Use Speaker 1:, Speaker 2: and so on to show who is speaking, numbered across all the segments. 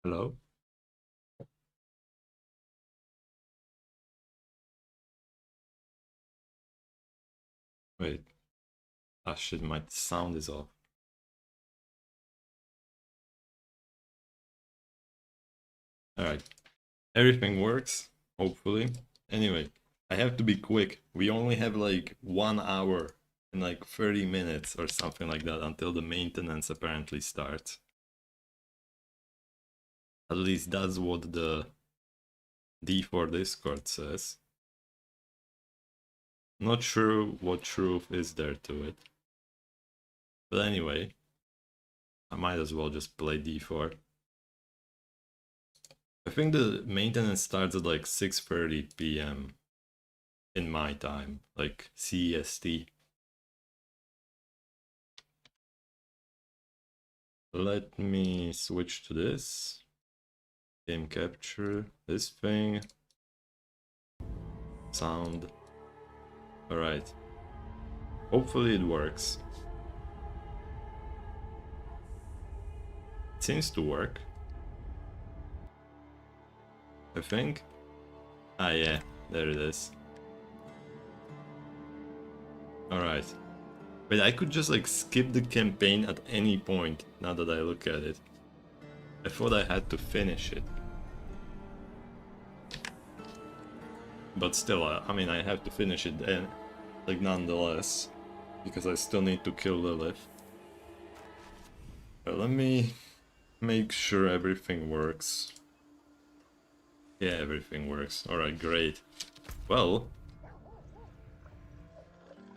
Speaker 1: Hello? Wait. Ah shit, my sound is off. Alright. Everything works, hopefully. Anyway, I have to be quick. We only have like 1 hour and like 30 minutes or something like that until the maintenance apparently starts. At least that's what the D4 Discord says. Not sure what truth is there to it. But anyway, I might as well just play D4. I think the maintenance starts at like 6:30 p.m. in my time, like CEST. Let me switch to this. Game capture, this thing. Sound. Alright. Hopefully it works. It seems to work. I think. Ah yeah, there it is. Alright. Wait, I could just like skip the campaign at any point, now that I look at it. I thought I had to finish it. But still, I mean, I have to finish it then, like nonetheless, because I still need to kill Lilith. But let me make sure everything works. Yeah, everything works. Alright, great. Well,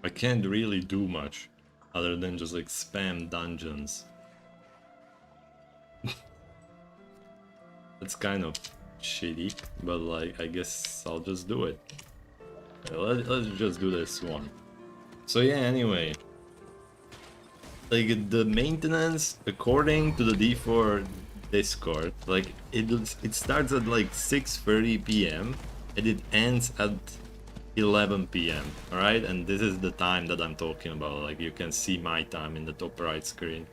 Speaker 1: I can't really do much other than just like spam dungeons. That's kind of shitty, but like I guess I'll just do it. Let's just do this one. So yeah, anyway, like the maintenance according to the D4 Discord, like it starts at like 6:30 p.m. and it ends at 11 p.m. Alright, and this is the time that I'm talking about. Like you can see my time in the top right screen.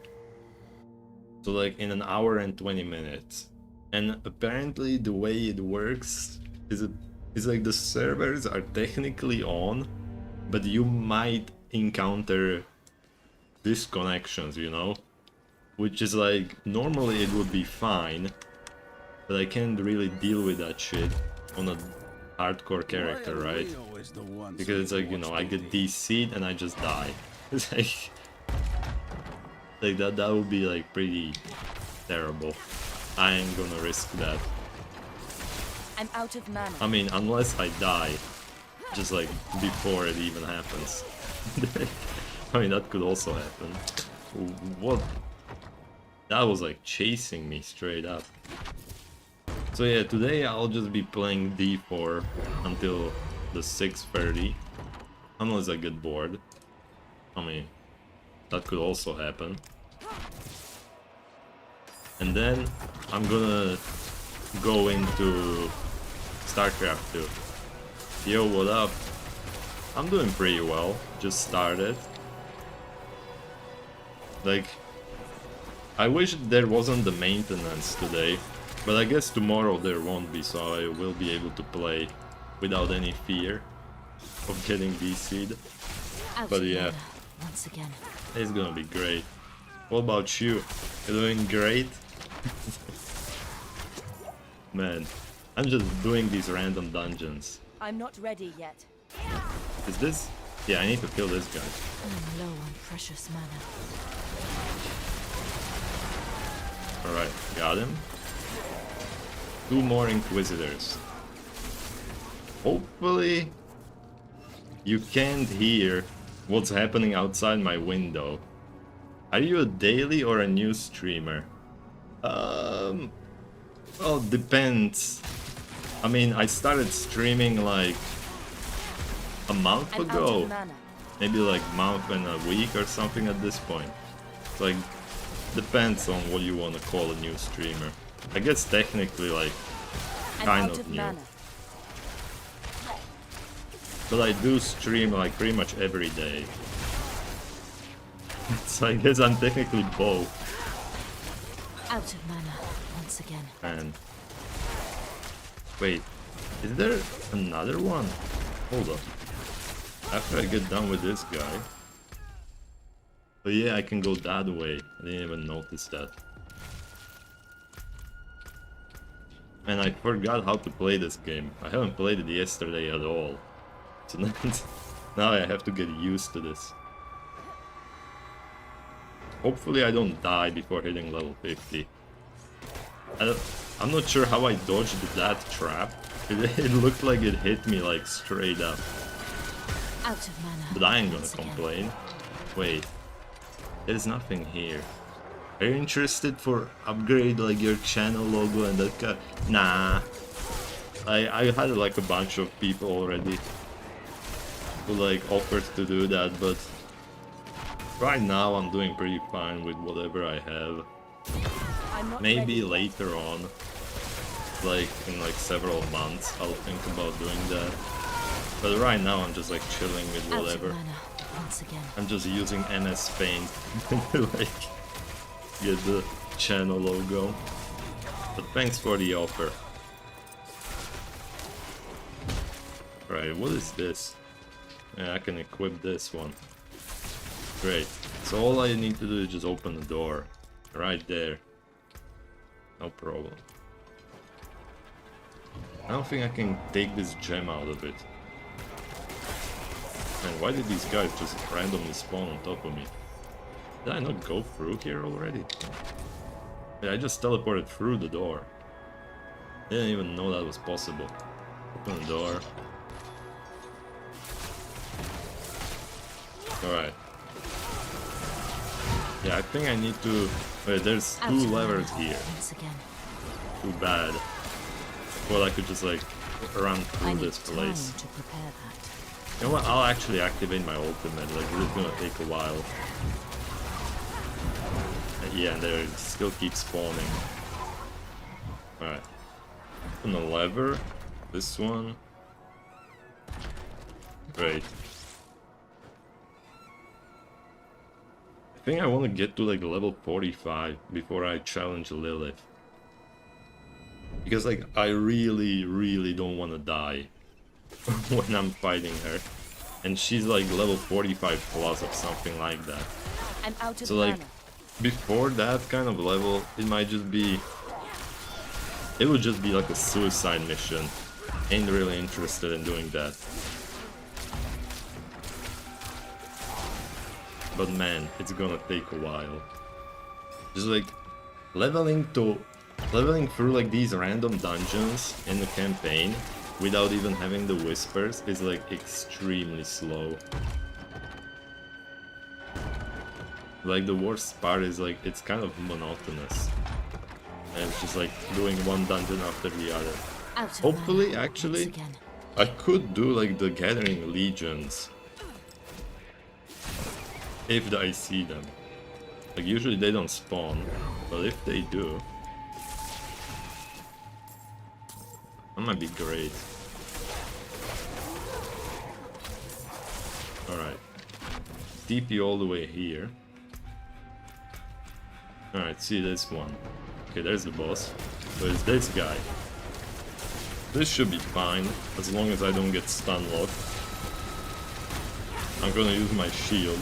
Speaker 1: So like in an hour and 20 minutes. And apparently the way it works is like the servers are technically on, but you might encounter disconnections, you know? Which is like, normally it would be fine, but I can't really deal with that shit on a hardcore character, right? Because it's like, you know, I get DC'd and I just die. It's like that would be like pretty terrible. I ain't gonna risk that.
Speaker 2: I'm out of mana.
Speaker 1: I mean, unless I die, just like before it even happens. I mean, that could also happen. What? That was like chasing me straight up. So yeah, today I'll just be playing D4 until the 6:30, unless I get bored. I mean, that could also happen. And then I'm gonna go into StarCraft 2. Yo, what up? I'm doing pretty well, just started. Like, I wish there wasn't the maintenance today, but I guess tomorrow there won't be, so I will be able to play without any fear of getting DC'd. But yeah,
Speaker 2: once again.
Speaker 1: it's gonna be great. What about you? You're doing great? Man, I'm just doing these random dungeons.
Speaker 2: I'm not ready yet.
Speaker 1: Is this? Yeah, I need to kill this guy.
Speaker 2: I'm low on precious mana.
Speaker 1: Alright, got him. 2 more Inquisitors. Hopefully you can't hear what's happening outside my window. Are you a daily or a new streamer? Well, depends. I mean, I started streaming like a month
Speaker 2: I'm
Speaker 1: ago.
Speaker 2: out of mana.
Speaker 1: Maybe like month and a week or something at this point. It's like, depends on what you want to call a new streamer. I guess technically like
Speaker 2: I'm
Speaker 1: kind
Speaker 2: out
Speaker 1: of
Speaker 2: of
Speaker 1: new.
Speaker 2: mana.
Speaker 1: But I do stream like pretty much every day. So I guess I'm technically both.
Speaker 2: Out of mana. Once Once again.
Speaker 1: And wait, is there another one? Hold up. After I get done with this guy. But yeah, I can go that way. I didn't even notice that. And I forgot how to play this game. I haven't played it yesterday at all. So now I have to get used to this. Hopefully I don't die before hitting level 50. I'm not sure how I dodged that trap. It looked like it hit me like straight up.
Speaker 2: Out of mana.
Speaker 1: But I ain't gonna
Speaker 2: once again.
Speaker 1: complain. Wait. There's nothing here. Are you interested for upgrade like your channel logo and that kind? Nah. I had like a bunch of people already who like offered to do that, but right now I'm doing pretty fine with whatever I have.
Speaker 2: I'm not
Speaker 1: Maybe
Speaker 2: ready.
Speaker 1: later on, like in like several months, I'll think about doing that. But right now I'm just like chilling with
Speaker 2: Out of
Speaker 1: whatever.
Speaker 2: mana. Once again.
Speaker 1: I'm just using MS Paint to like get the channel logo. But thanks for the offer. Right, what is this? Yeah, I can equip this one. Great. So all I need to do is just open the door. Right there. No problem. I don't think I can take this gem out of it. Man, why did these guys just randomly spawn on top of me? Did I not go through here already? Yeah, I just teleported through the door. Didn't even know that was possible. Open the door. Alright. Yeah, I think I need to... Wait, there's
Speaker 2: Out
Speaker 1: two
Speaker 2: of
Speaker 1: levers
Speaker 2: mana.
Speaker 1: here.
Speaker 2: Once again.
Speaker 1: Too bad. Well, I could just like run
Speaker 2: I
Speaker 1: through
Speaker 2: need
Speaker 1: this
Speaker 2: time
Speaker 1: place.
Speaker 2: to prepare that.
Speaker 1: You know what? I'll actually activate my ultimate. Like, this is gonna take a while. Yeah, and there it still keeps spawning. Alright. Open the lever. This one. Great. I think I want to get to like level 45 before I challenge Lilith. Because like, I really don't want to die when I'm fighting her. And she's like level 45 plus or something like that.
Speaker 2: I'm out of
Speaker 1: So like,
Speaker 2: mana.
Speaker 1: before that kind of level, it might just be... It would just be like a suicide mission. Ain't really interested in doing that. But man, it's gonna take a while. Just like, leveling through like these random dungeons in the campaign without even having the whispers is like extremely slow. Like the worst part is like it's kind of monotonous. And it's just like doing one dungeon after the other.
Speaker 2: Out of
Speaker 1: Hopefully,
Speaker 2: mana.
Speaker 1: actually,
Speaker 2: Once again.
Speaker 1: I could do like the Gathering Legions. If I see them. Like usually they don't spawn, but if they do, that might be great. Alright. TP all the way here. Alright, see this one. Okay, there's the boss. So it's this guy. This should be fine, as long as I don't get stun locked. I'm gonna use my shield.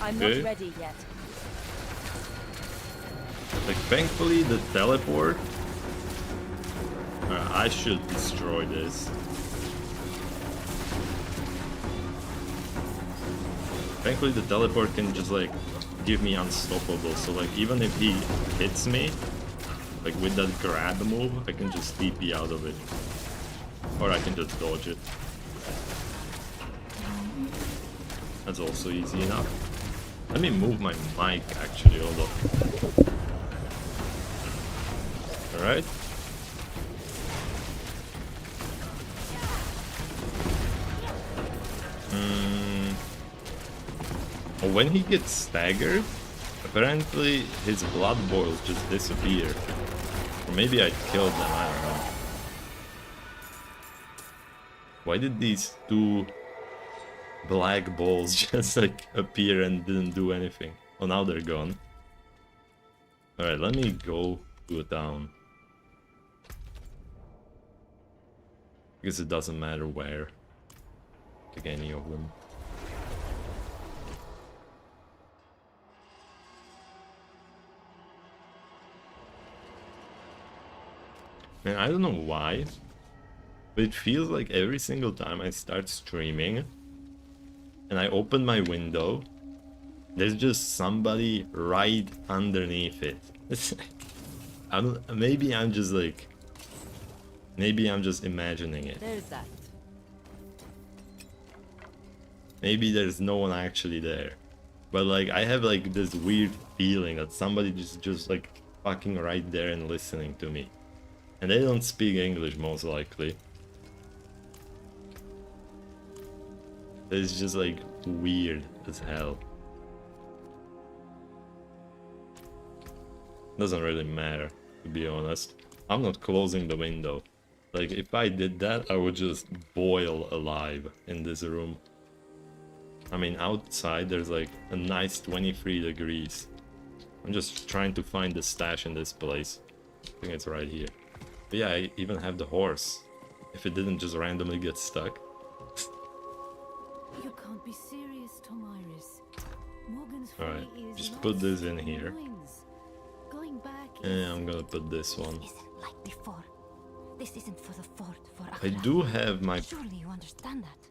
Speaker 2: I'm
Speaker 1: Okay.
Speaker 2: not ready yet.
Speaker 1: Like, thankfully the teleport... I should destroy this. Thankfully the teleport can just like give me unstoppable, so like even if he hits me, like with that grab move, I can just TP out of it. Or I can just dodge it. That's also easy enough. Let me move my mic actually, hold up. Alright. When he gets staggered, apparently his blood boils just disappear. Or maybe I killed them, I don't know. Why did these two black balls just like appear and didn't do anything? Oh, now they're gone. Alright, let me go to a town. Because it doesn't matter where. Like any of them. And I don't know why, but it feels like every single time I start streaming and I open my window, there's just somebody right underneath it. It's like, maybe I'm just like, maybe I'm just imagining it.
Speaker 2: There's that.
Speaker 1: Maybe there's no one actually there. But like, I have like this weird feeling that somebody just like fucking right there and listening to me. And they don't speak English most likely. It's just like weird as hell. Doesn't really matter, to be honest. I'm not closing the window. Like, if I did that, I would just boil alive in this room. I mean, outside there's like a nice 23 degrees. I'm just trying to find the stash in this place. I think it's right here. But yeah, I even have the horse. If it didn't just randomly get stuck.
Speaker 2: You can't be serious, Tomiris. Morgan's
Speaker 1: Alright,
Speaker 2: is
Speaker 1: just put this in
Speaker 2: lost
Speaker 1: here.
Speaker 2: ruins. Going back
Speaker 1: And I'm gonna put this one.
Speaker 2: isn't like before. This isn't for the fort, for
Speaker 1: I do have my...
Speaker 2: Surely you understand that.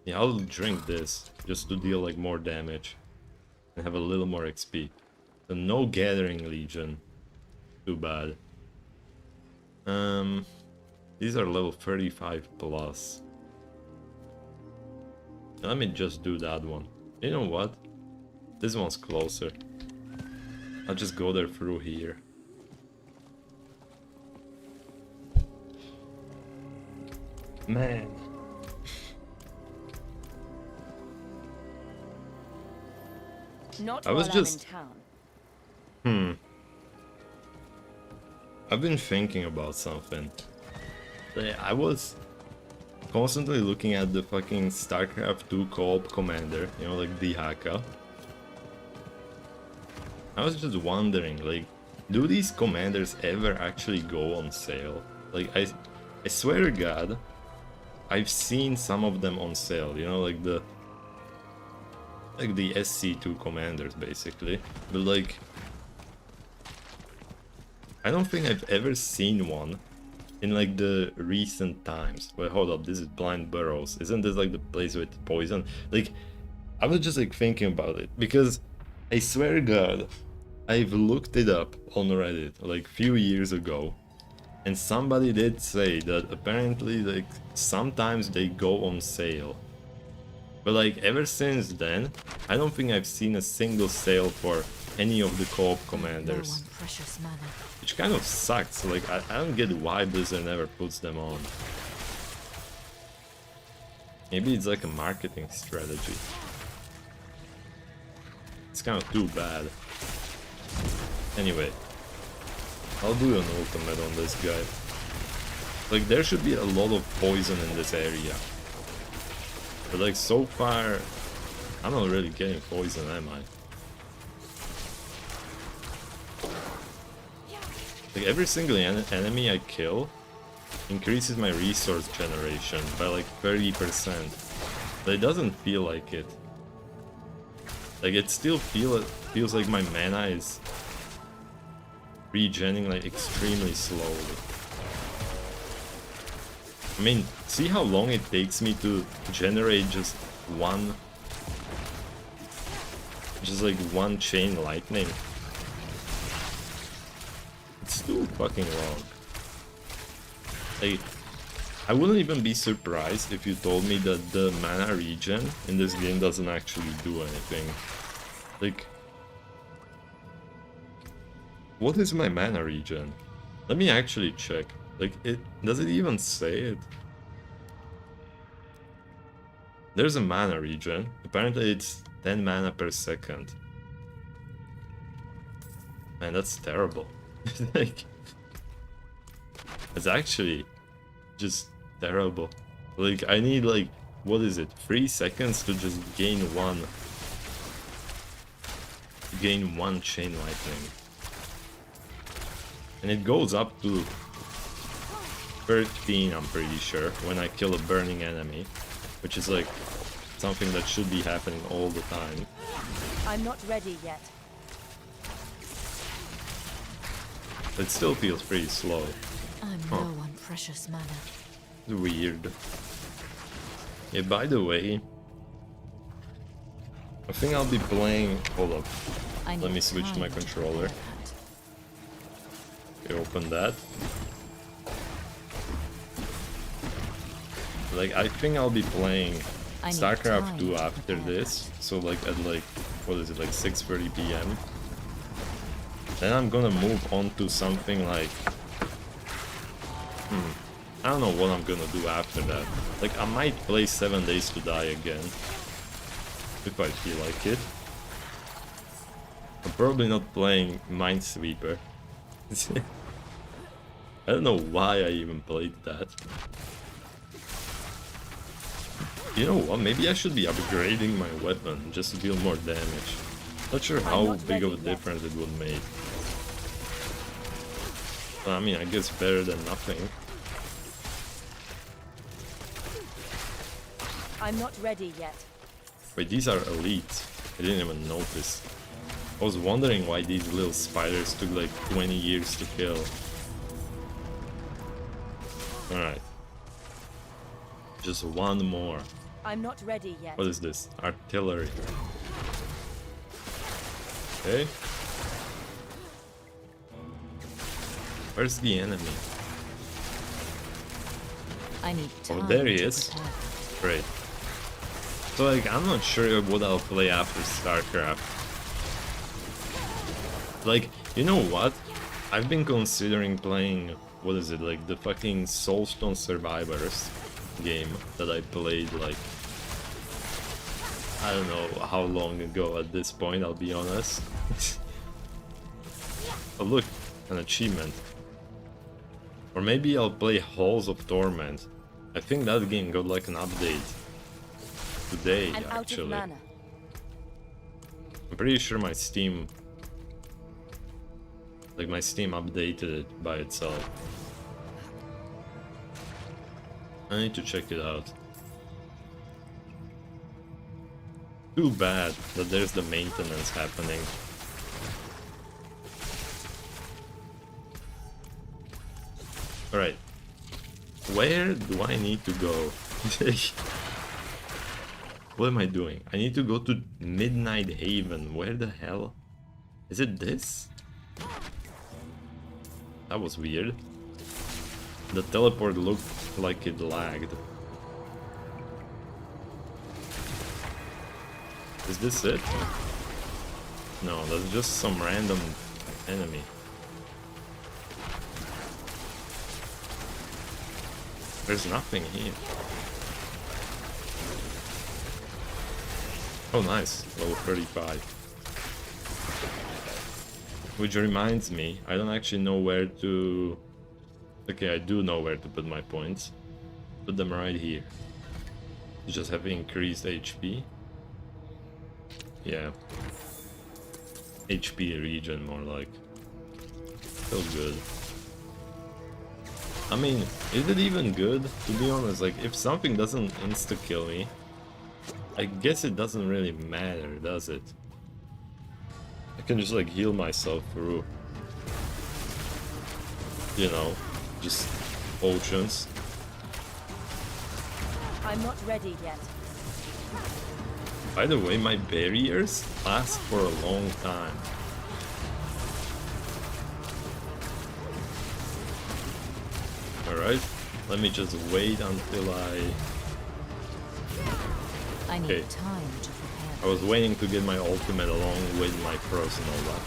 Speaker 1: Yeah, I'll drink this just to deal like more damage and have a little more XP. So no Gathering Legion. Too bad. These are level 35 plus. Let me just do that one. You know what? This one's closer. I'll just go there through here. Man.
Speaker 2: Not
Speaker 1: I was
Speaker 2: while
Speaker 1: just-
Speaker 2: I'm in town.
Speaker 1: I've been thinking about something. I was constantly looking at the fucking StarCraft 2 co-op commander, you know, like the Haka. I was just wondering, like, do these commanders ever actually go on sale? Like, I swear to God, I've seen some of them on sale, you know, like the SC2 commanders, basically. But like, I don't think I've ever seen one in like the recent times. Wait, hold up, this is Blind Burrows. Isn't this like the place with poison? Like, I was just like thinking about it, because I swear to God, I've looked it up on Reddit like few years ago, and somebody did say that apparently like sometimes they go on sale. But like ever since then, I don't think I've seen a single sale for any of the co-op commanders.
Speaker 2: No one precious mana.
Speaker 1: Which kind of sucks, like I don't get why Blizzard never puts them on. Maybe it's like a marketing strategy. It's kind of too bad. Anyway, I'll do an ultimate on this guy. Like there should be a lot of poison in this area. But like so far, I'm not really getting poison, am I? Like every single enemy I kill increases my resource generation by like 30%. But it doesn't feel like it. Like it still feels like my mana is regenerating like extremely slowly. I mean, see how long it takes me to generate just one chain lightning? It's too fucking long. Like, I wouldn't even be surprised if you told me that the mana regen in this game doesn't actually do anything. Like, what is my mana regen? Let me actually check. Like, does it even say it? There's a mana regen. Apparently it's 10 mana per second. Man, that's terrible. Like, it's actually just terrible. Like, I need like, what is it, 3 seconds to just gain one chain lightning. And it goes up to 13, I'm pretty sure, when I kill a burning enemy. Which is like something that should be happening all the time.
Speaker 2: I'm not ready yet.
Speaker 1: It still feels pretty slow.
Speaker 2: I'm low on precious mana.
Speaker 1: Weird. Yeah, by the way, I think I'll be playing... Hold up. Let me switch to my controller. Okay, open that. Like, I think I'll be playing StarCraft 2 after this. So like at like, what is it, like 6:30 PM? Then I'm gonna move on to something like... I don't know what I'm gonna do after that. Like, I might play 7 Days to Die again. If I feel like it. I'm probably not playing Minesweeper. I don't know why I even played that. You know what, maybe I should be upgrading my weapon just to deal more damage. Not sure how big of a difference it would make. But I mean, I guess better than nothing.
Speaker 2: I'm not ready yet.
Speaker 1: Wait, these are elite. I didn't even notice. I was wondering why these little spiders took like 20 years to kill. Alright. Just one more.
Speaker 2: I'm not ready yet.
Speaker 1: What is this? Artillery. Okay. Where's the enemy?
Speaker 2: I need time.
Speaker 1: Oh, there he is. Great. So like, I'm not sure what I'll play after StarCraft. Like, you know what? I've been considering playing, what is it, like the fucking Soulstone Survivors game that I played like, I don't know how long ago at this point, I'll be honest. Oh look, an achievement. Or maybe I'll play Halls of Torment. I think that game got like an update today, actually. I'm pretty sure my Steam... Like my Steam updated it by itself. I need to check it out. Too bad that there's the maintenance happening. Alright. Where do I need to go? What am I doing? I need to go to Midnight Haven. Where the hell? Is it this? That was weird. The teleport looked like it lagged. Is this it? No, that's just some random enemy. There's nothing here. Oh nice, level 35. Which reminds me, I don't actually know where to... Okay, I do know where to put my points. Put them right here. Just have increased HP. Yeah. HP regen, more like. Still good. I mean, is it even good? To be honest, like, if something doesn't insta-kill me, I guess it doesn't really matter, does it? I can just, like, heal myself through, you know, just potions.
Speaker 2: I'm not ready yet.
Speaker 1: By the way, my barriers last for a long time. Alright, let me just wait until
Speaker 2: I need time to prepare.
Speaker 1: I was waiting to get my ultimate along with my personal luck.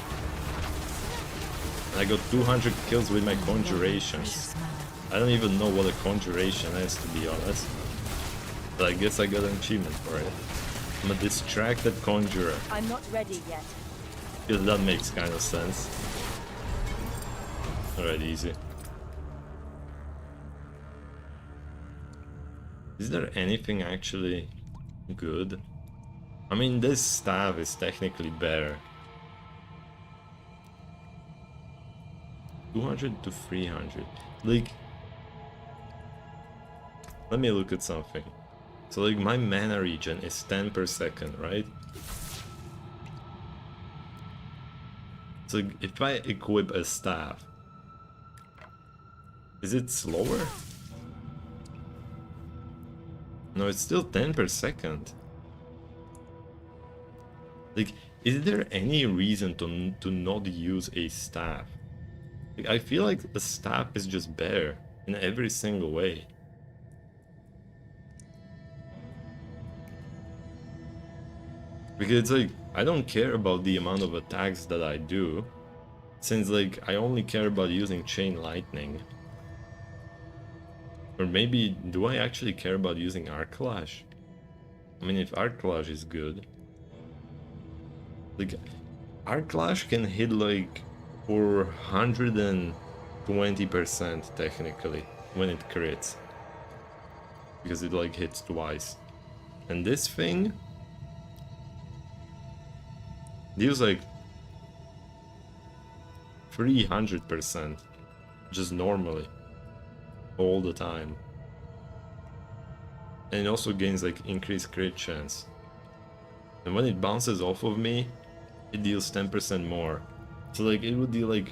Speaker 1: I got 200 kills with my conjurations. I don't even know what a conjuration is, to be honest. But I guess I got an achievement for it. I'm a distracted conjurer.
Speaker 2: I'm not ready yet.
Speaker 1: Yeah, that makes kind of sense. Alright, easy. Is there anything actually good? I mean, this staff is technically better. 200 to 300. Like, let me look at something. So like my mana regen is 10 per second, right? So if I equip a staff, is it slower? No, it's still 10 per second. Like, is there any reason to not use a staff? Like, I feel like the staff is just better in every single way. Because it's like, I don't care about the amount of attacks that I do, since like I only care about using chain lightning. Or maybe, do I actually care about using arc clash? I mean, if arc clash is good, like arc clash can hit like for 120% technically when it crits, because it like hits twice. And this thing deals like 300% just normally all the time. And it also gains like increased crit chance. And when it bounces off of me, it deals 10% more. So like it would deal like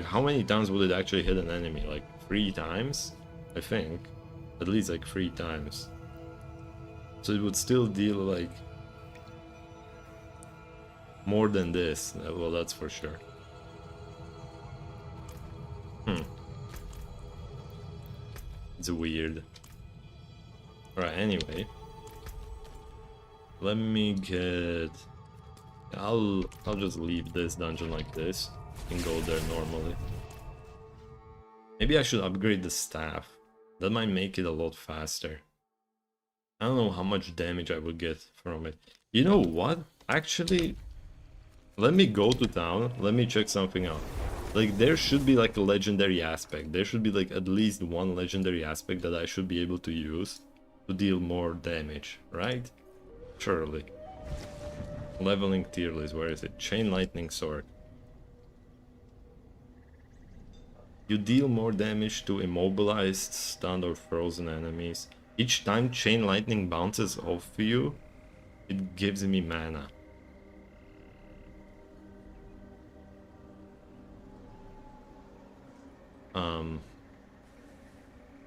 Speaker 1: how many times would it actually hit an enemy? Like 3 times? I think. At least like 3 times. So it would still deal like more than this. Well, that's for sure. It's weird. Alright, anyway. Let me get... I'll just leave this dungeon like this and go there normally. Maybe I should upgrade the staff. That might make it a lot faster. I don't know how much damage I would get from it. You know what? Actually, let me go to town. Let me check something out. Like, there should be like a legendary aspect. There should be like at least one legendary aspect that I should be able to use to deal more damage, right? Surely. Leveling tier list, where is it? Chain lightning sword. You deal more damage to immobilized, stunned or frozen enemies. Each time chain lightning bounces off you, it gives me mana.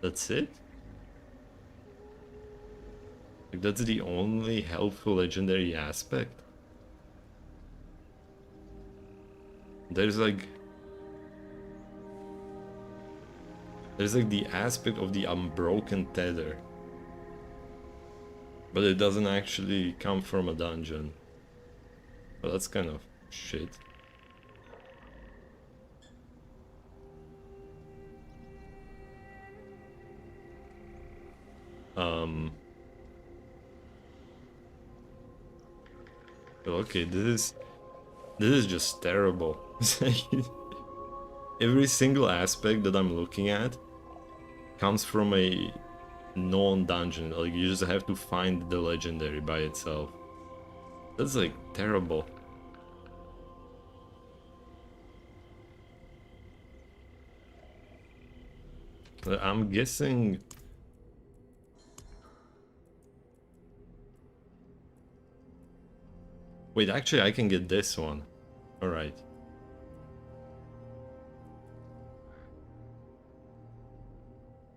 Speaker 1: That's it? Like, that's the only helpful legendary aspect? There's like the aspect of the unbroken tether. But it doesn't actually come from a dungeon. Well, that's kind of shit. Okay, this is just terrible. Every single aspect that I'm looking at comes from a non-dungeon. Like, you just have to find the legendary by itself. That's like terrible. I'm guessing... Wait, actually I can get this one. Alright.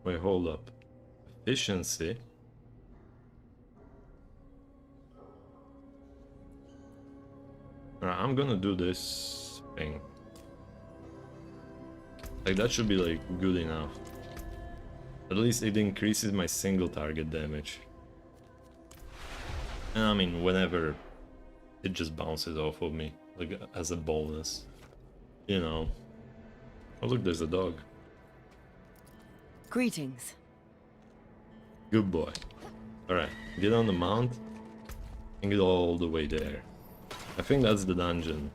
Speaker 1: Wait, hold up. Efficiency. Alright, I'm gonna do this thing. Like, that should be like good enough. At least it increases my single target damage. And I mean, whenever it just bounces off of me, like as a bonus, you know. Oh look, there's a dog.
Speaker 3: Greetings.
Speaker 1: Good boy. Alright, get on the mount and get all the way there. I think that's the dungeon.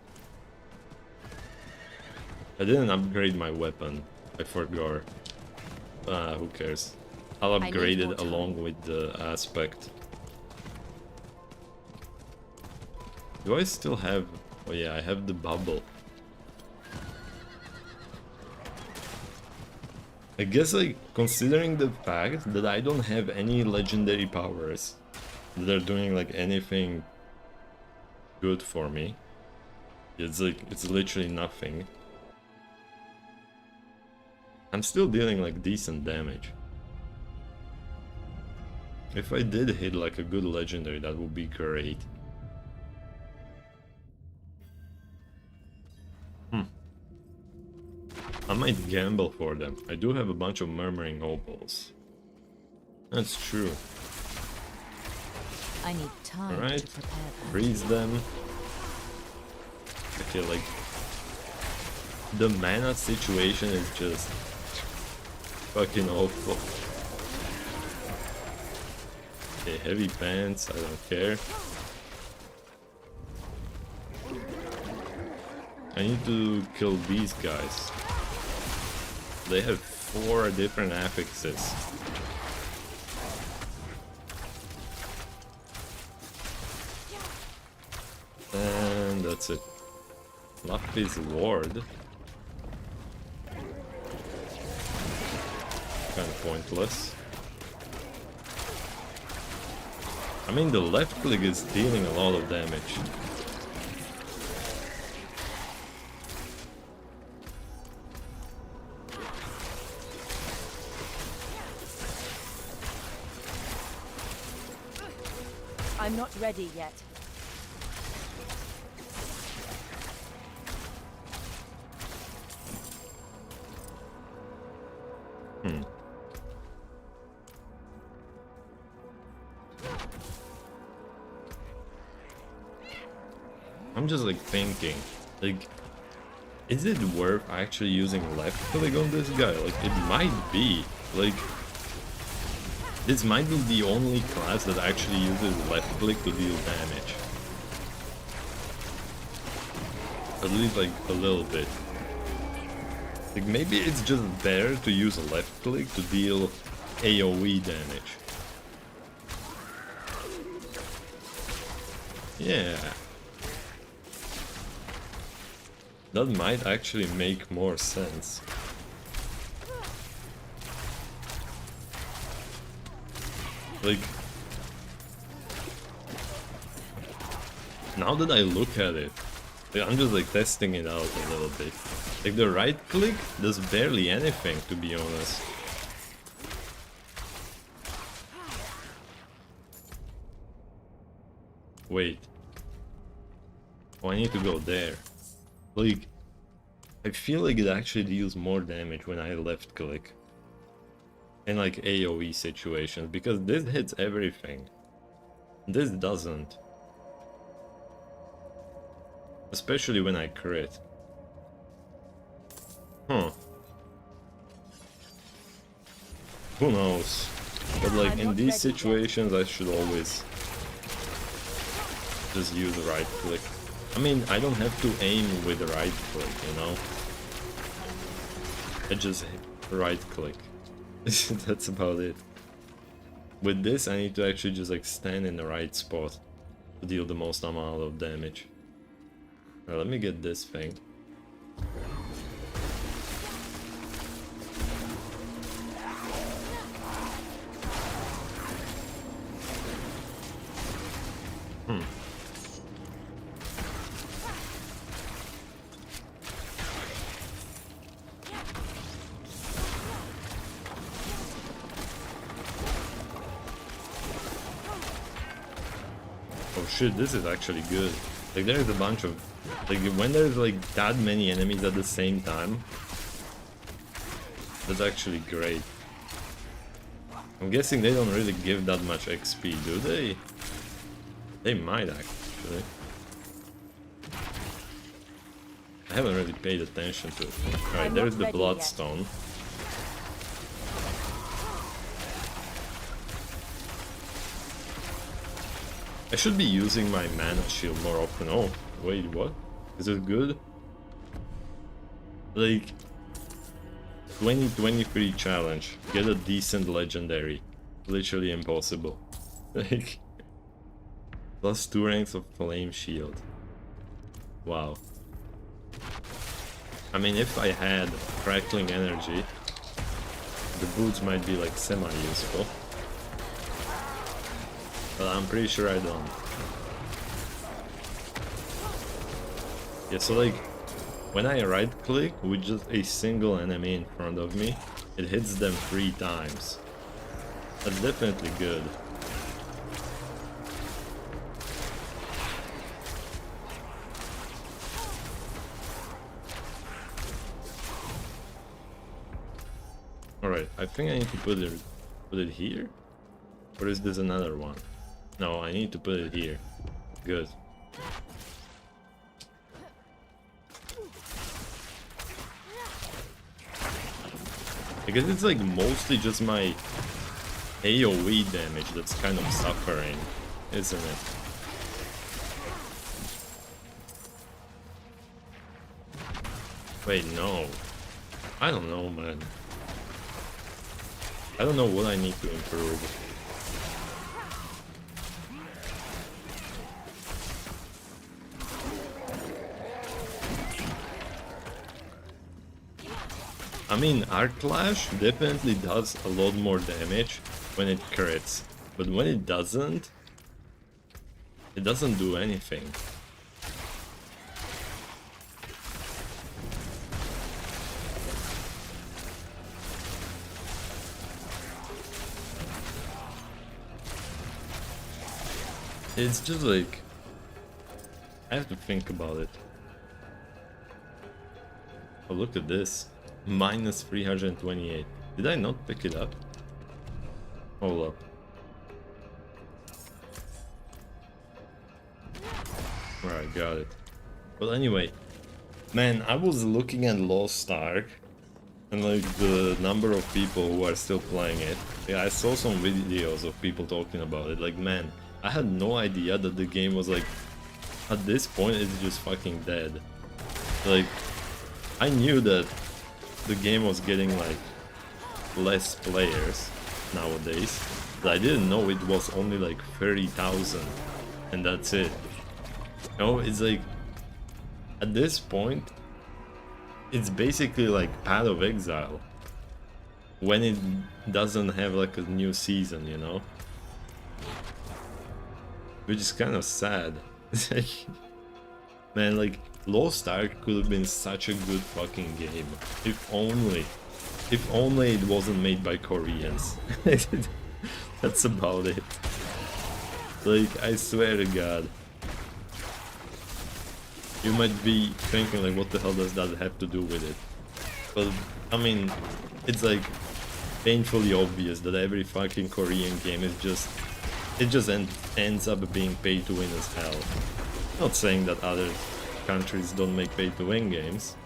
Speaker 1: I didn't upgrade my weapon, I forgot. Who cares? I'll upgrade it along with the aspect. Do I still have Oh yeah, I have the bubble. I guess, like, considering the fact that I don't have any legendary powers that are doing like anything good for me, it's like, it's literally nothing. I'm still dealing like decent damage. If I did hit like a good legendary, that would be great. I might gamble for them. I do have a bunch of murmuring opals. That's true.
Speaker 2: I need time
Speaker 1: Alright,
Speaker 2: to prepare that.
Speaker 1: freeze them. I feel like the mana situation is just fucking awful. Okay, heavy pants, I don't care. I need to kill these guys. They have 4 different affixes. And that's it. Lapis Ward. Kind of pointless. I mean, the left click is dealing a lot of damage.
Speaker 2: I'm not ready yet.
Speaker 1: I'm just like thinking, like, is it worth actually using left click on this guy? Like, it might be. Like, this might be the only class that actually uses left click to deal damage. At least like a little bit. Like, maybe it's just better to use a left click to deal AoE damage. Yeah. That might actually make more sense. Like, now that I look at it, like, I'm just like testing it out a little bit. Like, the right click does barely anything, to be honest. Wait. Oh, I need to go there. Like, I feel like it actually deals more damage when I left click. In like AoE situations, because this hits everything. This doesn't. Especially when I crit. Huh. Who knows? But like in these situations I should always just use the right click. I mean, I don't have to aim with the right click, you know? I just hit right click. That's about it. With this, I need to actually just like stand in the right spot to deal the most amount of damage. Now, let me get this thing. Oh shit, this is actually good. Like, there's a bunch of... Like, when there's like that many enemies at the same time, that's actually great. I'm guessing they don't really give that much XP, do they? They might actually. I haven't really paid attention to it. Alright, there's the Bloodstone. I should be using my mana shield more often. Oh, wait, what? Is it good? Like, 2023 challenge. Get a decent legendary. Literally impossible. Like, plus 2 ranks of flame shield. Wow. I mean, if I had crackling energy, the boots might be like semi-useful. But I'm pretty sure I don't. Yeah, so like, when I right click with just a single enemy in front of me, it hits them 3 times. That's definitely good. Alright, I think I need to put it here? Or is this another one? No, I need to put it here. Good. I guess it's like mostly just my AoE damage that's kind of suffering, isn't it? Wait, no. I don't know, man. I don't know what I need to improve. I mean, Arc Clash definitely does a lot more damage when it crits, but when it doesn't do anything. It's just like, I have to think about it. Oh, look at this. Minus 328. Did I not pick it up? Hold up. Alright, got it. But anyway, man, I was looking at Lost Ark and like the number of people who are still playing it. Yeah, I saw some videos of people talking about it. Like, man, I had no idea that the game was like, at this point it's just fucking dead. Like, I knew that the game was getting like less players nowadays, but I didn't know it was only like 30,000 and that's it. You know, it's like, at this point, it's basically like Path of Exile when it doesn't have like a new season, you know? Which is kind of sad. Man, like, Lost Ark could have been such a good fucking game. If only it wasn't made by Koreans. That's about it. Like, I swear to God. You might be thinking like, what the hell does that have to do with it? But, I mean, it's like painfully obvious that every fucking Korean game is just, it just ends up being pay to win as hell. Not saying that other countries don't make pay to win games,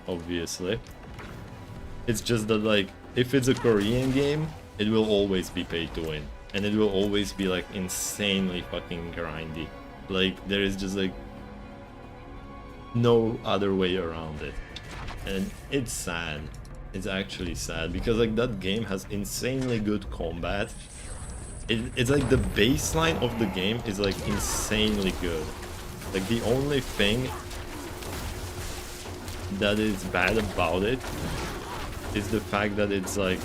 Speaker 1: obviously. It's just that, like, if it's a Korean game, it will always be pay to win. And it will always be like insanely fucking grindy. Like, there is just like no other way around it. And it's sad. It's actually sad because like that game has insanely good combat. It's like the baseline of the game is like insanely good. Like the only thing that is bad about it is the fact that it's like,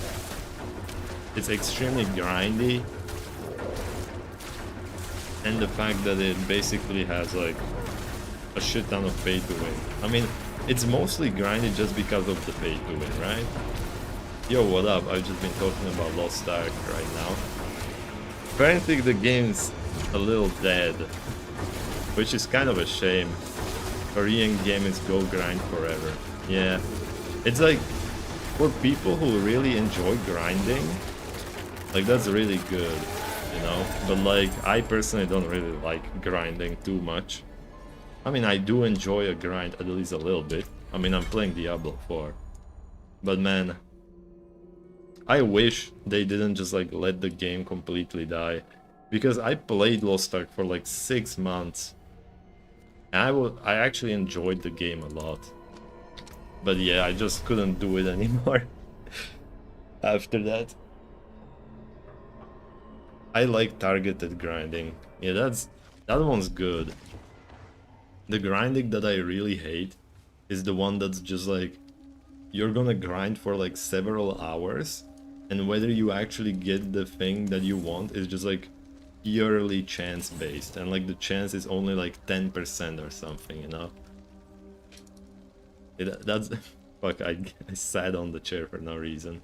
Speaker 1: it's extremely grindy, and the fact that it basically has like a shit ton of pay to win. I mean, it's mostly grindy just because of the pay to win, right? Yo, what up? I've just been talking about Lost Ark right now. Apparently the game's a little dead, which is kind of a shame. Korean games go grind forever. Yeah, it's like, for people who really enjoy grinding, like that's really good, you know? But like, I personally don't really like grinding too much. I mean, I do enjoy a grind at least a little bit. I mean, I'm playing Diablo 4. But man, I wish they didn't just like let the game completely die. Because I played Lost Ark for like 6 months. And I actually enjoyed the game a lot. But yeah, I just couldn't do it anymore after that. I like targeted grinding. Yeah, that one's good. The grinding that I really hate is the one that's just like, you're gonna grind for like several hours, and whether you actually get the thing that you want is just like purely chance based, and like the chance is only like 10% or something, you know? That's... Fuck, I sat on the chair for no reason.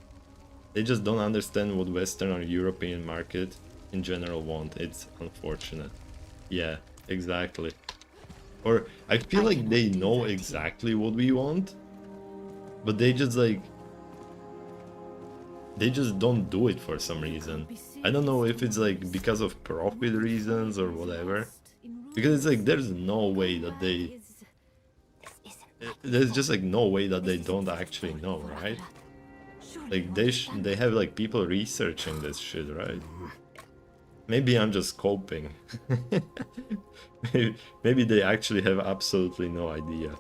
Speaker 1: They just don't understand what Western or European market in general want. It's unfortunate. Yeah, exactly. Or I feel like they know exactly what we want, but they just like... they just don't do it for some reason. I don't know if it's like because of profit reasons or whatever. Because it's like there's no way that they... there's just like no way that they don't actually know, right? Like they have like people researching this shit, right? Maybe I'm just coping. Maybe they actually have absolutely no idea.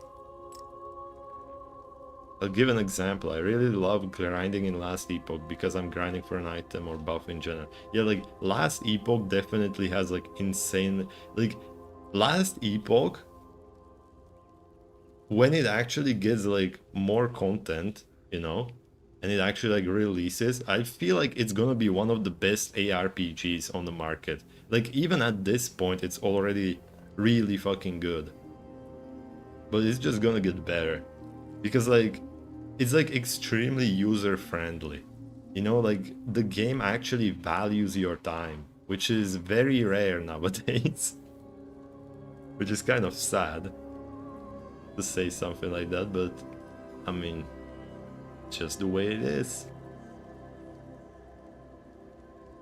Speaker 1: I'll give an example. I really love grinding in Last Epoch because I'm grinding for an item or buff in general. Yeah, like Last Epoch definitely has like insane... like Last Epoch, when it actually gets like more content, you know, and it actually like releases, I feel like it's gonna be one of the best ARPGs on the market. Like even at this point, it's already really fucking good. But it's just gonna get better. Because like, it's like extremely user friendly. You know, like the game actually values your time, which is very rare nowadays. Which is kind of sad to say something like that, but I mean, just the way it is.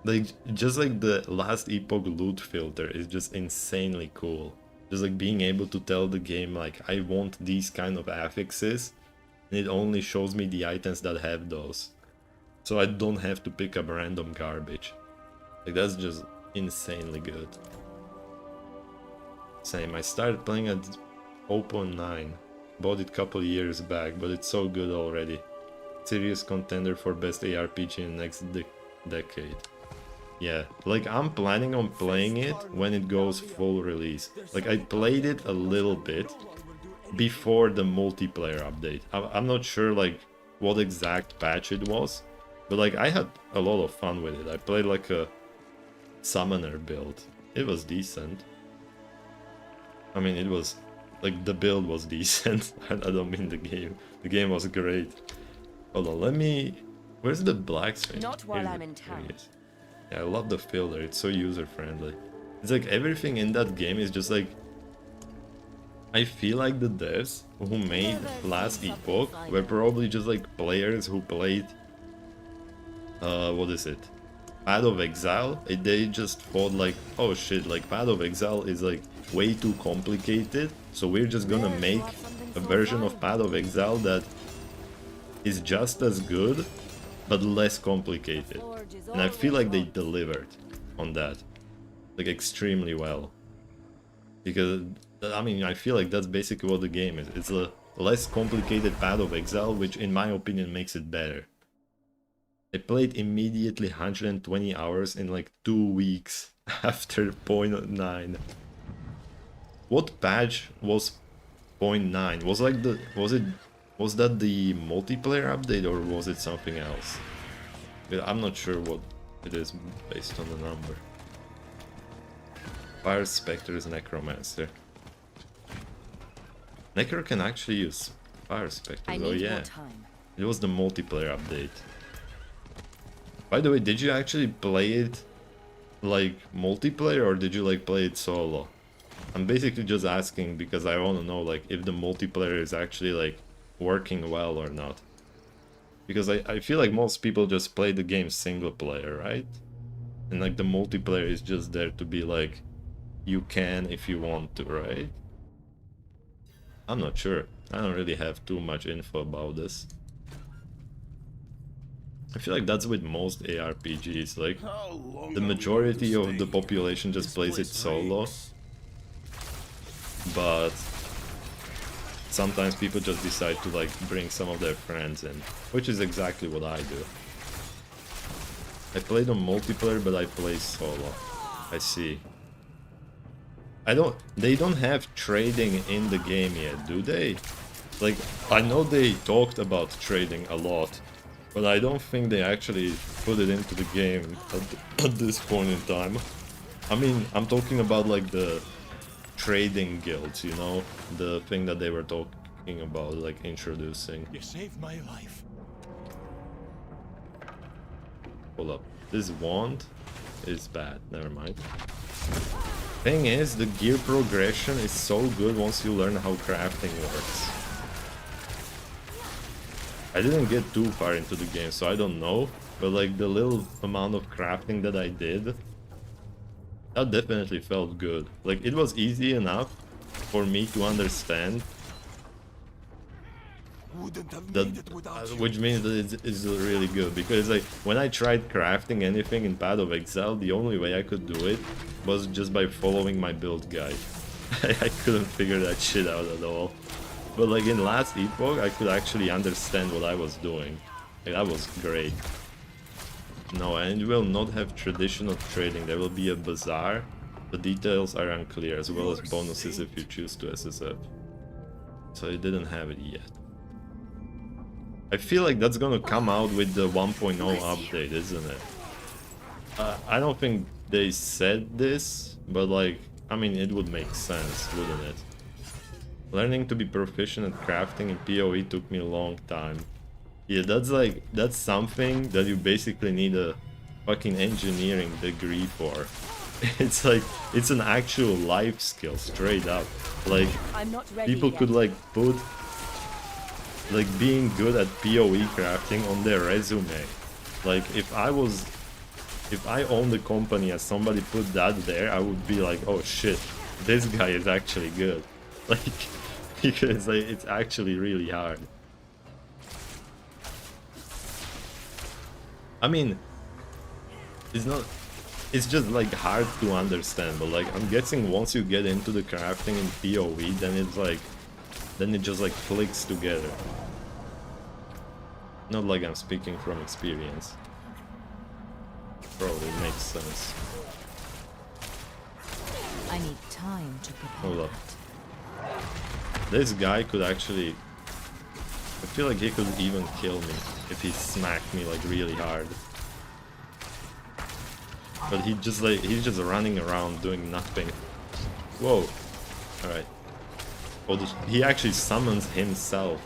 Speaker 1: Like, just like the Last Epoch loot filter is just insanely cool. Just like being able to tell the game like, I want these kind of affixes, and it only shows me the items that have those. So I don't have to pick up random garbage. Like, that's just insanely good. Same, I started playing at 0.9. Bought it a couple years back, but it's so good already. Serious contender for best ARPG in the next decade. Yeah, like I'm planning on playing it when it goes full release. Like I played it a little bit before the multiplayer update. I'm not sure like what exact patch it was, but like I had a lot of fun with it. I played like a summoner build. It was decent. I mean, it was like the build was decent. I don't mean the game. The game was great. Hold on, let me... Where's the blacksmith?
Speaker 3: Not while I'm in town.
Speaker 1: Yeah, I love the filter. It's so user friendly. It's like everything in that game is just like... I feel like the devs who made Last Epoch were probably just like players who played... what is it? Path of Exile. They just thought like, oh shit, like Path of Exile is like way too complicated, so we're just gonna make a version of Path of Exile that is just as good but less complicated. And I feel like they delivered on that, like extremely well. Because I mean, I feel like that's basically what the game is. It's a less complicated Path of Exile, which in my opinion makes it better. I played immediately 120 hours in like 2 weeks after 0.9. What patch was 0.9? Was like the... was that the multiplayer update or was it something else? I'm not sure what it is based on the number. Fire Spectre's Necromancer. Necro can actually use Fire Spectres, oh yeah. It was the multiplayer update. By the way, did you actually play it like multiplayer or did you like play it solo? I'm basically just asking because I want to know like if the multiplayer is actually like working well or not. Because I feel like most people just play the game single player, right? And like the multiplayer is just there to be like, you can if you want to, right? I'm not sure. I don't really have too much info about this. I feel like that's with most ARPGs, like the majority of the population just plays it solo. But sometimes people just decide to like bring some of their friends in, which is exactly what I do. I played on multiplayer, but I play solo. I see. They don't have trading in the game yet, do they? Like, I know they talked about trading a lot, but I don't think they actually put it into the game at this point in time. I mean, I'm talking about like the trading guilds, you know? The thing that they were talking about, like introducing.
Speaker 3: You saved my life.
Speaker 1: Hold up. This wand is bad. Never mind. Thing is, the gear progression is so good once you learn how crafting works. I didn't get too far into the game, so I don't know. But like the little amount of crafting that I did, that definitely felt good. Like it was easy enough for me to understand
Speaker 3: Wouldn't have
Speaker 1: that,
Speaker 3: made it without you.
Speaker 1: which means that it's really good, because like when I tried crafting anything in Path of Exile, the only way I could do it was just by following my build guide. I couldn't figure that shit out at all. But like in Last Epoch, I could actually understand what I was doing. Like, that was great. No, and it will not have traditional trading. There will be a bazaar. The details are unclear, as well as bonuses if you choose to SSF. So it didn't have it yet. I feel like that's gonna come out with the 1.0 update, isn't it? I don't think they said this, but like, I mean, it would make sense, wouldn't it? Learning to be proficient at crafting in PoE took me a long time. Yeah, that's something that you basically need a fucking engineering degree for. It's like, it's an actual life skill, straight up. Like,
Speaker 2: I'm not ready
Speaker 1: people
Speaker 2: yet.
Speaker 1: could like put like being good at PoE crafting on their resume. Like if I owned the company and somebody put that there, I would be like, oh shit, this guy is actually good. Like, because like, it's actually really hard. I mean, it's just like hard to understand, but like I'm guessing once you get into the crafting in PoE, then it's like, then it just like clicks together. Not like I'm speaking from experience. Probably makes sense.
Speaker 2: I need time to prepare.
Speaker 1: Hold up. This guy could actually... I feel like he could even kill me if he smacked me like really hard. But he just like, he's just running around doing nothing. Whoa. Alright. Oh, he actually summons himself.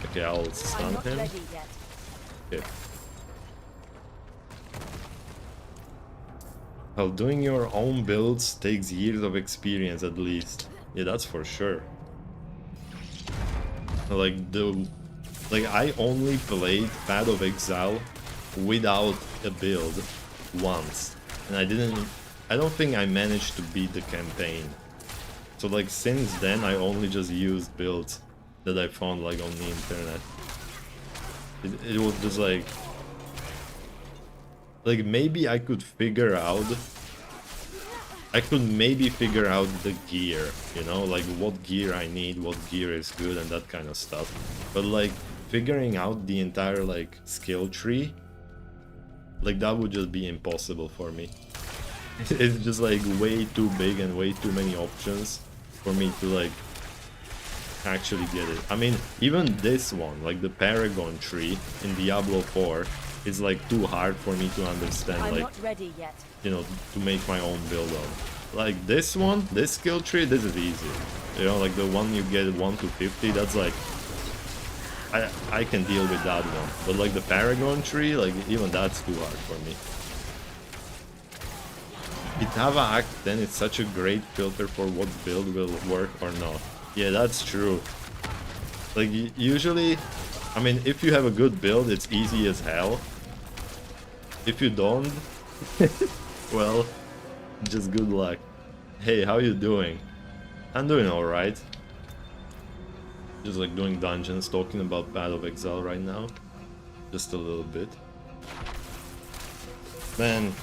Speaker 1: Okay, I'll
Speaker 2: I'm
Speaker 1: stun
Speaker 2: not
Speaker 1: him.
Speaker 2: ready yet.
Speaker 1: Okay. Well, doing your own builds takes years of experience at least. Yeah, that's for sure. Like I only played Path of Exile without a build once, and I don't think I managed to beat the campaign. So like since then I only just used builds that I found like on the internet. It was just like maybe I could figure out, maybe figure out the gear, you know, like what gear I need, what gear is good and that kind of stuff. But like figuring out the entire like skill tree, like that would just be impossible for me. It's just like way too big and way too many options for me to like actually get it. I mean, even this one, like the Paragon tree in Diablo 4, is like too hard for me to understand.
Speaker 2: I'm
Speaker 1: like,
Speaker 2: not ready yet.
Speaker 1: you know, to make my own build on. Like this one, this skill tree, this is easy. You know, like the one you get 1 to 50, that's like, I can deal with that one. But like the Paragon tree, like even that's too hard for me. Itava Act 10 is such a great filter for what build will work or not. Yeah, that's true. Like usually, I mean, if you have a good build, it's easy as hell. If you don't, well, just good luck. Hey, how you doing? I'm doing alright. Just like doing dungeons, talking about Path of Exile right now. Just a little bit. Man,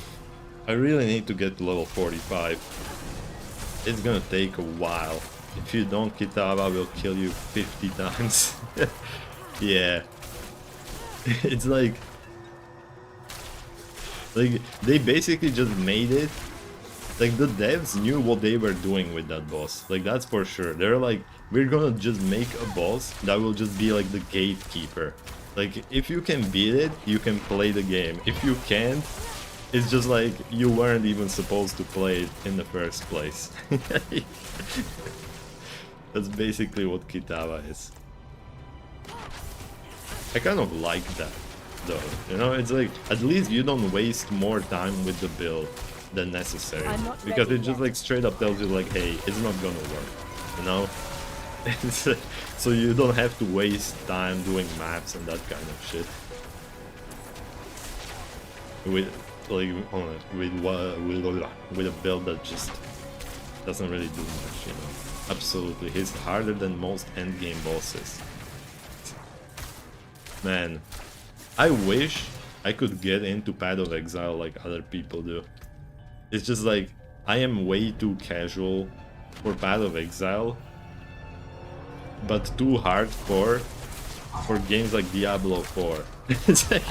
Speaker 1: I really need to get to level 45. It's gonna take a while. If you don't, Kitava will kill you 50 times. Yeah. It's like they basically just made it Like, the devs knew what they were doing with that boss. Like, that's for sure. They're like, we're gonna just make a boss that will just be like the gatekeeper. Like, if you can beat it, you can play the game. If you can't, it's just like you weren't even supposed to play it in the first place. That's basically what Kitava is. I kind of like that, though. You know, it's like, at least you don't waste more time with the build than necessary. Because it just like straight up tells you like, hey, it's not gonna work, you know? So you don't have to waste time doing maps and that kind of shit. With like with a build that just doesn't really do much, you know. Absolutely, he's harder than most endgame bosses. Man, I wish I could get into Path of Exile like other people do. It's just like, I am way too casual for Path of Exile, but too hardcore for games like Diablo 4. It's like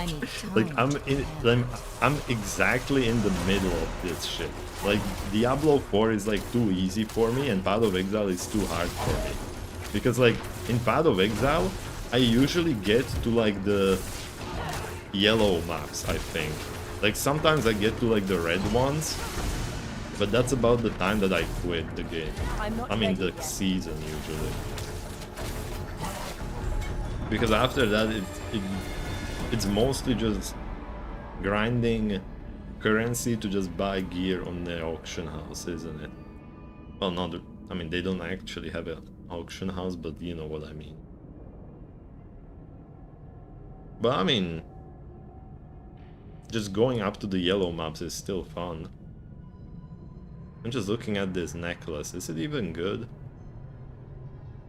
Speaker 1: I'm exactly in the middle of this shit. Like, Diablo 4 is like too easy for me, and Path of Exile is too hard for me. Because like, in Path of Exile, I usually get to like the yellow maps, I think. Like, sometimes I get to like the red ones, but that's about the time that I quit the game. I mean, the season usually. Because after that, it's mostly just grinding currency to just buy gear on the auction house, isn't it? Well, not, I mean, they don't actually have an auction house, but you know what I mean. But I mean, just going up to the yellow maps is still fun. I'm just looking at this necklace. Is it even good?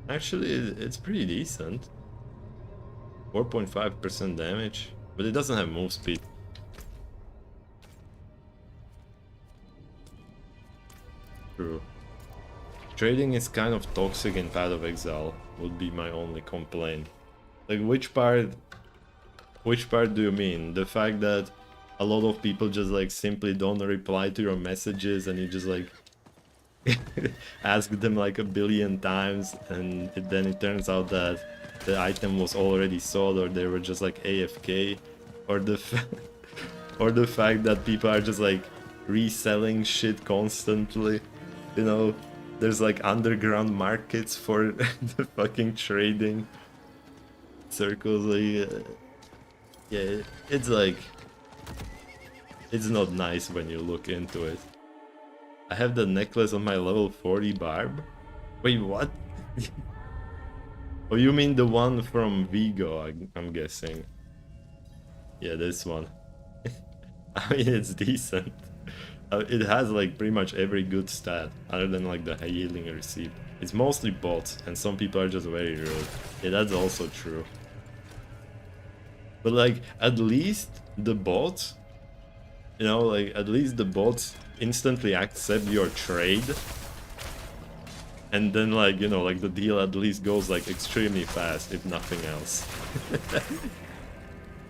Speaker 1: Actually, it's pretty decent. 4.5% damage, but it doesn't have move speed. True. Trading is kind of toxic in Path of Exile, would be my only complaint. Like, which part do you mean? The fact that a lot of people just like simply don't reply to your messages and you just like ask them like a billion times, and then it turns out that the item was already sold, or they were just like AFK, or the fact that people are just like reselling shit constantly, you know. There's like underground markets for the fucking trading circles. Like, yeah, it's like, it's not nice when you look into it. I have the necklace on my level 40 barb. Wait, what? Oh, you mean the one from Vigo, I'm guessing. Yeah, this one. I mean, it's decent. It has like pretty much every good stat, other than like the healing received. It's mostly bots, and some people are just very rude. Yeah, that's also true. But like, at least the bots, you know, like, at least the bots instantly accept your trade. And then, like, you know, like, the deal at least goes like extremely fast, if nothing else.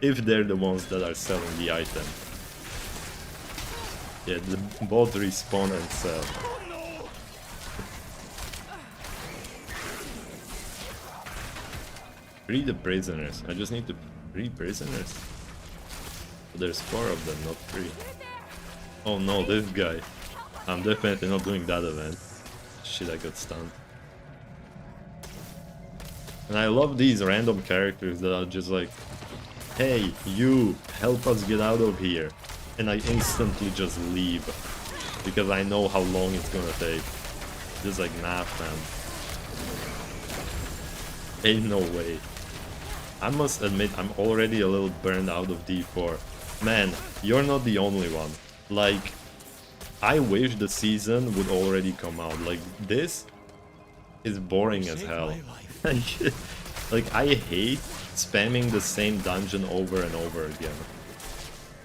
Speaker 1: If they're the ones that are selling the item. Yeah, the bot respawn and sell. Free the prisoners. I just need to free prisoners. But there's 4 of them, not 3. Oh no, this guy. I'm definitely not doing that event. Shit, I got stunned. And I love these random characters that are just like, hey, you, help us get out of here. And I instantly just leave. Because I know how long it's gonna take. Just like, nah, fam. Ain't no way. I must admit, I'm already a little burned out of D4. Man, you're not the only one. Like, I wish the season would already come out. Like, this is boring as hell. Like, I hate spamming the same dungeon over and over again.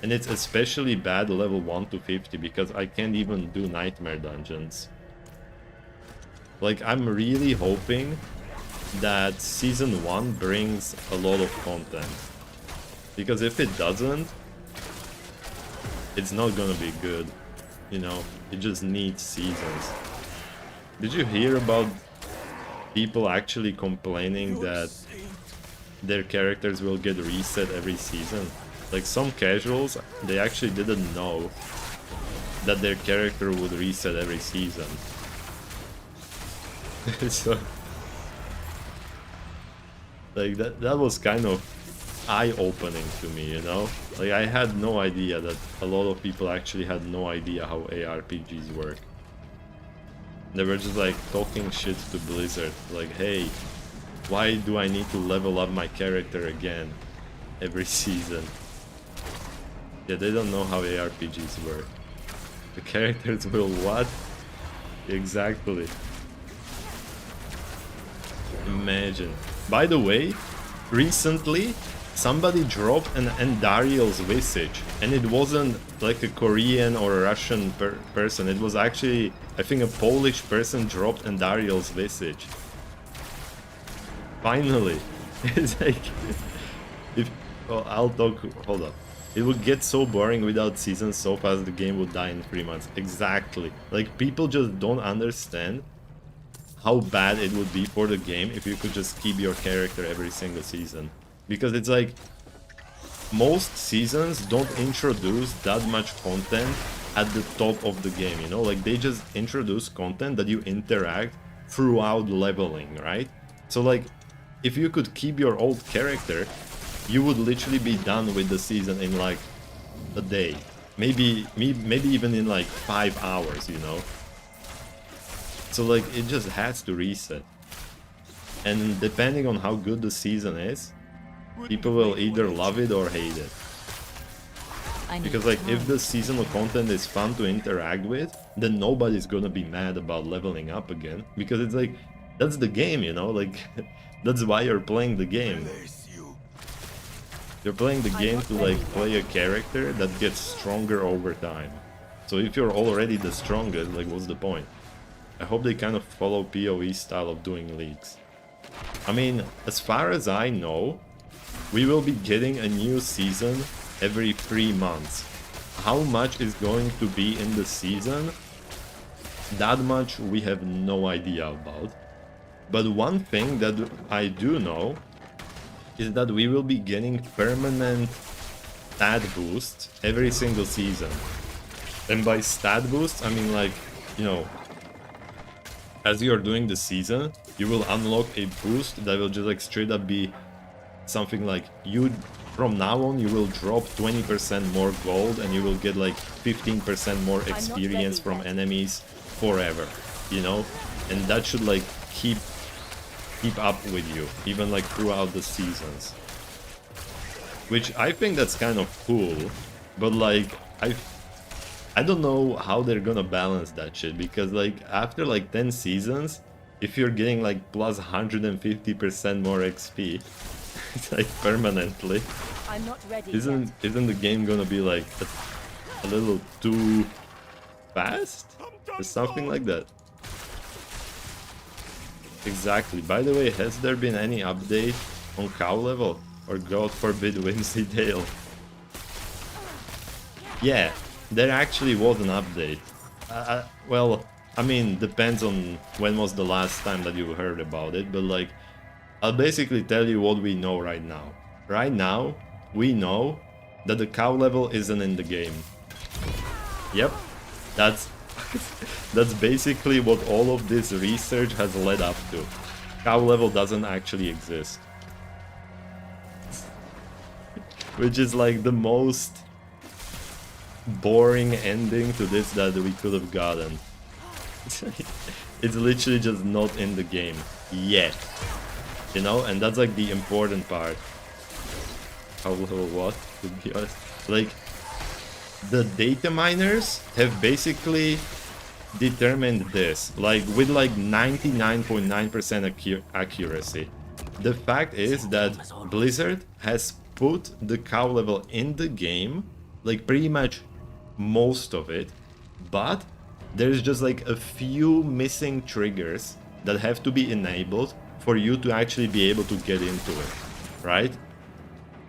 Speaker 1: And it's especially bad level 1 to 50 because I can't even do nightmare dungeons. Like, I'm really hoping that season 1 brings a lot of content. Because if it doesn't, it's not gonna be good. you know, it just needs seasons. Did you hear about people actually complaining that their characters will get reset every season? Like some casuals, they actually didn't know that their character would reset every season. So, like that was kind of eye-opening to me, you know? Like I had no idea that a lot of people actually had no idea how ARPGs work. They were just like talking shit to Blizzard, like, hey, why do I need to level up my character again every season? Yeah, they don't know how ARPGs work. The characters will what? Exactly. Imagine. By the way, recently somebody dropped an Endariel's visage, and it wasn't like a Korean or a Russian person. It was actually, I think, a Polish person dropped Endariel's visage. Finally. It's like, if, well, I'll talk, hold up. It would get so boring without seasons so fast the game would die in 3 months. Exactly. Like, people just don't understand how bad it would be for the game if you could just keep your character every single season. Because it's like, most seasons don't introduce that much content at the top of the game, you know? Like, they just introduce content that you interact throughout leveling, right? So like, if you could keep your old character, you would literally be done with the season in like a day. Maybe even in like 5 hours, you know? So like, it just has to reset. And depending on how good the season is, people will either love it or hate it. Because like, if the seasonal content is fun to interact with, then nobody's gonna be mad about leveling up again. Because it's like, that's the game, you know? Like, that's why you're playing the game. You're playing the game to like play a character that gets stronger over time. So if you're already the strongest, like, what's the point? I hope they kind of follow PoE style of doing leagues. I mean, as far as I know, we will be getting a new season every 3 months. How much is going to be in the season? That much we have no idea about. But one thing that I do know is that we will be getting permanent stat boosts every single season. And by stat boosts, I mean, like, you know, as you're doing the season, you will unlock a boost that will just like straight up be something like, you from now on you will drop 20% more gold and you will get like 15% more experience from enemies forever, you know? And that should like keep up with you, even like throughout the seasons. Which I think that's kind of cool, but like, I don't know how they're gonna balance that shit, because like, after like 10 seasons, if you're getting like plus 150% more XP, it's like permanently,
Speaker 2: I'm not ready
Speaker 1: isn't the game gonna be like a little too fast? Or something like that. Exactly. By the way, has there been any update on cow level? Or God forbid Whimsy Dale? Yeah, there actually was an update. Well, I mean, depends on when was the last time that you heard about it, but like, I'll basically tell you what we know right now. Right now, we know that the cow level isn't in the game. Yep, that's that's basically what all of this research has led up to. Cow level doesn't actually exist. Which is like the most boring ending to this that we could have gotten. It's literally just not in the game yet, you know, and that's like the important part. How what, to be honest, like, the data miners have basically determined this, like, with like 99.9% accuracy. The fact is that Blizzard has put the cow level in the game, like pretty much most of it, but there's just like a few missing triggers that have to be enabled for you to actually be able to get into it, right?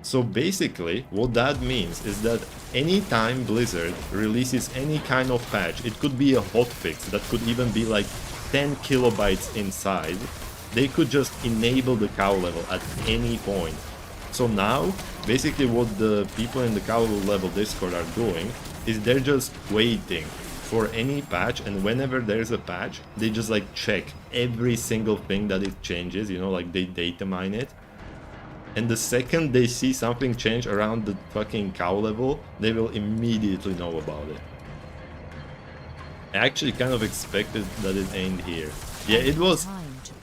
Speaker 1: So basically, what that means is that anytime Blizzard releases any kind of patch, it could be a hotfix that could even be like 10 kilobytes inside, they could just enable the cow level at any point. So now, basically what the people in the cow level Discord are doing is they're just waiting for any patch, and whenever there's a patch, they just like check every single thing that it changes, you know, like they data mine it. And the second they see something change around the fucking cow level, they will immediately know about it. I actually kind of expected that it ain't here. Yeah, it was,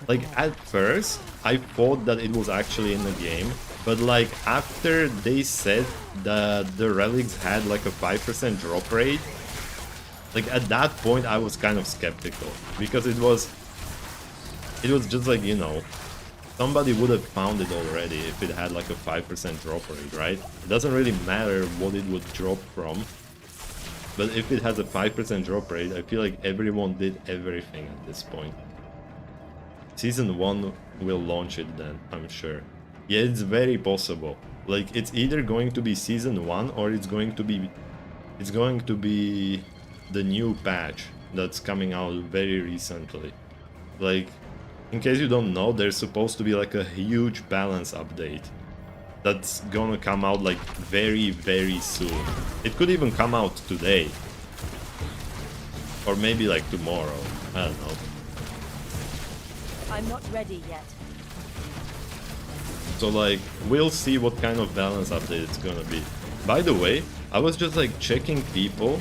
Speaker 1: like, at first, I thought that it was actually in the game, but like, after they said that the relics had like a 5% drop rate, like, at that point I was kind of skeptical, because it was just like, you know, somebody would have found it already if it had like a 5% drop rate, right? It doesn't really matter what it would drop from, but if it has a 5% drop rate, I feel like everyone did everything at this point. Season 1 will launch it then, I'm sure. Yeah, it's very possible. Like, it's either going to be Season 1 or it's going to be the new patch that's coming out very recently. Like, in case you don't know, there's supposed to be like a huge balance update that's gonna come out like very, very soon. It could even come out today. Or maybe like tomorrow. I don't know.
Speaker 2: I'm not ready yet.
Speaker 1: So like, we'll see what kind of balance update it's gonna be. By the way, I was just like checking people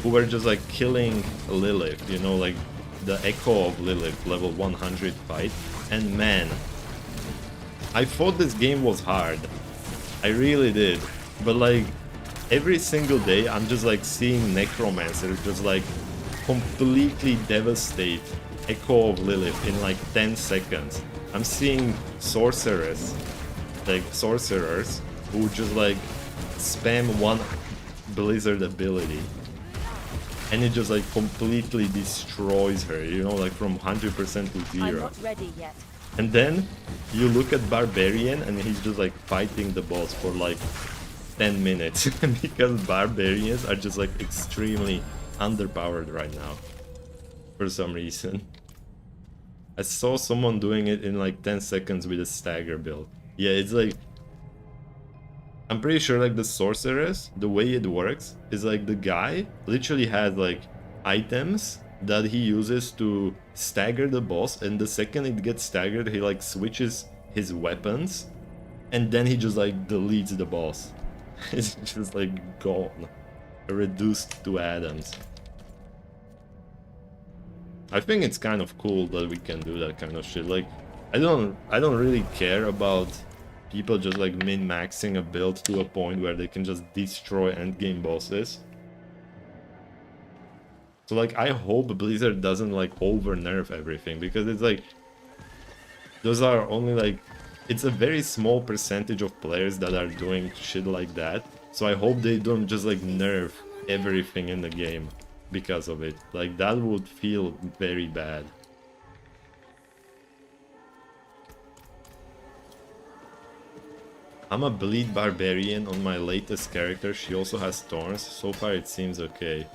Speaker 1: who were just like killing Lilith, you know, like the Echo of Lilith level 100 fight, and man, I thought this game was hard. I really did. But like, every single day I'm just like seeing Necromancer just like completely devastate Echo of Lilith in like 10 seconds. I'm seeing sorcerers who just like spam one Blizzard ability and it just like completely destroys her, you know, like from 100% to 0.
Speaker 2: I'm not ready yet.
Speaker 1: And then you look at Barbarian and he's just like fighting the boss for like 10 minutes because Barbarians are just like extremely underpowered right now for some reason. I saw someone doing it in like 10 seconds with a stagger build. Yeah, it's like, I'm pretty sure like the sorceress, the way it works is like the guy literally has like items that he uses to stagger the boss, and the second it gets staggered he like switches his weapons and then he just like deletes the boss. It's just like gone, reduced to atoms. I think it's kind of cool that we can do that kind of shit. Like, I don't really care about people just like min-maxing a build to a point where they can just destroy endgame bosses. So like, I hope Blizzard doesn't like over-nerf everything, because it's like, those are only like, it's a very small percentage of players that are doing shit like that. So I hope they don't just like nerf everything in the game because of it. Like, that would feel very bad. I'm a bleed barbarian on my latest character. She also has thorns. So far it seems okay.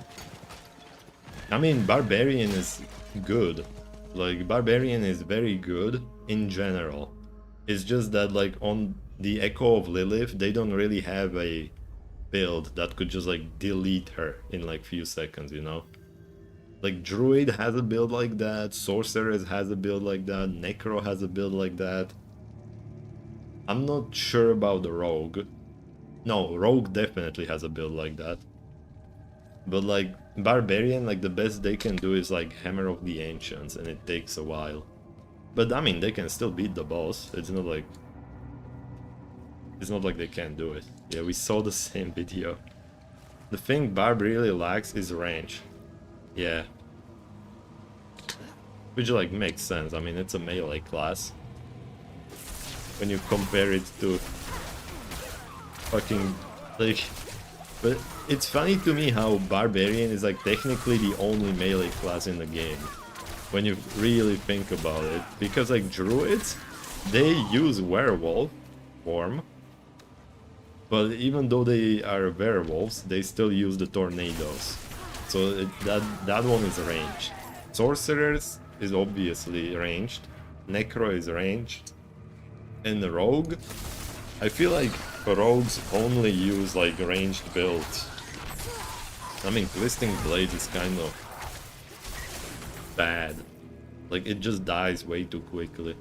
Speaker 1: I mean, barbarian is good. Like, barbarian is very good in general. It's just that like on the Echo of Lilith, they don't really have a build that could just like delete her in like few seconds, you know? Like, Druid has a build like that, Sorceress has a build like that, Necro has a build like that. I'm not sure about the Rogue. No, Rogue definitely has a build like that. But like, Barbarian, like the best they can do is like Hammer of the Ancients, and it takes a while. But I mean, they can still beat the boss. It's not like they can't do it. Yeah, we saw the same video. The thing Barb really lacks is range. Yeah. Which like makes sense. I mean, it's a melee class. When you compare it to fucking like, but it's funny to me how Barbarian is like technically the only melee class in the game when you really think about it, because like Druids, they use werewolf form, But even though they are werewolves, they still use the tornadoes. So that one is ranged. Sorcerers is obviously ranged. Necro is ranged. And the rogue, I feel like rogues only use like ranged builds. I mean, twisting blades is kind of bad. Like it just dies way too quickly.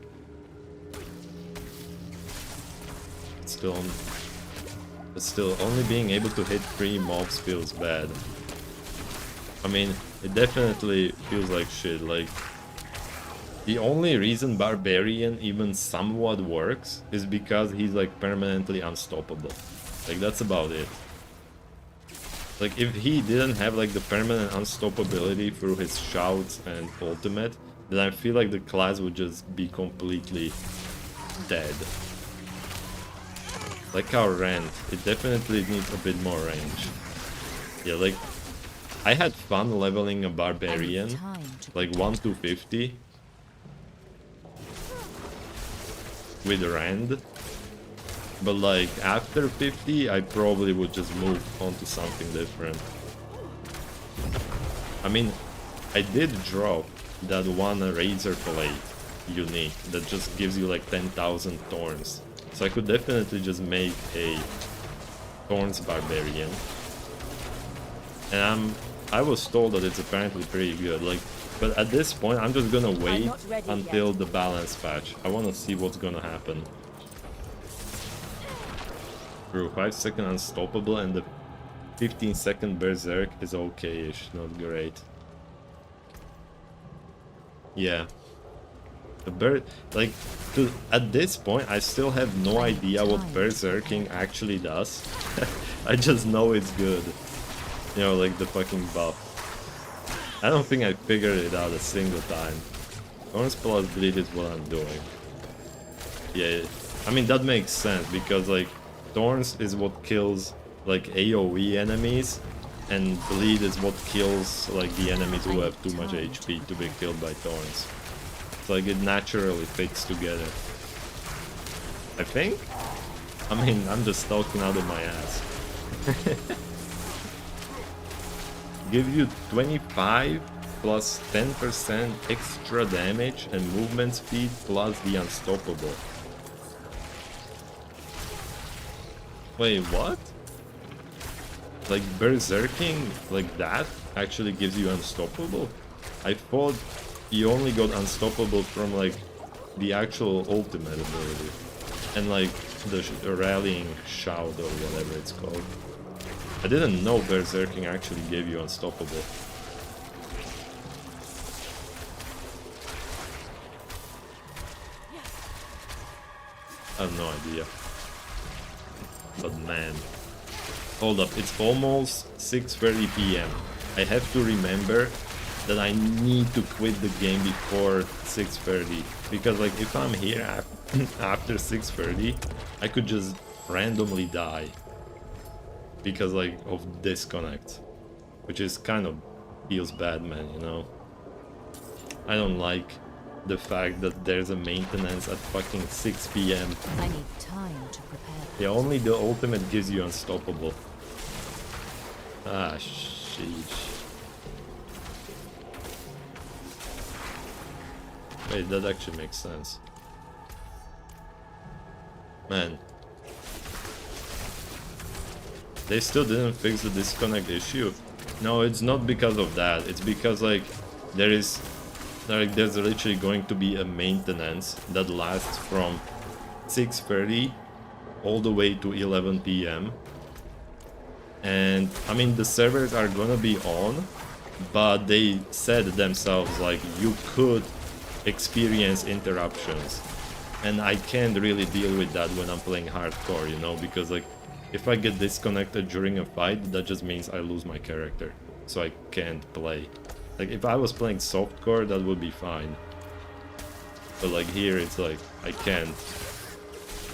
Speaker 1: But still, only being able to hit 3 mobs feels bad. I mean, it definitely feels like shit. Like, the only reason Barbarian even somewhat works is because he's like permanently unstoppable. Like, that's about it. Like, if he didn't have like the permanent unstoppability through his shouts and ultimate, then I feel like the class would just be completely dead. Like our Rend, it definitely needs a bit more range. Yeah, like, I had fun leveling a Barbarian, like 1 to 50, with Rend. But like, after 50, I probably would just move on to something different. I mean, I did drop that one Razor Blade unique that just gives you like 10,000 thorns. So I could definitely just make a Thorns Barbarian. And I was told that it's apparently pretty good. Like, but at this point, I'm just gonna wait until the balance patch. I wanna see what's gonna happen. True, 5-second unstoppable and the 15-second berserk is okay-ish, not great. Yeah. Like, at this point, I still have no idea what berserking actually does. I just know it's good. You know, like the fucking buff. I don't think I figured it out a single time. Thorns plus bleed is what I'm doing. Yeah, I mean, that makes sense, because, like, Thorns is what kills, like, AoE enemies, and bleed is what kills, like, the enemies who have too much HP to be killed by Thorns. Like, it naturally fits together. I think? I mean, I'm just talking out of my ass. Give you 25 plus 10% extra damage and movement speed plus the unstoppable. Wait, what? Like, berserking like that actually gives you unstoppable? I thought you only got unstoppable from like the actual ultimate ability and like the rallying shout or whatever it's called. I didn't know berserking actually gave you unstoppable. I have no idea. But man, hold up, it's almost 6:30 p.m. I have to remember that I need to quit the game before 6:30, because like if I'm here after 6:30, I could just randomly die because like of disconnect, which is kind of feels bad, man, you know. I don't like the fact that there's a maintenance at fucking 6 p.m.
Speaker 2: I need time to prepare.
Speaker 1: Yeah, only the ultimate gives you unstoppable. Ah, sheesh. Wait, that actually makes sense. Man. They still didn't fix the disconnect issue. No, it's not because of that. It's because like there's literally going to be a maintenance that lasts from 6:30 all the way to 11 p.m. And I mean, the servers are gonna be on, but they said themselves like you could experience interruptions, and I can't really deal with that when I'm playing hardcore, you know, because like if I get disconnected during a fight, that just means I lose my character, so I can't play. Like if I was playing softcore, that would be fine, but like here it's like I can't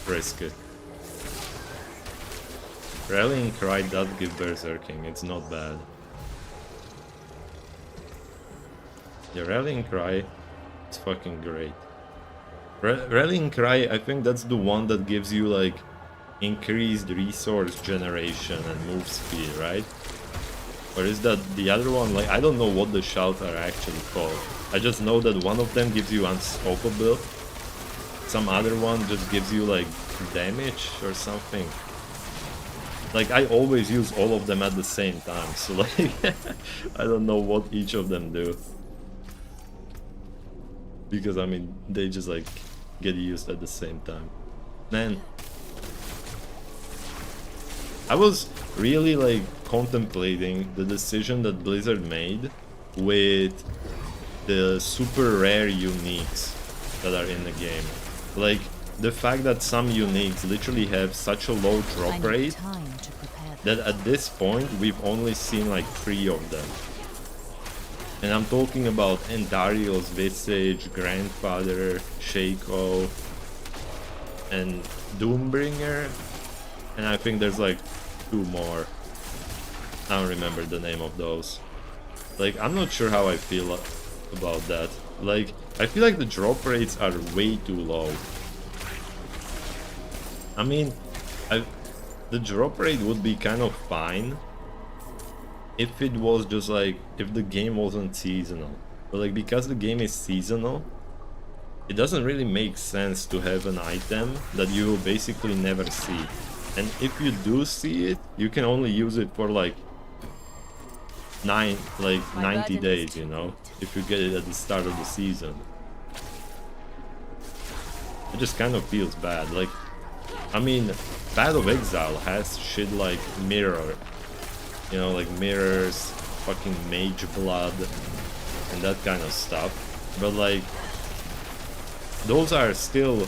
Speaker 1: risk it. Rallying Cry does give berserking, it's not bad. Yeah, Rallying Cry, it's fucking great. Rallying Cry, I think that's the one that gives you like increased resource generation and move speed, right? Or is that the other one? Like, I don't know what the shouts are actually called. I just know that one of them gives you unstoppable. Some other one just gives you like damage or something. Like, I always use all of them at the same time, so like I don't know what each of them do. Because I mean, they just like get used at the same time. Man, I was really like contemplating the decision that Blizzard made with the super rare uniques that are in the game. Like, the fact that some uniques literally have such a low drop rate that at this point we've only seen like 3 of them. And I'm talking about Endario's Visage, Grandfather, Shaco, and Doombringer. And I think there's like 2 more. I don't remember the name of those. Like, I'm not sure how I feel about that. Like, I feel like the drop rates are way too low. I mean, the drop rate would be kind of fine if it was just like, if the game wasn't seasonal. But like, because the game is seasonal, it doesn't really make sense to have an item that you will basically never see. And if you do see it, you can only use it for like 90 days, you know, if you get it at the start of the season. It just kind of feels bad. Like, I mean, Path of Exile has shit like mirror, you know, like mirrors, fucking mage blood, and that kind of stuff. But like, those are still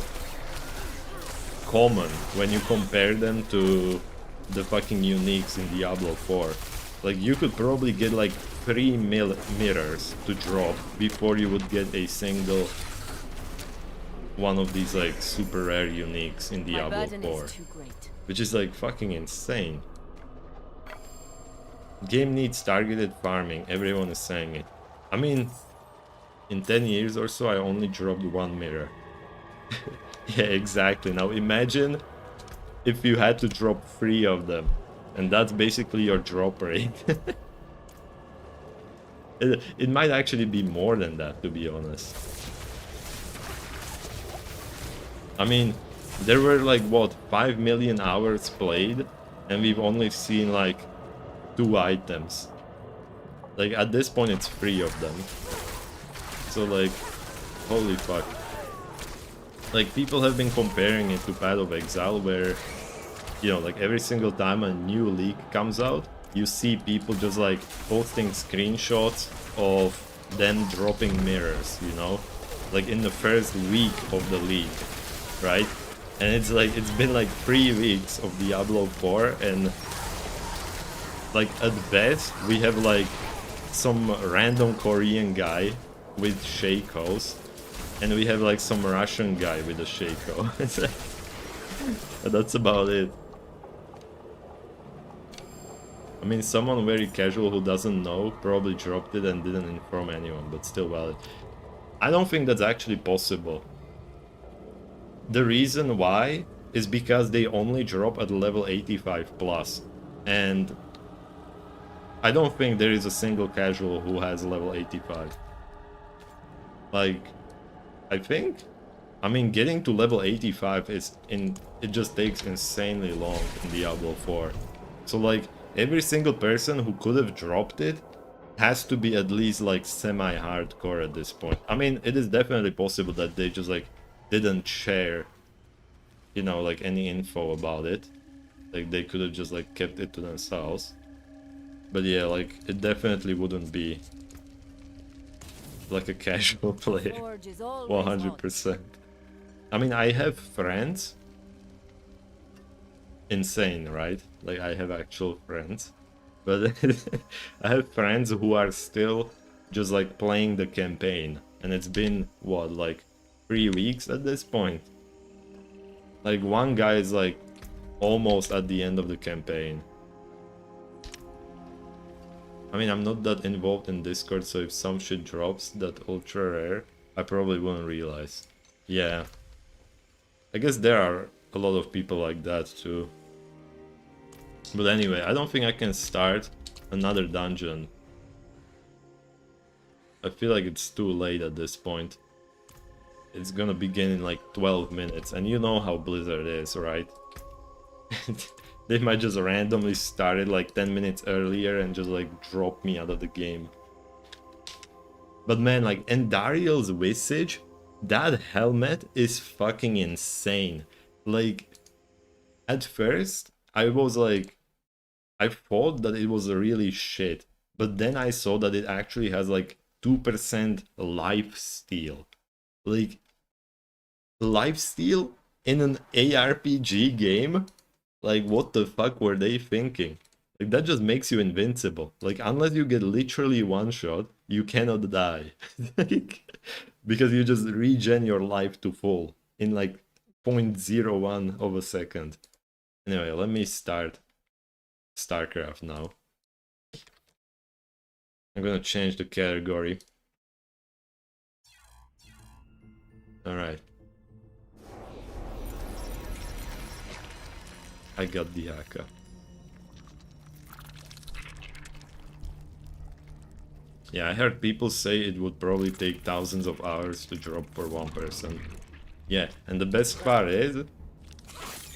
Speaker 1: common when you compare them to the fucking uniques in Diablo 4. Like, you could probably get like 3 mirrors to drop before you would get a single one of these like super rare uniques in Diablo 4. Which is like fucking insane. Game needs targeted farming, everyone is saying it. I mean, in 10 years or so I only dropped 1 mirror. Yeah, exactly. Now imagine if you had to drop 3 of them, and that's basically your drop rate. It might actually be more than that, to be honest. I mean, there were like, what, 5 million hours played, and we've only seen like 2 items. Like, at this point it's 3 of them. So like, holy fuck. Like, people have been comparing it to Path of Exile, where, you know, like every single time a new league comes out, you see people just like posting screenshots of them dropping mirrors, you know, like in the first week of the league, right? And it's like, it's been like 3 weeks of Diablo 4, and like at best we have like some random Korean guy with Shakos, and we have like some Russian guy with a Shako. It's like, that's about it. I mean, someone very casual who doesn't know probably dropped it and didn't inform anyone, but still valid. I don't think that's actually possible. The reason why is because they only drop at level 85 plus, and I don't think there is a single casual who has level 85. Like, I think, I mean, getting to level 85 it just takes insanely long in Diablo 4. So like, every single person who could have dropped it has to be at least like semi-hardcore at this point. I mean, it is definitely possible that they just like didn't share, you know, like any info about it. Like, they could have just like kept it to themselves. But yeah, like, it definitely wouldn't be like a casual player. 100%. I mean, I have friends. Insane, right? Like, I have actual friends. But I have friends who are still just like playing the campaign. And it's been, what, like 3 weeks at this point? Like, one guy is like almost at the end of the campaign. I mean, I'm not that involved in Discord, so if some shit drops that ultra rare, I probably wouldn't realize. Yeah. I guess there are a lot of people like that too. But anyway, I don't think I can start another dungeon. I feel like it's too late at this point. It's gonna begin in like 12 minutes, and you know how Blizzard is, right? They might just randomly start it like 10 minutes earlier and just like drop me out of the game. But man, like Endariel's Visage, that helmet is fucking insane. Like, at first, I was like, I thought that it was really shit. But then I saw that it actually has like 2% life steal. Like, life steal in an ARPG game? Like, what the fuck were they thinking? Like, that just makes you invincible. Like, unless you get literally one shot, you cannot die. Like, because you just regen your life to full in like 0.01 of a second. Anyway, let me start StarCraft now. I'm gonna change the category. Alright. I got the Haka. Yeah, I heard people say it would probably take thousands of hours to drop for one person. Yeah, and the best part is,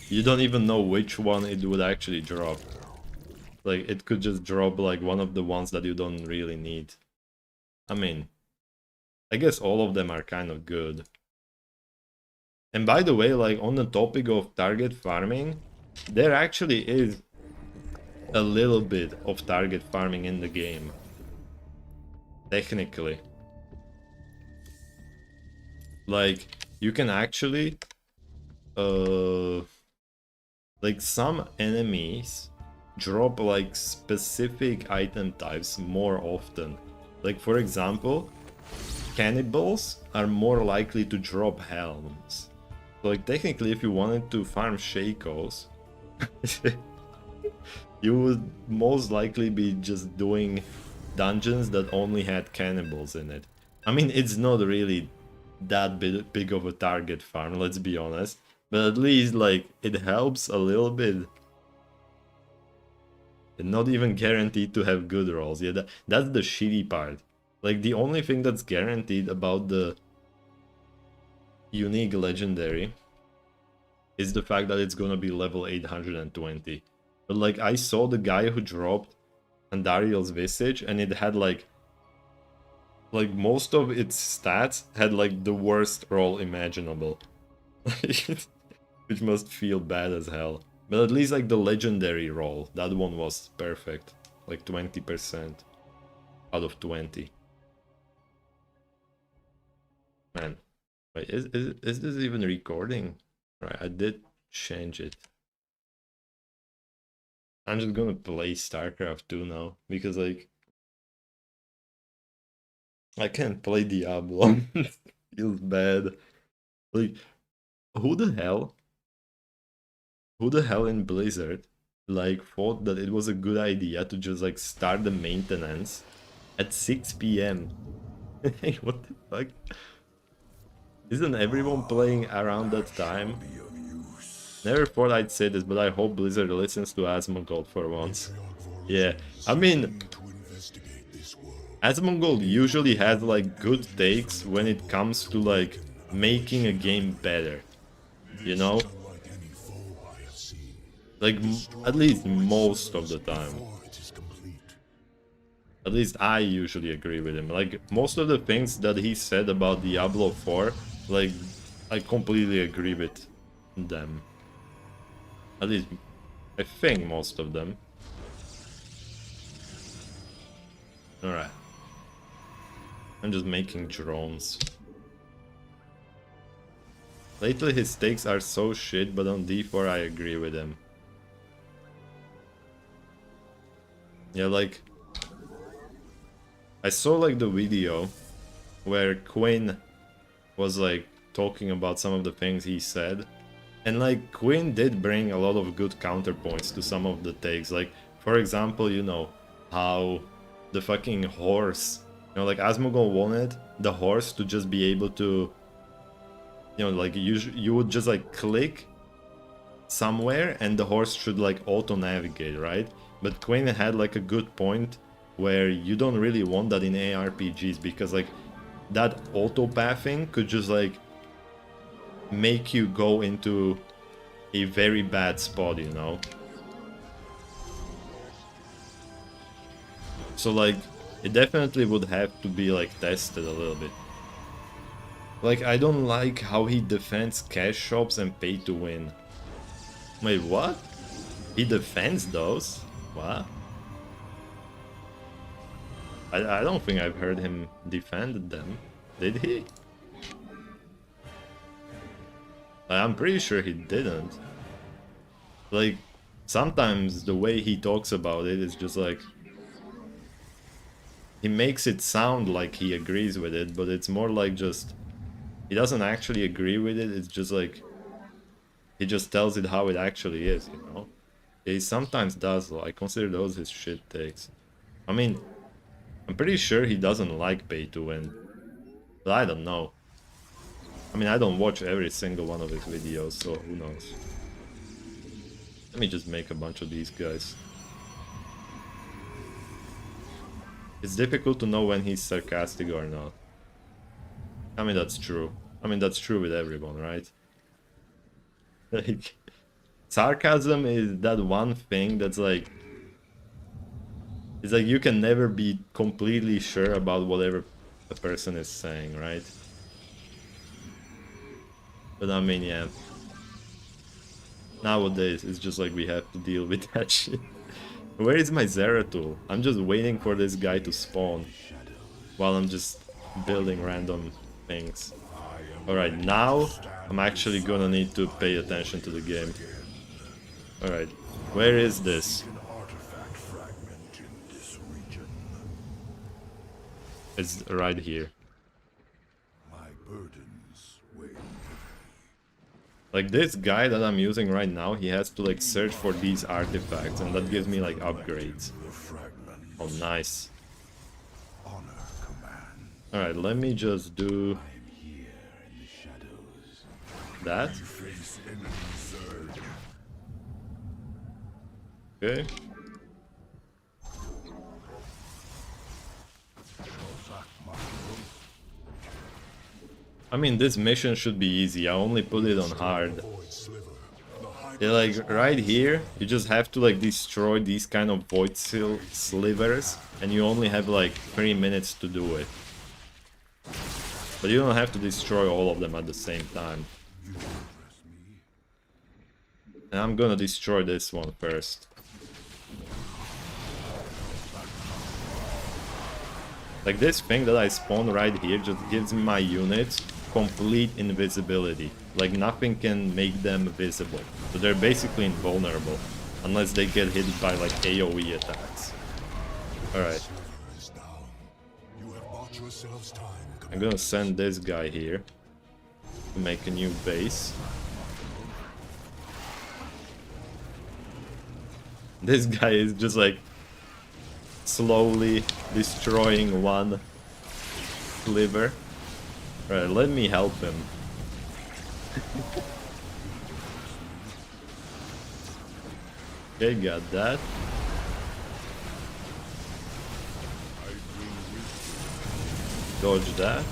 Speaker 1: you don't even know which one it would actually drop. Like, it could just drop like one of the ones that you don't really need. I mean, I guess all of them are kind of good. And by the way, like, on the topic of target farming, there actually is a little bit of target farming in the game. Technically. Like, you can actually... like, some enemies drop, like, specific item types more often. Like, for example, cannibals are more likely to drop helms. So, like, technically, if you wanted to farm Shakos, you would most likely be just doing dungeons that only had cannibals in it. I mean, it's not really that big of a target farm, let's be honest. But at least, like, it helps a little bit. And not even guaranteed to have good rolls. Yeah, that's the shitty part. Like, the only thing that's guaranteed about the unique legendary is the fact that it's gonna be level 820. But like, I saw the guy who dropped Andariel's Visage and it had like most of its stats had like the worst roll imaginable. Which must feel bad as hell. But at least like the legendary roll, that one was perfect. Like 20% out of 20. Man, wait, is this even recording? Right, I did change it. I'm just gonna play StarCraft 2 now, because like I can't play Diablo. Feels bad. Like, who the hell in Blizzard like thought that it was a good idea to just like start the maintenance at 6 PM? Hey, what the fuck? Isn't everyone playing around that time? Never thought I'd say this, but I hope Blizzard listens to Asmongold for once. Yeah, I mean, Asmongold usually has like good takes when it comes to like making a game better, you know? Like, at least most of the time. At least I usually agree with him. Like, most of the things that he said about Diablo 4, like, I completely agree with them. At least, I think most of them. Alright. I'm just making drones. Lately his takes are so shit, but on D4 I agree with him. Yeah, like... I saw like the video where Quinn was like talking about some of the things he said. And like, Quinn did bring a lot of good counterpoints to some of the takes. Like, for example, you know, how the fucking horse, you know, like Asmongold wanted the horse to just be able to, you know, like you would just like click somewhere and the horse should like auto navigate, right? But Quinn had like a good point where you don't really want that in ARPGs, because like that auto pathing could just like make you go into a very bad spot, you know? So like it definitely would have to be like tested a little bit. Like, I don't like how he defends cash shops and pay to win. Wait, what? He defends those? What? I don't think I've heard him defend them. Did he? I'm pretty sure he didn't. Like, sometimes the way he talks about it is just like... He makes it sound like he agrees with it, but it's more like just... He doesn't actually agree with it, it's just like... He just tells it how it actually is, you know? He sometimes does, though. I consider those his shit takes. I mean, I'm pretty sure he doesn't like pay to win. But I don't know. I mean, I don't watch every single one of his videos, so who knows. Let me just make a bunch of these guys. It's difficult to know when he's sarcastic or not. I mean, that's true. I mean, that's true with everyone, right? Like, sarcasm is that one thing that's like... It's like you can never be completely sure about whatever a person is saying, right? But I mean, yeah. Nowadays, it's just like we have to deal with that shit. Where is my Zeratul? I'm just waiting for this guy to spawn. While I'm just building random things. Alright, now I'm actually gonna need to pay attention to the game. Alright, where is this? It's right here. Like this guy that I'm using right now, he has to like search for these artifacts, and that gives me like upgrades. Oh, nice. Alright, let me just do that. Okay. I mean, this mission should be easy. I only put it on hard. Yeah, like right here, you just have to like destroy these kind of void slivers, and you only have like 3 minutes to do it. But you don't have to destroy all of them at the same time. And I'm gonna destroy this one first. Like this thing that I spawned right here just gives my units complete invisibility. Like nothing can make them visible. So they're basically invulnerable. Unless they get hit by like AoE attacks. Alright. I'm gonna send this guy here to make a new base. This guy is just like slowly destroying one sliver. Alright, let me help him. Okay, got that. Dodge that.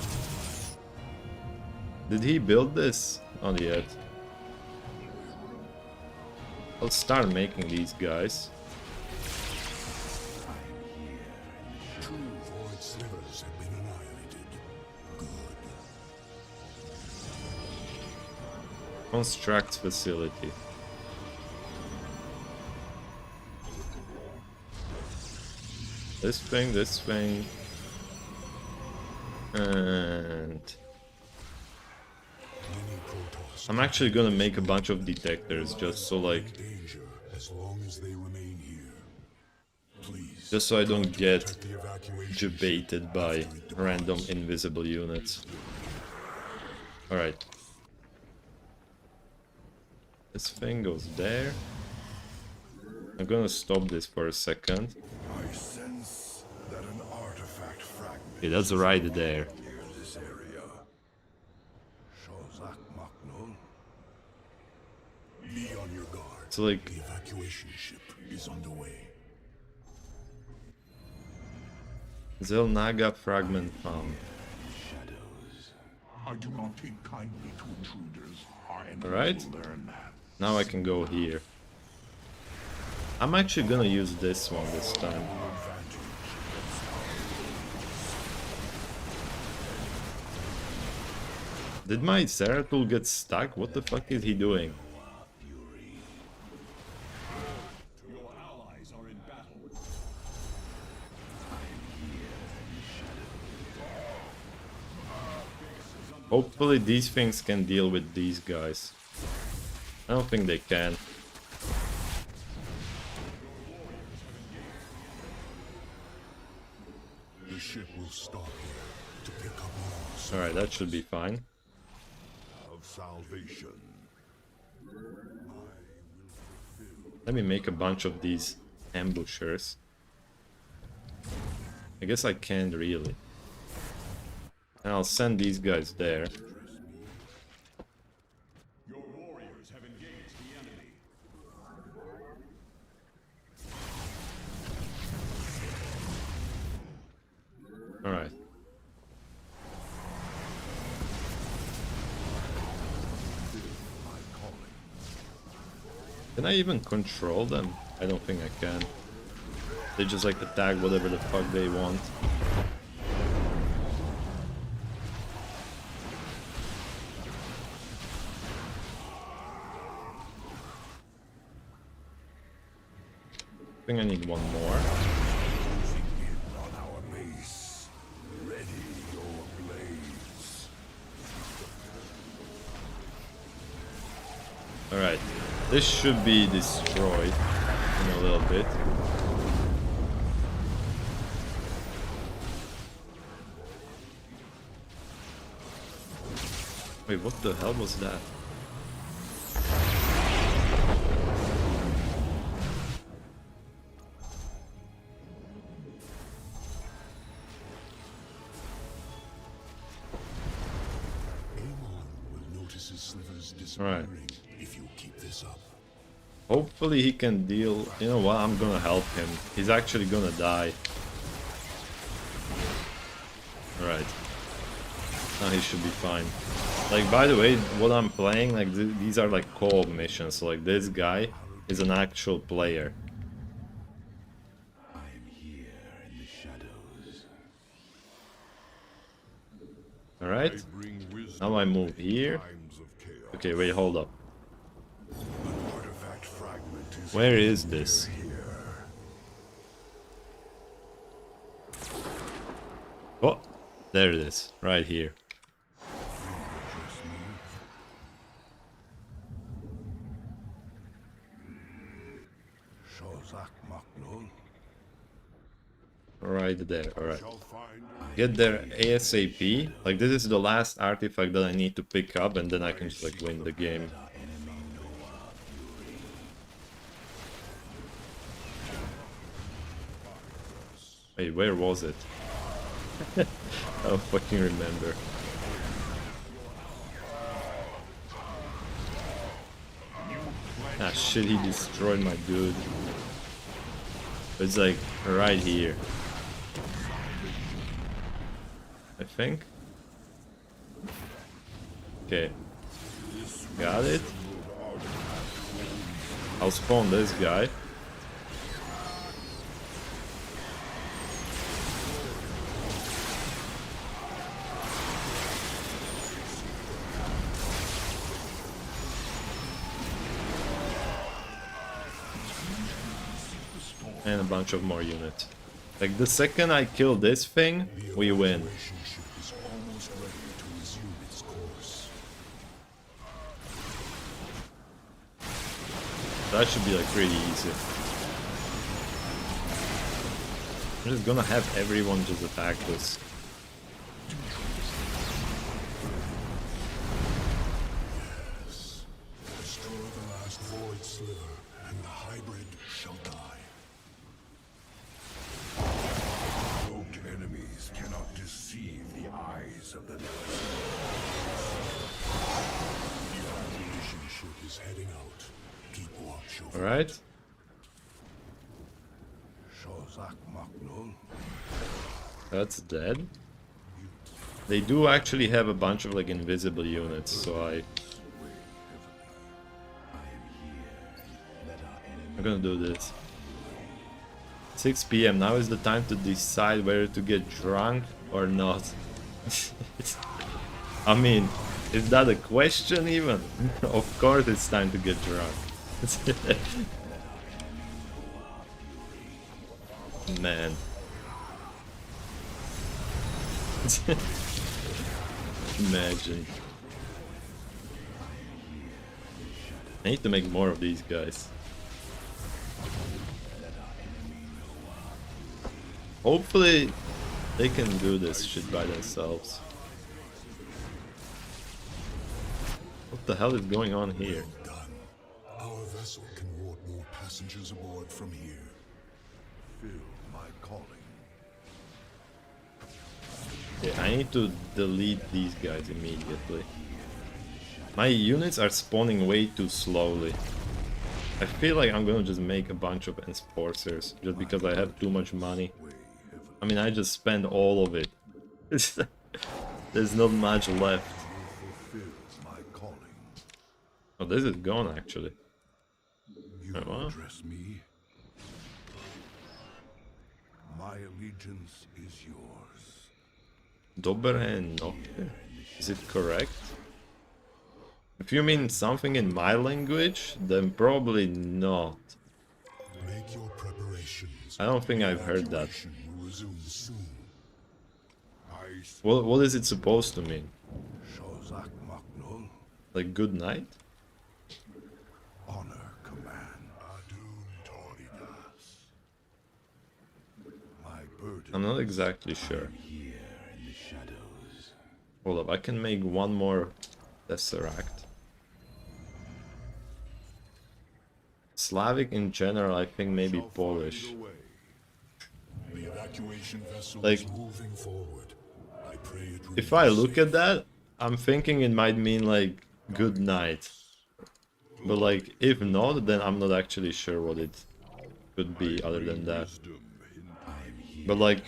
Speaker 1: Did he build this? Not yet. I'll start making these guys. Construct facility. This thing, and I'm actually gonna make a bunch of detectors just so like, just so I don't get jebaited by random invisible units. Alright. This thing goes there. I'm gonna stop this for a second.
Speaker 3: I sense that an artifact fragment.
Speaker 1: Okay, that's right there.
Speaker 3: Near this area. Shozak Maknul. Be on your guard.
Speaker 1: It's like
Speaker 3: The evacuation ship is underway.
Speaker 1: Zelnaga fragment found.
Speaker 3: Shadows. I do not take kindly to intruders. Our enemies
Speaker 1: Alright.
Speaker 3: will learn that.
Speaker 1: Now I can go here. I'm actually gonna use this one this time. Did my Zeratul get stuck? What the fuck is he doing?
Speaker 3: Your allies are in battle.
Speaker 1: Hopefully these things can deal with these guys. I don't think they can.
Speaker 3: The ship will stop here to pick up more
Speaker 1: Alright, that should be fine.
Speaker 3: of salvation.
Speaker 1: Let me make a bunch of these ambushers. I guess I can't really. And I'll send these guys there.
Speaker 3: Your warriors have engaged the enemy.
Speaker 1: Alright. Can I even control them? I don't think I can. They just like attack whatever the fuck they want. I think I need one more.
Speaker 3: On our base. Ready your blades.
Speaker 1: Alright. This should be destroyed in a little bit. Wait, what the hell was that?
Speaker 3: Amon will notice his slivers
Speaker 1: Alright.
Speaker 3: disappearing if you keep this up.
Speaker 1: Hopefully he can deal... You know what? I'm gonna help him. He's actually gonna die. Alright. Now he should be fine. Like, by the way, what I'm playing, like, these are like co-op missions. So, like, this guy is an actual player.
Speaker 3: I am here in the shadows.
Speaker 1: Alright.
Speaker 3: Bring wisdom
Speaker 1: Now I move here.
Speaker 3: times of chaos.
Speaker 1: Okay, wait, hold up.
Speaker 3: An artifact fragment is
Speaker 1: Where is this?
Speaker 3: here.
Speaker 1: Oh, there it is. Right here.
Speaker 3: Shozak Maknul
Speaker 1: Right there. Alright.
Speaker 3: shall find
Speaker 1: Get there ASAP. Like, this is the last artifact that I need to pick up, and then I can just, like, win the game. Wait, where was it? I don't fucking remember. Ah shit, he destroyed my dude. It's like right here. I think. Okay. Got it. I'll spawn this guy. And a bunch of more units. Like, the second I kill this thing, we win.
Speaker 3: relationship is almost ready to resume its course.
Speaker 1: That should be like pretty easy. I'm just gonna have everyone just attack this.
Speaker 3: Yes. Destroy the last void sliver, and the hybrid shall die. Cloaked enemies cannot deceive the eyes of the Nemesis. The evacuation ship is heading out. Keep watch
Speaker 1: Alright. That's dead. They do actually have a bunch of like invisible units, so I'm gonna do this. 6 p.m. Now is the time to decide whether to get drunk or not. I mean, is that a question even? Of course it's time to get drunk. Man. Imagine. I need to make more of these guys. Hopefully they can do this shit by themselves. What the hell is going on here?
Speaker 3: Done. Our vessel can ward more passengers aboard from here. Feel my calling.
Speaker 1: Yeah, I need to delete these guys immediately. My units are spawning way too slowly. I feel like I'm gonna just make a bunch of enforcers just because I have too much money. I mean, I just spent all of it. There's not much left. Oh, this is gone actually.
Speaker 3: You
Speaker 1: Well,
Speaker 3: address me. My allegiance is yours.
Speaker 1: Dobre noche? Is it correct? If you mean something in my language, then probably not.
Speaker 3: Make your preparations.
Speaker 1: I don't think I've heard that.
Speaker 3: Evacuation will resume soon.
Speaker 1: What is it supposed to mean?
Speaker 3: Shozak Maknul,
Speaker 1: Like good night?
Speaker 3: honor command. Adun Toridas. My burden
Speaker 1: I'm not exactly sure.
Speaker 3: here in the shadows.
Speaker 1: Hold up, I can make one more Tesseract. Slavic in general, I think maybe Polish.
Speaker 3: The evacuation vessel
Speaker 1: Like,
Speaker 3: is moving forward. I pray it
Speaker 1: if I look at that, I'm thinking it might mean like good night. But like, if not, then I'm not actually sure what it could be other than that. But like,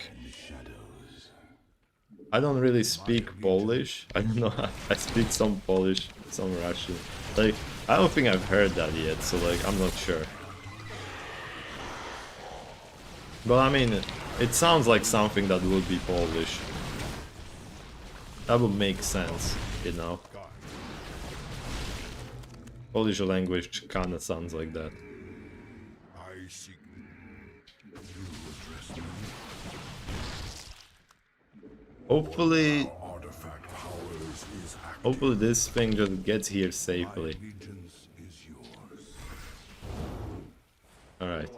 Speaker 1: I don't really speak Polish. I don't know. I speak some Polish, some Russian. Like, I don't think I've heard that yet, so like, I'm not sure. But I mean, it sounds like something that would be Polish. That would make sense, you know. Polish language kinda sounds like that.
Speaker 3: I seek you address me.
Speaker 1: Hopefully,
Speaker 3: Artifact powers is active.
Speaker 1: hopefully this thing just gets here safely.
Speaker 3: Allegiance is yours.
Speaker 1: Alright.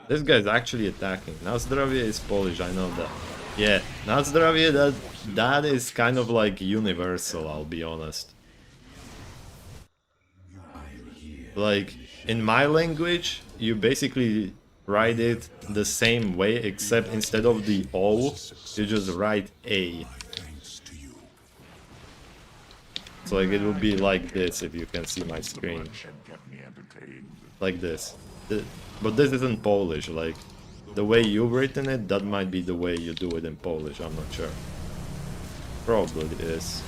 Speaker 1: This guy's actually attacking. Now Zdravie is Polish, I know that. Yeah, now Zdravie, that is kind of like universal, I'll be honest. Like, in my language, you basically write it the same way, except instead of the O, you just write A.
Speaker 3: Thanks to you.
Speaker 1: So like, it would be like this, if you can see my screen. Like this. But this isn't Polish, like, the way you've written it, that might be the way you do it in Polish, I'm not sure. Probably it is.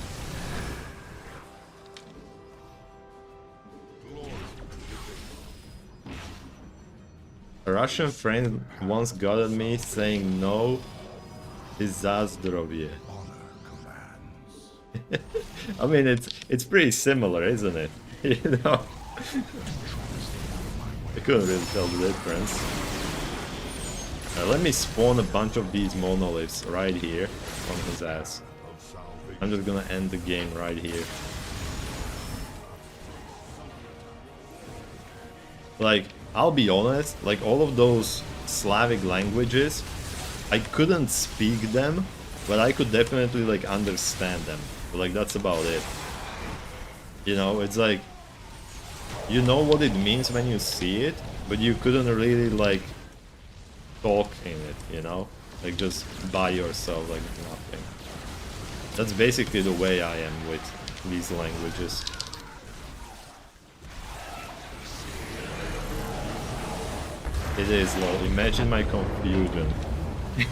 Speaker 1: A Russian friend once got at me saying no is za zdrowie. I mean, it's pretty similar, isn't it? You know? I couldn't really tell the difference. Let me spawn a bunch of these monoliths right here on his ass. I'm just gonna end the game right here. Like, I'll be honest, like all of those Slavic languages, I couldn't speak them, but I could definitely like understand them. But like that's about it. You know, it's like, you know what it means when you see it, but you couldn't really like talk in it, you know? Like just by yourself, like nothing. That's basically the way I am with these languages. It is, lol. Imagine my confusion.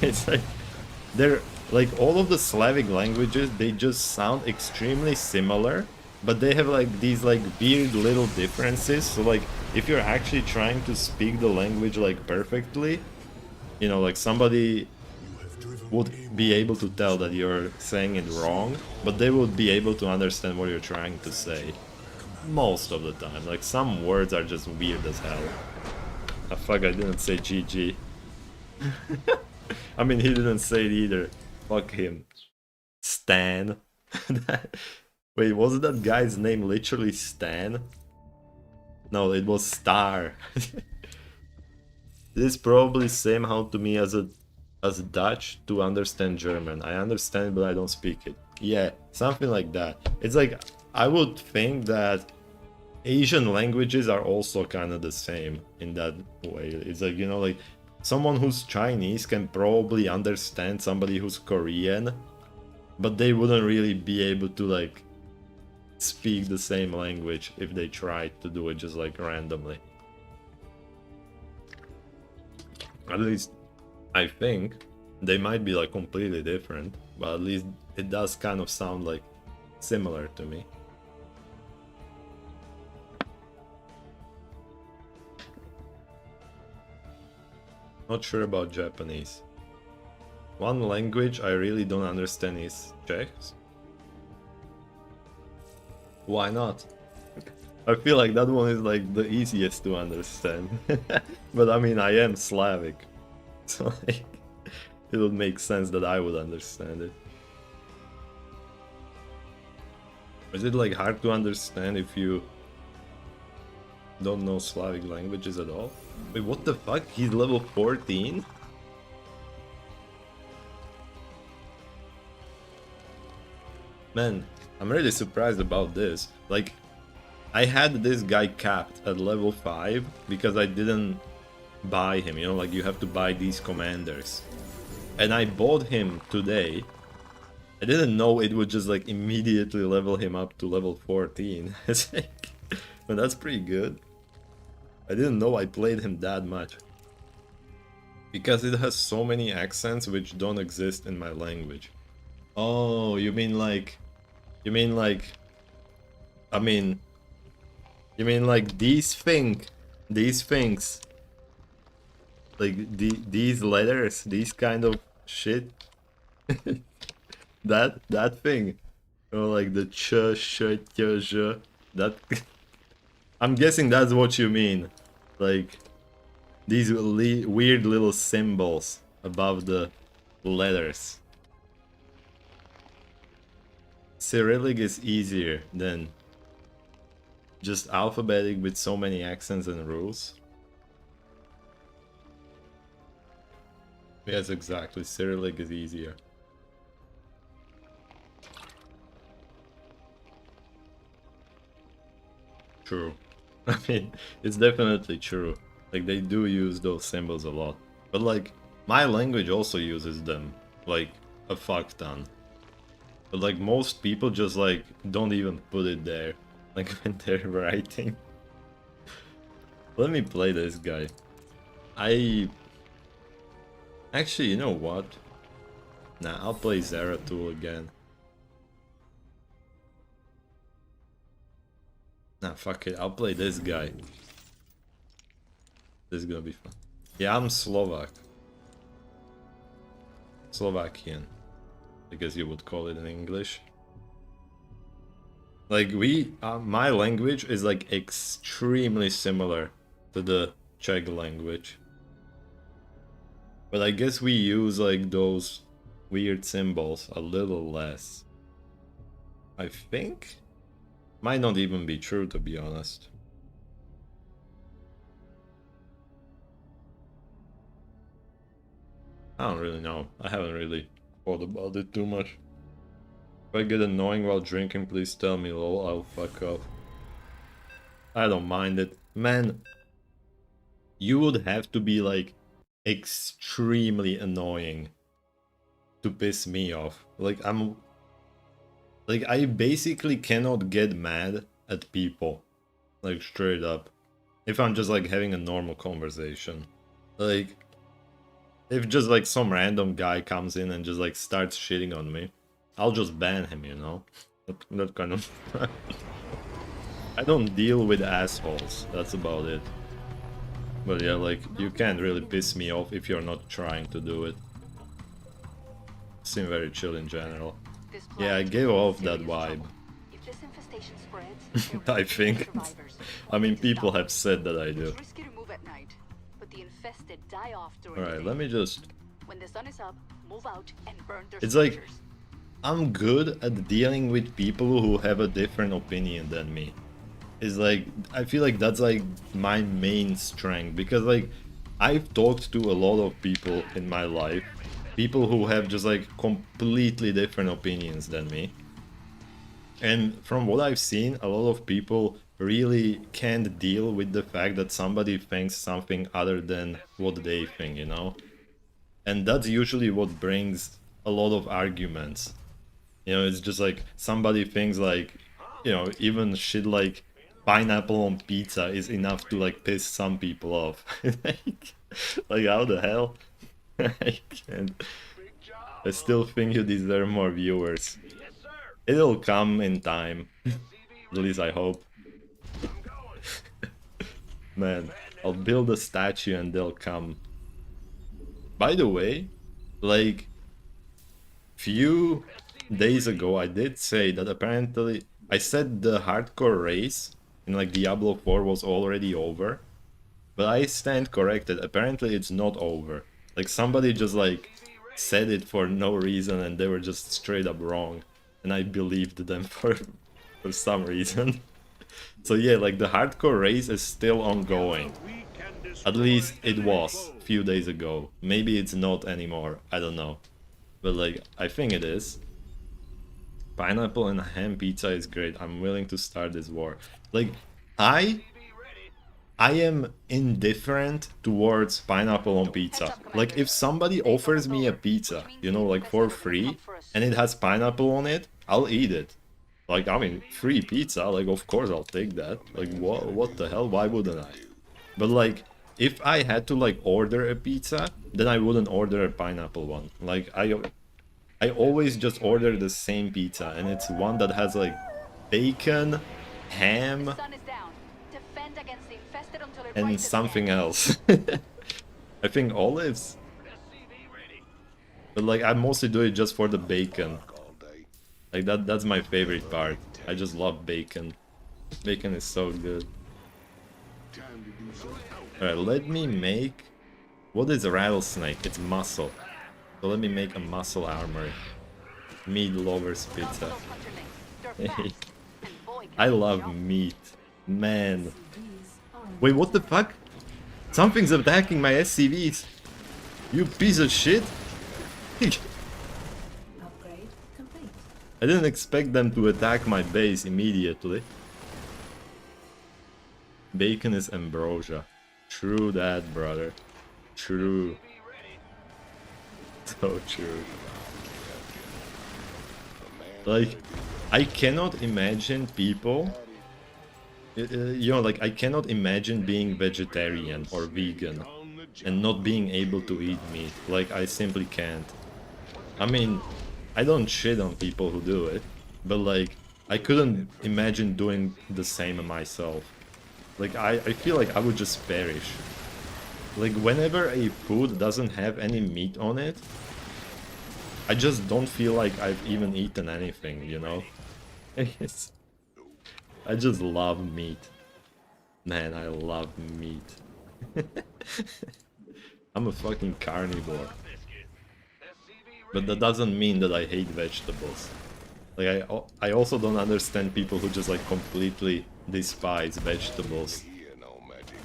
Speaker 1: It's like they're like all of the Slavic languages, they just sound extremely similar, but they have like these like weird little differences. So like if you're actually trying to speak the language like perfectly, you know, like somebody would be able to tell that you're saying it wrong, but they would be able to understand what you're trying to say. Most of the time. Like some words are just weird as hell. Ah fuck, I didn't say GG. I mean, he didn't say it either. Fuck him. Stan. Wait, was that guy's name literally Stan? No, it was Star. This is probably same how to me as Dutch to understand German. I understand but I don't speak it. Yeah, something like that. It's like I would think that Asian languages are also kind of the same in that way. It's like, you know, like someone who's Chinese can probably understand somebody who's Korean, but they wouldn't really be able to like speak the same language if they tried to do it just like randomly. At least I think they might be like completely different, but at least it does kind of sound like similar to me. Not sure about Japanese. One language I really don't understand is Czech. Why not? I feel like that one is like the easiest to understand. But I mean, I am Slavic, so like, it would make sense that I would understand it. Is it like hard to understand if you don't know Slavic languages at all? Wait, what the fuck? He's level 14? Man, I'm really surprised about this. Like, I had this guy capped at level 5 because I didn't buy him, you know, like you have to buy these commanders. And I bought him today. I didn't know it would just like immediately level him up to level 14. It's like, but that's pretty good. I didn't know I played him that much. Because it has so many accents which don't exist in my language. Oh, you mean like... I mean... You mean like these things? Like these letters, these kind of shit? that thing? Or like the ch, sh, ch, j, that... I'm guessing that's what you mean. Like... These weird little symbols above the letters. Cyrillic is easier than just alphabetic with so many accents and rules. Yes, exactly. Cyrillic is easier. True. I mean, it's definitely true. Like, they do use those symbols a lot. But, like, my language also uses them. Like, a fuck ton. But, like, most people just, like, don't even put it there. Like, when they're writing. Let me play this guy. Actually, you know what? Nah, I'll play Zeratul again. Nah, fuck it. I'll play this guy. This is gonna be fun. Yeah, I'm Slovak. Slovakian. I guess you would call it in English. Like, my language is like extremely similar to the Czech language. But I guess we use like those weird symbols a little less. I think? Might not even be true, to be honest. I don't really know. I haven't really thought about it too much. If I get annoying while drinking, please tell me, lol, I'll fuck off. I don't mind it. Man, you would have to be like extremely annoying to piss me off. Like, I basically cannot get mad at people. Like, straight up. If I'm just like having a normal conversation. Like, if just like some random guy comes in and just like starts shitting on me, I'll just ban him, you know? That kind of... I don't deal with assholes, that's about it. But yeah, like, you can't really piss me off if you're not trying to do it. Seem very chill in general. Yeah, I gave off that vibe.
Speaker 2: If this infestation spreads, there will
Speaker 1: I
Speaker 2: be
Speaker 1: think.
Speaker 2: survivors.
Speaker 1: I
Speaker 2: We
Speaker 1: mean,
Speaker 2: need to
Speaker 1: people
Speaker 2: stop
Speaker 1: have said that I
Speaker 2: it.
Speaker 1: do.
Speaker 2: It's risky to move at night, but the infested die off during the
Speaker 1: Alright,
Speaker 2: day.
Speaker 1: let me just...
Speaker 2: When the sun is up, move out and burn their
Speaker 1: It's like,
Speaker 2: structures.
Speaker 1: I'm good at dealing with people who have a different opinion than me. It's like, I feel like that's like my main strength, because like, I've talked to a lot of people in my life, people who have just like completely different opinions than me. And from what I've seen, a lot of people really can't deal with the fact that somebody thinks something other than what they think, you know? And that's usually what brings a lot of arguments. You know, it's just like somebody thinks like, you know, even shit like pineapple on pizza is enough to like piss some people off. like how the hell? I can't. I still think you deserve more viewers. It'll come in time. At least I hope. Man, I'll build a statue and they'll come. By the way, like, few days ago I did say that apparently I said the hardcore race in like Diablo 4 was already over, but I stand corrected. Apparently it's not over. Like somebody just like said it for no reason and they were just straight up wrong, and I believed them for some reason. So yeah, like the hardcore race is still ongoing. At least it was a few days ago. Maybe it's not anymore, I don't know. But like, I think it is. Pineapple and ham pizza is great. I'm willing to start this war. Like, I am indifferent towards pineapple on pizza. Like, if somebody offers me a pizza, you know, like for free, and it has pineapple on it, I'll eat it. Like, I mean, free pizza, like, of course I'll take that. Like, what the hell? Why wouldn't I? But like, if I had to like order a pizza, then I wouldn't order a pineapple one. Like, I always just order the same pizza, and it's one that has like bacon, ham,
Speaker 2: Sun is down. Defend against the infested until it
Speaker 1: and
Speaker 2: rises
Speaker 1: something
Speaker 2: again.
Speaker 1: else. I think olives. But like, I mostly do it just for the bacon. Like that's my favorite part. I just love bacon. Bacon is so good. Alright, let me make... What is a rattlesnake? It's muscle. So let me make a muscle armor. Meat lovers pizza.
Speaker 2: Those hunterlings, they're fast, and boy, can
Speaker 1: I
Speaker 2: they
Speaker 1: love
Speaker 2: jump.
Speaker 1: meat. Man. Wait, what the fuck? Something's attacking my SCVs. You piece of shit.
Speaker 4: Upgrade complete.
Speaker 1: I didn't expect them to attack my base immediately. Bacon is ambrosia. True that, brother. True. So true. Like, I cannot imagine people... you know, like, I cannot imagine being vegetarian or vegan and not being able to eat meat. Like, I simply can't. I mean, I don't shit on people who do it, but like, I couldn't imagine doing the same myself. Like, I feel like I would just perish. Like, whenever a food doesn't have any meat on it, I just don't feel like I've even eaten anything, you know? I just love meat. Man, I love meat. I'm a fucking carnivore. But that doesn't mean that I hate vegetables. Like, I also don't understand people who just like completely despise vegetables.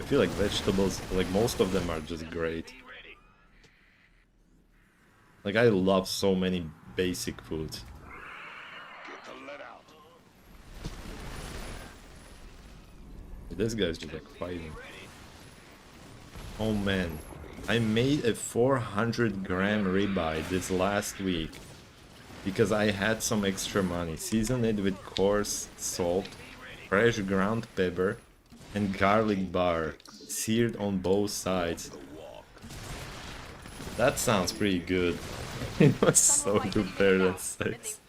Speaker 1: I feel like vegetables, like most of them are just great. Like, I love so many basic foods. This guy's just like fighting. Oh man, I made a 400-gram ribeye this last week because I had some extra money. Season it with coarse salt, fresh ground pepper, and garlic bar, seared on both sides. That sounds pretty good. It was so compared than 6.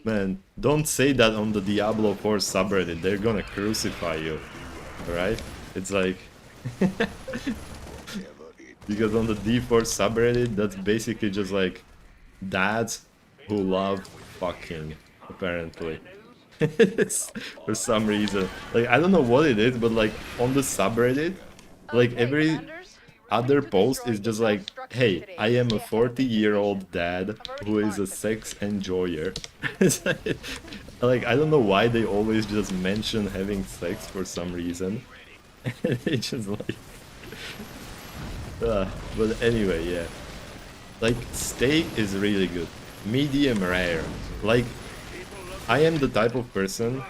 Speaker 1: Man, don't say that on the Diablo 4 subreddit, they're gonna crucify you. Alright? It's like... because on the D4 subreddit, that's basically just like dads who love fucking, apparently. For some reason. Like, I don't know what it is, but like, on the subreddit, like, every other post is just like, hey, I am a 40-year-old dad who is a sex enjoyer. It's like, I don't know why they always just mention having sex for some reason. It's just like... but anyway, yeah. Like, steak is really good. Medium rare. Like, I am the type of person,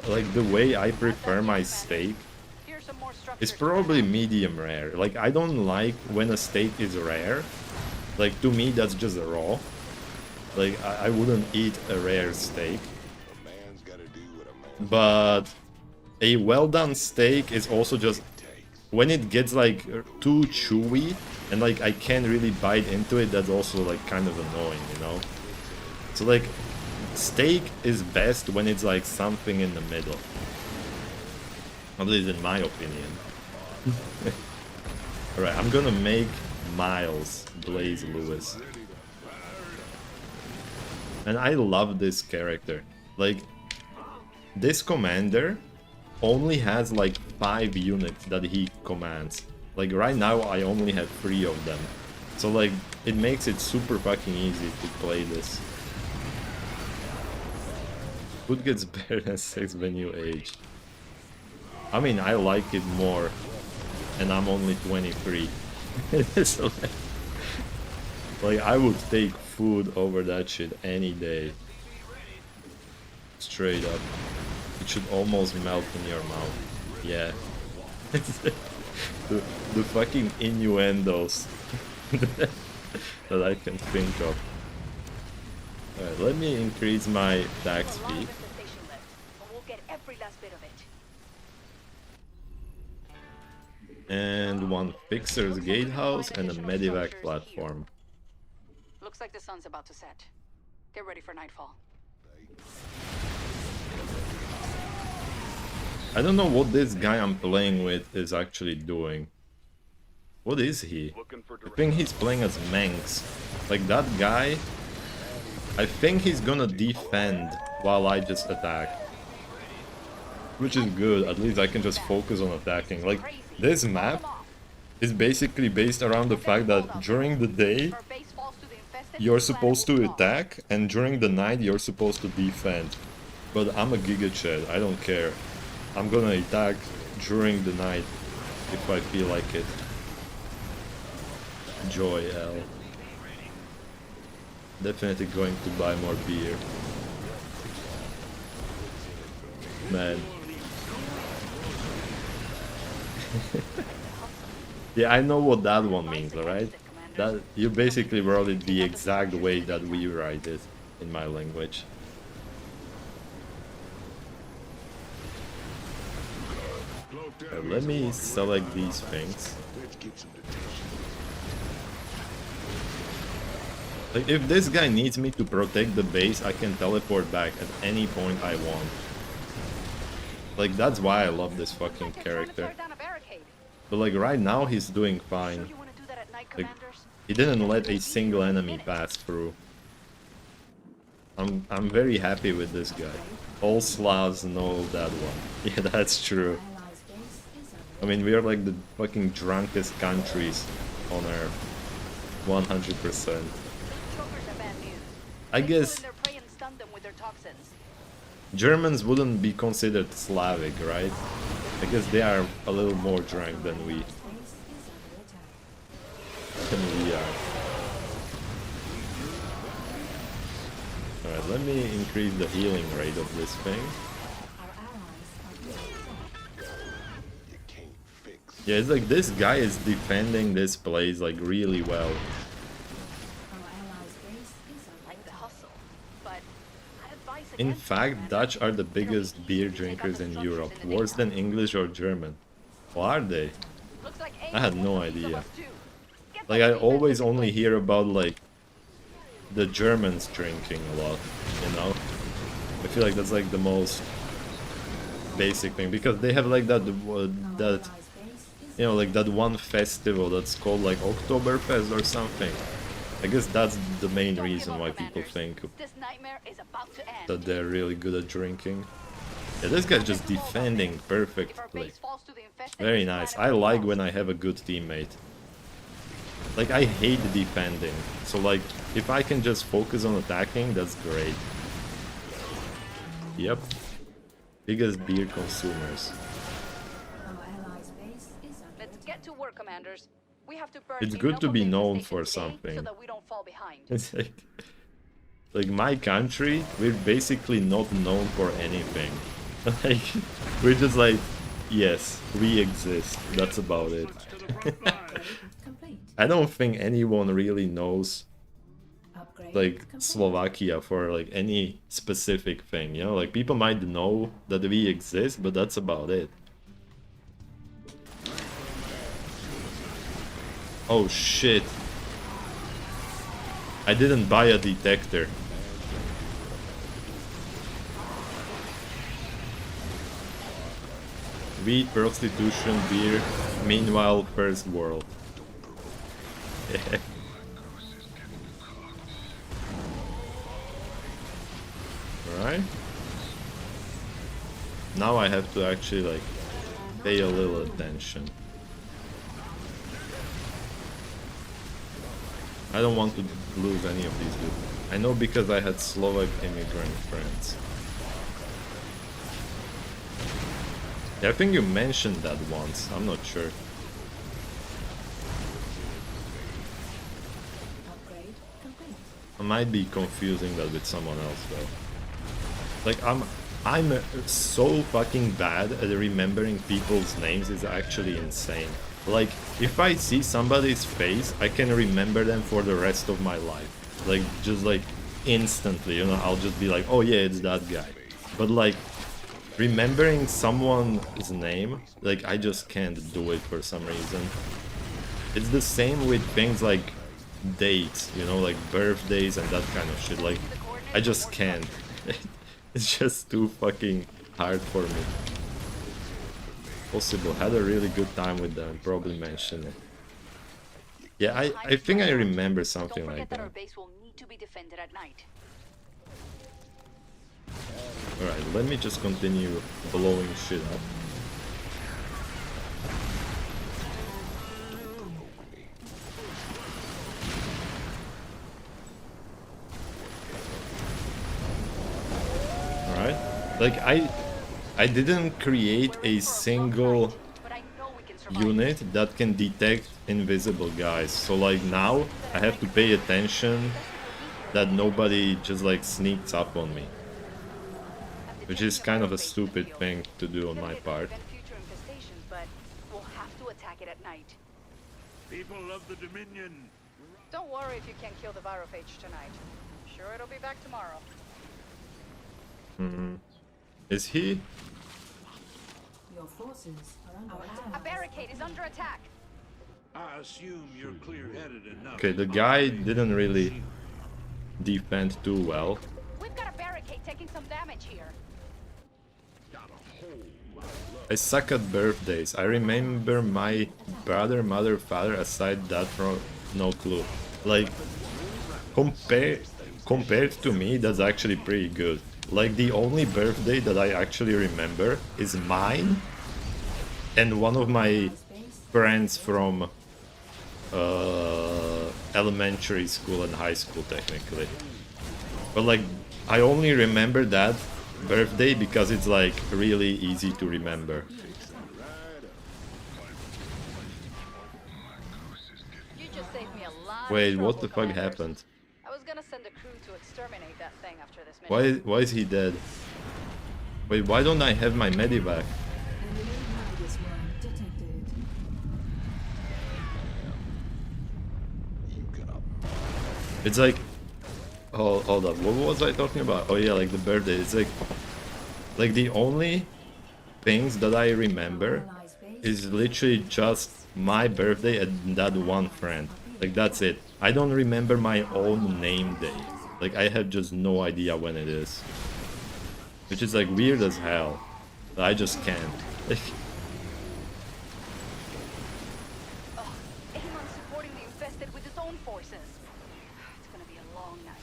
Speaker 1: like, the way I prefer my steak is probably medium rare. Like, I don't like when a steak is rare. Like, to me, that's just raw. Like, I wouldn't eat a rare steak. But a well-done steak is also just... when it gets, like, too chewy and, like, I can't really bite into it, that's also, like, kind of annoying, you know? So, like, steak is best when it's, like, something in the middle. At least in my opinion. Alright, I'm gonna make Miles Blaze Lewis. And I love this character. Like, this commander only has like 5 units that he commands. Like, right now I only have 3 of them. So like, it makes it super fucking easy to play this. Food gets better than sex when you age. I mean, I like it more, and I'm only 23. So like, I would take food over that shit any day. Straight up. It should almost melt in your mouth. Yeah. the fucking innuendos that I can think of. Alright, let me increase my attack speed. And one fixer's gatehouse and a medivac platform.
Speaker 4: Looks like the sun's about to set. Get ready for nightfall.
Speaker 1: I don't know what this guy I'm playing with is actually doing. What is he? I think he's playing as Manx. Like, that guy, I think he's gonna defend while I just attack. Which is good, at least I can just focus on attacking. Like, this map is basically based around the fact that during the day you're supposed to attack, and during the night you're supposed to defend. But I'm a Giga Chad, I don't care. I'm gonna attack during the night if I feel like it. Joy L. Definitely going to buy more beer. Man. Yeah, I know what that one means, alright? That you basically wrote it the exact way that we write it in my language. Let me select these things. Like, if this guy needs me to protect the base, I can teleport back at any point I want. Like, that's why I love this fucking character. But like, right now he's doing fine. Like, he didn't let a single enemy pass through. I'm very happy with this guy. All Slavs know that one. Yeah, that's true. I mean, we are like the fucking drunkest countries on Earth. 100%. I guess Germans wouldn't be considered Slavic, right? I guess they are a little more drunk than we are. Alright, let me increase the healing rate of this thing. Yeah, it's like this guy is defending this place like really well. In fact, Dutch are the biggest beer drinkers in Europe, worse than English or German. Or are they? I had no idea. Like, I always only hear about, like, the Germans drinking a lot, you know? I feel like that's, like, the most basic thing, because they have, like, that, you know, like, that one festival that's called, like, Oktoberfest or something. I guess that's the main
Speaker 4: Don't give
Speaker 1: reason
Speaker 4: up,
Speaker 1: why people
Speaker 4: Commanders.
Speaker 1: think
Speaker 4: This nightmare is about to end.
Speaker 1: that they're really good at drinking. Yeah, this guy's just defending
Speaker 4: If our
Speaker 1: perfectly.
Speaker 4: base falls to the infested,
Speaker 1: Very
Speaker 4: this
Speaker 1: nice.
Speaker 4: planet
Speaker 1: I
Speaker 4: will
Speaker 1: like
Speaker 4: fall.
Speaker 1: when I have a good teammate. Like, I hate defending. So, like, if I can just focus on attacking, that's great. Yep. Biggest beer consumers.
Speaker 4: Let's get to work, Commanders. We have to burn
Speaker 1: It's good
Speaker 4: enough
Speaker 1: to
Speaker 4: of
Speaker 1: be
Speaker 4: the
Speaker 1: known
Speaker 4: infestation
Speaker 1: for
Speaker 4: today
Speaker 1: something.
Speaker 4: so that we don't fall behind.
Speaker 1: It's like my country, we're basically not known for anything. Like, we're just like, yes, we exist. That's about it. I don't think anyone really knows, like, Slovakia for, like, any specific thing, you know? Like, people might know that we exist, but that's about it. Oh shit. I didn't buy a detector. Weed, prostitution, beer, meanwhile, first world. Yeah. Alright. Now I have to actually, like, pay a little attention. I don't want to lose any of these dudes. I know because I had Slovak immigrant friends. Yeah, I think you mentioned that once. I'm not sure. I might be confusing that with someone else though. Like, I'm so fucking bad at remembering people's names. It's actually insane. Like, if I see somebody's face, I can remember them for the rest of my life. Like, just like instantly, you know, I'll just be like, oh yeah, it's that guy. But like, remembering someone's name, like, I just can't do it for some reason. It's the same with things like dates, you know, like birthdays and that kind of shit. Like, I just can't. It's just too fucking hard for me. Possible. Had a really good time with them. Probably mention it. Yeah, I think I remember something like
Speaker 4: Don't forget that our
Speaker 1: that.
Speaker 4: base will need to be defended at night.
Speaker 1: Alright, let me just continue blowing shit up. Alright. Like, I didn't create a single
Speaker 4: But I know we can survive.
Speaker 1: unit that can detect invisible guys. So like now I have to pay attention that nobody just like sneaks up on me. Which is kind of a stupid thing to do on my part.
Speaker 4: Prevent future infestations, but we'll have to attack it at night.
Speaker 5: People love the Dominion.
Speaker 4: Don't worry if you can't kill the Virophage tonight. Sure, it'll be back tomorrow.
Speaker 1: Is he?
Speaker 6: Your forces are under
Speaker 4: A
Speaker 6: attack.
Speaker 4: barricade is under attack.
Speaker 5: I assume you're clear-headed enough.
Speaker 1: Okay, the guy didn't really defend too well.
Speaker 4: We've got a barricade taking some damage here.
Speaker 1: I suck at birthdays. I remember my brother, mother, father, aside that from no clue. Like, compared to me, that's actually pretty good. Like, the only birthday that I actually remember is mine and one of my friends from elementary school and high school, technically. But like, I only remember that birthday because it's like really easy to remember.
Speaker 4: You just saved me a lot
Speaker 1: Wait,
Speaker 4: of
Speaker 1: what the
Speaker 4: trouble,
Speaker 1: fuck
Speaker 4: Commanders.
Speaker 1: happened?
Speaker 4: I was gonna send a crew to exterminate that thing after this mission.
Speaker 1: Why is he dead? Wait, why don't I have my medivac?
Speaker 6: Enemy Nidus worm detected.
Speaker 1: It's like, hold up, what was I talking about? Oh yeah, like the birthday. It's like the only things that I remember
Speaker 6: Allies base
Speaker 1: is literally just my birthday and that one friend. Like that's it. I don't remember my own name day. Like I have just no idea when it is. Which is like weird as hell. But I just can't.
Speaker 4: Amon's supporting the infested with his own forces. It's gonna be a long night.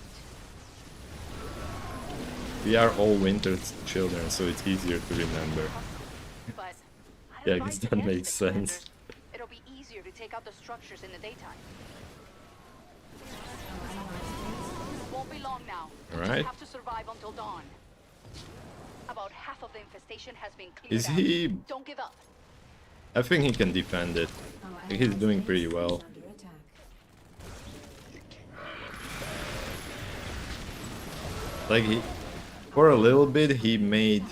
Speaker 1: We are all winter children, so it's easier to remember.
Speaker 4: But
Speaker 1: Yeah, I guess that makes sense.
Speaker 4: it'll be easier to take out the structures in the daytime. Won't be long now.
Speaker 1: All
Speaker 4: We
Speaker 1: right.
Speaker 4: just have to survive until dawn. About half of the infestation has been cleared
Speaker 1: Is
Speaker 4: out.
Speaker 1: he...
Speaker 4: Don't give up.
Speaker 1: I think he can defend it.
Speaker 6: Our
Speaker 1: He's
Speaker 6: allies'
Speaker 1: doing
Speaker 6: base
Speaker 1: pretty
Speaker 6: is
Speaker 1: well.
Speaker 6: under attack.
Speaker 1: Like he... For a little bit he made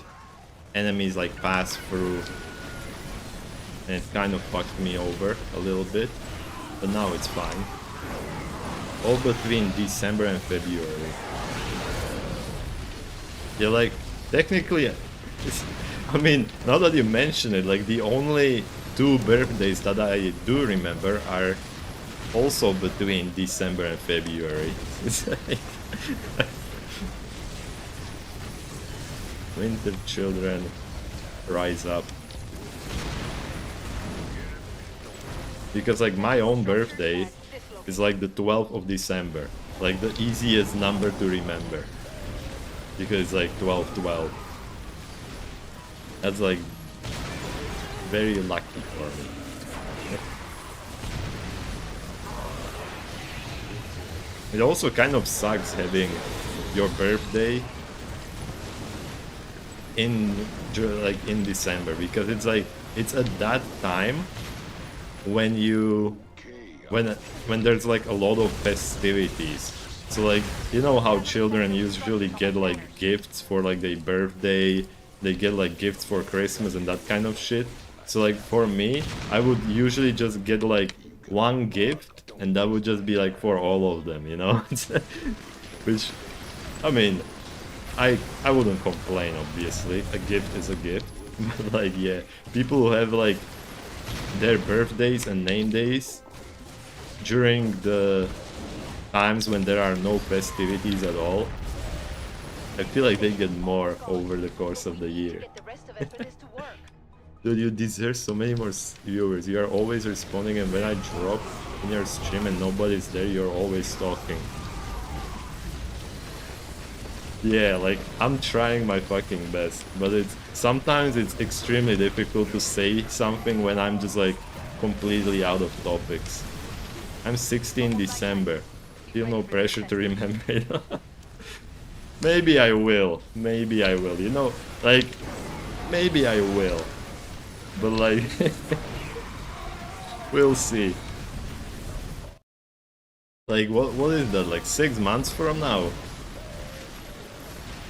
Speaker 1: enemies like pass through. And it kind of fucked me over a little bit. But now it's fine. All between December and February. Yeah, like, technically, I mean, now that you mention it, like, the only 2 birthdays that I do remember are also between December and February. It's like... Winter children, rise up. Because, like, my own birthday is like the 12th of December. Like, the easiest number to remember. Because it's like 12-12. That's like very lucky for me. It also kind of sucks having your birthday in in December, because it's like it's at that time when you when there's like a lot of festivities. So like, you know how children usually get like gifts for like their birthday, they get like gifts for Christmas and that kind of shit. So like for me, I would usually just get like one gift and that would just be like for all of them, you know? Which, I mean, I wouldn't complain, obviously. A gift is a gift. But like, yeah, people who have like their birthdays and name days during the times when there are no festivities at all, I feel like they get more over the course of the year.
Speaker 4: Get the rest of it for this to work.
Speaker 1: Dude, you deserve so many more viewers. You are always responding, and when I drop in your stream and nobody's there, you're always talking. Yeah, like, I'm trying my fucking best, but sometimes it's extremely difficult to say something when I'm just like completely out of topics. I'm 16 December. Feel no pressure to remember it. Maybe I will. Maybe I will. You know, like, maybe I will. But like, we'll see. Like, what is that? Like 6 months from now?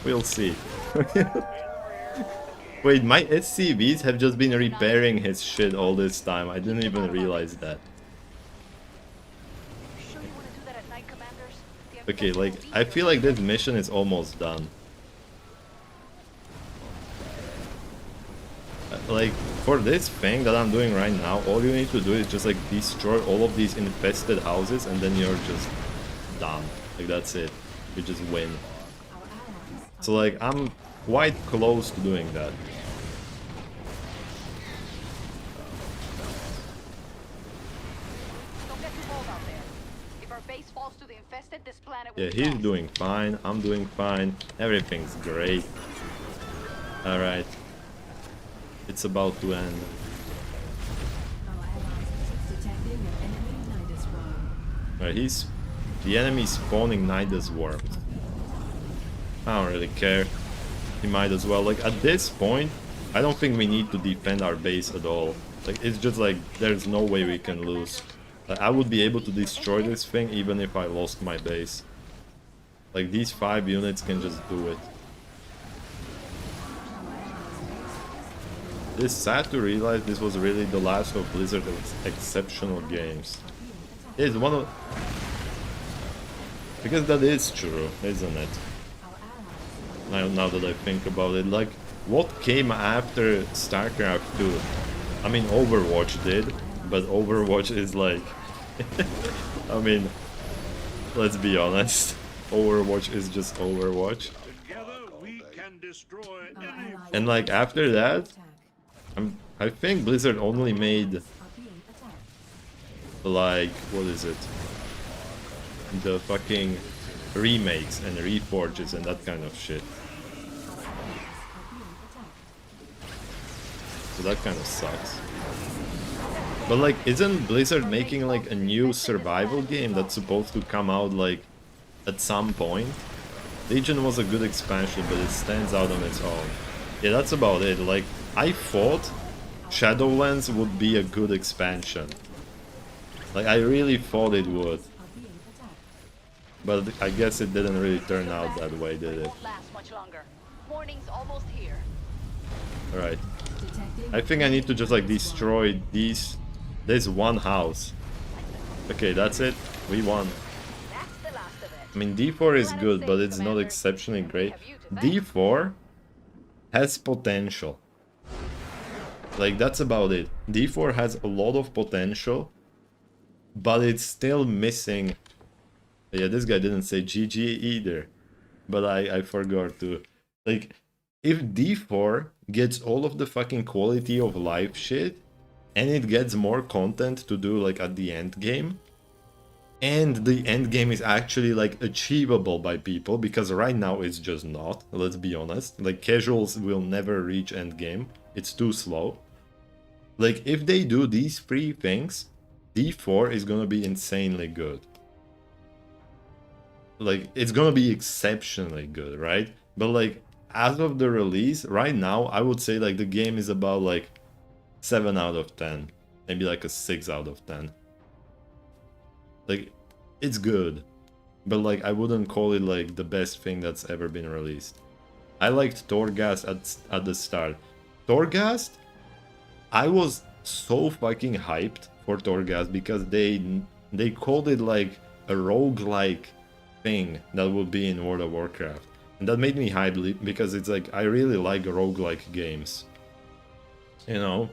Speaker 1: We'll see. Wait, my SCVs have just been repairing his shit all this time. I didn't even realize that.
Speaker 4: Sure you want to do that at night, commanders?
Speaker 1: Okay, like, I feel like this mission is almost done. Like, for this thing that I'm doing right now, all you need to do is just like destroy all of these infested houses and then you're just done. Like, that's it. You just win. So like, I'm quite close to doing that.
Speaker 4: Don't get too bold out there. If our base falls to the infested, this planet will
Speaker 1: Yeah,
Speaker 4: be
Speaker 1: he's
Speaker 4: lost.
Speaker 1: doing fine, I'm doing fine, everything's great. Alright. It's about to end.
Speaker 6: Our allies detecting an enemy Nidus worm.
Speaker 1: Alright, the enemy's spawning Nidus worms. I don't really care. He might as well. Like, at this point, I don't think we need to defend our base at all. Like, it's just like, there's no way we can lose. Like, I would be able to destroy this thing even if I lost my base. Like, these 5 units can just do it. It's sad to realize this was really the last of Blizzard's exceptional games. It's one of... Because that is true, isn't it? Now that I think about it, like, what came after StarCraft 2? I mean, Overwatch did, but Overwatch is like... I mean, let's be honest. Overwatch is just Overwatch.
Speaker 5: Together we can destroy
Speaker 6: Our
Speaker 5: any
Speaker 6: allies'
Speaker 1: And like
Speaker 6: base
Speaker 1: after
Speaker 6: is under
Speaker 1: that,
Speaker 6: attack.
Speaker 1: I think Blizzard only made
Speaker 6: Are being attacked.
Speaker 1: like, what is it? The fucking remakes and reforges and that kind of shit.
Speaker 6: Our allies are being attacked.
Speaker 1: So that kind of sucks. But like, isn't Blizzard making like a new survival game that's supposed to come out like at some point? Legion was a good expansion, but it stands out on its own. Yeah, that's about it. Like, I thought Shadowlands would be a good expansion. Like, I really thought it would.
Speaker 6: Are being attacked.
Speaker 1: But I guess it didn't really turn out that way, did it?
Speaker 4: Won't last much longer. Morning's almost here.
Speaker 1: Alright.
Speaker 6: Detecting
Speaker 1: I think I need to just like destroy this one house. Okay, that's it. We won.
Speaker 4: That's the last of it.
Speaker 1: I mean, D4 is
Speaker 4: Glad
Speaker 1: good,
Speaker 4: it's
Speaker 1: but
Speaker 4: safe,
Speaker 1: it's not
Speaker 4: Commander.
Speaker 1: exceptionally
Speaker 4: We
Speaker 1: great.
Speaker 4: have you to thank.
Speaker 1: D4 has potential. Like, that's about it. D4 has a lot of potential, but it's still missing. Yeah, this guy didn't say GG either, but I forgot to. Like, if D4 gets all of the fucking quality of life shit, and it gets more content to do like at the end game, and the end game is actually like achievable by people, because right now it's just not, let's be honest. Like, casuals will never reach end game, it's too slow. Like, if they do these three things, D4 is gonna be insanely good. Like, it's gonna be exceptionally good, right? But like, as of the release right now, I would say like the game is about like 7 out of 10, maybe like a 6 out of 10. Like, it's good, but like, I wouldn't call it like the best thing that's ever been released. I liked Torghast at the start. Torghast, I was so fucking hyped for Torghast because they called it like a roguelike thing that would be in World of Warcraft. And that made me hyped because it's like, I really like roguelike games. You know?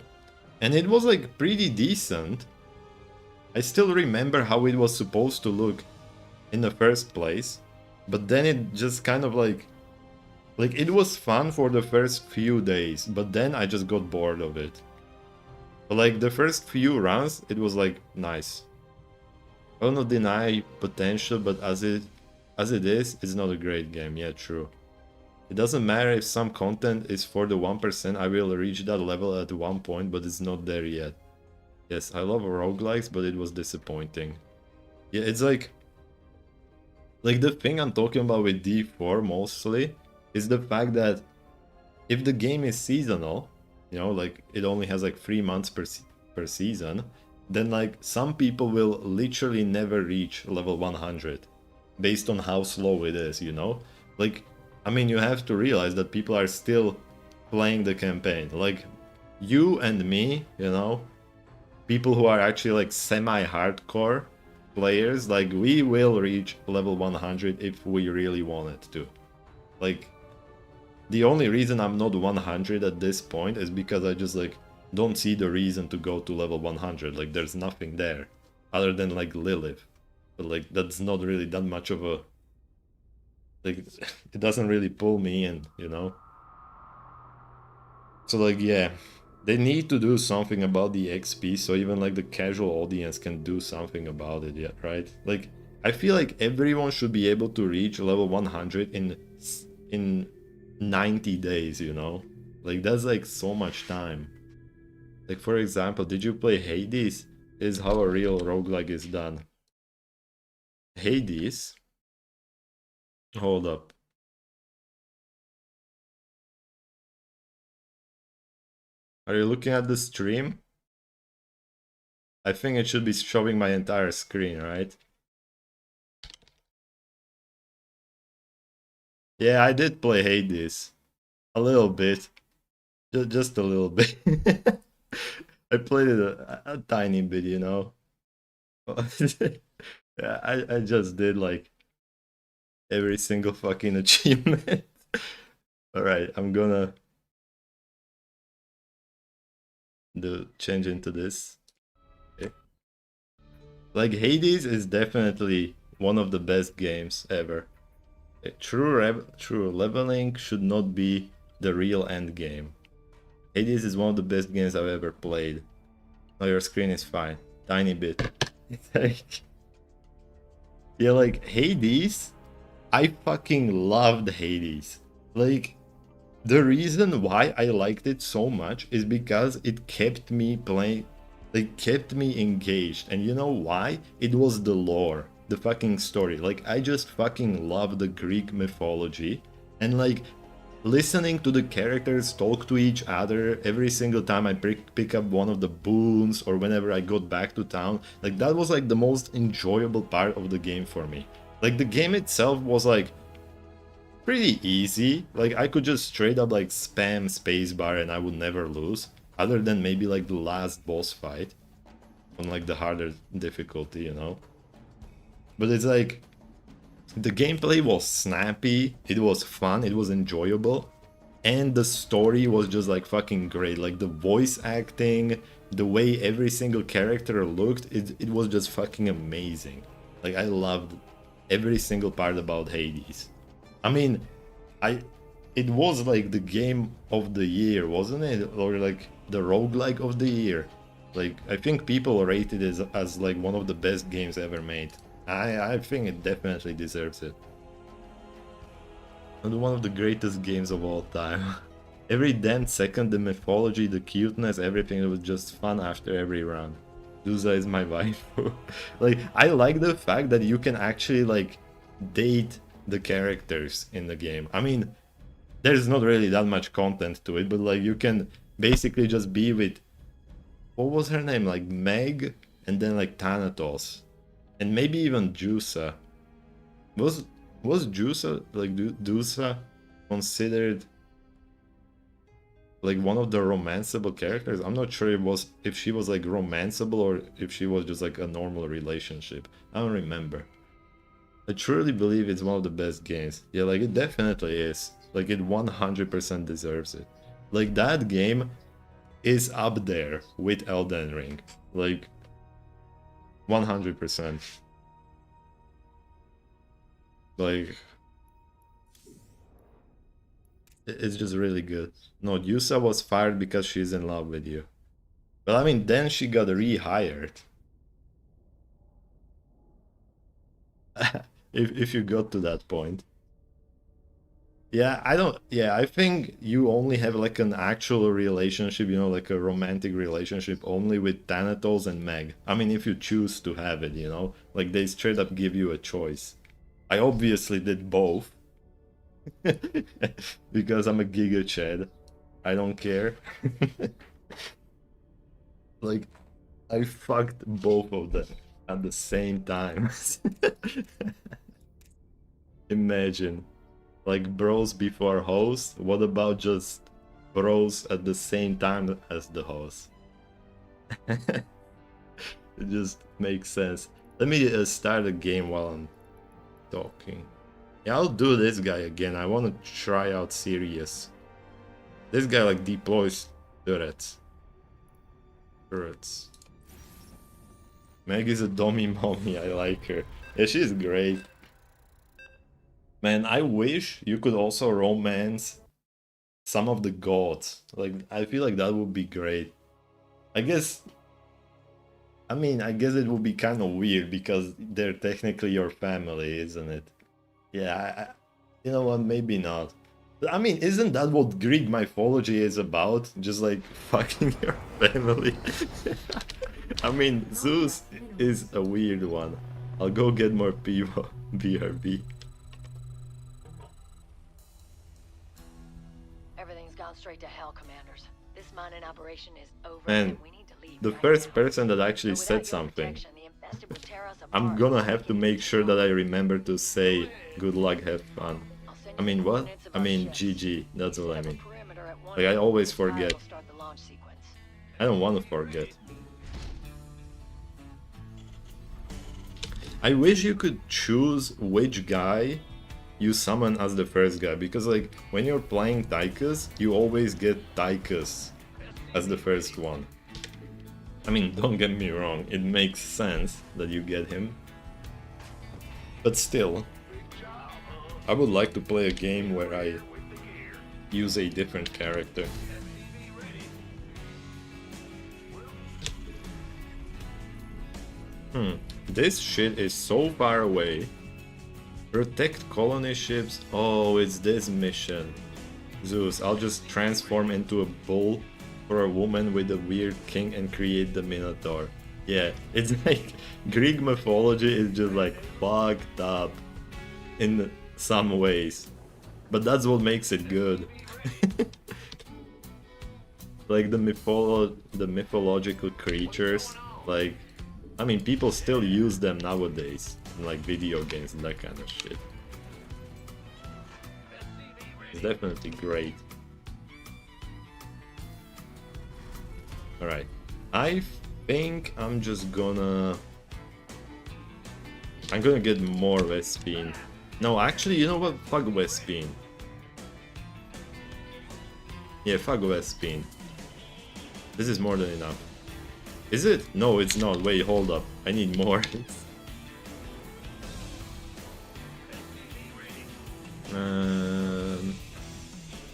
Speaker 1: And it was like pretty decent. I still remember how it was supposed to look in the first place, but then it just kind of like it was fun for the first few days, but then I just got bored of it. But like the first few rounds, it was like nice. I will not deny potential, but as it is, it's not a great game. Yeah, true. It doesn't matter if some content is for the 1%, I will reach that level at one point, but it's not there yet. Yes, I love roguelikes, but it was disappointing. Yeah, it's like the thing I'm talking about with D4 mostly is the fact that if the game is seasonal, you know, like it only has like 3 months per season, then like some people will literally never reach level 100 based on how slow it is, you know? Like, I mean, you have to realize that people are still playing the campaign. Like, you and me, you know, people who are actually like semi-hardcore players, like, we will reach level 100 if we really wanted to. Like, the only reason I'm not 100 at this point is because I just like don't see the reason to go to level 100. Like, there's nothing there other than like Lilith, but like that's not really that much of a, like, it doesn't really pull me in, you know? So like, yeah, they need to do something about the XP so even like the casual audience can do something about it, yeah, right? Like, I feel like everyone should be able to reach level 100 in 90 days, you know? Like, that's like so much time. Like, for example, did you play Hades? Is how a real roguelike is done. Hades? Hold up. Are you looking at the stream? I think it should be showing my entire screen, right? Yeah, I did play Hades. A little bit. Just a little bit. I played it a tiny bit, you know? Yeah, I just did like every single fucking achievement. Alright, I'm gonna change into this. Okay. Like, Hades is definitely one of the best games ever. True leveling should not be the real end game. Hades is one of the best games I've ever played. No, your screen is fine. Tiny bit. It's like... Yeah, like, Hades... I fucking loved Hades. Like, the reason why I liked it so much is because it kept me playing... Like, kept me engaged. And you know why? It was the lore. The fucking story. Like, I just fucking love the Greek mythology. And like, listening to the characters talk to each other every single time I pick up one of the boons or whenever I got back to town, like, that was like the most enjoyable part of the game for me. Like, the game itself was like pretty easy. Like, I could just straight up like spam spacebar and I would never lose, other than maybe like the last boss fight on like the harder difficulty, you know. But it's like, the gameplay was snappy, it was fun, it was enjoyable, and the story was just like fucking great. Like, the voice acting, the way every single character looked, it was just fucking amazing. Like, I loved every single part about Hades. I mean, it was like the game of the year, wasn't it? Or like the roguelike of the year. Like, I think people rated it as like one of the best games ever made. I think it definitely deserves it. And one of the greatest games of all time. Every damn second, the mythology, the cuteness, everything, it was just fun after every round. Dusa is my wife. Like, I like the fact that you can actually like date the characters in the game. I mean, there's not really that much content to it, but like, you can basically just be with, what was her name? Like Meg, and then like Thanatos. And maybe even Jusa. Was Jusa, like Dusa, considered like one of the romanceable characters? I'm not sure if she was like romanceable or if she was just like a normal relationship. I don't remember. I truly believe it's one of the best games. Yeah, like, it definitely is. Like, it 100% deserves it. Like, that game is up there with Elden Ring. Like, 100%. Like, it's just really good. No, Yusa was fired because she's in love with you. But I mean, then she got rehired. if you got to that point. Yeah, I think you only have like an actual relationship, you know, like a romantic relationship only with Thanatos and Meg. I mean, if you choose to have it, you know, like, they straight up give you a choice. I obviously did both. Because I'm a Giga Chad. I don't care. Like, I fucked both of them at the same time. Imagine. Like, bros before hoes? What about just bros at the same time as the host? It just makes sense. Let me start a game while I'm talking. Yeah, I'll do this guy again. I want to try out Sirius. This guy like deploys turrets. Meg is a dummy mommy. I like her. Yeah, she's great. Man, I wish you could also romance some of the gods. Like, I feel like that would be great. I guess it would be kind of weird because they're technically your family, isn't it? Yeah, you know what, maybe not. I mean, isn't that what Greek mythology is about? Just like fucking your family? I mean, Zeus is a weird one. I'll go get more Pivo, BRB.
Speaker 7: Everything's gone straight to hell, commanders. This mining operation is over
Speaker 1: Man,
Speaker 7: and we need to leave
Speaker 1: the
Speaker 7: right
Speaker 1: first
Speaker 7: now.
Speaker 1: person that actually
Speaker 7: But without
Speaker 1: said
Speaker 7: your
Speaker 1: something.
Speaker 7: protection, the infested will tear us
Speaker 1: I'm
Speaker 7: apart.
Speaker 1: gonna have to make sure that I remember to say good luck, have fun.
Speaker 7: I'll send
Speaker 1: I
Speaker 7: you
Speaker 1: mean, what?
Speaker 7: coordinates of
Speaker 1: I
Speaker 7: our
Speaker 1: mean,
Speaker 7: ships.
Speaker 1: GG, that's what I
Speaker 7: Set up a
Speaker 1: mean.
Speaker 7: perimeter at one
Speaker 1: Like, I
Speaker 7: end,
Speaker 1: always
Speaker 7: and fire
Speaker 1: forget.
Speaker 7: will start the launch sequence.
Speaker 1: I don't want to forget. I wish you could choose which guy you summon as the first guy, because like, when you're playing Tychus, you always get Tychus as the first one. I mean, don't get me wrong, it makes sense that you get him. But still, I would like to play a game where I use a different character. This shit is so far away. Protect colony ships. Oh, it's this mission. Zeus, I'll just transform into a bull for a woman with a weird king and create the Minotaur. Yeah, it's like Greek mythology is just like fucked up in some ways. But that's what makes it good. Like the mythological creatures, like, I mean, people still use them nowadays in like video games and that kind of shit. It's definitely great. Alright, I think I'm gonna get more Vespine. No, actually, you know what? Fuck Vespine. Yeah, fuck Vespine. This is more than enough. Is it? No, it's not. Wait, hold up. I need more.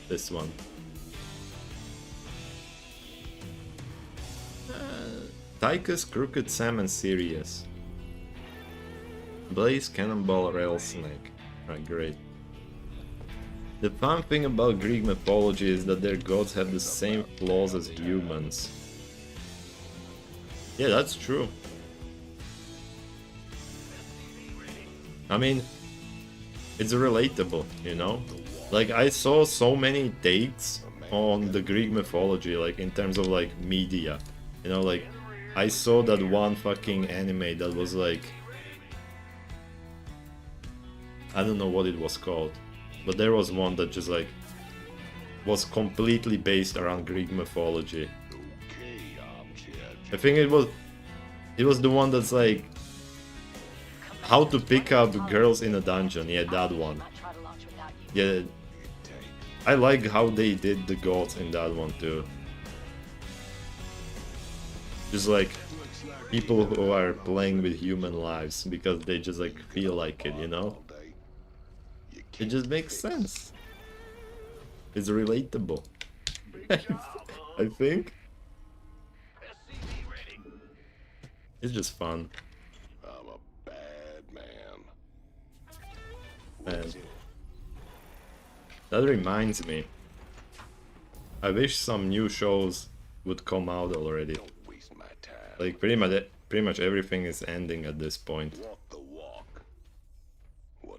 Speaker 1: This one. Tychus, Crooked Sam, and Sirius. Blaze, Cannonball, Railsnake. Alright, great. The fun thing about Greek mythology is that their gods have the same flaws as humans. Yeah, that's true. I mean, it's relatable, you know? Like, I saw so many takes on the Greek mythology, like, in terms of, like, media. You know, like, I saw that one fucking anime that was, like... I don't know what it was called. But there was one that just, like, was completely based around Greek mythology. I think it was the one that's like how to pick up girls in a dungeon. Yeah, that one. Yeah, I like how they did the gods in that one too. Just like people who are playing with human lives because they just like feel like it, you know? It just makes sense. It's relatable. I think. It's just fun.
Speaker 3: I'm a bad man.
Speaker 1: Man. That reminds me. I wish some new shows would come out already.
Speaker 3: Don't waste my time.
Speaker 1: Like pretty much everything is ending at this point.
Speaker 3: Walk the walk.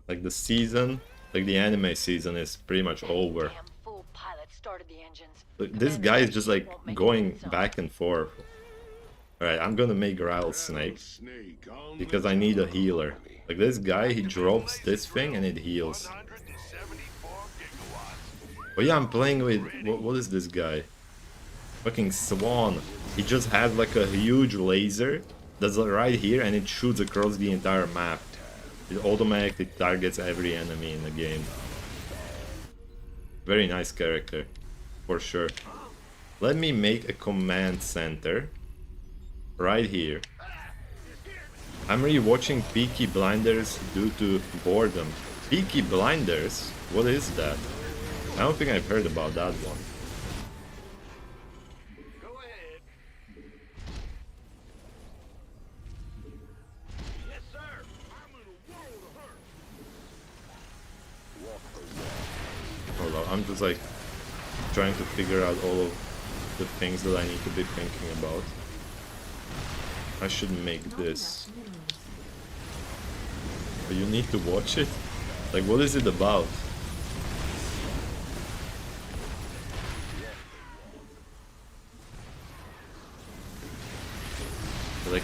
Speaker 1: Like the season, like the anime season is pretty much over.
Speaker 7: Damn fool pilot started the engines.
Speaker 1: Like, this guy is just like going back and forth. Alright, I'm gonna make Rattlesnake
Speaker 3: Snake on
Speaker 1: because I need a healer. Like this guy, he drops this thing and it heals. But yeah, I'm playing with what is this guy? Fucking Swan. He just has like a huge laser that's right here and it shoots across the entire map. It automatically targets every enemy in the game. Very nice character, for sure. Let me make a command center right here. I'm rewatching Peaky Blinders due to boredom. Peaky Blinders? What is that? I don't think I've heard about that one.
Speaker 5: Go ahead. Yes, sir. I'm in a world of hurt.
Speaker 1: Hold on, I'm just like trying to figure out all of the things that I need to be thinking about. I should make this. But you need to watch it? Like, what is it about? Like,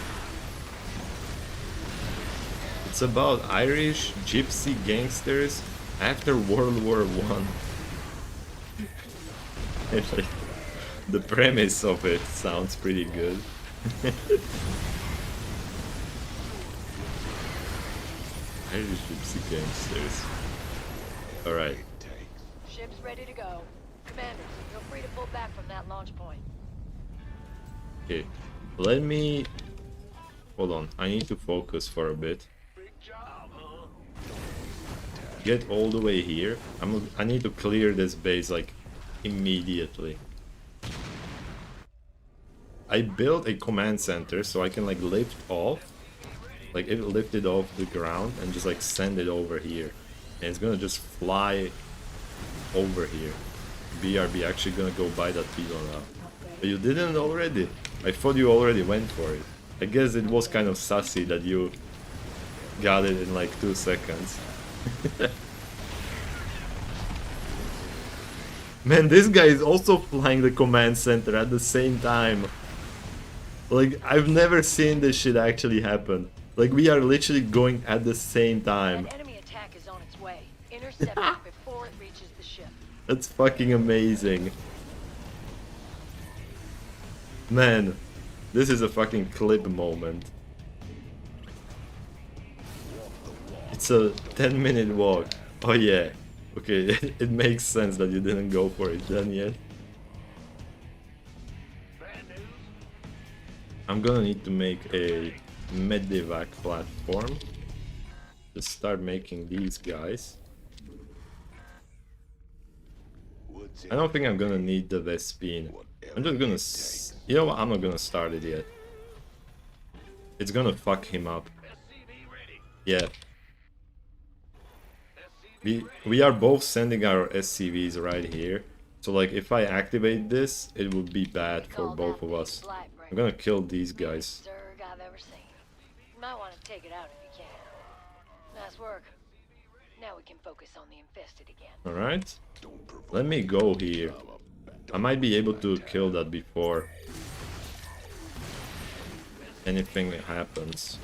Speaker 1: it's about Irish gypsy gangsters after World War One. Like, the premise of it sounds pretty good. Irish gypsy gangsters. Alright.
Speaker 7: Ship's ready to go. Commanders, feel free to pull back from that launch point.
Speaker 1: Okay. Let me... Hold on, I need to focus for a bit. Get all the way here. I need to clear this base like immediately. I built a command center so I can like lift off, like it lifted off the ground and just like send it over here, and it's gonna just fly over here. BRB actually gonna go buy that pilo now. But you didn't already. I thought you already went for it. I guess it was kind of sassy that you got it in like 2 seconds. Man, this guy is also flying the command center at the same time. Like, I've never seen this shit actually happen. Like, we are literally going at the same time.
Speaker 7: An enemy attack is on its way. Intercept it before it reaches the ship.
Speaker 1: That's fucking amazing. Man, this is a fucking clip moment. It's a 10-minute walk. Oh yeah. Okay, it makes sense that you didn't go for it then yet. I'm gonna need to make a medevac platform to start making these guys. I don't think I'm gonna need the Vespine. I'm just gonna... You know what? I'm not gonna start it yet. It's gonna fuck him up. Yeah. We are both sending our SCVs right here. So like if I activate this, it would be bad for both of us. I'm gonna kill these guys.
Speaker 7: Zerg I've ever seen. You might want to take it out if you can. Nice work. Now we can focus on the infested again.
Speaker 1: Alright. Let me go here. I might be able to kill that before anything happens.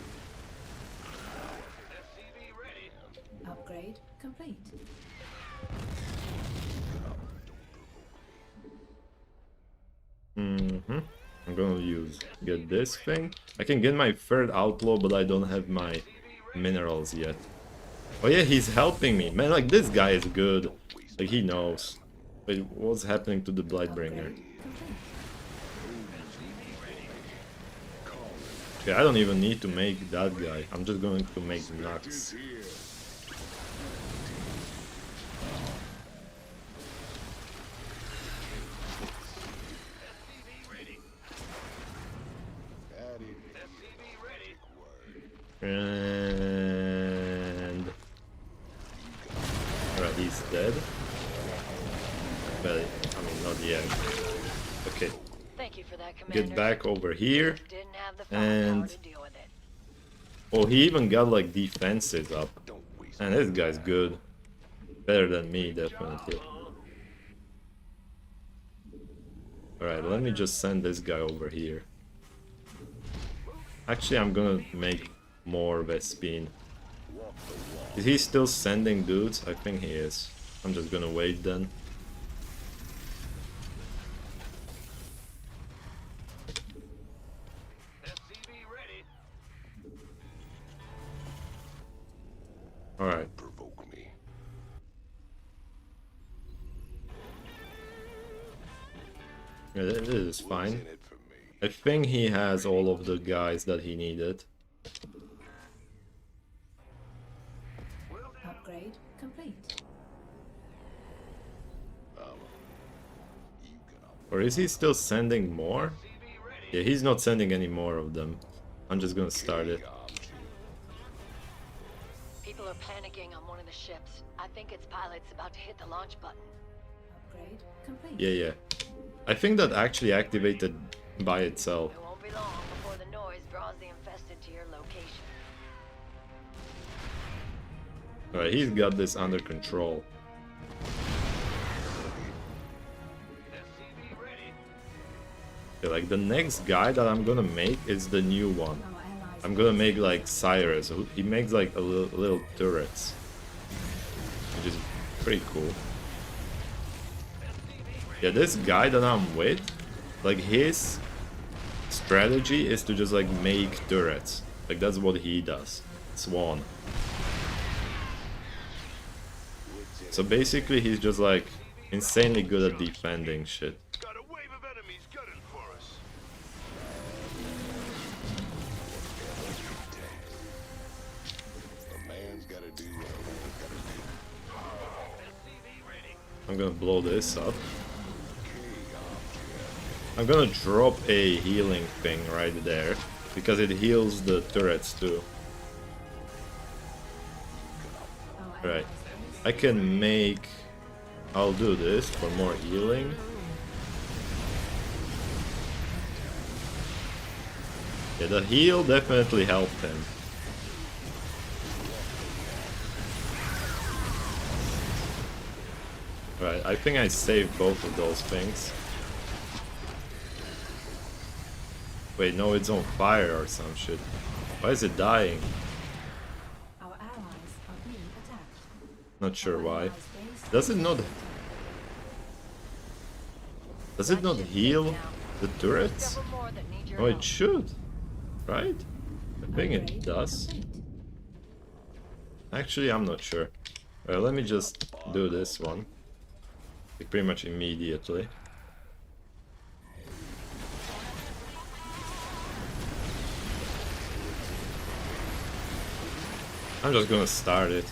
Speaker 6: Upgrade complete.
Speaker 1: I'm gonna get this thing. I can get my third outlaw, but I don't have my minerals yet. Oh yeah, he's helping me. Man, like this guy is good. Like he knows. Wait, what's happening to the Blightbringer? Okay, I don't even need to make that guy. I'm just going to make Nux. And... Alright, he's dead. Well, I mean, not yet. Okay.
Speaker 7: Thank you for that, Commander.
Speaker 1: Get back over here.
Speaker 7: Didn't have the firepower
Speaker 1: And...
Speaker 7: to deal with it.
Speaker 1: Oh, he even got like defenses up. And this guy's good. Better than me, definitely. Alright, let me just send this guy over here. Actually, I'm gonna make more Vespine. Is he still sending dudes? I think he is. I'm just gonna wait then. Alright. Yeah, this is fine. I think he has all of the guys that he needed.
Speaker 6: Upgrade complete.
Speaker 1: Or is he still sending more? Yeah, he's not sending any more of them. I'm just gonna start it.
Speaker 7: People are panicking on one of the ships. I think its pilot's about to hit the launch button.
Speaker 6: Upgrade complete.
Speaker 1: Yeah. I think that actually activated by itself.
Speaker 7: It won't be long before the noise draws the infested to your location.
Speaker 1: Alright, he's got this under control. Okay, like the next guy that I'm gonna make is the new one.
Speaker 6: Our allies
Speaker 1: I'm gonna make like Cyrus. He makes like a little turrets, which is pretty cool. Yeah, this guy that I'm with, like his strategy is to just like make turrets. Like that's what he does. Swan. So basically he's just like insanely good at defending shit.
Speaker 5: Got a wave of enemies gunning for us.
Speaker 1: I'm gonna blow this up. I'm gonna drop a healing thing right there, because it heals the turrets too. Right. I can make... I'll do this for more healing. Yeah, the heal definitely helped him. Right, I think I saved both of those things. Wait, no, it's on fire or some shit. Why is it dying?
Speaker 6: Our allies are being attacked.
Speaker 1: Not sure why.
Speaker 6: Allies base
Speaker 1: Does it not... Does it not heal the turrets?
Speaker 7: Several more that need your
Speaker 1: Oh,
Speaker 7: help.
Speaker 1: it should. Right? I think it
Speaker 6: upgrade
Speaker 1: does.
Speaker 6: complete.
Speaker 1: Actually, I'm not sure. Well, let me just do this one. Like, pretty much immediately. I'm just gonna start it.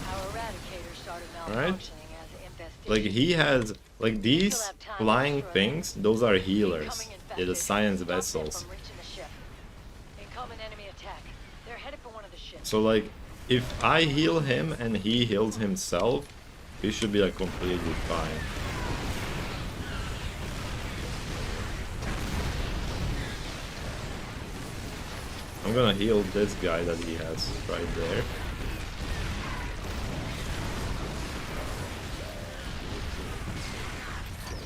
Speaker 7: Our eradicator started
Speaker 1: Alright.
Speaker 7: malfunctioning as an infestation.
Speaker 1: Like, he has... Like, these flying things, those are healers. Yeah, the science
Speaker 7: Stop them
Speaker 1: vessels.
Speaker 7: from reaching the ship. Incoming enemy attack. They're headed for one of the ships.
Speaker 1: So, like, if I heal him and he heals himself, he should be, like, completely fine. I'm gonna heal this guy that he has right there.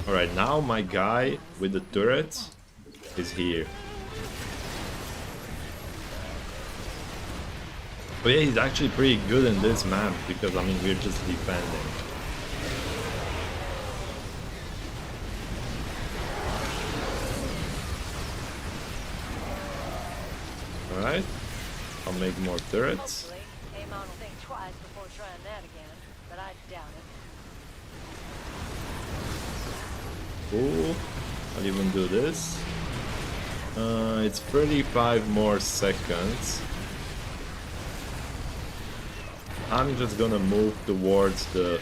Speaker 1: Alright, now my guy with the turrets is here. But yeah, he's actually pretty good in this map because, I mean, we're just defending. Alright, I'll make more turrets.
Speaker 7: Hopefully, Amon will think twice before trying that again, but I doubt it.
Speaker 1: Cool. I'll even do this. It's 35 more seconds. I'm just gonna move towards the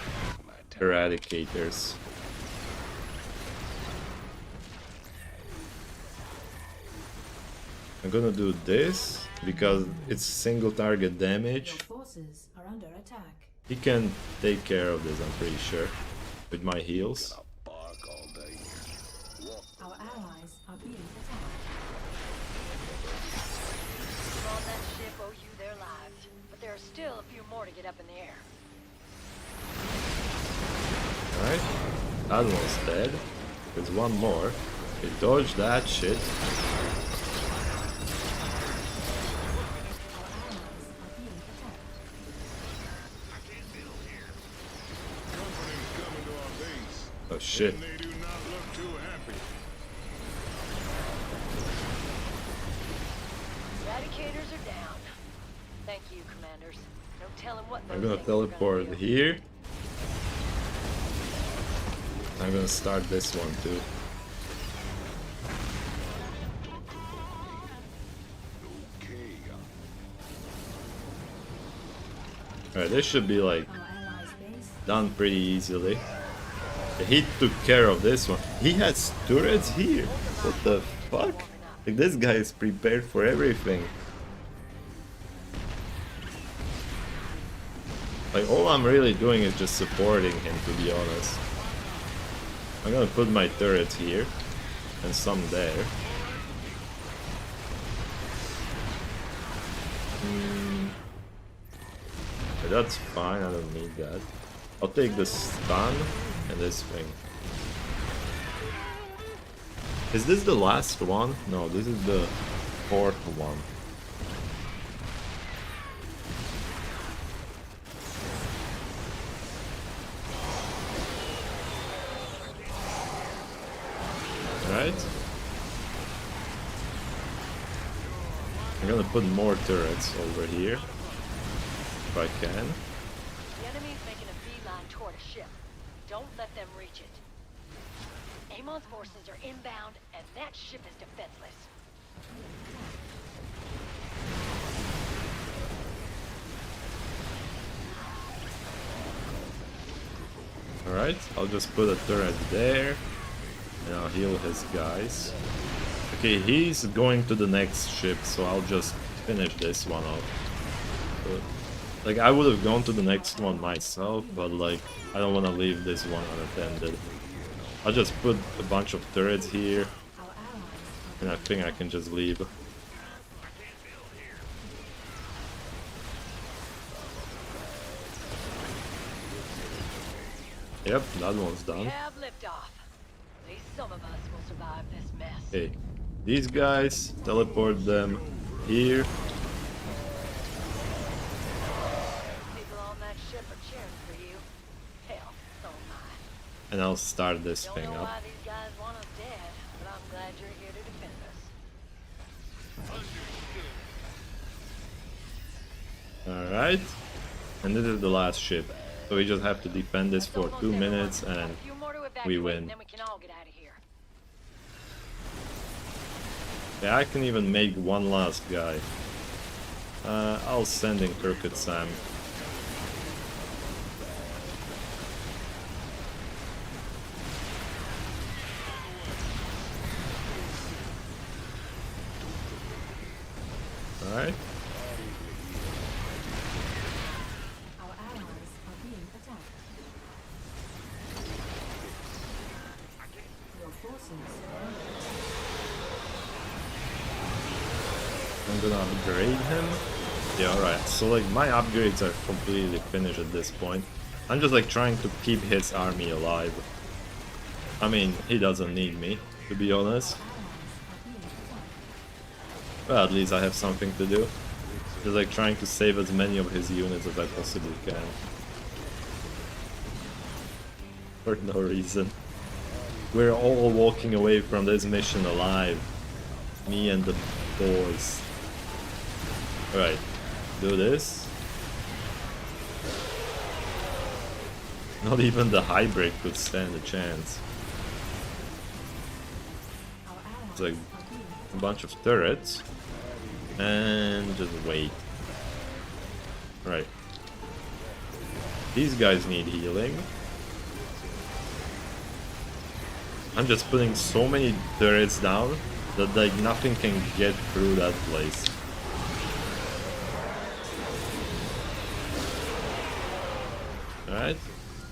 Speaker 1: eradicators. I'm gonna do this because it's single target damage.
Speaker 6: Your forces are under attack.
Speaker 1: He can take care of this, I'm pretty sure, with my heals.
Speaker 6: Our allies are being attacked.
Speaker 7: People on that ship owe you their lives, but there are still a few more to get up in the air.
Speaker 1: Alright, that one's dead. There's one more. Okay, dodge that shit.
Speaker 6: Our allies are being attacked.
Speaker 3: Company's coming to our base.
Speaker 1: Oh shit.
Speaker 3: And they do not look too happy.
Speaker 7: Eradicators are down. Thank you, commanders. No telling what
Speaker 1: I'm
Speaker 7: those
Speaker 1: gonna
Speaker 7: things are gonna
Speaker 1: teleport
Speaker 7: do.
Speaker 1: here. I'm gonna start this one too. Alright, this should be like
Speaker 6: Our allies base
Speaker 1: done pretty easily. He took care of this one. He has turrets here. What the fuck? Like, this guy is prepared for everything. Like, all I'm really doing is just supporting him, to be honest. I'm gonna put my turrets here and some there. Okay, that's fine, I don't need that. I'll take the stun and this thing. Is this the last one? No, this is the fourth one. Right? I'm gonna put more turrets over here, if I can.
Speaker 7: The enemy's making a beeline toward a ship. Don't let them reach it. Amon's forces are inbound, and that ship is defenseless.
Speaker 1: Alright, I'll just put a turret there. And I'll heal his guys. Okay, he's going to the next ship, so I'll just finish this one off. But, like, I would have gone to the next one myself, but like, I don't want to leave this one unattended. I'll just put a bunch of turrets here, and I think I can just leave. Yep, that one's
Speaker 7: We
Speaker 1: done.
Speaker 7: have liftoff. At least some of us will survive this mess.
Speaker 1: Okay, these guys, teleport them here.
Speaker 7: People on that ship are cheering for you. Hell, so am I.
Speaker 1: And I'll start this
Speaker 7: Don't
Speaker 1: thing
Speaker 7: know
Speaker 1: up.
Speaker 7: why these guys want us dead, but I'm glad you're here to defend us.
Speaker 1: Alright. And this is the last ship. So we just have to defend this for 2 minutes and
Speaker 7: A few more to
Speaker 1: we
Speaker 7: evacuate,
Speaker 1: win.
Speaker 7: and then we can all get out of here.
Speaker 1: yeah, I can even make one last guy. I'll send in Crooked Sam. Alright.
Speaker 6: Our allies are being attacked. Your forces are
Speaker 1: I'm gonna upgrade him. Yeah, alright. So like my upgrades are completely finished at this point. I'm just like trying to keep his army alive. I mean, he doesn't need me, to be honest. Well, at least I have something to do. Just like trying to save as many of his units as I possibly can. For no reason. We're all walking away from this mission alive. Me and the boys. Alright, do this. Not even the hybrid could stand a chance. It's like a bunch of turrets. And just wait. Right. These guys need healing. I'm just putting so many turrets down that like nothing can get through that place. Alright,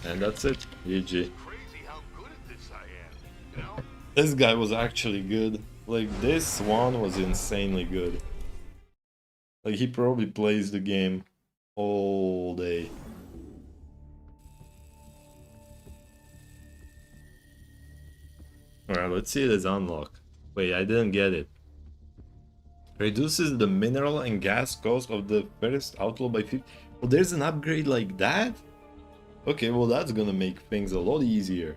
Speaker 1: and that's it. GG.
Speaker 5: Crazy how good at this I am, you know?
Speaker 1: This guy was actually good. Like, this one was insanely good. Like, he probably plays the game all day. Alright, let's see this unlock. Wait, I didn't get it. Reduces the mineral and gas cost of the first outlaw by 50. Well, there's an upgrade like that? Okay, well that's gonna make things a lot easier.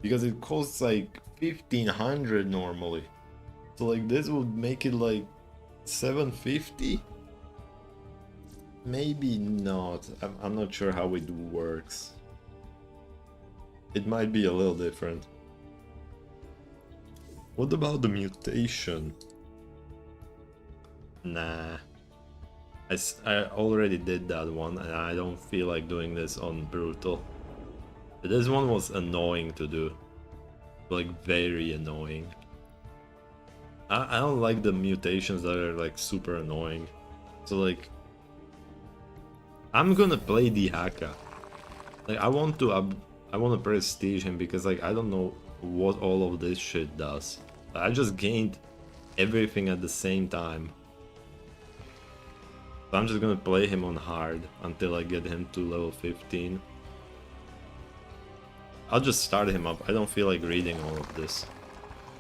Speaker 1: Because it costs like 1500 normally. So like this would make it like 750? Maybe not. I'm not sure how it works. It might be a little different. What about the mutation? Nah. I already did that one and I don't feel like doing this on brutal. But this one was annoying to do. Like very annoying. I don't like the mutations that are like super annoying. So like I'm gonna play the Haka. Like I want to prestige him because like I don't know what all of this shit does. I just gained everything at the same time. So I'm just gonna play him on hard until I get him to level 15. I'll just start him up. I don't feel like reading all of this.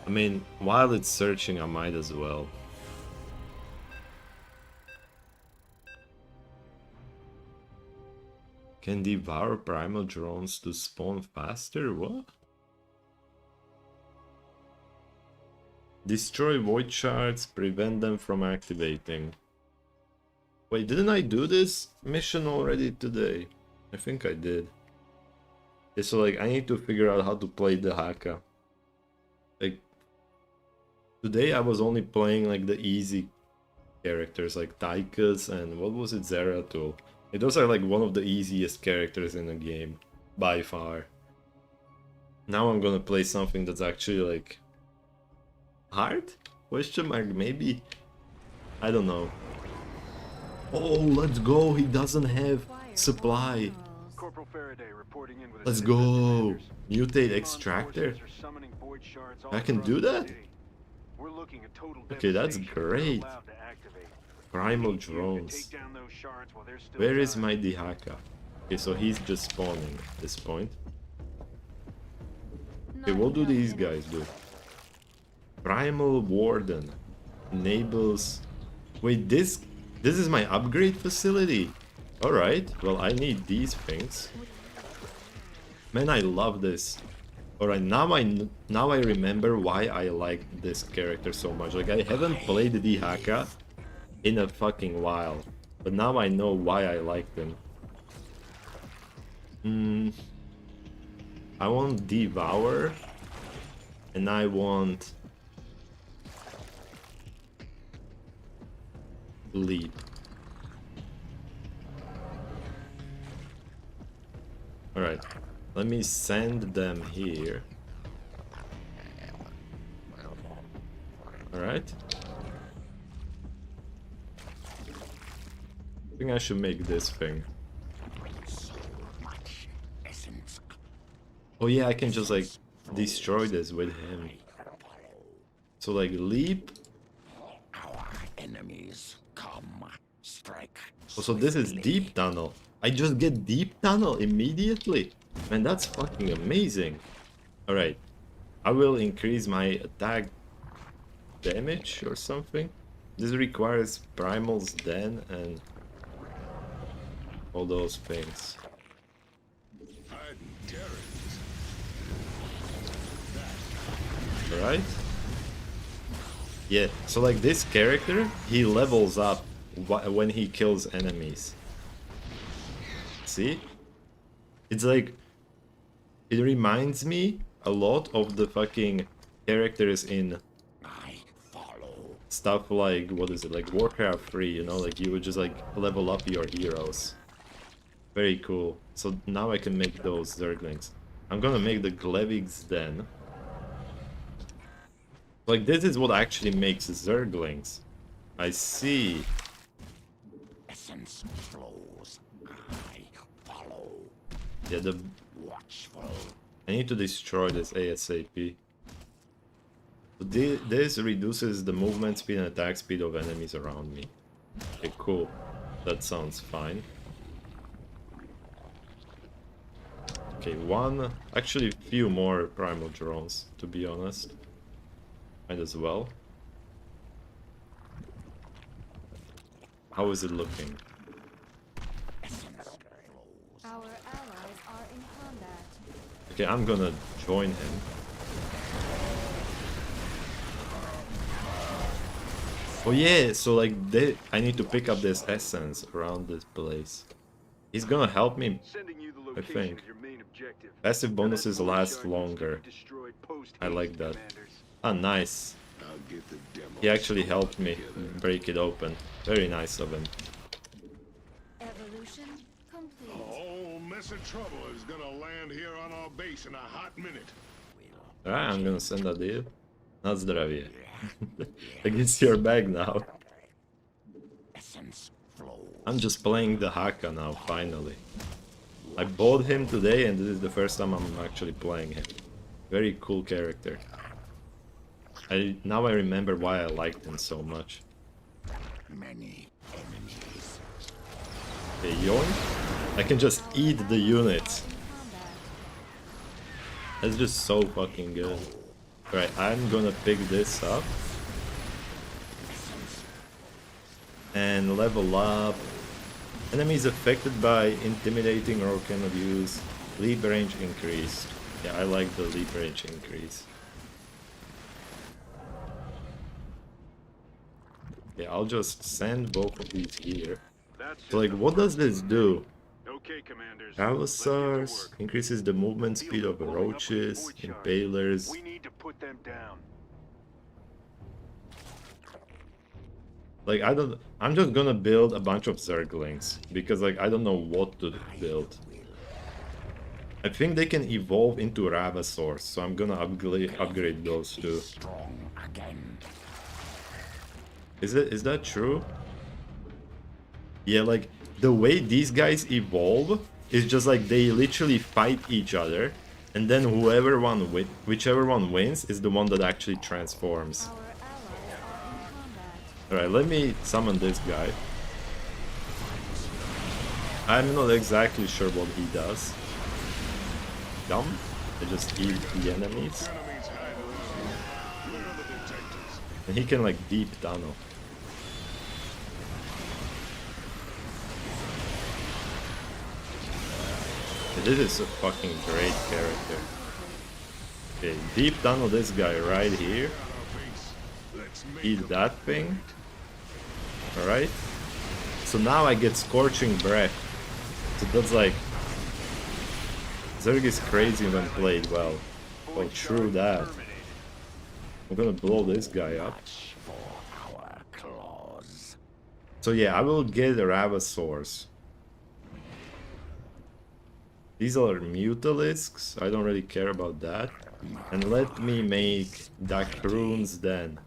Speaker 1: I mean, while it's searching, I might as well. Can devour primal drones to spawn faster? What? Destroy void shards, prevent them from activating. Wait, didn't I do this mission already today? I think I did. Okay, so like I need to figure out how to play the Haka. Like, today I was only playing like the easy characters like Tychus and what was it, Zeratul. Like, those are like one of the easiest characters in the game by far. Now I'm gonna play something that's actually like hard? Question mark, maybe? I don't know. Oh, let's go! He doesn't have supply.
Speaker 8: Corporal Faraday reporting in with
Speaker 1: Let's
Speaker 8: assistance
Speaker 1: go!
Speaker 8: commanders.
Speaker 1: Mutate
Speaker 8: Klingon
Speaker 1: extractor?
Speaker 8: forces are summoning void shards all
Speaker 1: I can
Speaker 8: across
Speaker 1: do
Speaker 8: the
Speaker 1: that?
Speaker 8: city. We're looking at total
Speaker 1: Okay, that's
Speaker 8: devastation if we're
Speaker 1: great.
Speaker 8: allowed to activate.
Speaker 1: Primal
Speaker 8: We need you to
Speaker 1: drones.
Speaker 8: take down those shards while they're still
Speaker 1: Where is
Speaker 8: time.
Speaker 1: my Dihaka? Okay, so he's just spawning at this point. Okay, what do these guys do? Primal Warden enables... Wait, this is my upgrade facility. Alright, well I need these things. Man, I love this. Alright, now I remember why I like this character so much. Like, I haven't played Dihaka in a fucking while. But now I know why I like them. I want Devour. And I want... Leap. Alright. Let me send them here. Alright. I think I should make this thing. Oh yeah, I can just like destroy this with him. So like leap.
Speaker 3: Enemies come, strike.
Speaker 1: Oh, so this is deep tunnel. I just get deep tunnel immediately. Man, that's fucking amazing. Alright. I will increase my attack damage or something. This requires Primal's Den and all those things. Alright. Yeah, so like this character, he levels up when he kills enemies. See? It's like... It reminds me a lot of the fucking characters in stuff like, what is it, like Warcraft 3, you know? Like you would just like level up your heroes. Very cool. So now I can make those Zerglings. I'm gonna make the Glevig's Den. Like this is what actually makes Zerglings. I see.
Speaker 3: Essence flows. I follow.
Speaker 1: Yeah, the...
Speaker 3: Watchful.
Speaker 1: I need to destroy this ASAP. This reduces the movement speed and attack speed of enemies around me. Okay, cool. That sounds fine. Okay, one... Actually, a few more primal drones, to be honest. Might as well. How is it looking?
Speaker 2: Our allies are in combat.
Speaker 1: Okay, I'm gonna join him. Oh yeah, so like I need to pick up this essence around this place. He's gonna help me,
Speaker 8: Sending you the
Speaker 1: I
Speaker 8: location
Speaker 1: think.
Speaker 8: of your main objective.
Speaker 1: Passive
Speaker 8: Now that
Speaker 1: bonuses
Speaker 8: void
Speaker 1: last
Speaker 8: shard needs to be
Speaker 1: longer.
Speaker 8: destroyed post
Speaker 1: I like
Speaker 8: haste,
Speaker 1: that.
Speaker 8: commanders.
Speaker 1: Ah, nice.
Speaker 3: I'll get the demo.
Speaker 1: He actually helped me break it open. Very nice of him.
Speaker 2: Evolution complete.
Speaker 3: A whole mess of trouble is gonna land here on our base in a hot minute.
Speaker 1: Alright, I'm gonna send that deal. Na zdrowie. Like it's your bag now.
Speaker 3: Essence flows.
Speaker 1: I'm just playing the Haka now, finally. I bought him today and this is the first time I'm actually playing him. Very cool character. Now I remember why I liked him so much.
Speaker 3: Many enemies.
Speaker 1: Okay, yoink. I can just eat the units.
Speaker 2: In combat.
Speaker 1: That's just so fucking good. Right, I'm gonna pick this up. And level up. Enemies affected by intimidating or cannot use leap range increase. Yeah, I like the leap range increase. Yeah, I'll just send both of these here.
Speaker 8: That's
Speaker 1: So like, what does this do?
Speaker 8: okay, commanders.
Speaker 1: Avocars increases the movement speed of roaches, impalers,
Speaker 8: We need to put Hunt them down.
Speaker 1: Like, I'm just gonna build a bunch of Zerglings, because, like, I don't know what to build. I think they can evolve into Ravasaurs, so I'm gonna upgrade those two. Is that true? Yeah, like, the way these guys evolve is just like they literally fight each other, and then whichever one wins is the one that actually transforms. Alright, let me summon this guy. I'm not exactly sure what he does. Dumb? I just eat the enemies. And he can, like, deep tunnel. This is a fucking great character. Okay, deep tunnel this guy right here. Eat that thing. Alright. So now I get Scorching Breath. So that's like... Zerg is crazy when played well. Oh, true that. I'm gonna blow this guy up. So yeah, I will get Ravasaurs. These are Mutalisks, I don't really care about that. And let me make Dakruns then.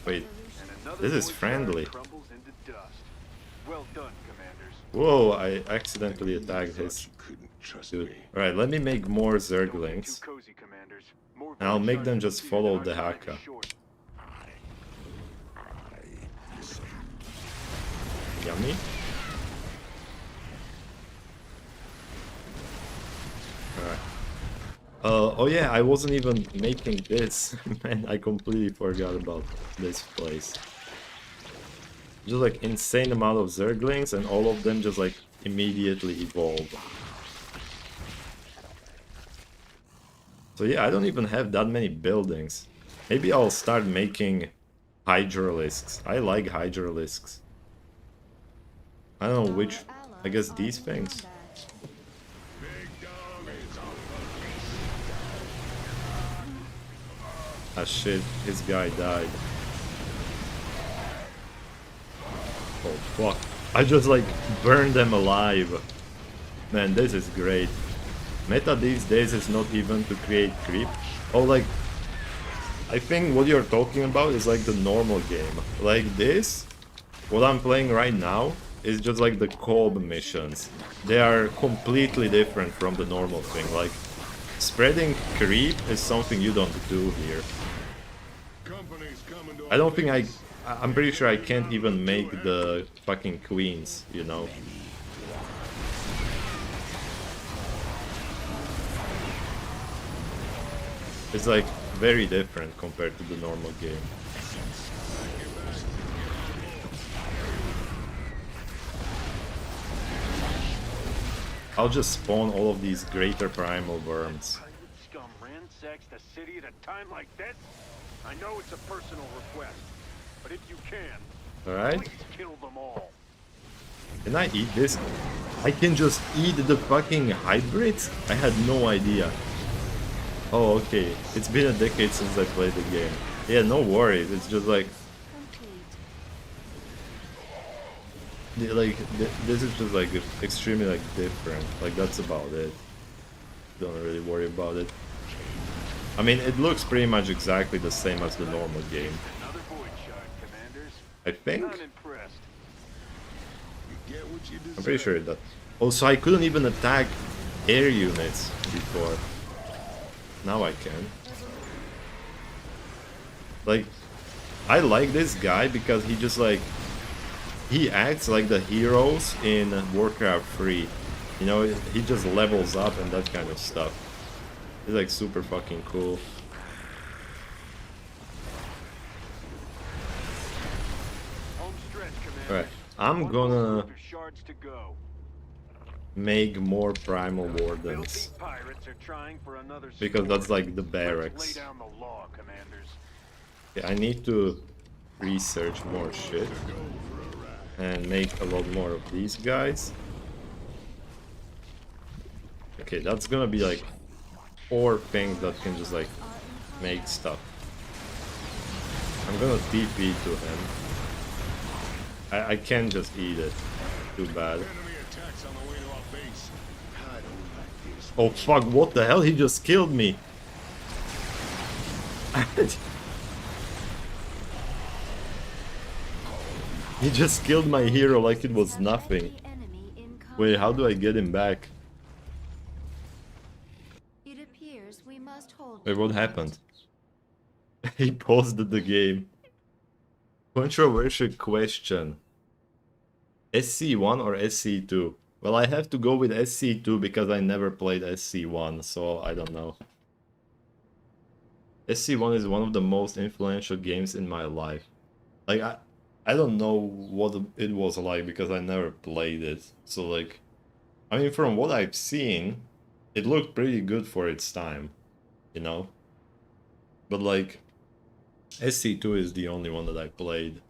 Speaker 1: Wait, this is friendly.
Speaker 8: Well done, commanders.
Speaker 1: Whoa, I accidentally attacked his dude. Alright, let me make more Zerglings.
Speaker 8: Too cozy, commanders. More
Speaker 1: And I'll make them
Speaker 8: gunshots
Speaker 1: just
Speaker 8: to
Speaker 1: follow
Speaker 8: our
Speaker 1: the
Speaker 8: time is
Speaker 1: Haka.
Speaker 8: short.
Speaker 1: Yummy. Alright. Oh yeah, I wasn't even making this. Man, I completely forgot about this place. Just like insane amount of Zerglings and all of them just like immediately evolve. So yeah, I don't even have that many buildings. Maybe I'll start making Hydralisks. I like Hydralisks. I don't know which... I guess these things. Ah shit, his guy died. Oh fuck. I just like burned them alive. Man, this is great. Meta these days is not even to create creep. Oh, like... I think what you're talking about is like the normal game. Like this, what I'm playing right now, is just like the co-op missions. They are completely different from the normal thing. Like, spreading creep is something you don't do here. I don't think I'm pretty sure I can't even make the fucking queens, you know? It's like very different compared to the normal game. I'll just spawn all of these greater primal worms.
Speaker 8: Scum ransacks the city at a time like this? I know it's a personal request, but if you can,
Speaker 1: Alright?
Speaker 8: please kill them all.
Speaker 1: Can I eat this? I can just eat the fucking hybrids? I had no idea. Oh, okay. It's been a decade since I played the game. Yeah, no worries. It's just like... this is just like extremely like different. Like, that's about it. Don't really worry about it. I mean, it looks pretty much exactly the same as the normal game.
Speaker 8: Another void shard, commanders.
Speaker 1: I think?
Speaker 8: Unimpressed.
Speaker 1: I'm pretty sure it does. Also, I couldn't even attack air units before. Now I can. Like, I like this guy because he just like... He acts like the heroes in Warcraft 3. You know, he just levels up and that kind of stuff. He's like super fucking cool.
Speaker 8: Home stretch, commanders.
Speaker 1: Alright, I'm gonna
Speaker 8: Shards to go.
Speaker 1: make more primal wardens.
Speaker 8: Filthy pirates are trying for another
Speaker 1: Because that's like the
Speaker 8: Let's
Speaker 1: barracks.
Speaker 8: lay down the law, commanders.
Speaker 1: Yeah, I need to research more shit. And make a lot more of these guys. Okay, that's gonna be like 4 things that can just like make stuff. I'm gonna TP to him. I can't just eat it. Too bad. Oh fuck, what the hell? He just killed me. He just killed my hero like it was nothing. Wait, how do I get him back?
Speaker 2: It appears we must hold.
Speaker 1: Wait, what happened? He paused the game. Controversial question. SC1 or SC2? Well, I have to go with SC2 because I never played SC1, so I don't know. SC1 is one of the most influential games in my life. Like, I don't know what it was like because I never played it. So, like, I mean, from what I've seen, it looked pretty good for its time, you know? But, like, SC2 is the only one that I played.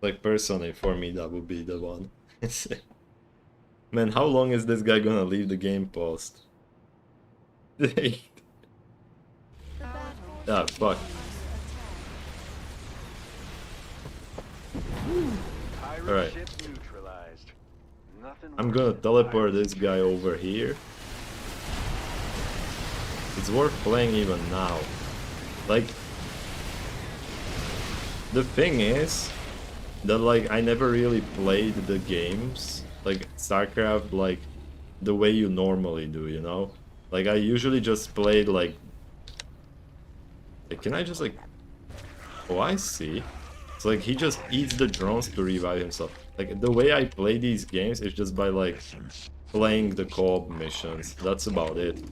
Speaker 1: Like, personally, for me, that would be the one. Man, how long is this guy gonna leave the game paused? Ah, fuck. Alright. I'm gonna teleport this guy over here. It's worth playing even now. Like, the thing is that, like, I never really played the games, like StarCraft, like the way you normally do, you know? Like, I usually just played like can I just like... Oh, I see. It's like he just eats the drones to revive himself. Like, the way I play these games is just by like playing the co-op missions. That's about it.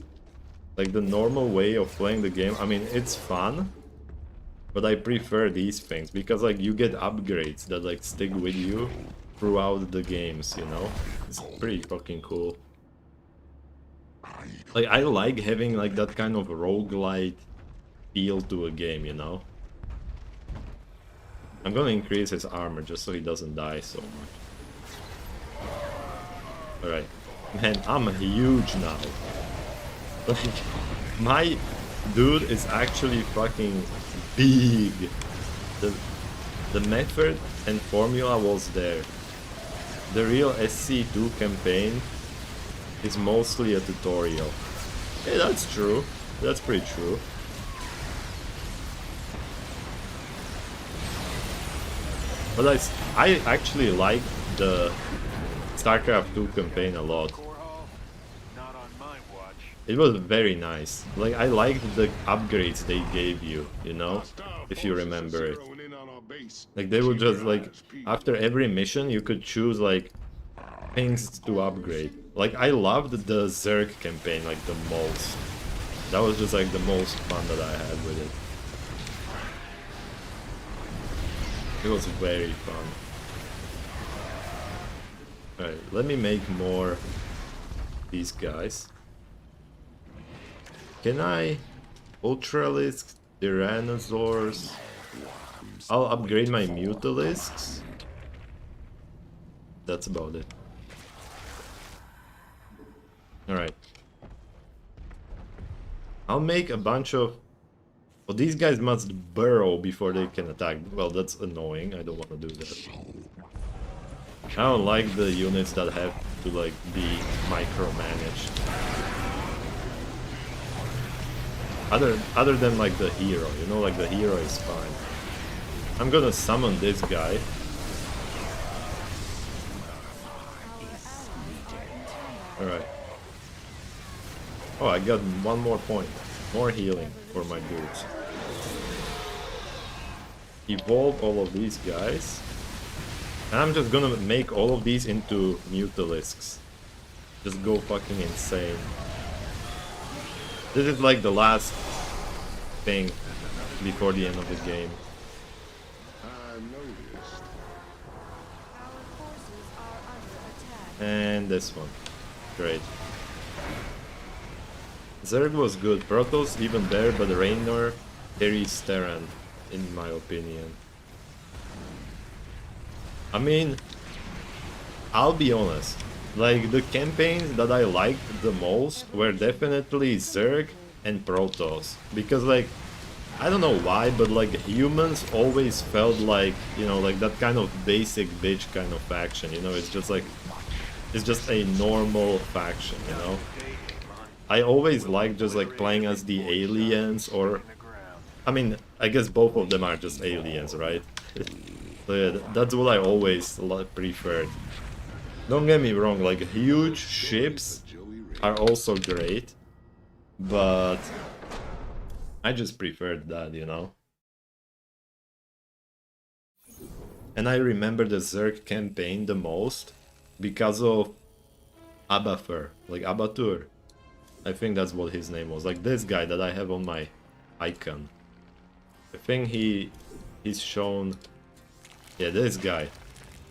Speaker 1: Like, the normal way of playing the game, I mean, it's fun, but I prefer these things because like you get upgrades that like stick with you throughout the games, you know? It's pretty fucking cool. Like, I like having like that kind of roguelite feel to a game, you know? I'm gonna increase his armor just so he doesn't die so much. Alright. Man, I'm huge now. Like, my dude is actually fucking big. The method and formula was there. The real SC2 campaign is mostly a tutorial. Hey, that's true. That's pretty true. But I actually like the StarCraft 2 campaign a lot. It was very nice. Like, I liked the upgrades they gave you, you know? If you remember it. Like, they would just, like, after every mission you could choose, like, things to upgrade. Like, I loved the Zerg campaign, like, the most. That was just, like, the most fun that I had with it. It was very fun. Alright, let me make more these guys. Can I Ultralisks, Tyrannosaurs? I'll upgrade my Mutalisks. That's about it. Alright. I'll make a bunch of... Well, these guys must burrow before they can attack. Well, that's annoying. I don't want to do that. I don't like the units that have to, like, be micromanaged. Other than, like, the hero, you know, like, the hero is fine. I'm gonna summon this guy. Alright. Oh, I got one more point. More healing for my dudes. Evolve all of these guys. And I'm just gonna make all of these into Mutalisks. Just go fucking insane. This is like the last thing before the end of the game. And this one. Great. Zerg was good. Protoss even better, but Raynor carries Terran, in my opinion. I mean, I'll be honest. Like, the campaigns that I liked the most were definitely Zerg and Protoss. Because, like, I don't know why, but, like, humans always felt like, you know, like that kind of basic bitch kind of faction, you know? It's just like, it's just a normal faction, you know? I always liked just, like, playing as the aliens or... I mean, I guess both of them are just aliens, right? So yeah, that's what I always preferred. Don't get me wrong, like huge ships are also great, but I just preferred that, you know? And I remember the Zerg campaign the most because of Abathur, like Abathur. I think that's what his name was, like this guy that I have on my icon. I think he's shown... Yeah, this guy.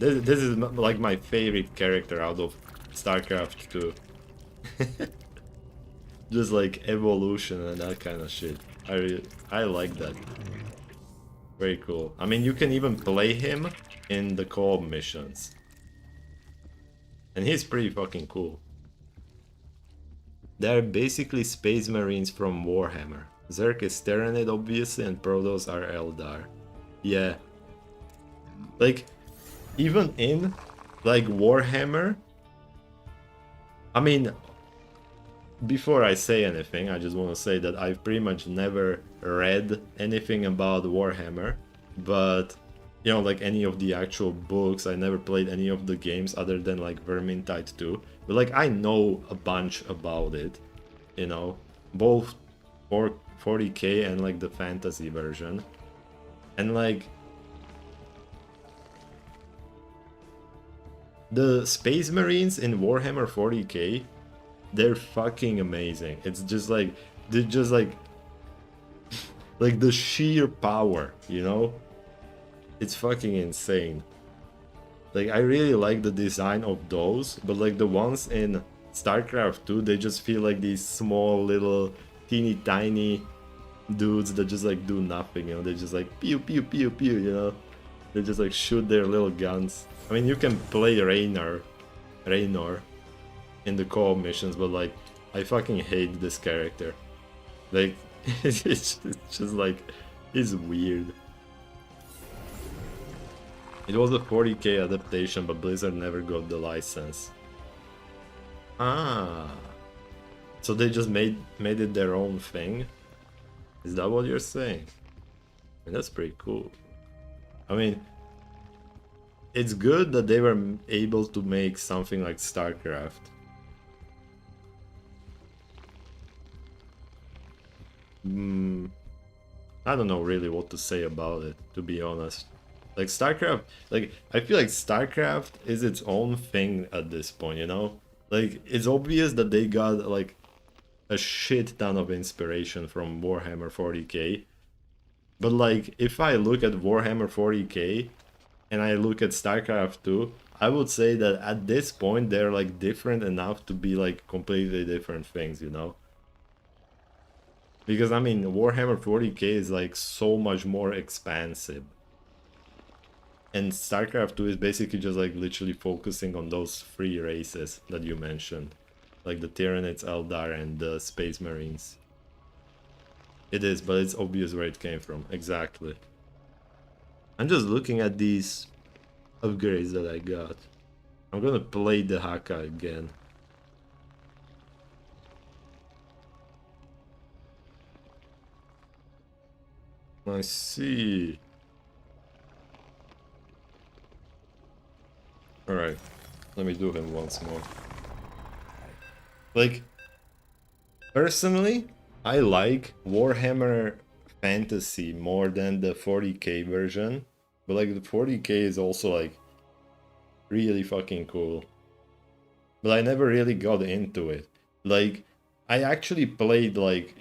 Speaker 1: This is like my favorite character out of StarCraft 2. Just like evolution and that kind of shit. I like that. Very cool. I mean, you can even play him in the co-op missions. And he's pretty fucking cool. They're basically space marines from Warhammer. Zerg is Terranid obviously and Protoss are Eldar. Yeah. Like, even in like Warhammer, I mean, before I say anything, I just want to say that I've pretty much never read anything about Warhammer, but you know, like any of the actual books, I never played any of the games other than like Vermintide 2, but like I know a bunch about it, you know, both for 40k and like the fantasy version, and like the Space Marines in Warhammer 40k, they're fucking amazing. It's just like, they're just like the sheer power, you know? It's fucking insane. Like, I really like the design of those, but like the ones in StarCraft 2, they just feel like these small little teeny tiny dudes that just like do nothing, you know? They just like pew pew pew pew, you know? They just like shoot their little guns. I mean, you can play Raynor in the co-op missions, but like, I fucking hate this character. Like, it's just like, it's weird. It was a 40k adaptation, but Blizzard never got the license. Ah, so they just made it their own thing? Is that what you're saying? I mean, that's pretty cool. I mean, it's good that they were able to make something like StarCraft. I don't know really what to say about it, to be honest. Like StarCraft, like I feel like StarCraft is its own thing at this point, you know? Like it's obvious that they got like a shit ton of inspiration from Warhammer 40k. But like if I look at Warhammer 40k and I look at StarCraft 2, I would say that at this point they're like different enough to be like completely different things, you know? Because I mean, Warhammer 40k is like so much more expansive. And StarCraft 2 is basically just like literally focusing on those three races that you mentioned. Like the Tyranids, Eldar, and the Space Marines. It is, but it's obvious where it came from. Exactly. I'm just looking at these upgrades that I got. I'm gonna play the Haka again. I see. Alright, let me do him once more. Like, personally, I like Warhammer Fantasy more than the 40k version. But like the 40k is also like really fucking cool. But I never really got into it. Like, I actually played like,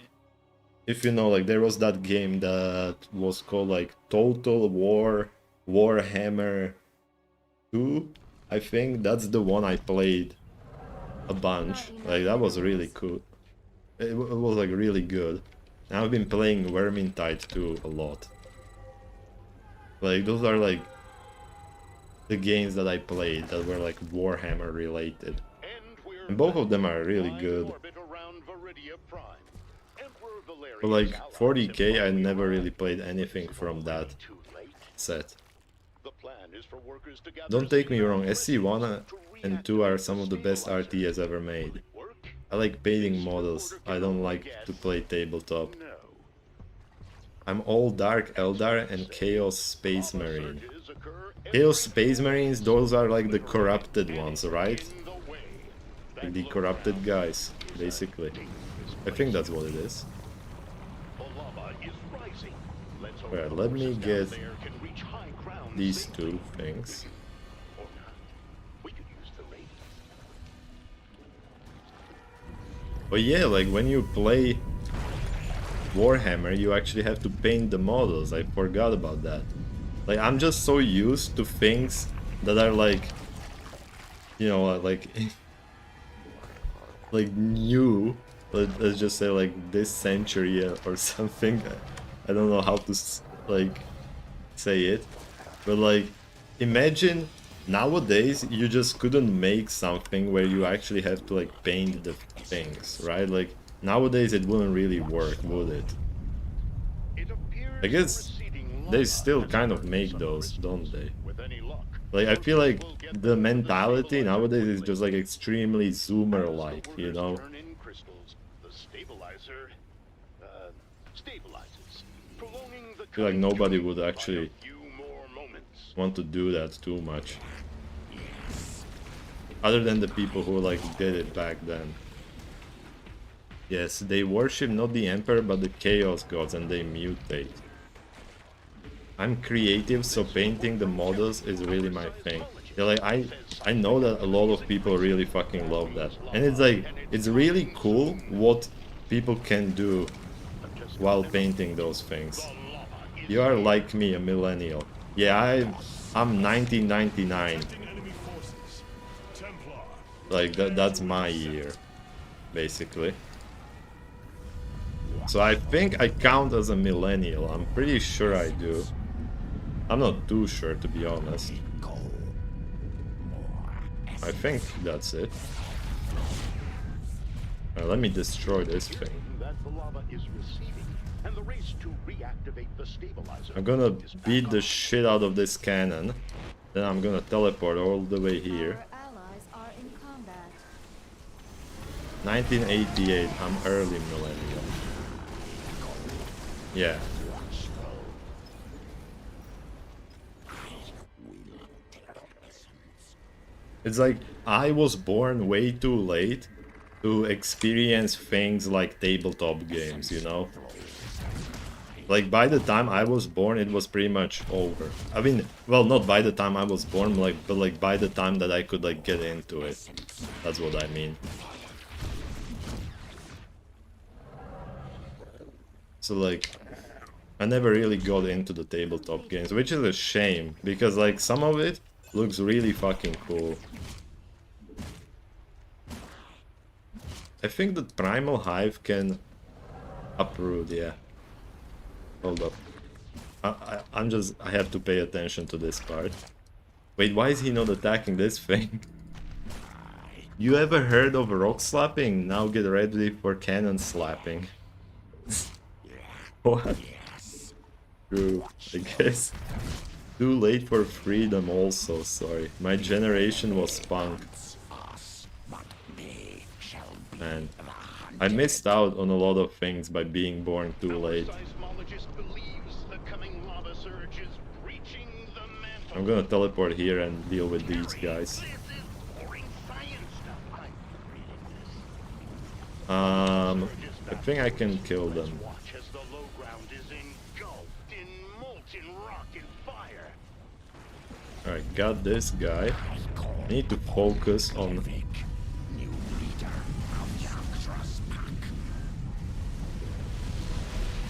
Speaker 1: if you know, like there was that game that was called like Total War Warhammer 2. I think that's the one I played a bunch. Like that was really cool. It was like really good. And I've been playing Vermintide 2 a lot. Like those are like the games that I played that were like Warhammer related. And both of them are really good. But like 40k, I never really played anything from that set. Don't take me wrong, SC1 and 2 are some of the best RTS ever made. I like painting models, I don't like to play tabletop. I'm all Dark Eldar and Chaos Space Marine. Chaos Space Marines, those are like the corrupted ones, right? Like the corrupted guys, basically. I think that's what it is. Alright, let me get these two things. But yeah, like when you play Warhammer, you actually have to paint the models. I forgot about that. Like, I'm just so used to things that are like, you know, like like new. Let's just say like this century or something. I don't know how to like say it, but like imagine nowadays you just couldn't make something where you actually have to like paint the things, right? Like nowadays it wouldn't really work, would it? I guess they still kind of make those, don't they? Like I feel like the mentality nowadays is just like extremely zoomer-like, you know? I feel like nobody would actually want to do that too much. Other than the people who like did it back then. Yes, they worship not the Emperor but the Chaos Gods and they mutate. I'm creative, so painting the models is really my thing. Yeah, like I know that a lot of people really fucking love that. And it's like, it's really cool what people can do while painting those things. You are like me, a millennial. Yeah, I'm 1999. Like that's my year, basically. So I think I count as a millennial. I'm pretty sure I do. I'm not too sure, to be honest. I think that's it. Let me destroy this thing. I'm gonna beat the shit out of this cannon. Then I'm gonna teleport all the way here. 1988, I'm early millennial. Yeah. It's like, I was born way too late to experience things like tabletop games, you know? Like, by the time I was born, it was pretty much over. I mean, well, not by the time I was born, like, but like by the time that I could like get into it. That's what I mean. So like, I never really got into the tabletop games, which is a shame, because like some of it looks really fucking cool. I think that Primal Hive can uproot, yeah. Hold up. I have to pay attention to this part. Wait, why is he not attacking this thing? You ever heard of rock slapping? Now get ready for cannon slapping. What? True, I guess. Too late for freedom also, sorry. My generation was punk. Man, I missed out on a lot of things by being born too late. I'm gonna teleport here and deal with these guys. I think I can kill them. Alright, got this guy. I need to focus on...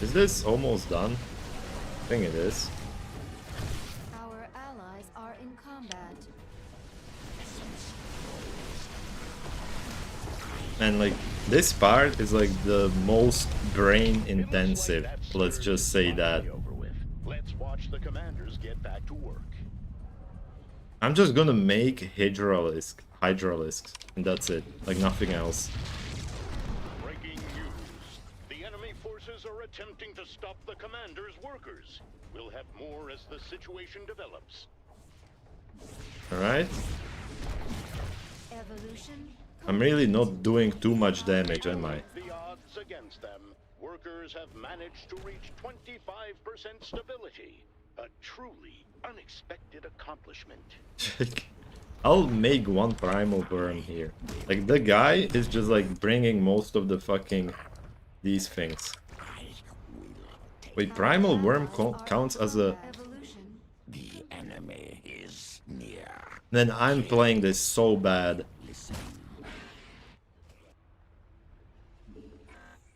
Speaker 1: Is this almost done? I think it is.
Speaker 2: Our allies are in combat.
Speaker 1: And like, this part is like the most brain intensive, let's just say that.
Speaker 8: Let's watch the commanders get back to work.
Speaker 1: I'm just gonna make hydralisks, and that's it. Like nothing else.
Speaker 9: Breaking news. The enemy forces are attempting to stop the commander's workers. We'll have more as the situation develops.
Speaker 1: Alright.
Speaker 2: Evolution.
Speaker 1: I'm really not doing too much damage, am I?
Speaker 9: The odds against them. Workers have managed to reach 25% stability. A truly unexpected accomplishment.
Speaker 1: I'll make one primal worm here. Like the guy is just like bringing most of the fucking these things. Wait, primal worm counts as a...
Speaker 2: Evolution.
Speaker 3: The enemy is near.
Speaker 1: Then I'm playing this so bad.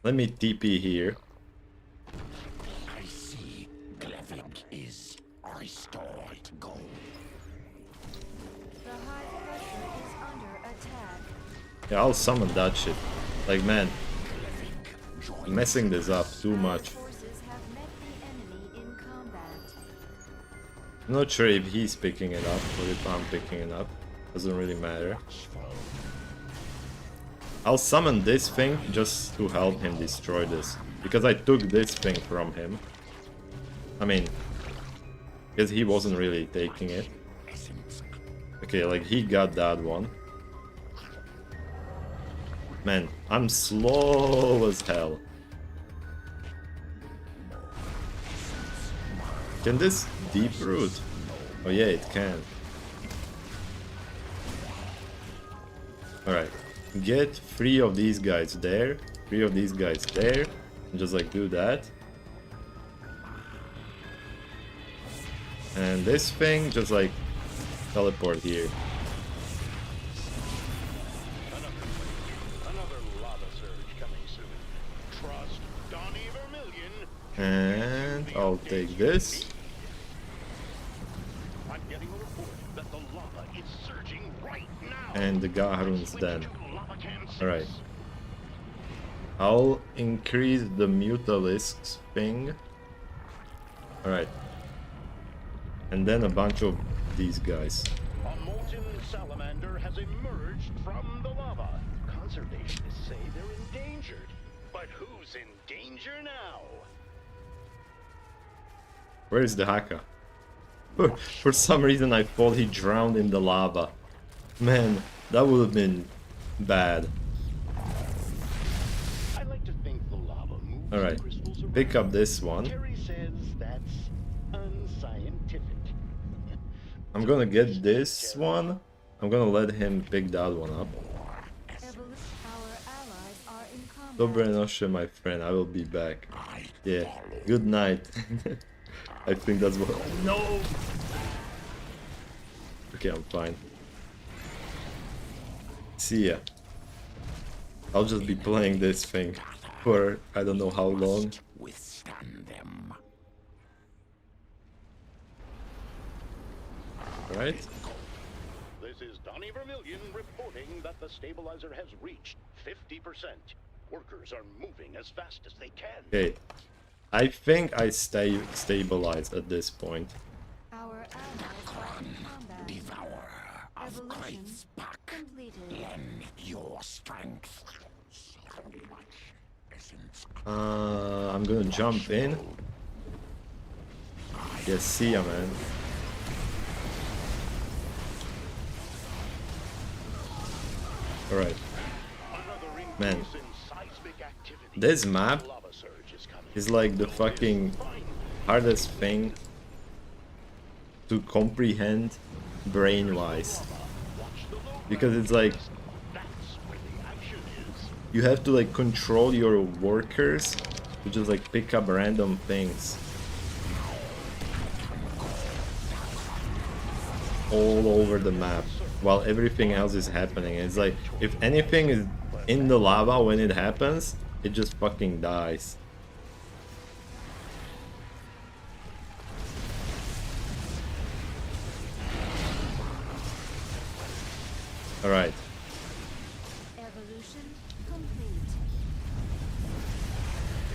Speaker 1: Let me TP here.
Speaker 3: I see. Glevic is restored. Go.
Speaker 2: The high pressure is under attack.
Speaker 1: Yeah, I'll summon that shit. Like, man, I'm messing this up too much.
Speaker 2: Forces have met the enemy in combat.
Speaker 1: I'm not sure if he's picking it up or if I'm picking it up. Doesn't really matter. I'll summon this thing just to help him destroy this. Because I took this thing from him. I mean, because he wasn't really taking it. Okay, like he got that one. Man, I'm slow as hell. Can this deep root? Oh yeah, it can. Alright. Get 3 of these guys there, 3 of these guys there, and just like do that. And this thing just like teleport here.
Speaker 9: Another lava surge coming soon. Trust Donnie Vermillion.
Speaker 1: And I'll take this.
Speaker 9: I'm getting a report that the lava is surging right now.
Speaker 1: And the Gaharun's then.
Speaker 9: Lava Cam 6.
Speaker 1: Alright. I'll increase the Mutalisks thing. Alright. And then a bunch of these guys.
Speaker 9: A molten salamander has emerged from the lava. Conservationists say they're endangered. But who's in danger now?
Speaker 1: Where is the Haka? For some reason I thought he drowned in the lava. Man, that would have been bad.
Speaker 9: I like to think the lava moves
Speaker 1: Alright,
Speaker 9: crystals around.
Speaker 1: pick up this one.
Speaker 9: Terry says that's unscientific.
Speaker 1: I'm gonna get this one. I'm gonna let him pick that one up.
Speaker 2: Evolution. Our allies are in combat.
Speaker 1: Dobre noche, my friend. I will be back. Yeah. Good night. I think that's what. No. Okay, I'm fine. See ya. I'll just be playing this thing for I don't know how long.
Speaker 3: Withstand them.
Speaker 1: Right?
Speaker 9: This is Donnie Vermillion reporting that the stabilizer has reached 50%. Workers are moving as fast as they can.
Speaker 1: Okay. I think I stay stabilized at this point.
Speaker 2: Our allies are in combat.
Speaker 3: Devourer of
Speaker 2: Evolution
Speaker 3: Christ's pack.
Speaker 2: completed.
Speaker 3: Lend your strength. So much essence.
Speaker 1: I'm gonna jump in. Yes, see ya, man. Alright. Man, this map is like the fucking hardest thing to comprehend brain-wise. Because it's like you have to like control your workers to just like pick up random things all over the map while everything else is happening. It's like if anything is in the lava when it happens, it just fucking dies. Alright.
Speaker 2: Evolution complete.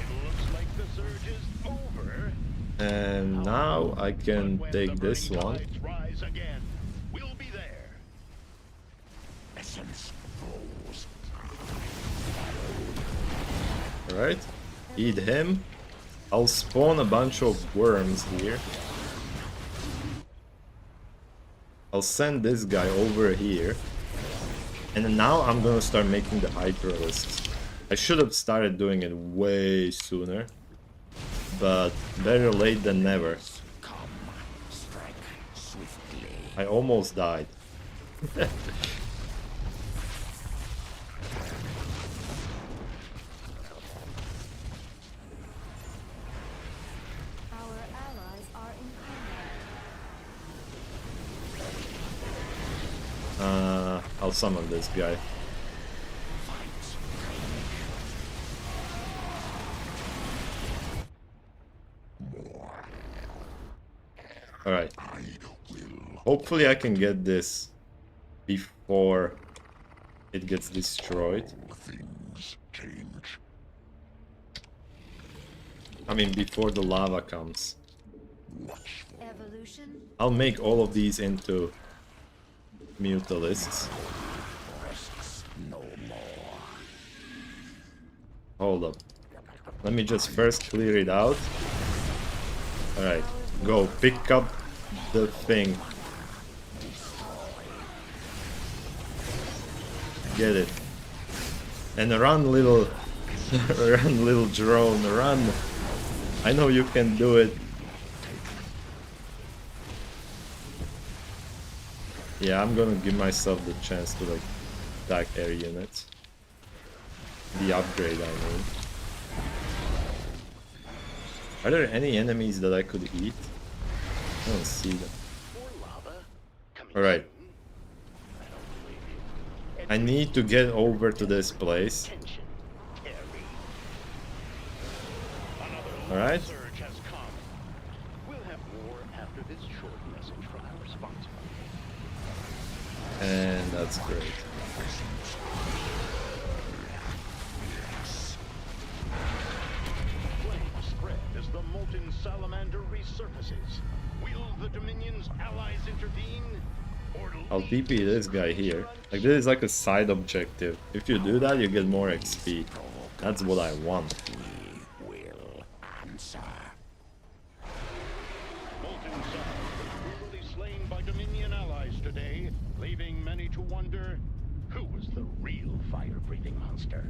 Speaker 9: It looks like the surge is over.
Speaker 1: And now I can take this one.
Speaker 9: Rise again. We'll be there.
Speaker 1: Alright, eat him. I'll spawn a bunch of worms here. I'll send this guy over here. And then now I'm gonna start making the hydralisks. I should have started doing it way sooner. But better late than never. I almost died.
Speaker 2: Our allies are in combat.
Speaker 1: I'll summon this guy. Alright. Hopefully I can get this before it gets destroyed. I mean, before the lava comes.
Speaker 2: Evolution.
Speaker 1: I'll make all of these into mutalisks. Hold up. Let me just first clear it out. Alright, go pick up the thing. Get it. And run, little run, little drone, run. I know you can do it. Yeah, I'm gonna give myself the chance to like attack air units. The upgrade, I mean. Are there any enemies that I could eat? I don't see them. Alright. I need to get over to this place. Alright. And that's great.
Speaker 9: Flames spread as the molten salamander resurfaces. Will the Dominion's allies intervene? Or
Speaker 1: I'll TP this guy here. Like, this is like a side objective. If you do that, you get more XP. That's what I want.
Speaker 9: Molten Salamander brutally slain by Dominion allies today, leaving many to wonder who was the real fire-breathing monster.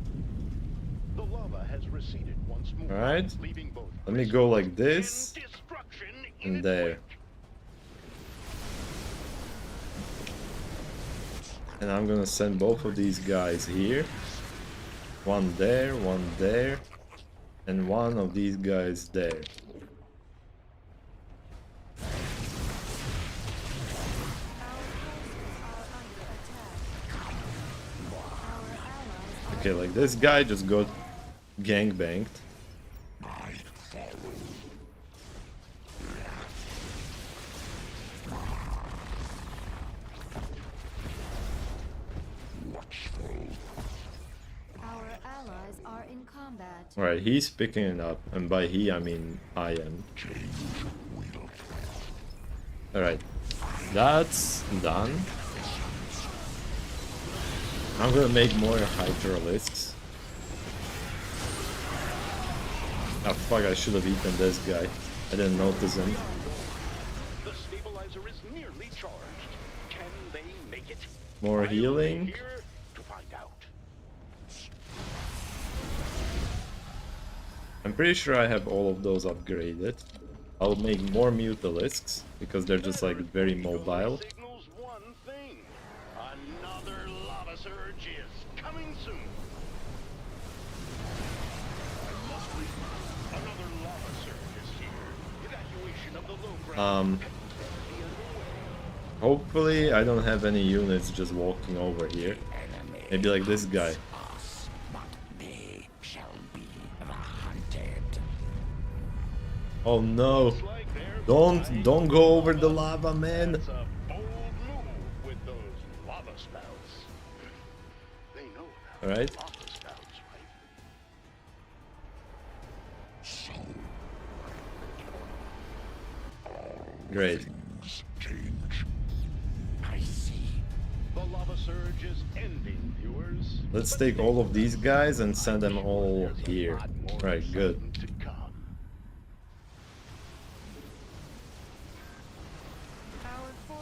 Speaker 9: The lava has receded once more,
Speaker 1: Alright.
Speaker 9: leaving both
Speaker 1: Let me go like this.
Speaker 9: destruction in
Speaker 1: And
Speaker 9: its
Speaker 1: there.
Speaker 9: wake.
Speaker 1: And I'm gonna send both of these guys here. One there, and one of these guys there. Okay, like this guy just got gangbanged.
Speaker 2: Our allies are in combat.
Speaker 1: Alright, he's picking it up, and by he I mean I am. Alright, that's done. I'm gonna make more hydralisks. Ah fuck, I should have eaten this guy. I didn't notice him.
Speaker 9: The stabilizer is nearly charged. Can they make it?
Speaker 1: More
Speaker 9: I'll be
Speaker 1: healing.
Speaker 9: here to find out.
Speaker 1: I'm pretty sure I have all of those upgraded. I'll make more mutalisks, because they're just like very mobile.
Speaker 9: Signals one thing. Another lava surge is coming soon. Another lava surge is here. Evacuation of the low ground.
Speaker 1: Hopefully I don't have any units just walking over here. Maybe like this guy. Oh no! Don't go over the lava, man!
Speaker 9: It's a bold move with those lava spouts. They know about
Speaker 1: Alright.
Speaker 9: lava spouts, right?
Speaker 1: Great.
Speaker 9: The lava surge is ending, viewers.
Speaker 1: Let's
Speaker 9: But
Speaker 1: take
Speaker 9: stay
Speaker 1: all of
Speaker 9: with
Speaker 1: these
Speaker 9: us.
Speaker 1: guys and send them
Speaker 9: I'm
Speaker 1: all
Speaker 9: sure there's a
Speaker 1: here.
Speaker 9: lot more
Speaker 1: Right, good.
Speaker 9: exciting to come.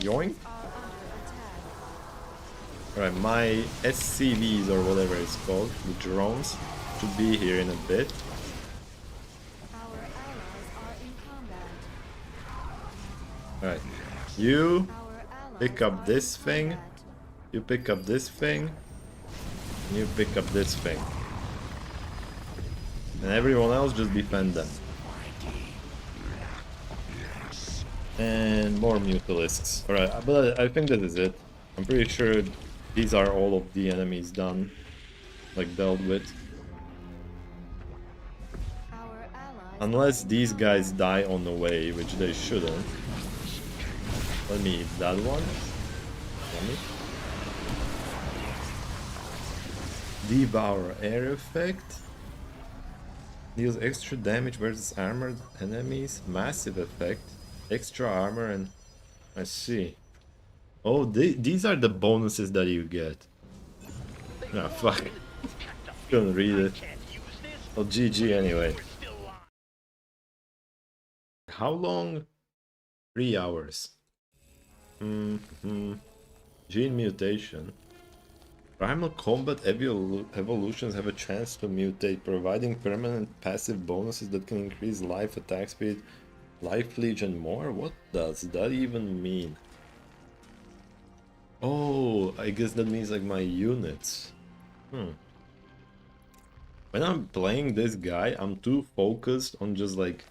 Speaker 1: Yoink. Alright, my SCVs or whatever it's called, the drones, should be here in a bit.
Speaker 6: Our allies are in combat.
Speaker 1: Alright, you
Speaker 6: Our allies
Speaker 1: pick up
Speaker 6: are
Speaker 1: this
Speaker 6: in
Speaker 1: thing,
Speaker 6: combat.
Speaker 1: you pick up this thing, and you pick up this thing. And everyone else just defend them. And more mutalisks. Alright, but I think that is it. I'm pretty sure these are all of the enemies done. Like, dealt with.
Speaker 6: Our allies
Speaker 1: Unless
Speaker 6: are in
Speaker 1: these guys
Speaker 6: combat.
Speaker 1: die on the way, which they shouldn't. Let me eat that one. Let me. Devour air effect. Deals extra damage versus armored enemies. Massive effect. Extra armor and... I see. Oh, these are the bonuses that you get. Ah, fuck. Couldn't read it. Well, GG anyway. How long? 3 hours. Gene mutation. Primal combat evolutions have a chance to mutate, providing permanent passive bonuses that can increase life, attack speed, life leech, and more? What does that even mean? Oh, I guess that means like my units. When I'm playing this guy, I'm too focused on just like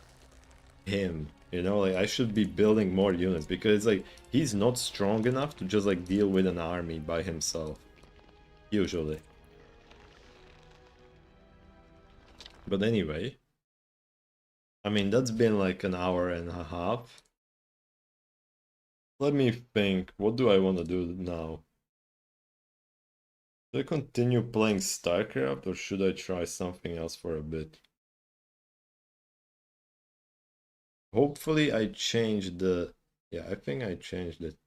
Speaker 1: him. You know, like I should be building more units because like he's not strong enough to just like deal with an army by himself. Usually. But anyway. I mean, that's been like an hour and a half. Let me think, what do I want to do now? Should I continue playing StarCraft or should I try something else for a bit? Hopefully I changed the... Yeah, I think I changed it.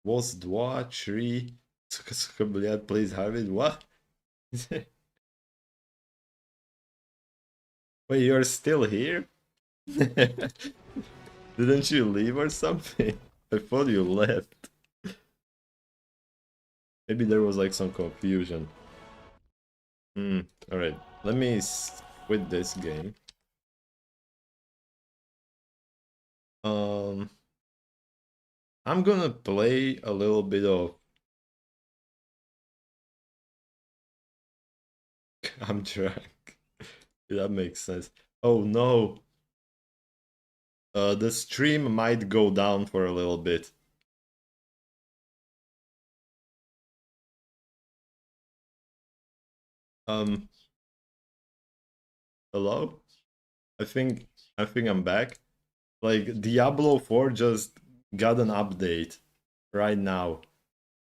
Speaker 1: Was 2, 3... Please have it. What? Wait, you're still here? Didn't you leave or something? I thought you left. Maybe there was like some confusion. Alright, let me quit this game. I'm gonna play a little bit of... I'm drunk. That makes sense. Oh no! The stream might go down for a little bit. Hello? I think I'm back. Like, Diablo 4 just got an update right now.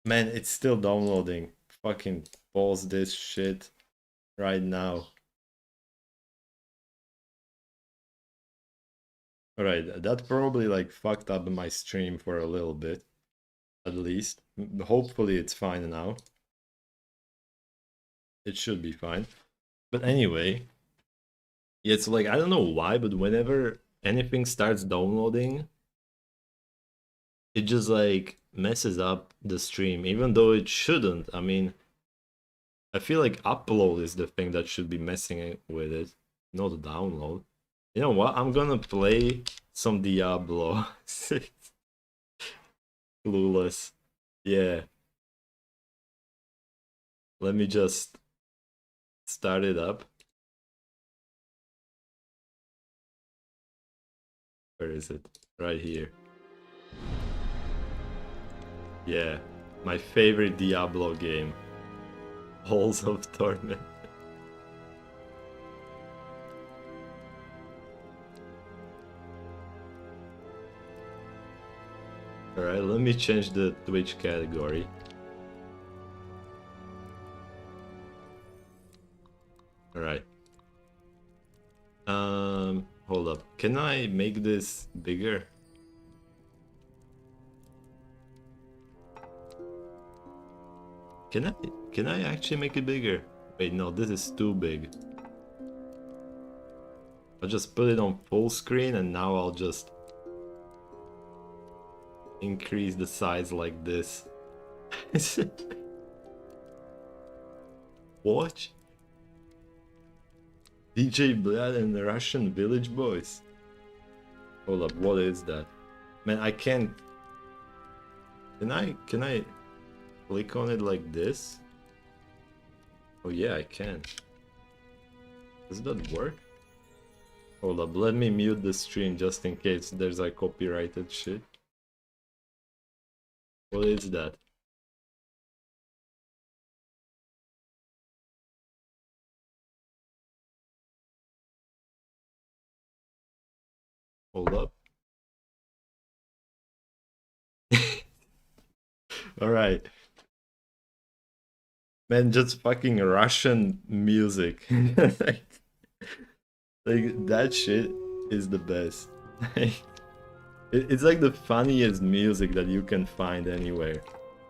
Speaker 1: Man, it's still downloading. Fucking pause this shit right now. Alright, that probably like fucked up my stream for a little bit. At least. Hopefully it's fine now. It should be fine. But anyway. Yeah, it's like, I don't know why, but whenever anything starts downloading, it just like messes up the stream, even though it shouldn't. I mean, I feel like upload is the thing that should be messing with it, not download. You know what? I'm gonna play some Diablo. Clueless. Yeah. Let me just start it up. Where is it? Right here. Yeah, my favorite Diablo game. Halls of Torment. Alright, let me change the Twitch category. Alright. Hold up. Can I make this bigger? Can I actually make it bigger? Wait, no, this is too big. I'll just put it on full screen and now I'll just increase the size like this. Watch. DJ Blood and the Russian Village Boys. Hold up, what is that? Man, I can't. Can I click on it like this? Oh yeah, I can. Does that work? Hold up, let me mute the stream just in case there's like copyrighted shit. What is that? Hold up. Alright. Man, just fucking Russian music. Like that shit is the best. It's like the funniest music that you can find anywhere.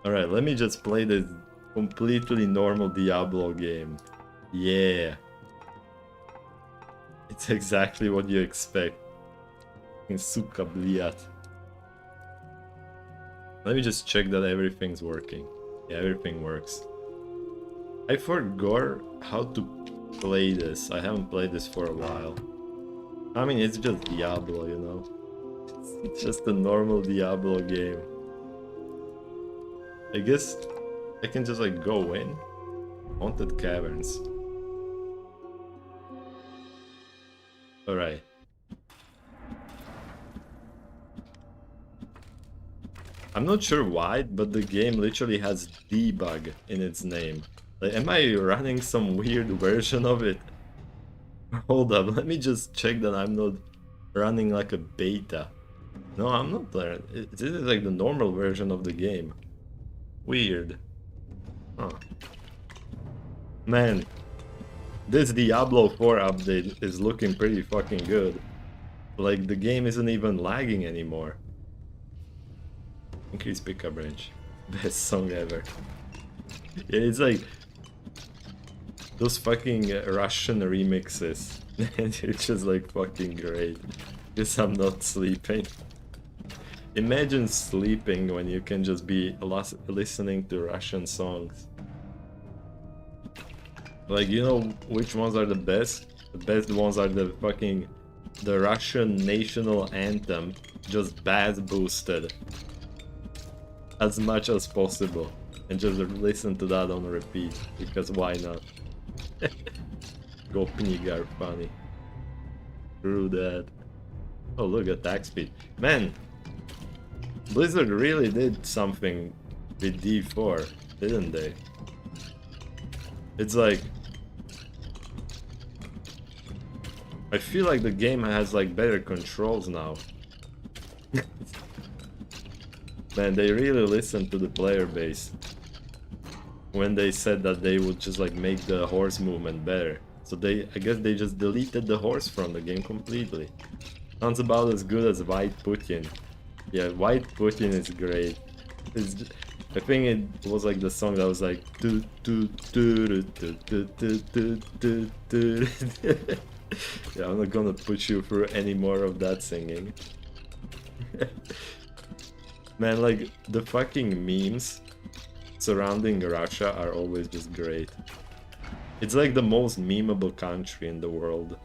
Speaker 1: Alright, let me just play this completely normal Diablo game. Yeah. It's exactly what you expect. Suka bliat. Let me just check that everything's working. Yeah, everything works. I forgot how to play this. I haven't played this for a while. I mean, it's just Diablo, you know? It's just a normal Diablo game. I guess I can just like go in. Haunted Caverns. Alright. I'm not sure why, but the game literally has debug in its name. Like, am I running some weird version of it? Hold up, let me just check that I'm not running like a beta. No, I'm not there. This is like the normal version of the game. Weird. Huh. Man, this Diablo 4 update is looking pretty fucking good. Like, the game isn't even lagging anymore. Increase pickup range. Best song ever. Yeah, it's like those fucking Russian remixes. It's just like fucking great. Guess I'm not sleeping. Imagine sleeping when you can just be listening to Russian songs. Like, you know which ones are the best? The best ones are the Russian national anthem, just bass boosted as much as possible, and just listen to that on repeat, because why not? Gopnik are funny. True that. Oh look, attack speed. Man, Blizzard really did something with D4, didn't they? It's like, I feel like the game has like better controls now. Man, they really listened to the player base when they said that they would just like make the horse movement better. So I guess they just deleted the horse from the game completely. Sounds about as good as White Putin. Yeah, White Putin is great. I think it was like the song that was like yeah, I'm not gonna put you through any more of that singing. Man, like, the fucking memes surrounding Russia are always just great. It's like the most memeable country in the world.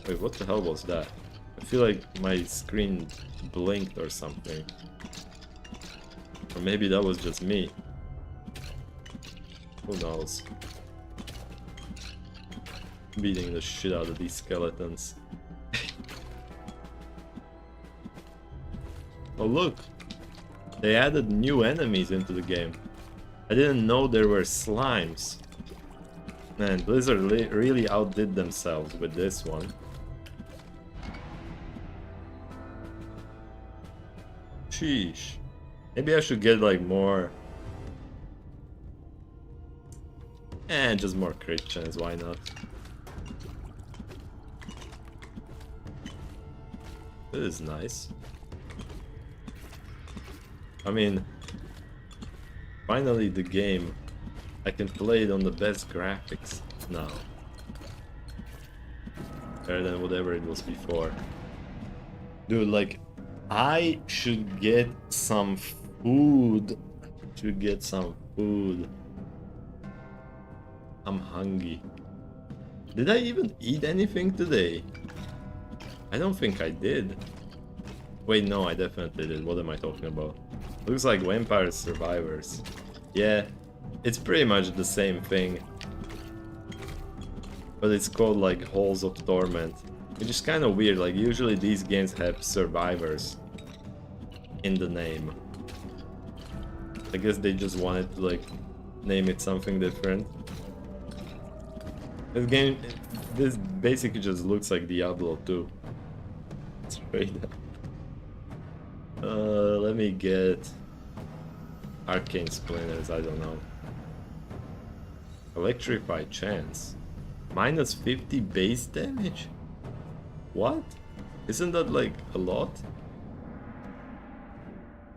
Speaker 1: Wait, what the hell was that? I feel like my screen blinked or something. Or maybe that was just me. Who knows? Beating the shit out of these skeletons. Oh look! They added new enemies into the game. I didn't know there were slimes. Man, Blizzard really outdid themselves with this one. Sheesh. Maybe I should get like more... just more Christians, why not? This is nice. I mean, finally the game, I can play it on the best graphics now. Better than whatever it was before. Dude, like, I should get some food. Should get some food. I'm hungry. Did I even eat anything today? I don't think I did. Wait, no, I definitely did. What am I talking about? Looks like Vampire Survivors. Yeah, it's pretty much the same thing. But it's called like Halls of Torment. Which is kind of weird, like usually these games have survivors in the name. I guess they just wanted to like name it something different. This basically just looks like Diablo 2. Straight up. Let me get arcane splinters, I don't know. Electrify chance. Minus 50 base damage? What? Isn't that like a lot?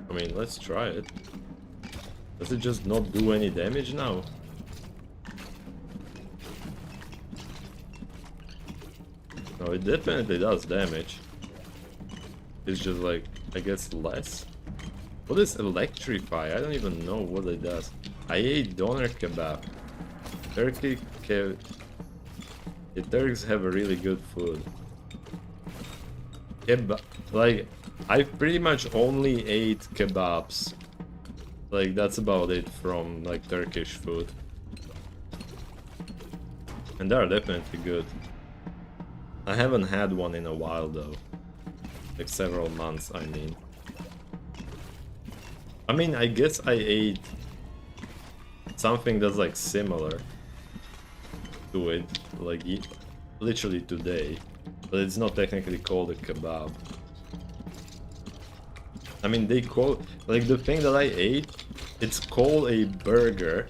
Speaker 1: I mean, let's try it. Does it just not do any damage now? No, it definitely does damage. It's just like, I guess less? What is electrify? I don't even know what it does. I ate doner kebab. The Turks have a really good food. Like, I pretty much only ate kebabs. Like, that's about it from, like, Turkish food. And they are definitely good. I haven't had one in a while, though. Like, several months, I mean. I guess I ate something that's, like, similar to it. Like, literally today. But it's not technically called a kebab. I mean, they call... Like, the thing that I ate, it's called a burger.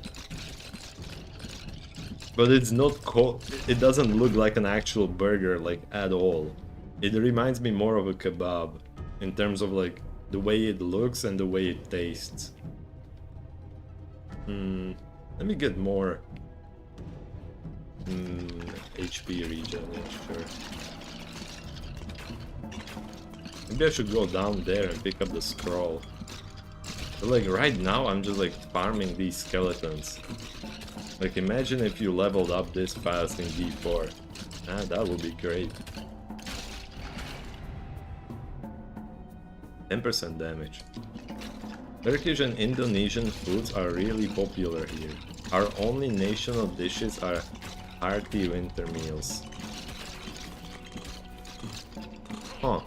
Speaker 1: But it's not called... It doesn't look like an actual burger, like, at all. It reminds me more of a kebab. In terms of, like, the way it looks and the way it tastes. Let me get more... HP regen, yeah, sure. Maybe I should go down there and pick up the scroll. But like right now I'm just like farming these skeletons. Like imagine if you leveled up this fast in D4. That would be great. 10% damage. Turkish and Indonesian foods are really popular here. Our only national dishes are hearty winter meals. Huh.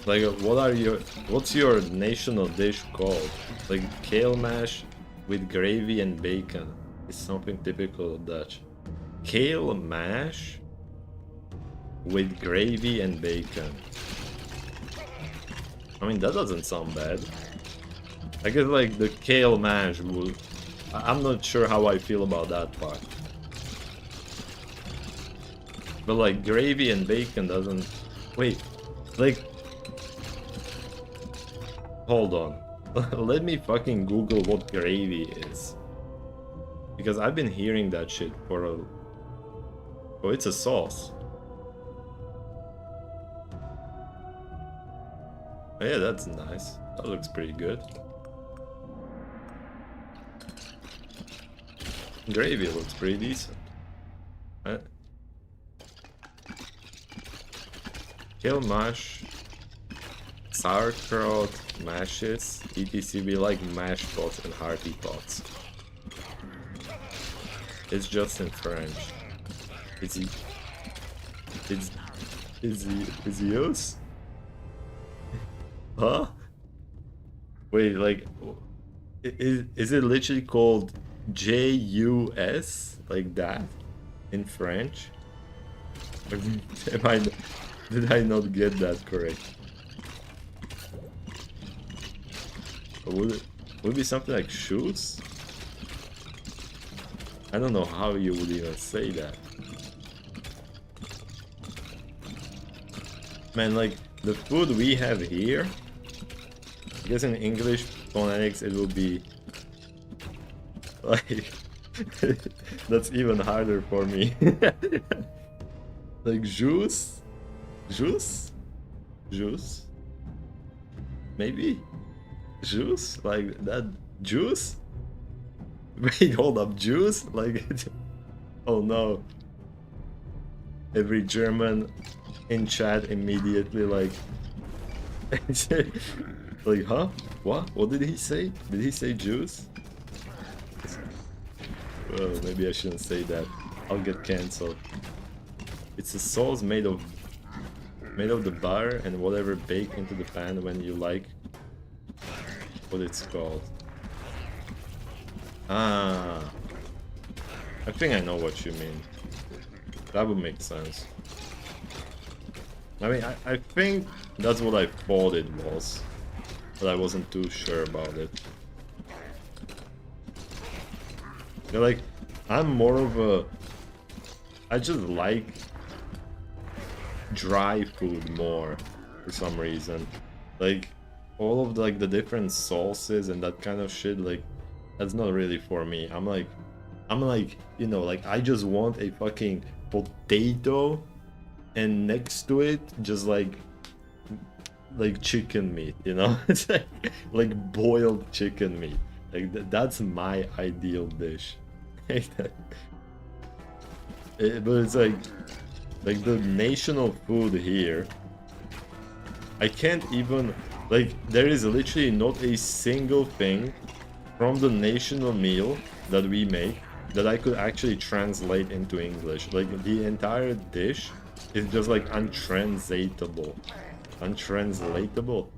Speaker 1: Like, what's your national dish called? Like, kale mash with gravy and bacon is something typical of Dutch. Kale mash with gravy and bacon. I mean, that doesn't sound bad. I guess, like, the kale mash would... I'm not sure how I feel about that part. But, like, gravy and bacon doesn't... Wait, like... Hold on. Let me fucking Google what gravy is. Because I've been hearing that shit for a... Oh, it's a sauce. Oh, yeah, that's nice. That looks pretty good. Gravy looks pretty decent. Kale mash, sauerkraut, mashes, etc. We like mash pots and hearty pots. It's just in French. Is yours? Huh? Wait, like, is it literally called J-U-S? Like that? In French? Or did I not get that correct? Or would it be something like shoes? I don't know how you would even say that. Man, like, the food we have here, I guess in English phonetics it will be like that's even harder for me. Like juice, juice, maybe juice, like that juice. Wait, hold up, juice, like oh no. Every German in chat immediately like like, huh? What did he say? Did he say juice? Well, maybe I shouldn't say that. I'll get cancelled. It's a sauce made of the butter and whatever baked into the pan when you like what it's called. Ah, I think I know what you mean. That would make sense. I mean, I think that's what I thought it was, but I wasn't too sure about it. You're like, I'm more of a... I just like dry food more for some reason. Like, all of the different sauces and that kind of shit, like, that's not really for me. I'm like, you know, like, I just want a fucking potato and next to it just like chicken meat, you know. It's like boiled chicken meat, like that's my ideal dish. But it's like the national food here, I can't even, like, there is literally not a single thing from the national meal that we make that I could actually translate into English. Like, the entire dish is just like untranslatable. Untranslatable?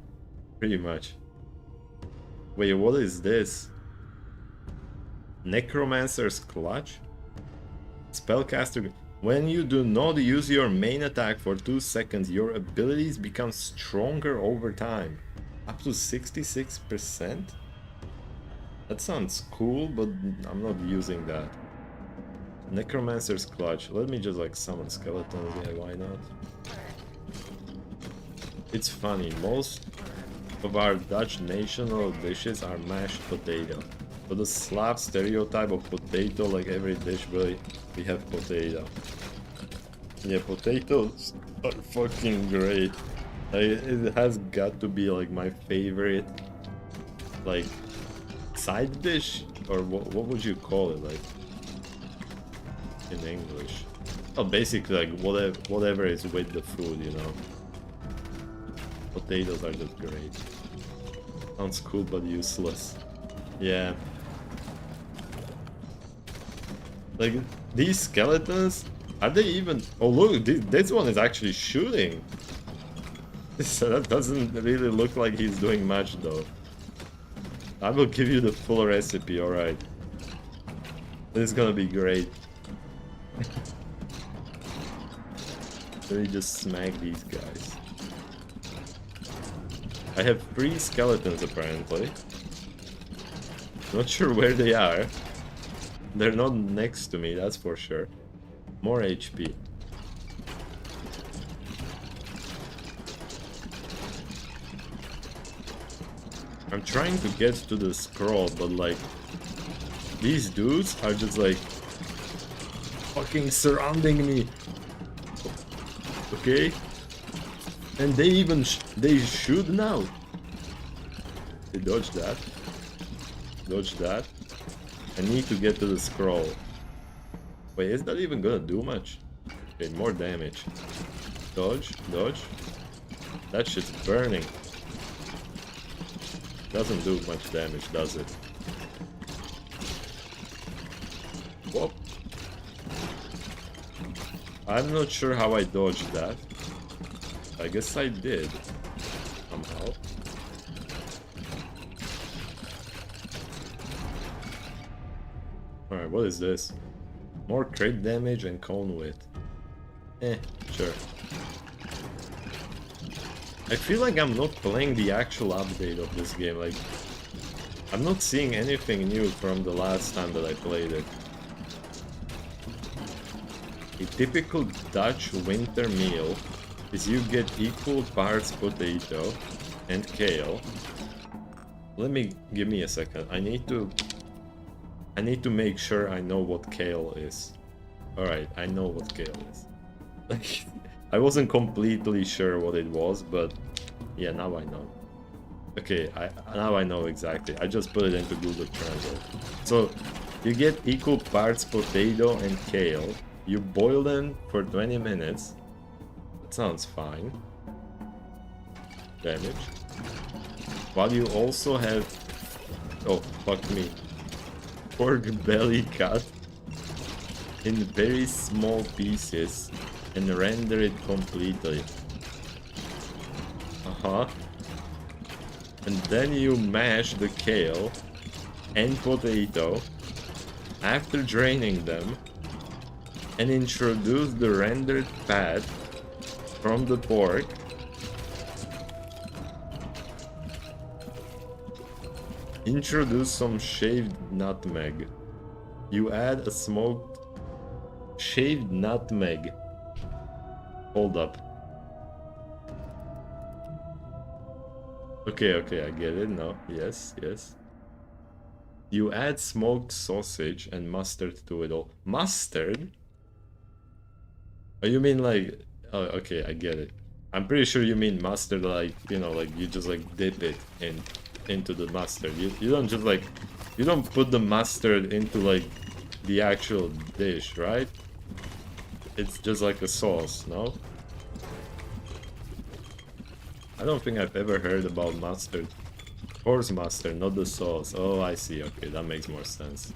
Speaker 1: Pretty much. Wait, what is this? Necromancer's Clutch? Spellcaster. When you do not use your main attack for 2 seconds, your abilities become stronger over time. Up to 66%? That sounds cool, but I'm not using that. Necromancer's Clutch. Let me just like summon skeletons, yeah, why not? It's funny, most of our Dutch national dishes are mashed potato. So the Slav stereotype of potato, like every dish, really, we have potato. Yeah, potatoes are fucking great. Like, it has got to be like my favorite, like, side dish, or what would you call it, like, in English? Oh, basically like whatever is with the food, you know. Potatoes are just great. Sounds cool but useless. Yeah. Like, these skeletons, are they even... Oh look, this one is actually shooting. So that doesn't really look like he's doing much though. I will give you the full recipe, alright. This is gonna be great. Let me just smack these guys. I have 3 skeletons apparently. Not sure where they are. They're not next to me, that's for sure. More HP. I'm trying to get to the scroll, but like, these dudes are just like fucking surrounding me. Okay? And they even they shoot now. They dodge that. Dodge that. I need to get to the scroll. Wait, is that even gonna do much? Okay, more damage. Dodge, dodge. That shit's burning. Doesn't do much damage, does it? Whoop. I'm not sure how I dodged that. I guess I did. Somehow. Alright, what is this? More crit damage and cone width. Sure. I feel like I'm not playing the actual update of this game, like, I'm not seeing anything new from the last time that I played it. A typical Dutch winter meal is you get equal parts potato and kale. Give me a second. I need to make sure I know what kale is. Alright, I know what kale is. Like, I wasn't completely sure what it was, but yeah, now I know. Okay, now I know exactly. I just put it into Google Translate. So, you get equal parts potato and kale. You boil them for 20 minutes. That sounds fine. Damage. While you also have... Oh, fuck me. Pork belly cut in very small pieces and render it completely. And then you mash the kale and potato after draining them and introduce the rendered fat from the pork Introduce some shaved nutmeg. You add a smoked shaved nutmeg. Hold up. Okay, I get it now. Yes. You add smoked sausage and mustard to it all. Mustard? Oh, you mean like... Oh, okay, I get it. I'm pretty sure you mean mustard like, you know, like you just like dip it into the mustard. You don't just like... You don't put the mustard into like the actual dish, right? It's just like a sauce, no? I don't think I've ever heard about mustard. Horse mustard, not the sauce. Oh, I see. Okay, that makes more sense.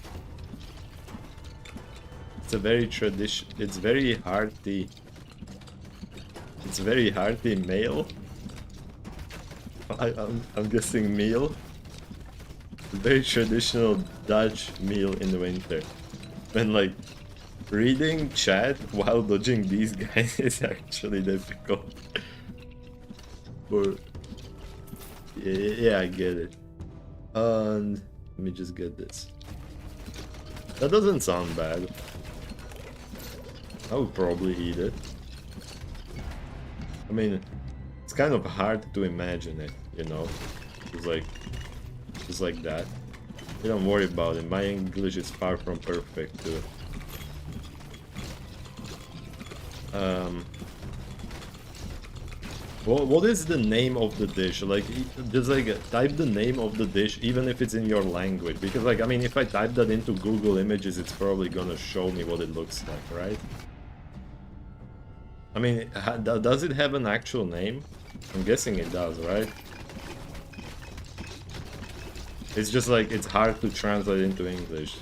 Speaker 1: It's a very It's very hearty. It's very hearty meal. I'm guessing meal. Very traditional Dutch meal in the winter. When like reading chat while dodging these guys is actually difficult. But yeah, I get it. And let me just get this. That doesn't sound bad. I would probably eat it. I mean, it's kind of hard to imagine it, you know? Just like that. You don't worry about it. My English is far from perfect too. What is the name of the dish? Like, just like type the name of the dish, even if it's in your language. Because like, I mean, if I type that into Google Images, it's probably gonna show me what it looks like, right? I mean, does it have an actual name? I'm guessing it does, right? It's just like, it's hard to translate into English.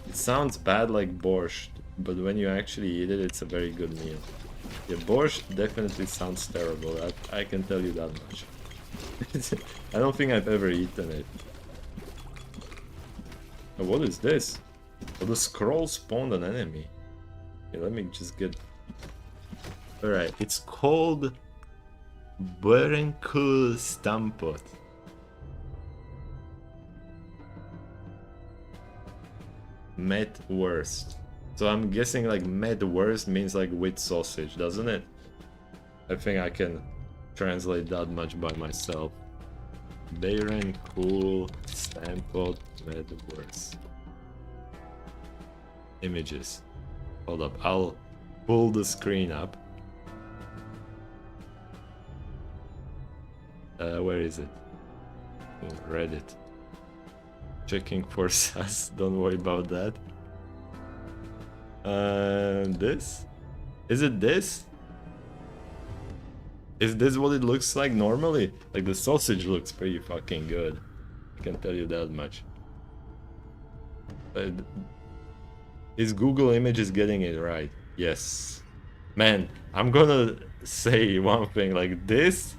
Speaker 1: It sounds bad like borscht, but when you actually eat it, it's a very good meal. Yeah, borscht definitely sounds terrible, I can tell you that much. I don't think I've ever eaten it. Oh, what is this? Oh, the scroll spawned an enemy. Okay, let me just get... Alright, it's called Berenkul Stampot. Met worst. So I'm guessing like met worst means like with sausage, doesn't it? I think I can translate that much by myself. Berenkul Stampot met worst. Images. Hold up, I'll pull the screen up. Where is it? Oh, Reddit. Checking for sus, don't worry about that. This? Is it this? Is this what it looks like normally? Like the sausage looks pretty fucking good. I can tell you that much. Is Google Images getting it right? Yes. Man, I'm gonna say one thing, like this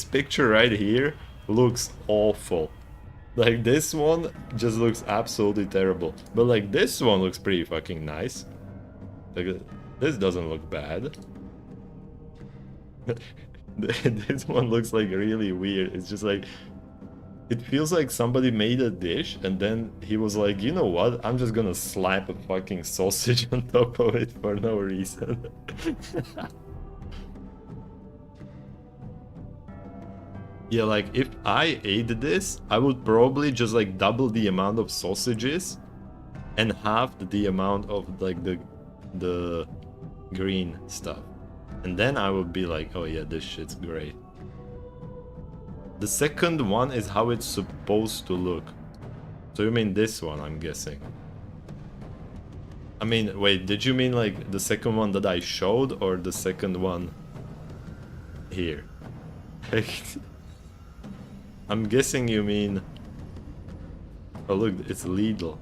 Speaker 1: picture right here looks awful. Like this one just looks absolutely terrible. But like this one looks pretty fucking nice. Like this doesn't look bad. This one looks like really weird. It's just like, it feels like somebody made a dish and then he was like, you know what, I'm just gonna slap a fucking sausage on top of it for no reason. Yeah, like if I ate this, I would probably just like double the amount of sausages and half the amount of like the green stuff. And then I would be like, oh yeah, this shit's great. The second one is how it's supposed to look. So you mean this one, I'm guessing. I mean, wait, did you mean like the second one that I showed or the second one here? I'm guessing you mean... Oh look, it's Lidl.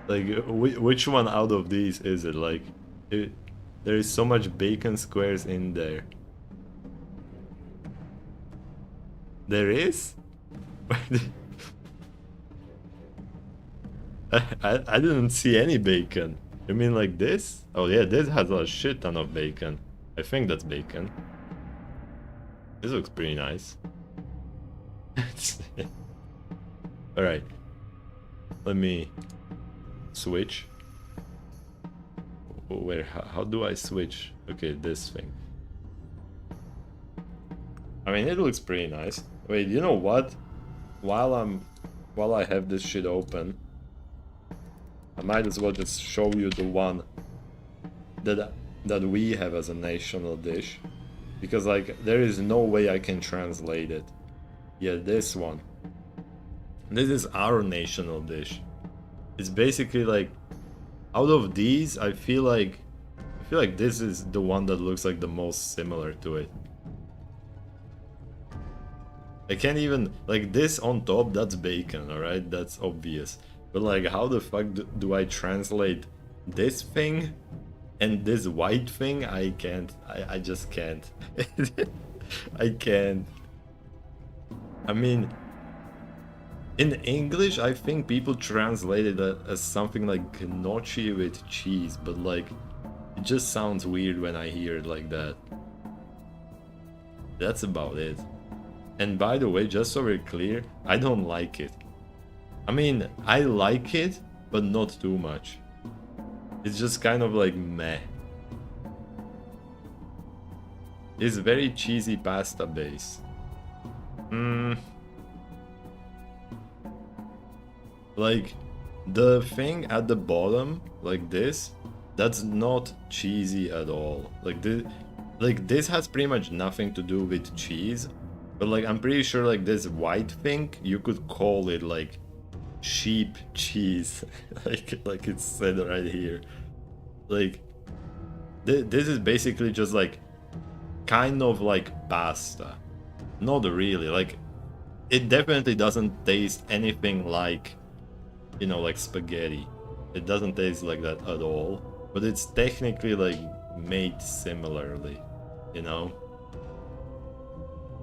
Speaker 1: Like, which one out of these is it? Like, there is so much bacon squares in there. There is? I didn't see any bacon. You mean like this? Oh yeah, this has a shit ton of bacon. I think that's bacon. This looks pretty nice. Alright. Let me switch. Where? How do I switch? Okay, this thing. I mean, it looks pretty nice. Wait, you know what? While I have this shit open, I might as well just show you the one that we have as a national dish, because like there is no way I can translate it. Yeah, this one. This is our national dish. It's basically like, out of these, I feel like this is the one that looks like the most similar to it. I can't even, like, this on top, that's bacon, alright? That's obvious. But like, how the fuck do I translate this thing and this white thing? I can't. I just can't. I can't. I mean, in English, I think people translate it as something like gnocchi with cheese, but like, it just sounds weird when I hear it like that. That's about it. And by the way, just so we're clear, I don't like it. I mean, I like it, but not too much. It's just kind of like meh. It's very cheesy pasta base. Like, the thing at the bottom, like this, that's not cheesy at all. Like this has pretty much nothing to do with cheese. But like, I'm pretty sure like this white thing, you could call it like sheep cheese. like it's said right here. Like, this is basically just like kind of like pasta. Not really, like, it definitely doesn't taste anything like, you know, like spaghetti. It doesn't taste like that at all. But it's technically like made similarly, you know?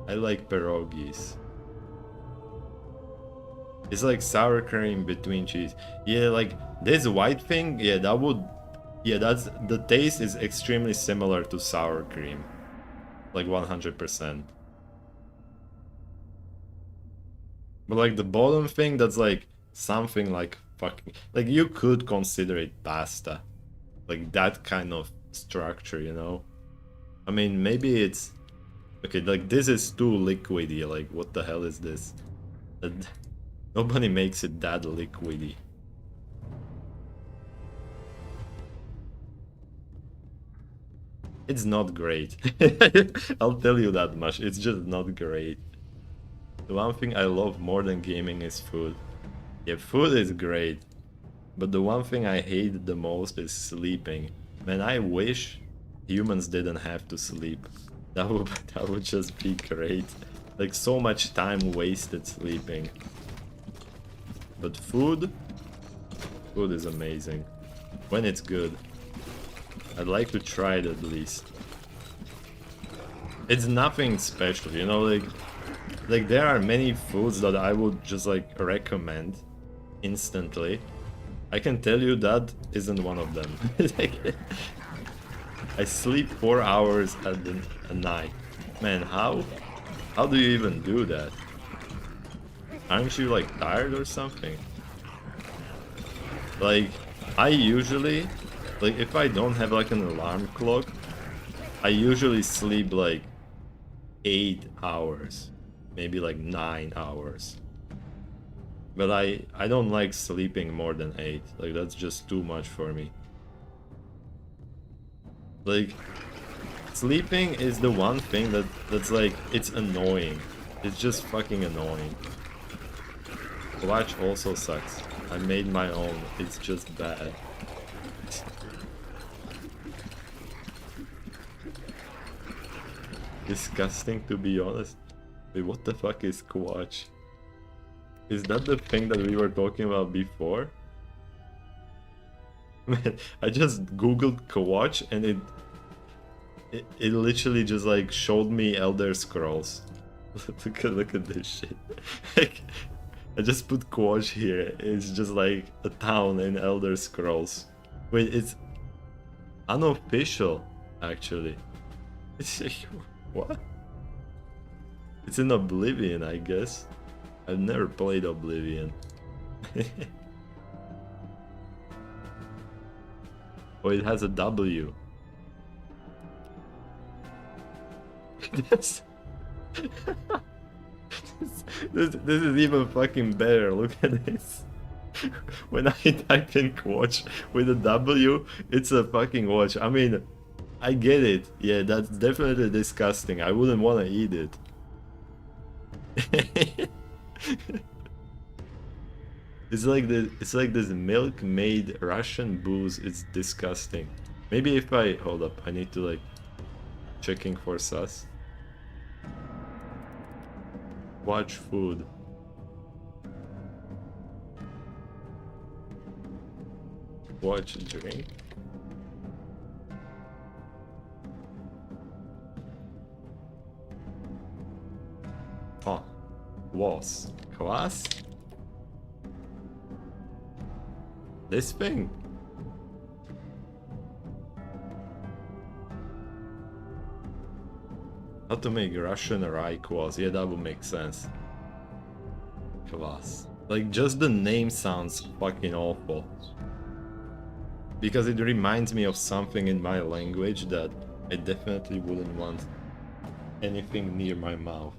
Speaker 1: I like pierogies. It's like sour cream between cheese. Yeah, like this white thing, yeah, that would... Yeah, that's... The taste is extremely similar to sour cream. Like 100%. But like the bottom thing, that's like something like fucking... Like you could consider it pasta. Like that kind of structure, you know? I mean, maybe it's... Okay, like this is too liquidy, like what the hell is this? Nobody makes it that liquidy. It's not great. I'll tell you that much, it's just not great. The one thing I love more than gaming is food. Yeah, food is great. But the one thing I hate the most is sleeping. Man, I wish humans didn't have to sleep. That would just be great. Like, so much time wasted sleeping. But food is amazing. When it's good. I'd like to try it at least. It's nothing special, you know, like there are many foods that I would just like recommend instantly. I can tell you that isn't one of them. I sleep 4 hours a night. Man, how do you even do that? Aren't you like tired or something? Like, I usually, like if I don't have like an alarm clock, I usually sleep like 8 hours, maybe like 9 hours. But I don't like sleeping more than 8. Like that's just too much for me. Like sleeping is the one thing that's like it's annoying. It's just fucking annoying. Watch also sucks. I made my own. It's just bad. Disgusting, to be honest. Wait, what the fuck is Quatch? Is that the thing that we were talking about before? Man, I just googled Quatch and it literally just like showed me Elder Scrolls. look at this shit. Like, I just put Quatch here. It's just like a town in Elder Scrolls. Wait, it's unofficial actually. It's what? It's in Oblivion, I guess. I've never played Oblivion. Oh, it has a W. this is even fucking better. Look at this. When I type in Quatch with a W, it's a fucking watch. I mean, I get it. Yeah, that's definitely disgusting. I wouldn't want to eat it. It's like this milk-made Russian booze. It's disgusting. Maybe if I hold up, I need to like checking for sus. Watch food. Watch drink. Oh, was class. This thing. How to make Russian rye kvass? Yeah, that would make sense. Kvass. Like, just the name sounds fucking awful. Because it reminds me of something in my language that I definitely wouldn't want anything near my mouth.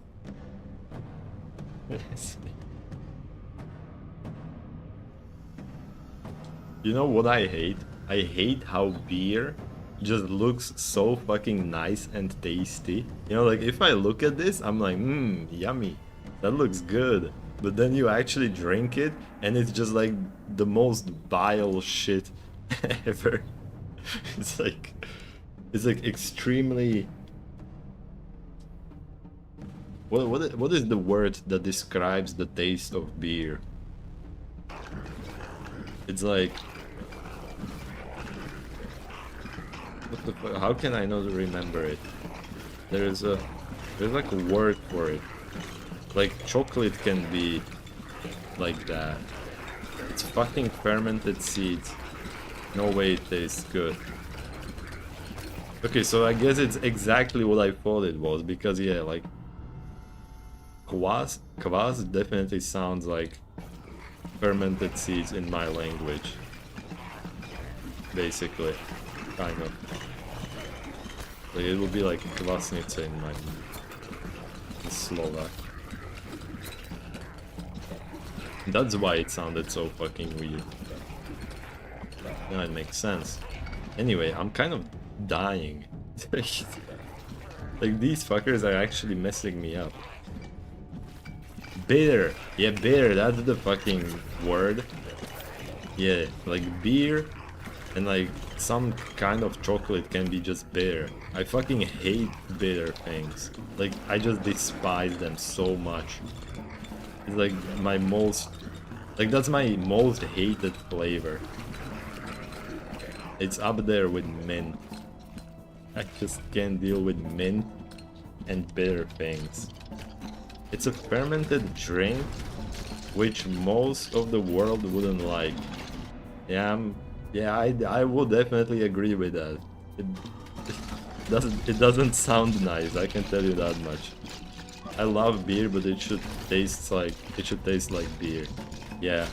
Speaker 1: You know what I hate? I hate how beer just looks so fucking nice and tasty. You know, like if I look at this, I'm like, yummy. That looks good. But then you actually drink it and it's just like the most vile shit ever. It's like extremely... What is the word that describes the taste of beer? It's like... What the fuck? How can I not remember it? There's like a word for it. Like chocolate can be like that. It's fucking fermented seeds. No way it tastes good. Okay, so I guess it's exactly what I thought it was, because yeah, like kvass definitely sounds like fermented seeds in my language. Basically, kind of. Like it would be like kvasnica in my Slovak. That's why it sounded so fucking weird. Yeah, it makes sense. Anyway, I'm kind of dying. Like these fuckers are actually messing me up. Bitter. Yeah, bitter, that's the fucking word. Yeah, like beer and like some kind of chocolate can be just bitter. I fucking hate bitter things. Like, I just despise them so much. It's like my most... Like, that's my most hated flavor. It's up there with mint. I just can't deal with mint and bitter things. It's a fermented drink, which most of the world wouldn't like. Yeah, I will definitely agree with that. It doesn't sound nice, I can tell you that much. I love beer, but it should taste like beer. Yeah.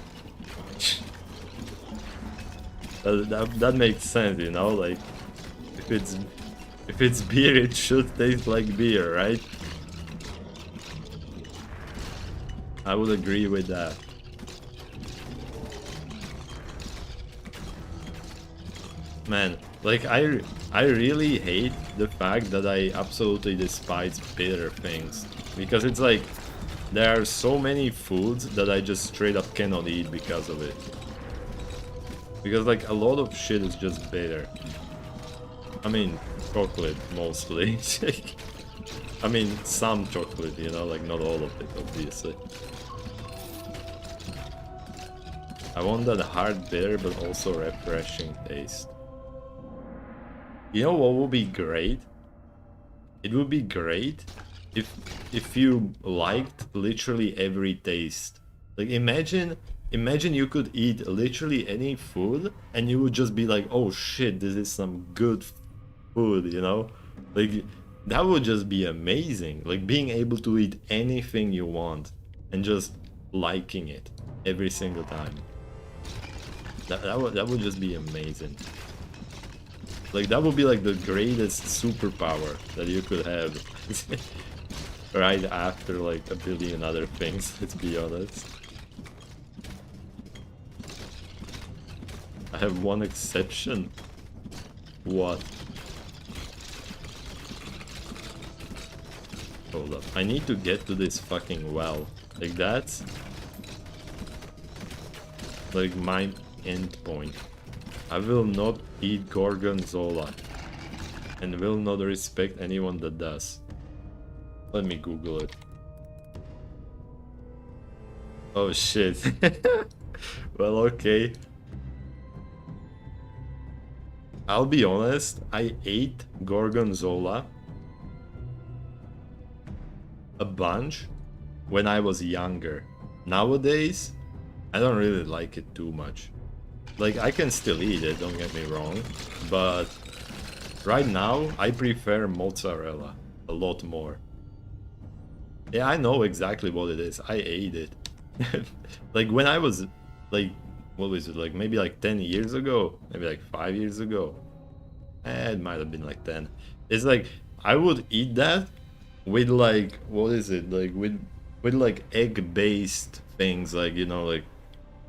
Speaker 1: that makes sense, you know, like if it's beer, it should taste like beer, right? I would agree with that. Man, like I really hate the fact that I absolutely despise bitter things, because it's like there are so many foods that I just straight up cannot eat because of it. Because like a lot of shit is just bitter. I mean, chocolate mostly. I mean, some chocolate, you know, like not all of it, obviously. I want that hard bitter but also refreshing taste. You know what would be great? It would be great if you liked literally every taste. Like imagine you could eat literally any food and you would just be like, oh shit, this is some good food, you know? Like that would just be amazing. Like being able to eat anything you want and just liking it every single time. That would just be amazing. Like that would be like the greatest superpower that you could have. Right after like a billion other things, let's be honest. I have one exception. What? Hold up. I need to get to this fucking well. Like that's like my end point. I will not eat gorgonzola and will not respect anyone that does. Let me Google it. Oh shit. Well, okay. I'll be honest, I ate gorgonzola a bunch when I was younger. Nowadays, I don't really like it too much. Like, I can still eat it, don't get me wrong, but right now, I prefer mozzarella a lot more. Yeah, I know exactly what it is. I ate it. Like, when I was, like, what was it, like, maybe like 10 years ago? Maybe like 5 years ago? It might have been like 10. It's like, I would eat that with, like, what is it? Like, with like, egg-based things, like, you know, like,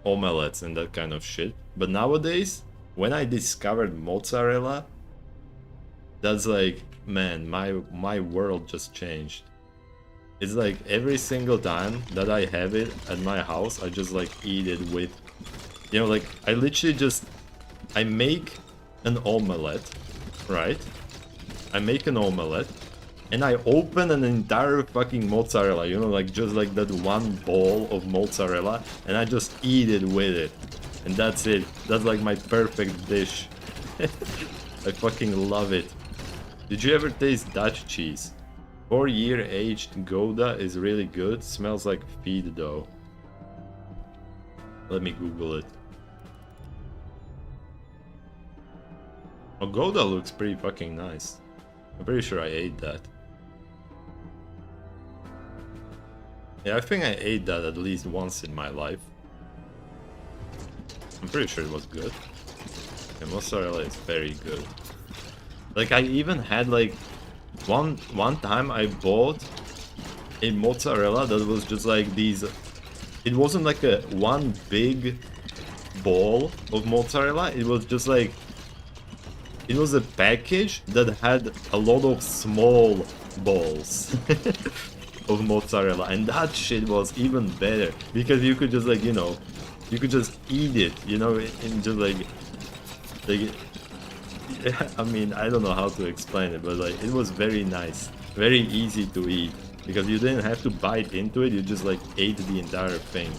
Speaker 1: omelettes and that kind of shit. But nowadays, when I discovered mozzarella, that's like, man, my world just changed. It's like every single time that I have it at my house, I just like eat it with, you know, like I literally just, I make an omelette, right? I make an omelette and I open an entire fucking mozzarella, you know, like just like that one ball of mozzarella, and I just eat it with it. And that's it. That's like my perfect dish. I fucking love it. Did you ever taste Dutch cheese? 4-year aged Gouda is really good. Smells like feed though. Let me Google it. Oh, Gouda looks pretty fucking nice. I'm pretty sure I ate that. Yeah, I think I ate that at least once in my life. I'm pretty sure it was good. The mozzarella is very good. Like, I even had like one time I bought a mozzarella that was just like these. It wasn't like a one big ball of mozzarella. It was just like, it was a package that had a lot of small balls of mozzarella, and that shit was even better because you could just like, you know, you could just eat it, you know, and just like I mean, I don't know how to explain it, but like it was very nice, very easy to eat because you didn't have to bite into it, you just like ate the entire thing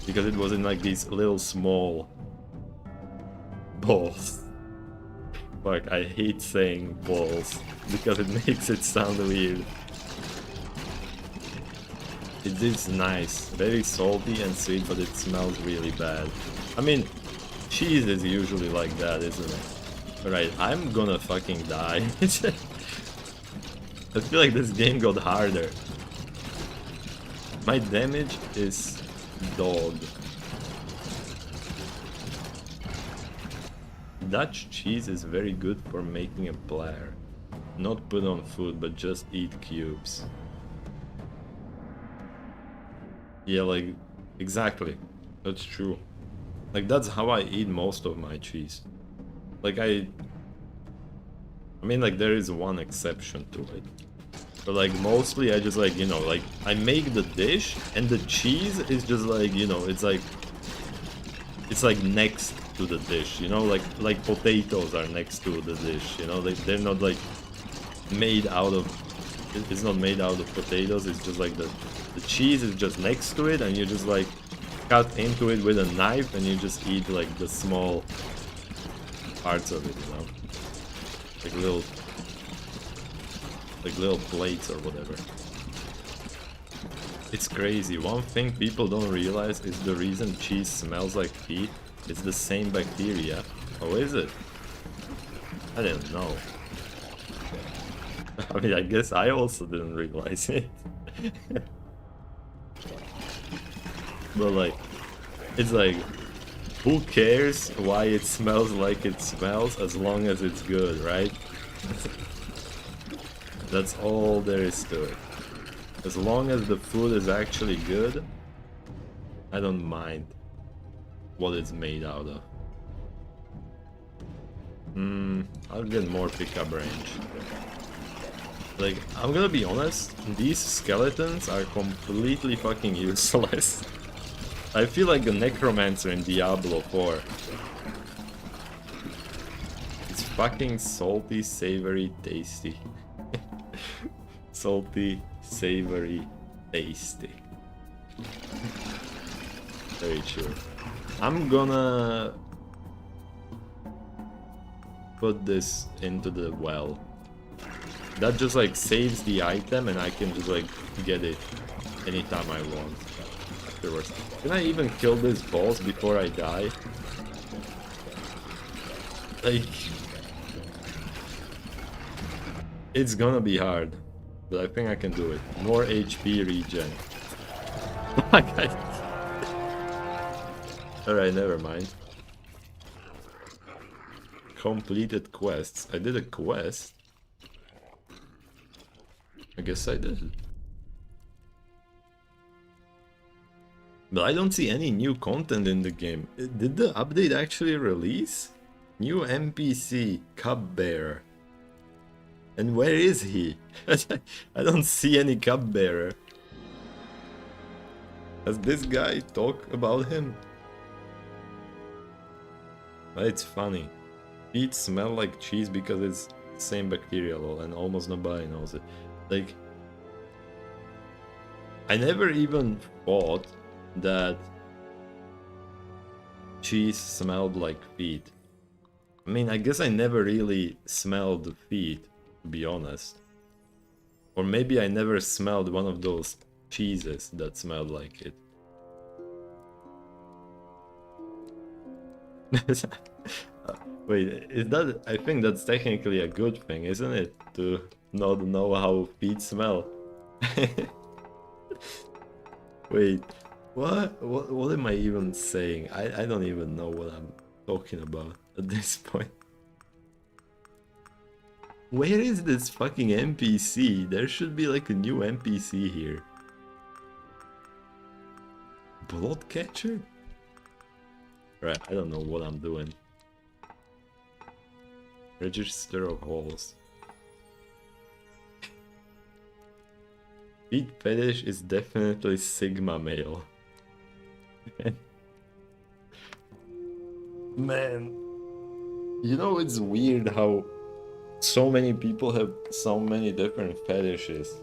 Speaker 1: because it was in like these little small balls. Fuck, I hate saying balls because it makes it sound weird. It is nice, very salty and sweet, but it smells really bad. I mean, cheese is usually like that, isn't it? Alright, I'm gonna fucking die. I feel like this game got harder. My damage is dog. Dutch cheese is very good for making a platter. Not put on food, but just eat cubes. Yeah, like, exactly. That's true. Like, that's how I eat most of my cheese. Like, I mean, like, there is one exception to it. But, like, mostly I just, like, you know, like, I make the dish, and the cheese is just, like, you know, it's like next to the dish, you know? Like potatoes are next to the dish, you know? They're not, like, made out of... It's not made out of potatoes, it's just, like, the cheese is just next to it, and you just, like, cut into it with a knife, and you just eat, like, the small parts of it, you know? Like little plates or whatever. It's crazy. One thing people don't realize is the reason cheese smells like feet. It's the same bacteria. Oh, is it? I didn't know. I mean, I guess I also didn't realize it. But like, it's like, who cares why it smells like it smells as long as it's good, right? That's all there is to it. As long as the food is actually good, I don't mind what it's made out of. I'll get more pickup range. Like, I'm gonna be honest, these skeletons are completely fucking useless. I feel like a necromancer in Diablo 4. It's fucking salty, savory, tasty. Salty, savory, tasty. Very true. I'm gonna put this into the well. That just like saves the item and I can just like get it anytime I want afterwards. Can I even kill this boss before I die? Like, it's gonna be hard, but I think I can do it. More HP regen. Alright, never mind. Completed quests. I did a quest. I guess I did. But I don't see any new content in the game. Did the update actually release? New NPC, Cupbearer. And where is he? I don't see any Cupbearer. Has this guy talked about him? It's funny. Feet smell like cheese because it's the same bacteria lol, and almost nobody knows it. Like, I never even thought that cheese smelled like feet. I mean, I guess I never really smelled feet, to be honest. Or maybe I never smelled one of those cheeses that smelled like it. Wait, is that... I think that's technically a good thing, isn't it? To not know how feet smell. Wait, what am I even saying? I don't even know what I'm talking about at this point. Where is this fucking NPC? There should be like a new NPC here. Blood catcher? Right, I don't know what I'm doing. Register of holes. Feet fetish is definitely Sigma male. Man, you know, it's weird how so many people have so many different fetishes.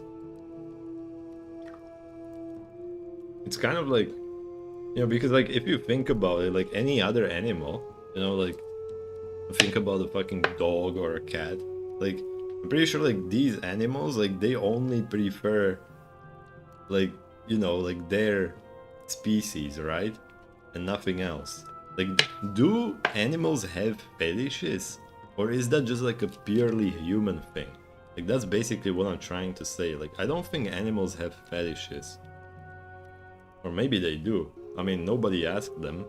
Speaker 1: It's kind of like, you know, because like if you think about it, like any other animal, you know, like think about a fucking dog or a cat, like I'm pretty sure like these animals, like they only prefer like, you know, like their species, right? And nothing else. Like, do animals have fetishes? Or is that just like a purely human thing? Like, that's basically what I'm trying to say. Like, I don't think animals have fetishes. Or maybe they do. I mean, nobody asked them.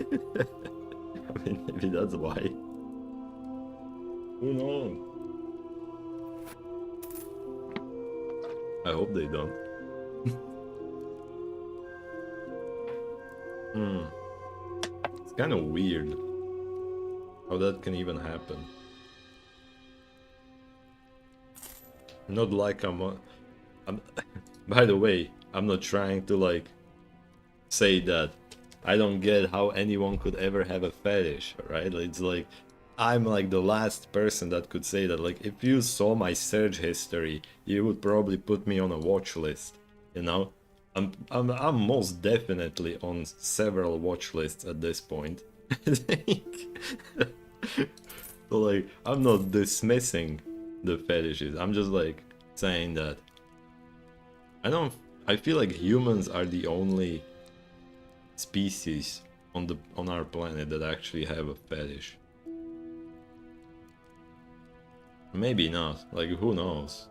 Speaker 1: I mean, maybe that's why. Who knows? I hope they don't. It's kind of weird how that can even happen. Not like I'm by the way, I'm not trying to like say that I don't get how anyone could ever have a fetish, right? It's like I'm like the last person that could say that. Like if you saw my search history, you would probably put me on a watch list, you know? I'm most definitely on several watch lists at this point. So like I'm not dismissing the fetishes. I'm just like saying that I feel like humans are the only species on our planet that actually have a fetish. Maybe not. Like who knows?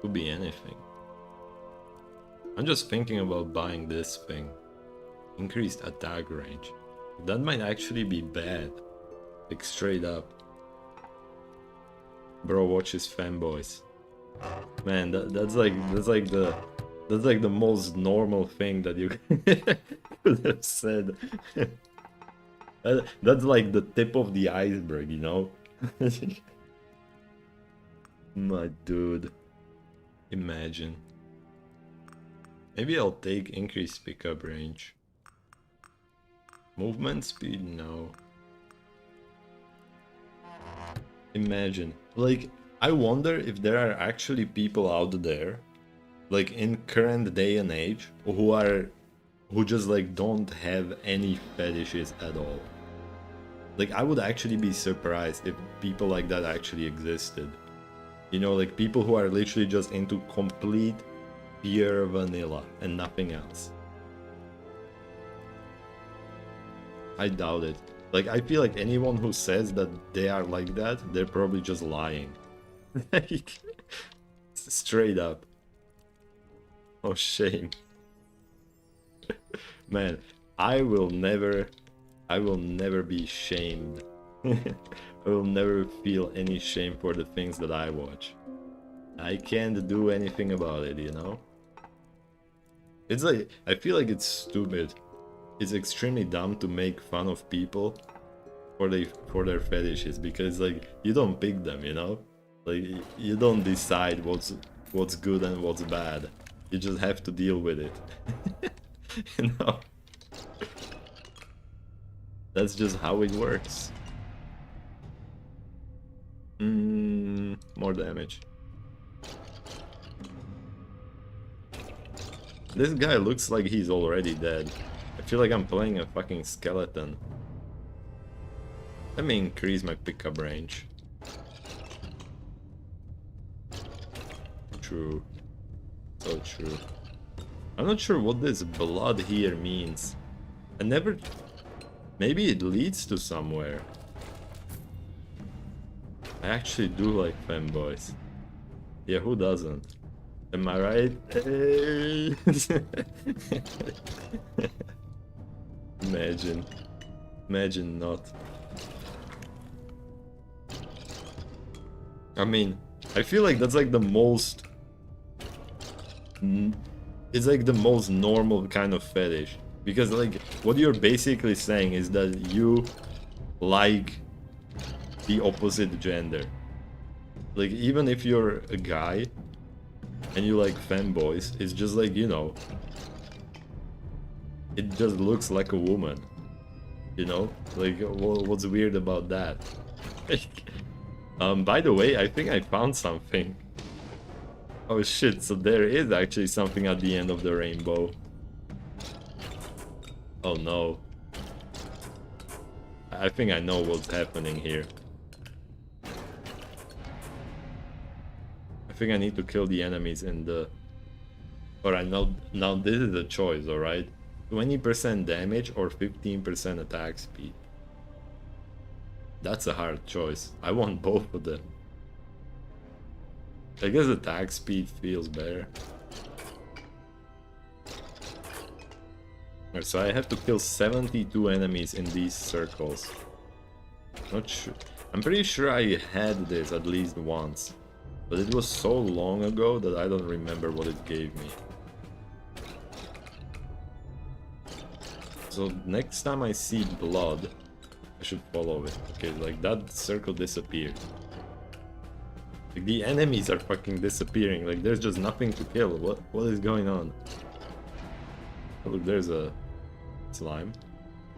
Speaker 1: Could be anything. I'm just thinking about buying this thing. Increased attack range. That might actually be bad. Like straight up. Bro watches fanboys. Man, that's like the most normal thing that you could have said. That's like the tip of the iceberg, you know? My dude. Imagine. Maybe I'll take increased pickup range. Movement speed, no. Imagine. Like, I wonder if there are actually people out there, like in current day and age, who just like don't have any fetishes at all. Like, I would actually be surprised if people like that actually existed. You know, like people who are literally just into complete pure vanilla and nothing else. I doubt it. Like, I feel like anyone who says that they are like that, they're probably just lying. Like, straight up. Oh, shame. Man, I will never be shamed. I will never feel any shame for the things that I watch. I can't do anything about it, you know? It's like, I feel like it's stupid. It's extremely dumb to make fun of people for their fetishes, because like you don't pick them, you know? Like you don't decide what's good and what's bad. You just have to deal with it. You know? That's just how it works. More damage. This guy looks like he's already dead. I feel like I'm playing a fucking skeleton. Let me increase my pickup range. True. So true. I'm not sure what this blood here means. I never... Maybe it leads to somewhere. I actually do like fanboys. Yeah, who doesn't? Am I right? Hey. Imagine not. I mean, I feel like that's like the most... It's like the most normal kind of fetish. Because like, what you're basically saying is that you like the opposite gender. Like, even if you're a guy and you like fanboys, it's just like, you know, it just looks like a woman. You know? Like, what's weird about that? By the way, I think I found something. Oh shit, so there is actually something at the end of the rainbow. Oh no. I think I know what's happening here. I think I need to kill the enemies in the... Alright, now this is a choice, alright? 20% damage or 15% attack speed. That's a hard choice. I want both of them. I guess attack speed feels better. Alright, so I have to kill 72 enemies in these circles. Not sure. I'm pretty sure I had this at least once. But it was so long ago that I don't remember what it gave me. So next time I see blood, I should follow it. Okay, like that circle disappeared. Like the enemies are fucking disappearing. Like there's just nothing to kill. What is going on? Oh, look, there's a slime.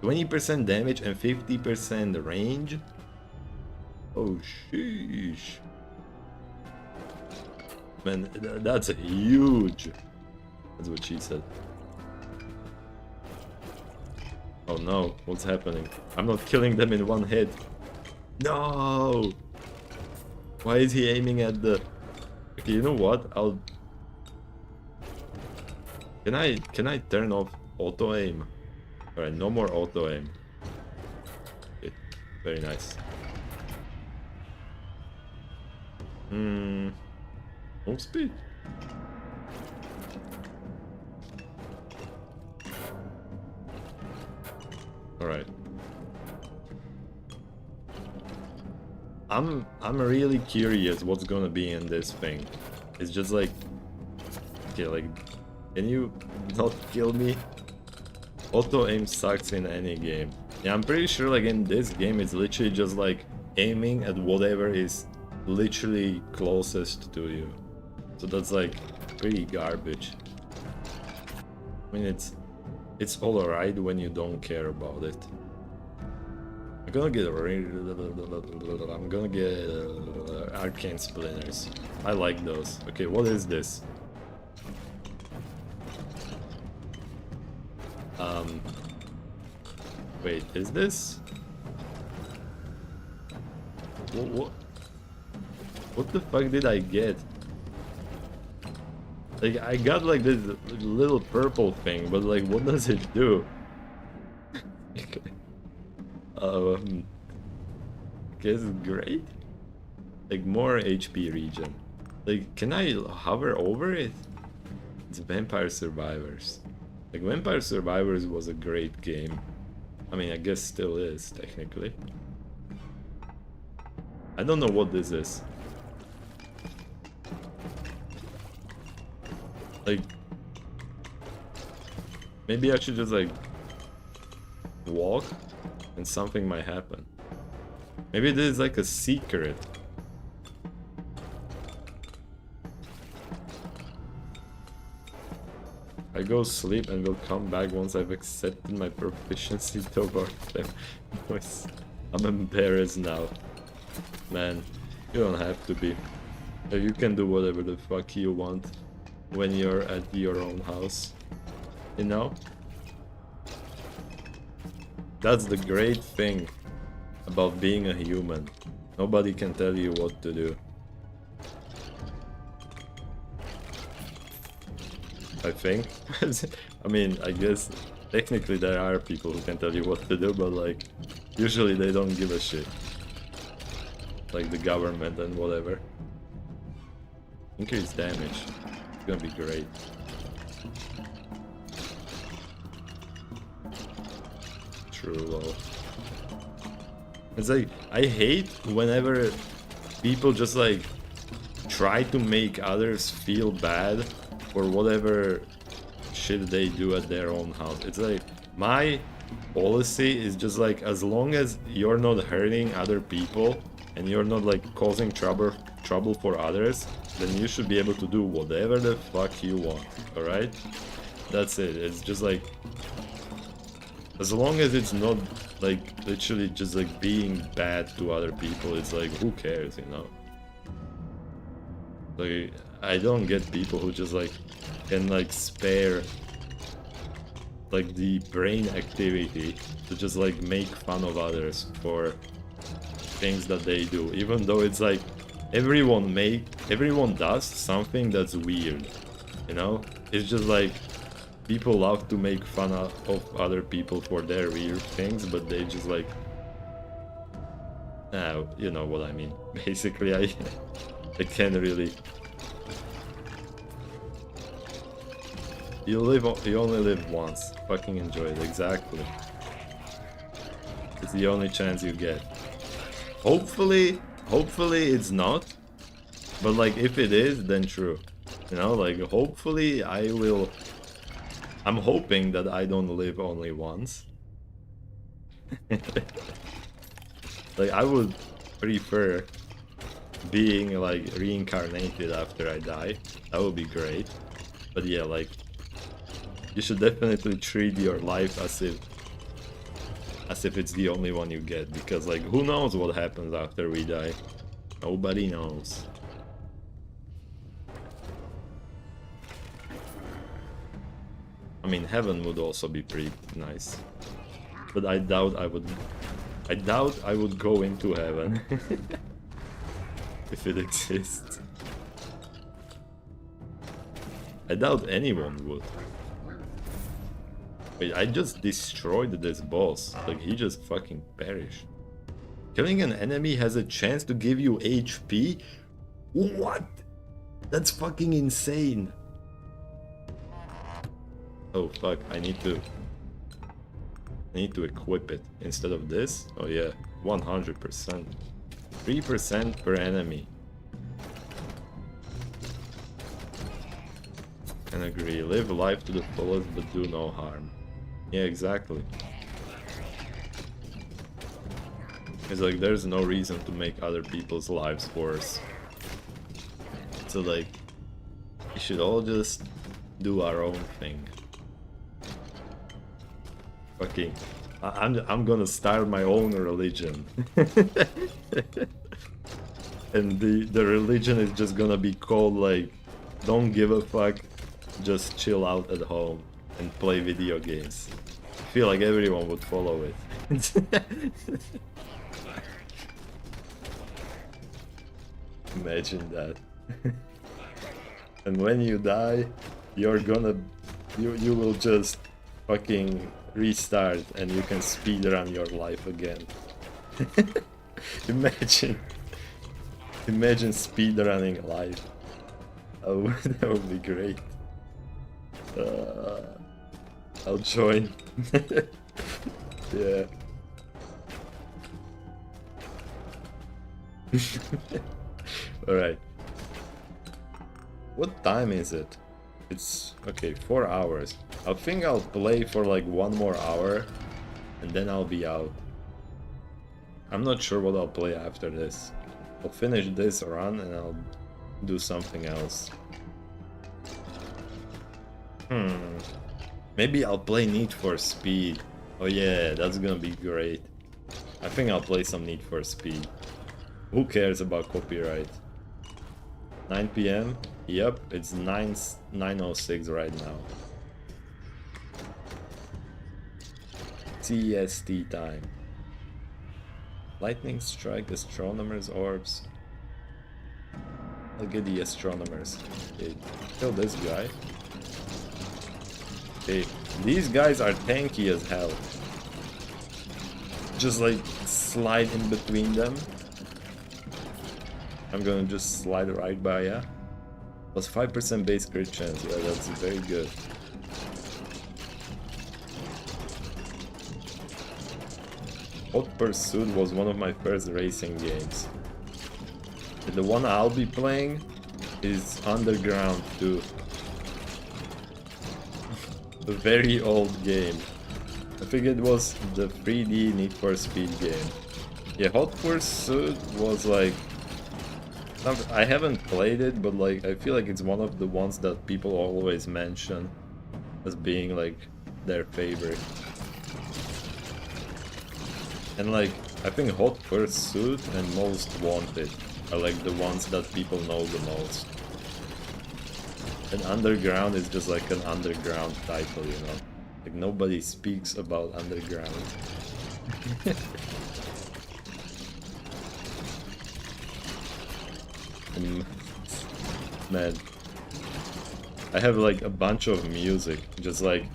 Speaker 1: 20% damage and 50% range. Oh sheesh. Man, that's a huge. That's what she said. Oh no, what's happening? I'm not killing them in one hit. No! Why is he aiming at the... Okay, you know what? I'll... Can I turn off auto aim? Alright, no more auto aim. Okay, very nice. Move speed. Alright. I'm really curious what's gonna be in this thing. It's just like... Okay, like... Can you not kill me? Auto aim sucks in any game. Yeah, I'm pretty sure like in this game it's literally just like aiming at whatever is literally closest to you. So that's like pretty garbage. I mean it's all alright when you don't care about it. I'm gonna get arcane splinters. I like those. Okay, what is this? Wait, is this? What the fuck did I get? Like, I got like this little purple thing, but like, what does it do? Guess great. Like more HP regen. Like, can I hover over it? It's Vampire Survivors. Like, Vampire Survivors was a great game. I mean, I guess still is, technically. I don't know what this is. Like... Maybe I should just, like... walk? And something might happen. Maybe this is like a secret. I go sleep and will come back once I've accepted my proficiency toward them. Boys, I'm embarrassed now. Man, you don't have to be. You can do whatever the fuck you want when you're at your own house. You know? That's the great thing about being a human. Nobody can tell you what to do. I think. I mean, I guess technically there are people who can tell you what to do, but like, usually they don't give a shit. Like the government and whatever. Increased damage. It's gonna be great. True low. It's like, I hate whenever people just like try to make others feel bad for whatever shit they do at their own house. It's like, my policy is just like, as long as you're not hurting other people and you're not like causing trouble for others, then you should be able to do whatever the fuck you want, alright? That's it. It's just like, as long as it's not like literally just like being bad to other people, it's like, who cares, you know? Like, I don't get people who just like can like spare like the brain activity to just like make fun of others for things that they do, even though it's like everyone does something that's weird, you know? It's just like people love to make fun of other people for their weird things, but they just like, you know what I mean. Basically, I can't really. You only live once. Fucking enjoy it. Exactly. It's the only chance you get. Hopefully it's not. But like, if it is, then true. You know, like, hopefully I will. I'm hoping that I don't live only once. Like, I would prefer being like reincarnated after I die. That would be great. But yeah, like, you should definitely treat your life as if it's the only one you get, because like, who knows what happens after we die? Nobody knows. I mean, heaven would also be pretty nice, but I doubt I would go into heaven if it exists. I doubt anyone would. Wait, I just destroyed this boss. Like, he just fucking perished. Killing an enemy has a chance to give you HP? What? That's fucking insane. Oh fuck, I need to equip it instead of this. Oh yeah, 100%. 3% per enemy. Can agree. Live life to the fullest but do no harm. Yeah, exactly. It's like, there's no reason to make other people's lives worse. So like, we should all just do our own thing. Fucking, I'm gonna start my own religion. And the religion is just gonna be called like, don't give a fuck, just chill out at home and play video games. I feel like everyone would follow it. Imagine that. And when you die, you will just fucking restart and you can speedrun your life again. Imagine speedrunning life. Oh, that would be great. I'll join. Yeah. Alright. What time is it? It's okay, 4 hours. I think I'll play for like 1 more hour and then I'll be out. I'm not sure what I'll play after this. I'll finish this run and I'll do something else. Maybe I'll play Need for Speed. Oh yeah, that's gonna be great. I think I'll play some Need for Speed. Who cares about copyright? 9 PM? Yep, it's 9:06 right now. CST time. Lightning strike, astronomers, orbs. I'll get the astronomers. Okay, kill this guy. Okay, these guys are tanky as hell. Just like slide in between them. I'm gonna just slide right by ya. Plus 5% base crit chance, yeah, that's very good. Hot Pursuit was one of my first racing games. The one I'll be playing is Underground 2. A very old game. I think it was the 3D Need for Speed game. Yeah, Hot Pursuit was like... I haven't played it, but like I feel like it's one of the ones that people always mention as being like their favorite. And like, I think Hot Pursuit and Most Wanted are like the ones that people know the most. And Underground is just like an underground title, you know? Like nobody speaks about Underground. And, man, I have like a bunch of music, just like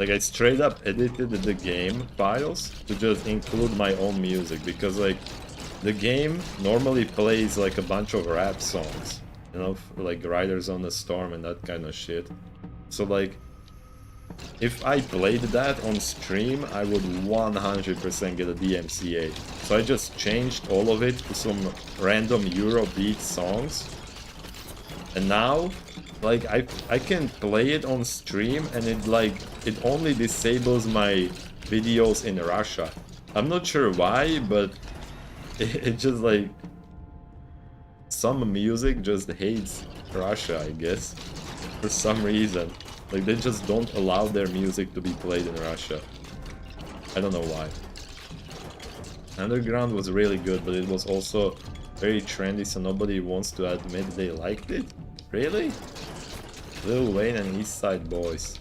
Speaker 1: I straight up edited the game files to just include my own music, because like the game normally plays like a bunch of rap songs, you know, like Riders on the Storm and that kind of shit. So like, if I played that on stream, I would 100% get a DMCA. So I just changed all of it to some random Eurobeat songs. And now, like, I can play it on stream and it only disables my videos in Russia. I'm not sure why, but it just like some music just hates Russia, I guess, for some reason. Like they just don't allow their music to be played in Russia. I don't know why. Underground was really good, but it was also very trendy, so nobody wants to admit they liked it. Really? Lil Wayne and East Side Boys.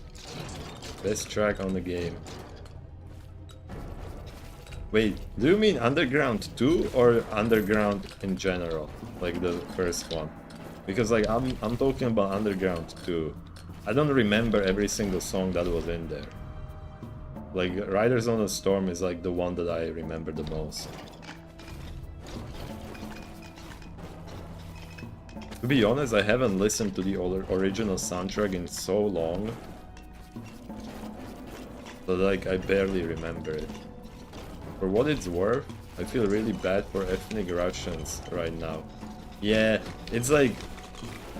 Speaker 1: Best track on the game. Wait, do you mean Underground 2 or Underground in general? Like the first one? Because like I'm talking about Underground 2. I don't remember every single song that was in there. Like Riders on the Storm is like the one that I remember the most. To be honest, I haven't listened to the original soundtrack in so long. But like I barely remember it. For what it's worth, I feel really bad for ethnic Russians right now. Yeah, it's like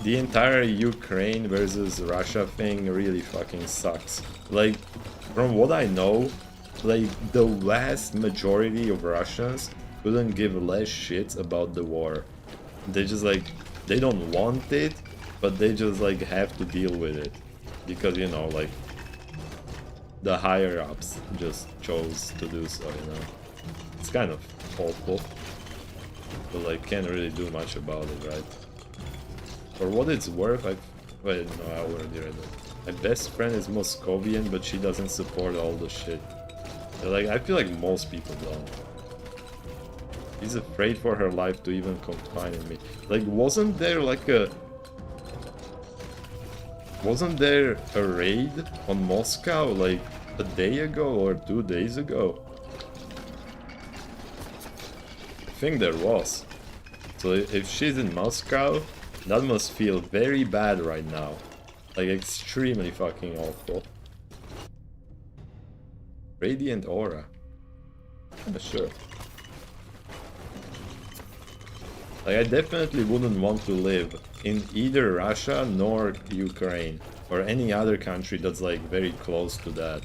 Speaker 1: the entire Ukraine versus Russia thing really fucking sucks. Like, from what I know, like the vast majority of Russians couldn't give less shits about the war. They just like, they don't want it, but they just like have to deal with it. Because, you know, like, the higher ups just chose to do so, you know. It's kind of awful, but like can't really do much about it, right? For what it's worth, wait, no, I already read it. My best friend is Moscovian, but she doesn't support all the shit. But, like, I feel like most people don't. She's afraid for her life to even confide in me. Like, wasn't there a raid on Moscow like a day ago or 2 days ago? I think there was. So if she's in Moscow, that must feel very bad right now. Like extremely fucking awful. Radiant aura. Yeah, sure. Like I definitely wouldn't want to live in either Russia nor Ukraine or any other country that's like very close to that.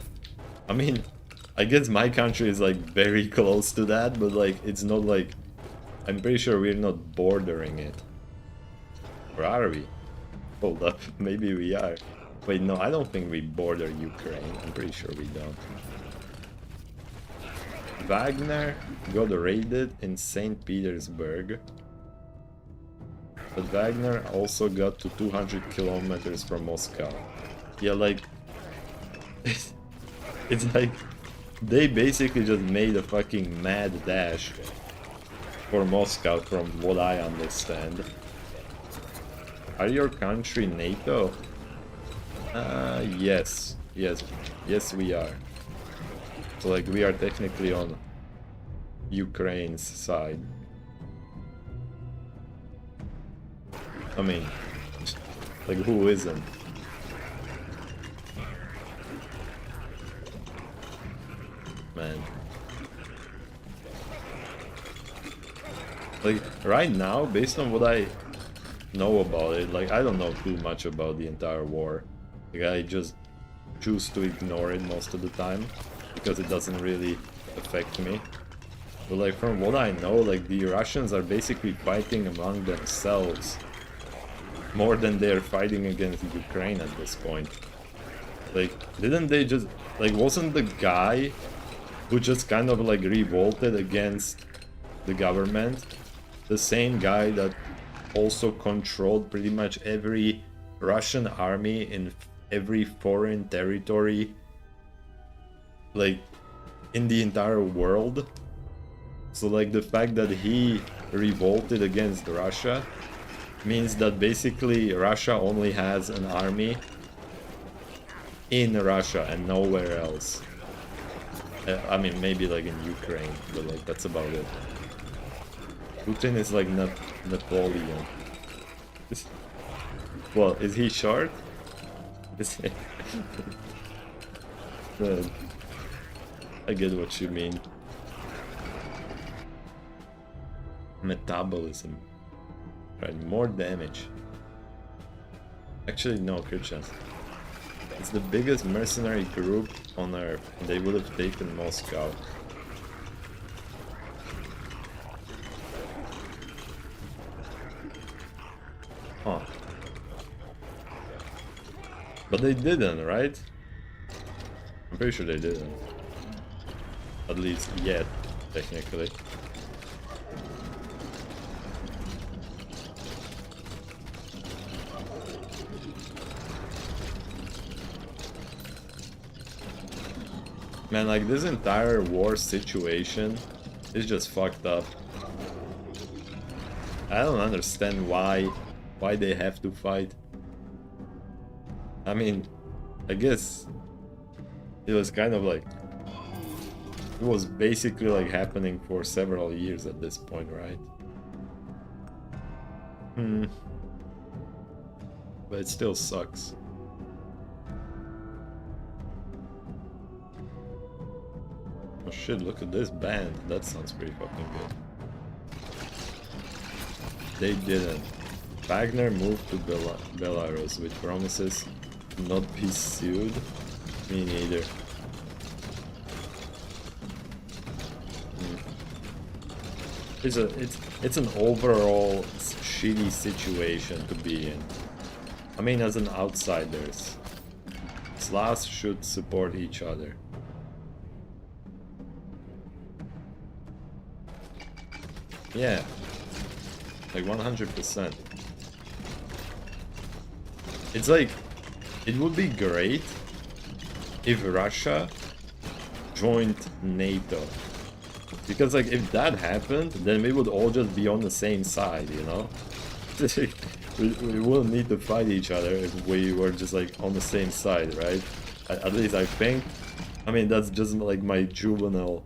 Speaker 1: I mean, I guess my country is like very close to that, but like it's not like, I'm pretty sure we're not bordering it. Or are we? Hold up, maybe we are. Wait, no, I don't think we border Ukraine. I'm pretty sure we don't. Wagner got raided in St. Petersburg. But Wagner also got to 200 kilometers from Moscow. Yeah, like... it's like... They basically just made a fucking mad dash for Moscow, from what I understand. Are your country NATO? Yes. Yes, we are. So, like, we are technically on Ukraine's side. I mean, like, who isn't? Man. Like, right now, based on what I know about it, like, I don't know too much about the entire war. Like, I just choose to ignore it most of the time, because it doesn't really affect me. But, like, from what I know, like, the Russians are basically fighting among themselves more than they're fighting against Ukraine at this point. Like, didn't they just... Like, wasn't the guy who just kind of, like, revolted against the government the same guy that also controlled pretty much every Russian army in every foreign territory, like, in the entire world? So, like, the fact that he revolted against Russia means that basically Russia only has an army in Russia and nowhere else. I mean, maybe like in Ukraine, but like that's about it. Putin is like Napoleon. Well, is he short? I get what you mean. Metabolism. Right, more damage. Actually, no, crit chance. It's the biggest mercenary group on Earth, and they would have taken Moscow. Huh. But they didn't, right? I'm pretty sure they didn't. At least yet, technically. Man, like this entire war situation is just fucked up. I don't understand why they have to fight. I mean, I guess it was kind of like it was basically like happening for several years at this point, right? But it still sucks. Oh shit, look at this band. That sounds pretty fucking good. They didn't. Wagner moved to Belarus with promises to not be sued. Me neither. It's an overall shitty situation to be in. I mean, as an outsiders, Slavs should support each other. Yeah, like 100%. It's like, it would be great if Russia joined NATO. Because like if that happened, then we would all just be on the same side, you know? we wouldn't need to fight each other if we were just like on the same side, right? At least I think. I mean, that's just like my juvenile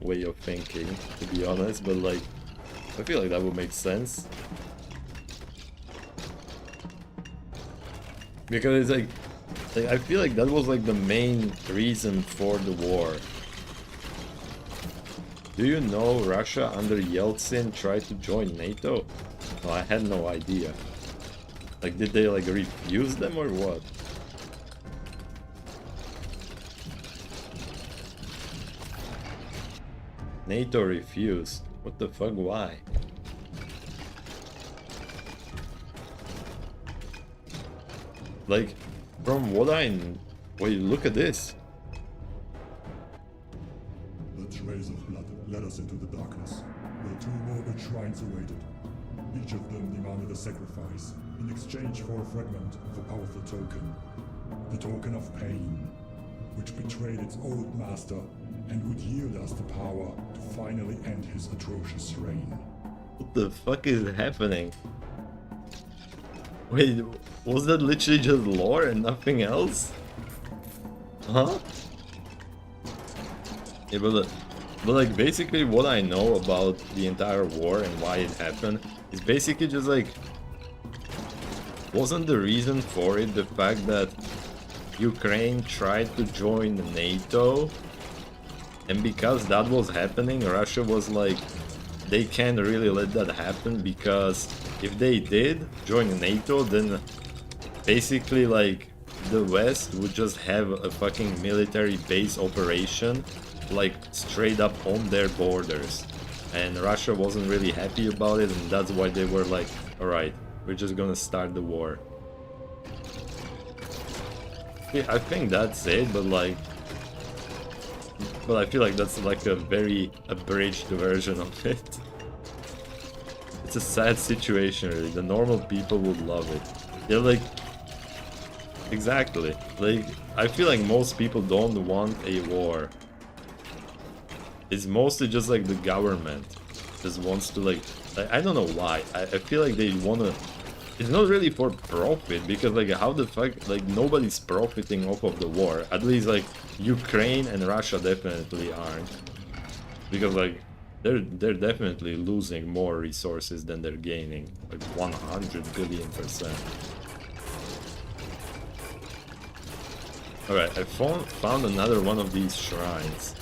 Speaker 1: way of thinking, to be honest, but like I feel like that would make sense. Because it's like I feel like that was like the main reason for the war. Do you know Russia under Yeltsin tried to join NATO? Well, I had no idea. Like, did they like refuse them or what? NATO refused. What the fuck, why? Like, from what wait, look at this.
Speaker 3: The trails of blood led us into the darkness, where two morbid shrines awaited. Each of them demanded a sacrifice in exchange for a fragment of a powerful token. The token of pain, which betrayed its old master and would yield us the power to finally end his atrocious reign.
Speaker 1: What the fuck is happening? Wait, was that literally just lore and nothing else? Huh? Yeah, but like basically what I know about the entire war and why it happened is basically just like, wasn't the reason for it the fact that Ukraine tried to join NATO, and because that was happening, Russia was like, they can't really let that happen, because if they did join NATO, then basically like the West would just have a fucking military base operation like straight up on their borders, and Russia wasn't really happy about it, and that's why they were like, alright, we're just gonna start the war. Yeah, I think that's it, but I feel like that's like a very abridged version of it. It's a sad situation, really. The normal people would love it. They're like, exactly. Like, I feel like most people don't want a war. It's mostly just like the government just wants to like I don't know why. I feel like they wanna. It's not really for profit, because like how the fuck, like nobody's profiting off of the war. At least like Ukraine and Russia definitely aren't, because like they're definitely losing more resources than they're gaining, like 100 billion%. All right, I found another one of these shrines.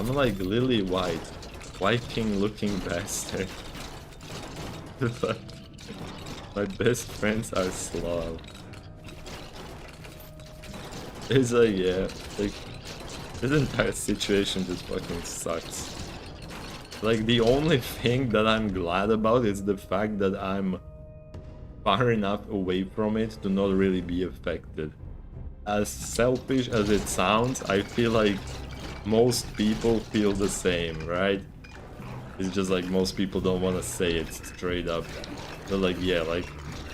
Speaker 1: I'm like Lily White, Viking looking bastard. My best friends are Slav. It's like, yeah, like, this entire situation just fucking sucks. Like, the only thing that I'm glad about is the fact that I'm far enough away from it to not really be affected. As selfish as it sounds, I feel like most people feel the same, right? It's just like most people don't want to say it straight up. But like, yeah, like,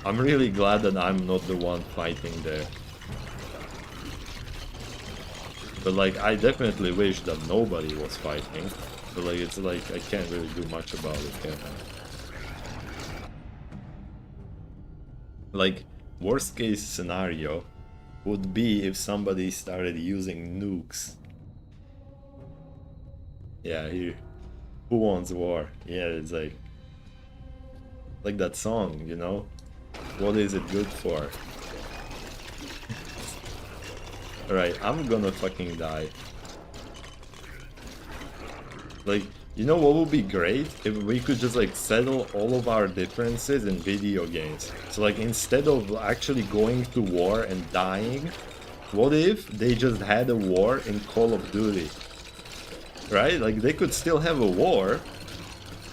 Speaker 1: I'm really glad that I'm not the one fighting there. But like, I definitely wish that nobody was fighting. But like, it's like, I can't really do much about it, can I? Like, worst case scenario would be if somebody started using nukes. Yeah, here. Who wants war? Yeah, it's like that song, you know? What is it good for? Alright, I'm gonna fucking die. Like, you know what would be great? If we could just like settle all of our differences in video games. So like, instead of actually going to war and dying, what if they just had a war in Call of Duty? Right? Like, they could still have a war,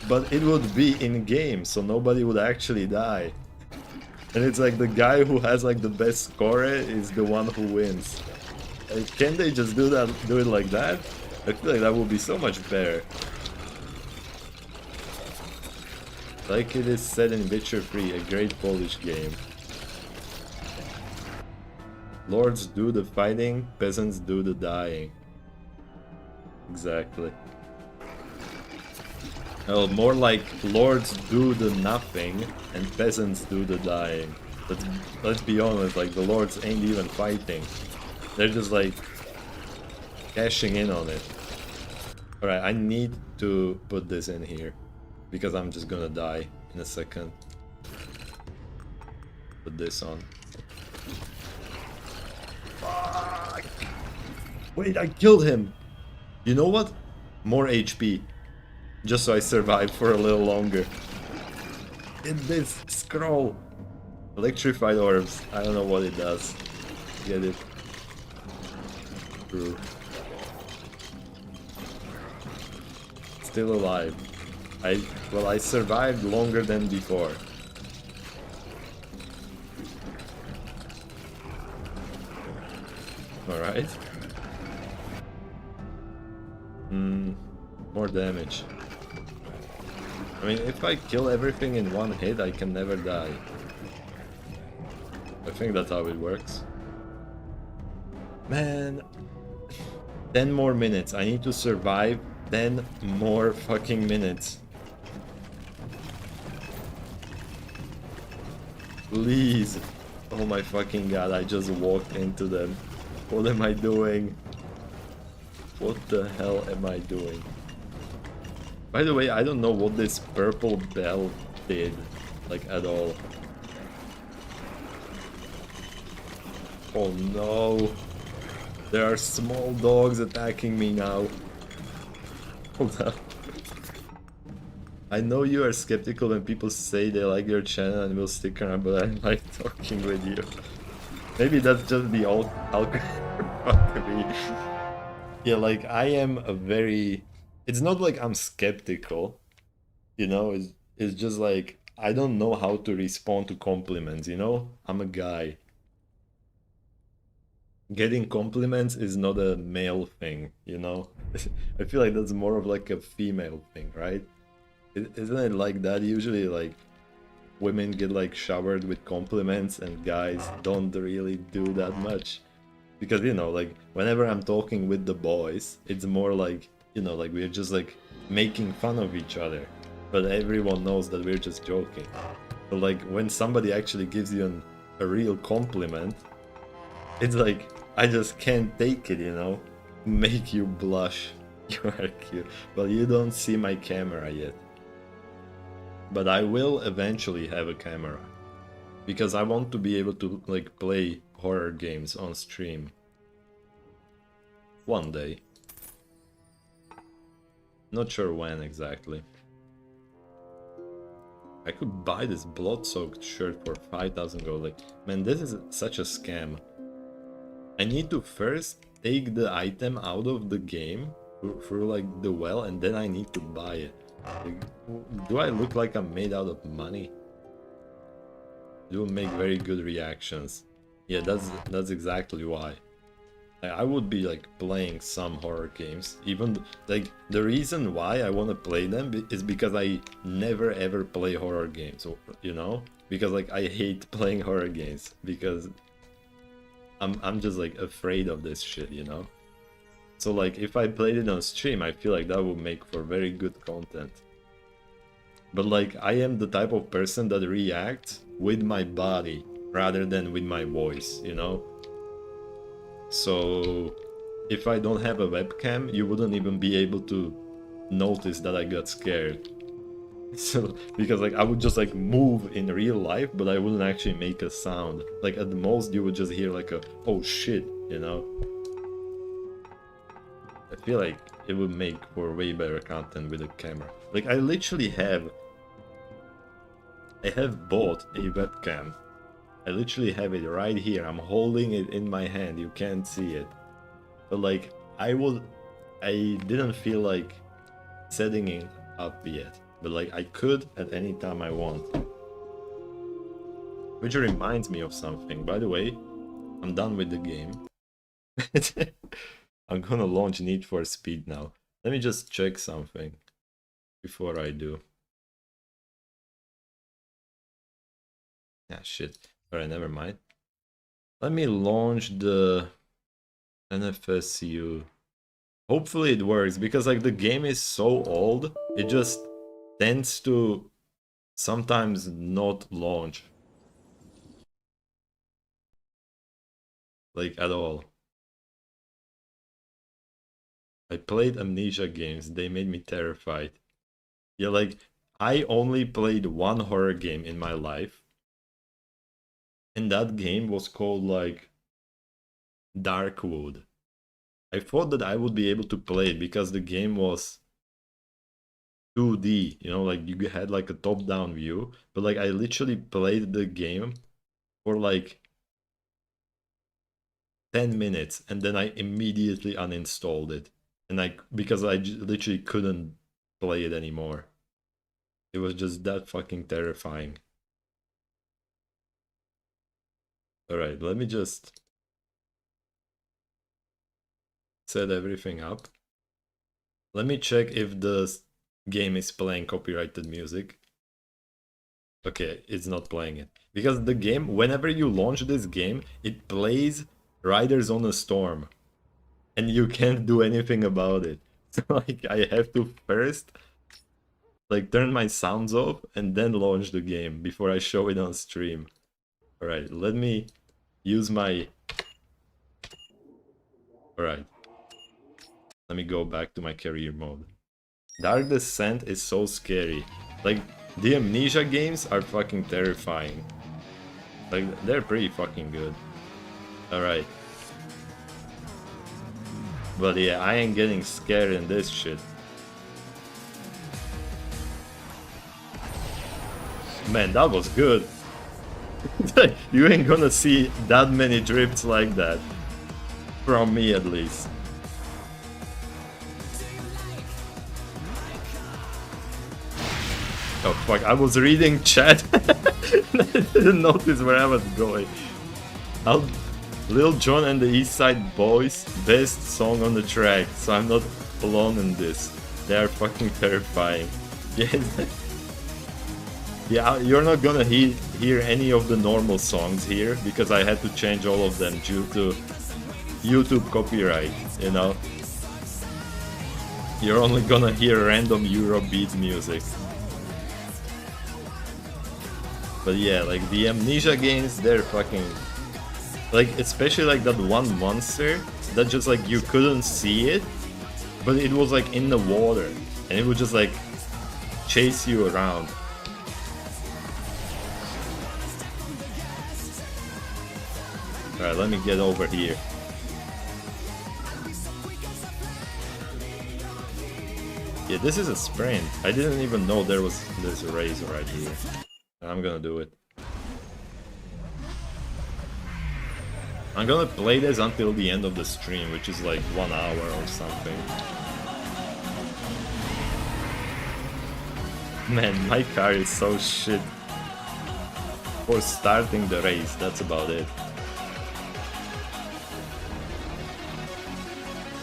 Speaker 1: but it would be in-game, so nobody would actually die. And it's like the guy who has like the best score is the one who wins. Like, can they just do it like that? I feel like that would be so much better. Like it is said in Witcher 3, a great Polish game. Lords do the fighting, peasants do the dying. Exactly. Well, more like lords do the nothing and peasants do the dying. Let's be honest, like the lords ain't even fighting. They're just like cashing in on it. Alright, I need to put this in here because I'm just gonna die in a second. Put this on. Fuck! Wait, I killed him! You know what? More HP. Just so I survive for a little longer. In this scroll. Electrified orbs. I don't know what it does. Get it. True. Still alive. Well, I survived longer than before. Alright. More damage. I mean, if I kill everything in one hit, I can never die. I think that's how it works. Man, 10 more minutes. I need to survive 10 more fucking minutes. Please. Oh my fucking god, I just walked into them. What am I doing? What the hell am I doing? By the way, I don't know what this purple bell did, like, at all. Oh no! There are small dogs attacking me now. Hold up. I know you are skeptical when people say they like your channel and will stick around, but I like talking with you. Maybe that's just the algorithm part me. Yeah, like, I am a very... It's not like I'm skeptical, you know, it's just like, I don't know how to respond to compliments, you know? I'm a guy. Getting compliments is not a male thing, you know? I feel like that's more of like a female thing, right? Isn't it like that? Usually, like, women get like showered with compliments and guys don't really do that much. Because, you know, like, whenever I'm talking with the boys, it's more like, you know, like, we're just like making fun of each other. But everyone knows that we're just joking. But like, when somebody actually gives you a real compliment, it's like, I just can't take it, you know? Make you blush. You are cute. Well, you don't see my camera yet. But I will eventually have a camera. Because I want to be able to, like, play horror games on stream. One day. Not sure when exactly. I could buy this blood-soaked shirt for 5,000 gold. Like, man, this is such a scam. I need to first take the item out of the game through like the well, and then I need to buy it. Like, do I look like I'm made out of money? It will make very good reactions. Yeah, that's exactly why. I would be like playing some horror games. Even like the reason why I want to play them is because I never ever play horror games, you know? Because like I hate playing horror games because I'm just like afraid of this shit, you know? So like if I played it on stream, I feel like that would make for very good content. But like I am the type of person that reacts with my body rather than with my voice, you know? So if I don't have a webcam, you wouldn't even be able to notice that I got scared. So because like I would just like move in real life, but I wouldn't actually make a sound. Like at the most you would just hear like a oh shit, you know? I feel like it would make for way better content with a camera. Like I literally have bought a webcam. I literally have it right here. I'm holding it in my hand. You can't see it. But like I didn't feel like setting it up yet. But like I could at any time I want. Which reminds me of something. By the way, I'm done with the game. I'm gonna launch Need for Speed now. Let me just check something before I do. Yeah, shit. Alright, never mind. Let me launch the NFSU. Hopefully it works, because like the game is so old, it just tends to sometimes not launch. Like at all. I played Amnesia games, they made me terrified. Yeah, like I only played one horror game in my life. And that game was called like Darkwood. I thought that I would be able to play it because the game was 2D, you know, like you had like a top-down view, but like I literally played the game for like 10 minutes and then I immediately uninstalled it. And because I literally couldn't play it anymore. It was just that fucking terrifying. Alright, let me just set everything up. Let me check if the game is playing copyrighted music. Okay, it's not playing it. Because the game, whenever you launch this game, it plays Riders on a Storm. And you can't do anything about it. So like I have to first like turn my sounds off and then launch the game before I show it on stream. Alright, let me use my... Alright. Let me go back to my career mode. Dark Descent is so scary. Like, the Amnesia games are fucking terrifying. Like, they're pretty fucking good. Alright. But yeah, I ain't getting scared in this shit. Man, that was good. You ain't gonna see that many drifts like that. From me at least. Oh fuck, I was reading chat. I didn't notice where I was going. Lil Jon and the East Side Boys, best song on the track, so I'm not alone in this. They are fucking terrifying. Yeah, you're not gonna hear any of the normal songs here, because I had to change all of them due to YouTube copyright, you know? You're only gonna hear random Eurobeat music. But yeah, like the Amnesia games, they're fucking... Like, especially like that one monster that just like you couldn't see it, but it was like in the water and it would just like chase you around. Alright, let me get over here. Yeah, this is a sprint. I didn't even know there's a race right here. I'm gonna do it. I'm gonna play this until the end of the stream, which is like 1 hour or something. Man, my car is so shit for starting the race, that's about it.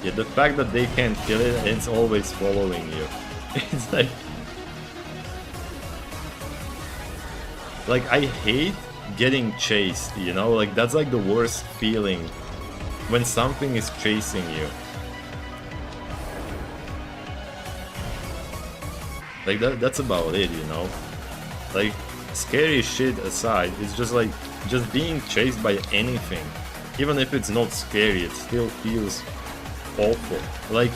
Speaker 1: Yeah, the fact that they can't kill it and it's always following you. It's like I hate getting chased, you know? Like that's like the worst feeling when something is chasing you. Like that's about it, you know? Like scary shit aside, it's just like just being chased by anything. Even if it's not scary, it still feels awful. Like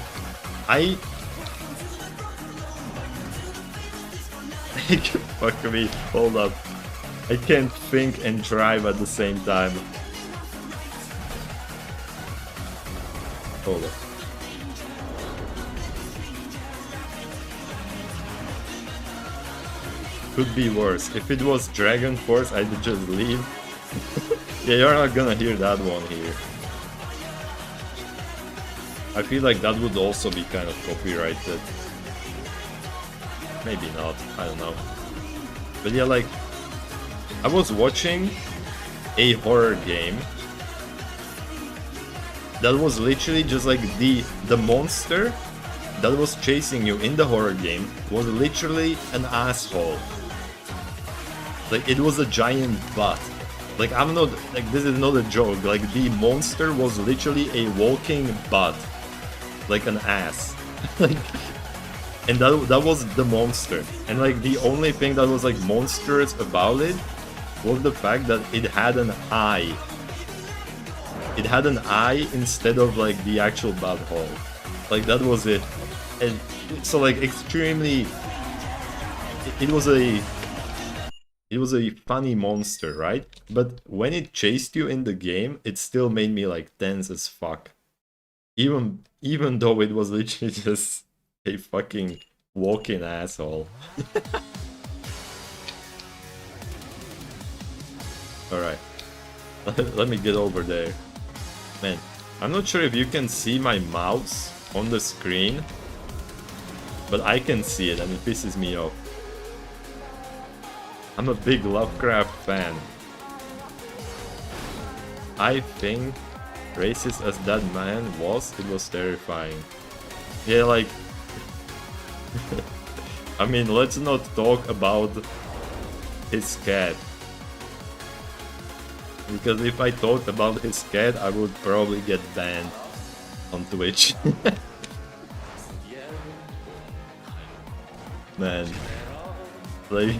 Speaker 1: fuck me, hold up. I can't think and drive at the same time. Hold up. Could be worse. If it was Dragon Force, I'd just leave. Yeah, you're not gonna hear that one here. I feel like that would also be kind of copyrighted. Maybe not, I don't know. But yeah, like, I was watching a horror game that was literally just like the monster that was chasing you in the horror game was literally an asshole. Like, it was a giant butt. Like, I'm not, like, this is not a joke. Like, the monster was literally a walking butt. Like an ass. Like, and that was the monster. And like, the only thing that was like monstrous about it was the fact that it had an eye. It had an eye instead of like the actual butthole. Like, that was it. And so like extremely, it was a funny monster, right? But when it chased you in the game, it still made me like tense as fuck. Even though it was literally just a fucking walking asshole. Alright. Let me get over there. Man, I'm not sure if you can see my mouse on the screen, but I can see it and it pisses me off. I'm a big Lovecraft fan. I think, racist as that man was, it was terrifying. Yeah, like... I mean, let's not talk about his cat. Because if I talked about his cat, I would probably get banned on Twitch. Man. Like,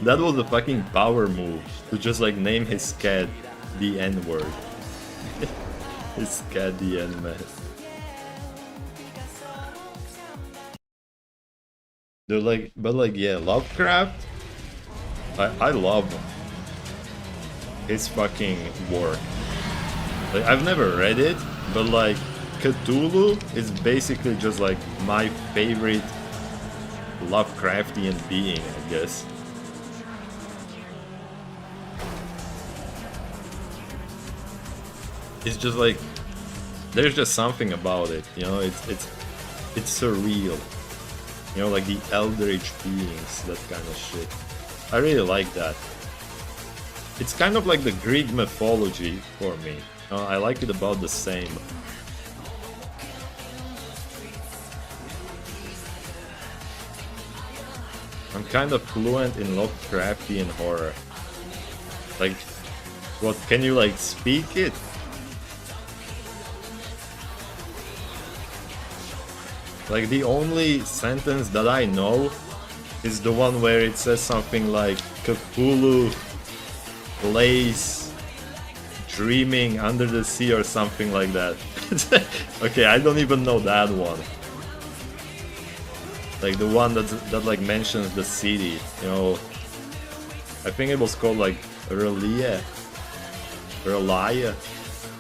Speaker 1: that was a fucking power move to just like name his cat the N-word. His cat the N-man. They're like, but like, yeah, Lovecraft, I love his fucking work. Like, I've never read it, but like, Cthulhu is basically just like my favorite Lovecraftian being, I guess. It's just like, there's just something about it, you know, it's surreal. You know, like the eldritch beings, that kind of shit. I really like that. It's kind of like the Greek mythology for me. I like it about the same. I'm kind of fluent in Lovecraftian horror. Like, what, can you like speak it? Like, the only sentence that I know is the one where it says something like Cthulhu lays dreaming under the sea or something like that. Okay, I don't even know that one. Like the one that like mentions the city, you know. I think it was called like Relia. I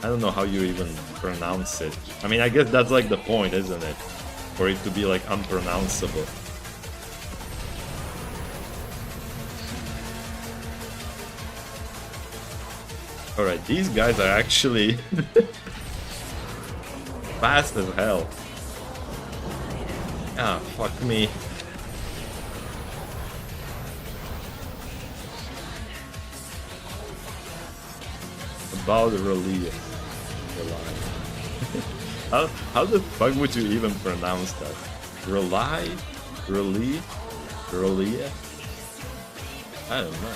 Speaker 1: don't know how you even pronounce it. I mean, I guess that's like the point, isn't it? for it to be like unpronounceable. Alright, these guys are actually fast as hell. Ah, fuck me. About Relia. How the fuck would you even pronounce that? Rely? Relia? Relia? I don't know.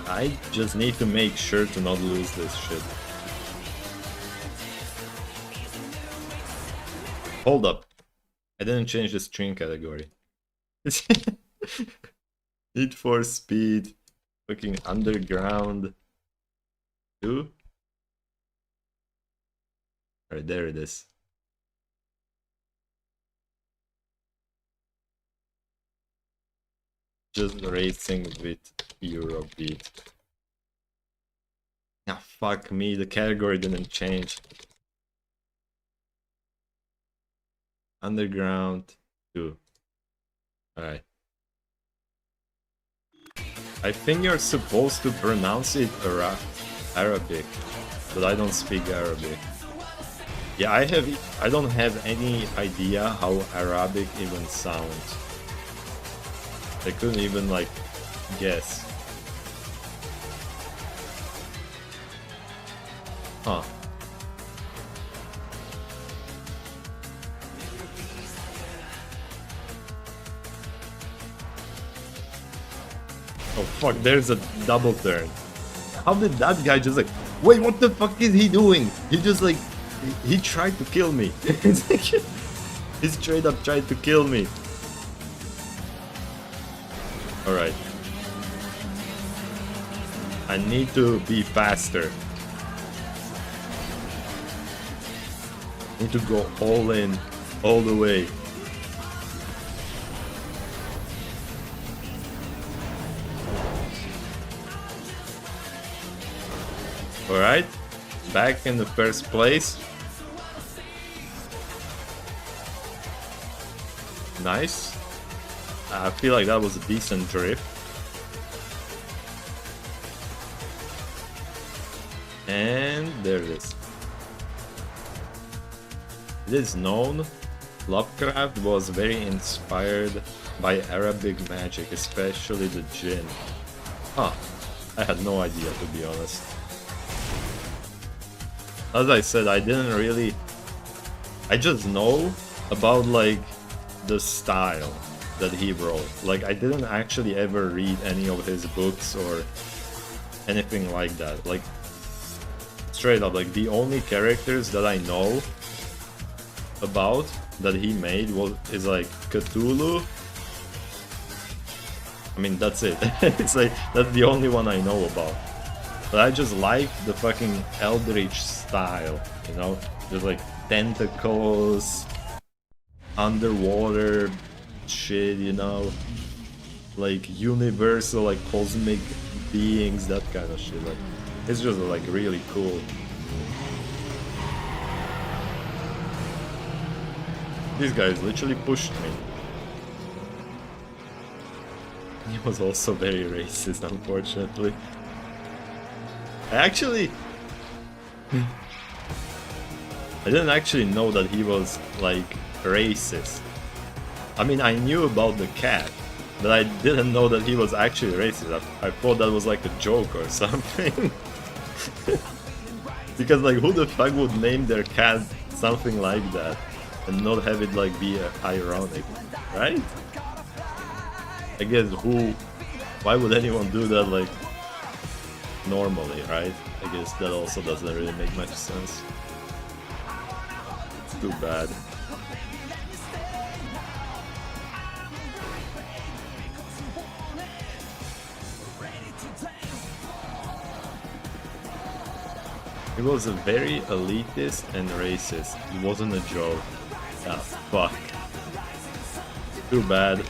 Speaker 1: I just need to make sure to not lose this shit. Hold up. I didn't change the string category. Need for Speed. Fucking Underground 2. Alright, there it is. Just racing with Eurobeat. Ah, fuck me, the category didn't change. Underground 2. Alright. I think you're supposed to pronounce it Arabic, but I don't speak Arabic. Yeah, I don't have any idea how Arabic even sounds. I couldn't even like guess. Huh. Oh fuck, there's a double turn. How did that guy just like, wait, what the fuck is he doing? He just like, he tried to kill me. It's like, he straight up tried to kill me. Alright. I need to be faster. Need to go all in, all the way. Alright, back in the first place. Nice. I feel like that was a decent drift. And there it is. It is known Lovecraft was very inspired by Arabic magic, especially the jinn. Huh, I had no idea, to be honest. As I said, I didn't really... I just know about like the style that he wrote. Like, I didn't actually ever read any of his books or anything like that. Like, straight up, like the only characters that I know about that he made is like Cthulhu. I mean, that's it. It's like, that's the only one I know about. But I just like the fucking Eldritch style, you know? Just like tentacles, underwater shit, you know? Like universal, like cosmic beings, that kind of shit. Like, it's just like really cool. These guys literally pushed me. He was also very racist, unfortunately. I didn't actually know that he was like racist. I mean, I knew about the cat, but I didn't know that he was actually racist. I thought that was like a joke or something. Because like, who the fuck would name their cat something like that and not have it like be ironic, right? I guess why would anyone do that like normally, right? I guess that also doesn't really make much sense. It's too bad. He was a very elitist and racist. It wasn't a joke. Ah, fuck. Too bad.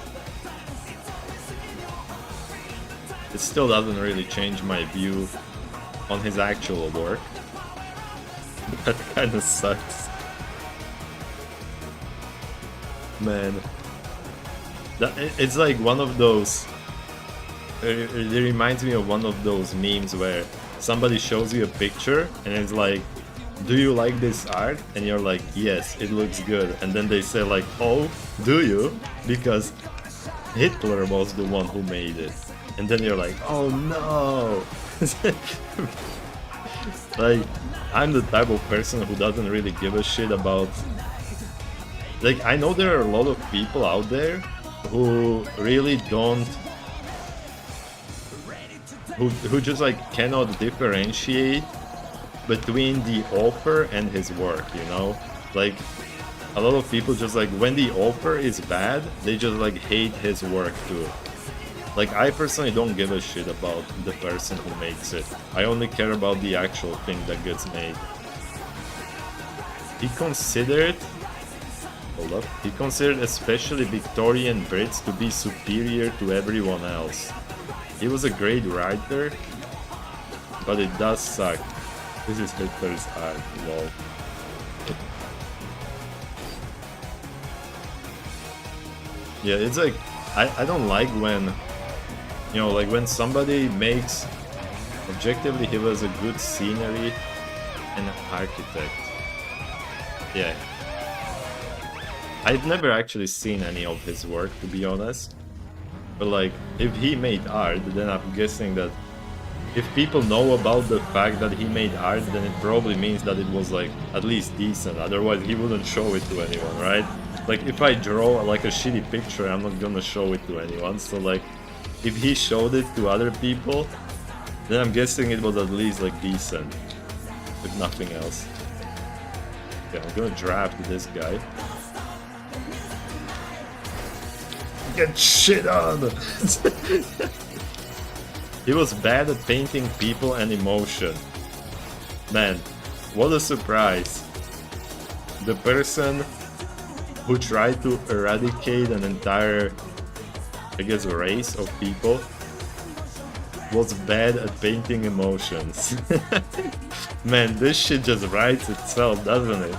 Speaker 1: it still doesn't really change my view on his actual work. That kind of sucks. Man. It's like one of those... It reminds me of one of those memes where somebody shows you a picture and it's like, do you like this art? And you're like, yes, it looks good. And then they say like, oh, do you? Because Hitler was the one who made it. And then you're like, oh no! Like, I'm the type of person who doesn't really give a shit about... Like, I know there are a lot of people out there who really don't... Who just like cannot differentiate between the author and his work, you know? Like, a lot of people just like, when the author is bad, they just like hate his work too. Like, I personally don't give a shit about the person who makes it. I only care about the actual thing that gets made. He considered... Hold up. He considered especially Victorian Brits to be superior to everyone else. He was a great writer, but it does suck. This is Hitler's art, lol. Yeah, it's like, I don't like when, you know, like when somebody makes, objectively he was a good scenery and an architect. Yeah. I've never actually seen any of his work, to be honest. But like, if he made art, then I'm guessing that if people know about the fact that he made art, then it probably means that it was like at least decent. Otherwise he wouldn't show it to anyone, right? Like, if I draw like a shitty picture, I'm not gonna show it to anyone. So like, if he showed it to other people, then I'm guessing it was at least like decent, if nothing else. Okay, I'm gonna draft this guy. Get shit on! He was bad at painting people and emotion. Man, what a surprise. The person who tried to eradicate an entire, I guess, race of people was bad at painting emotions. Man, this shit just writes itself, doesn't it?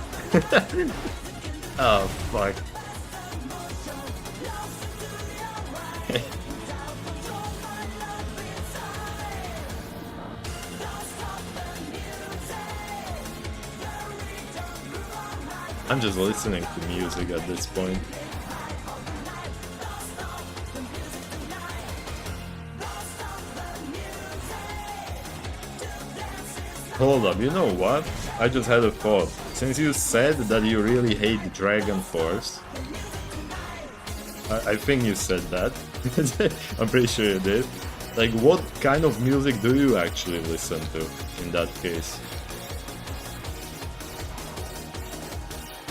Speaker 1: Oh, fuck. I'm just listening to music at this point. Hold up, you know what? I just had a thought. Since you said that you really hate Dragon Force, I think you said that. I'm pretty sure you did. Like, what kind of music do you actually listen to in that case?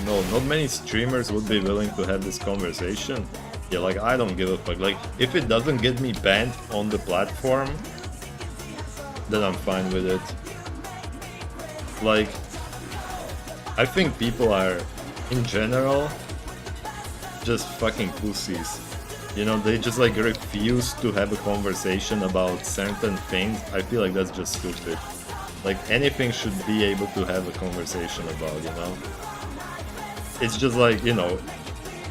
Speaker 1: No, not many streamers would be willing to have this conversation. Yeah, like, I don't give a fuck. Like, if it doesn't get me banned on the platform, then I'm fine with it. Like, I think people are, in general, just fucking pussies. You know, they just like refuse to have a conversation about certain things. I feel like that's just stupid. Like, anything should be able to have a conversation about, you know? It's just like, you know,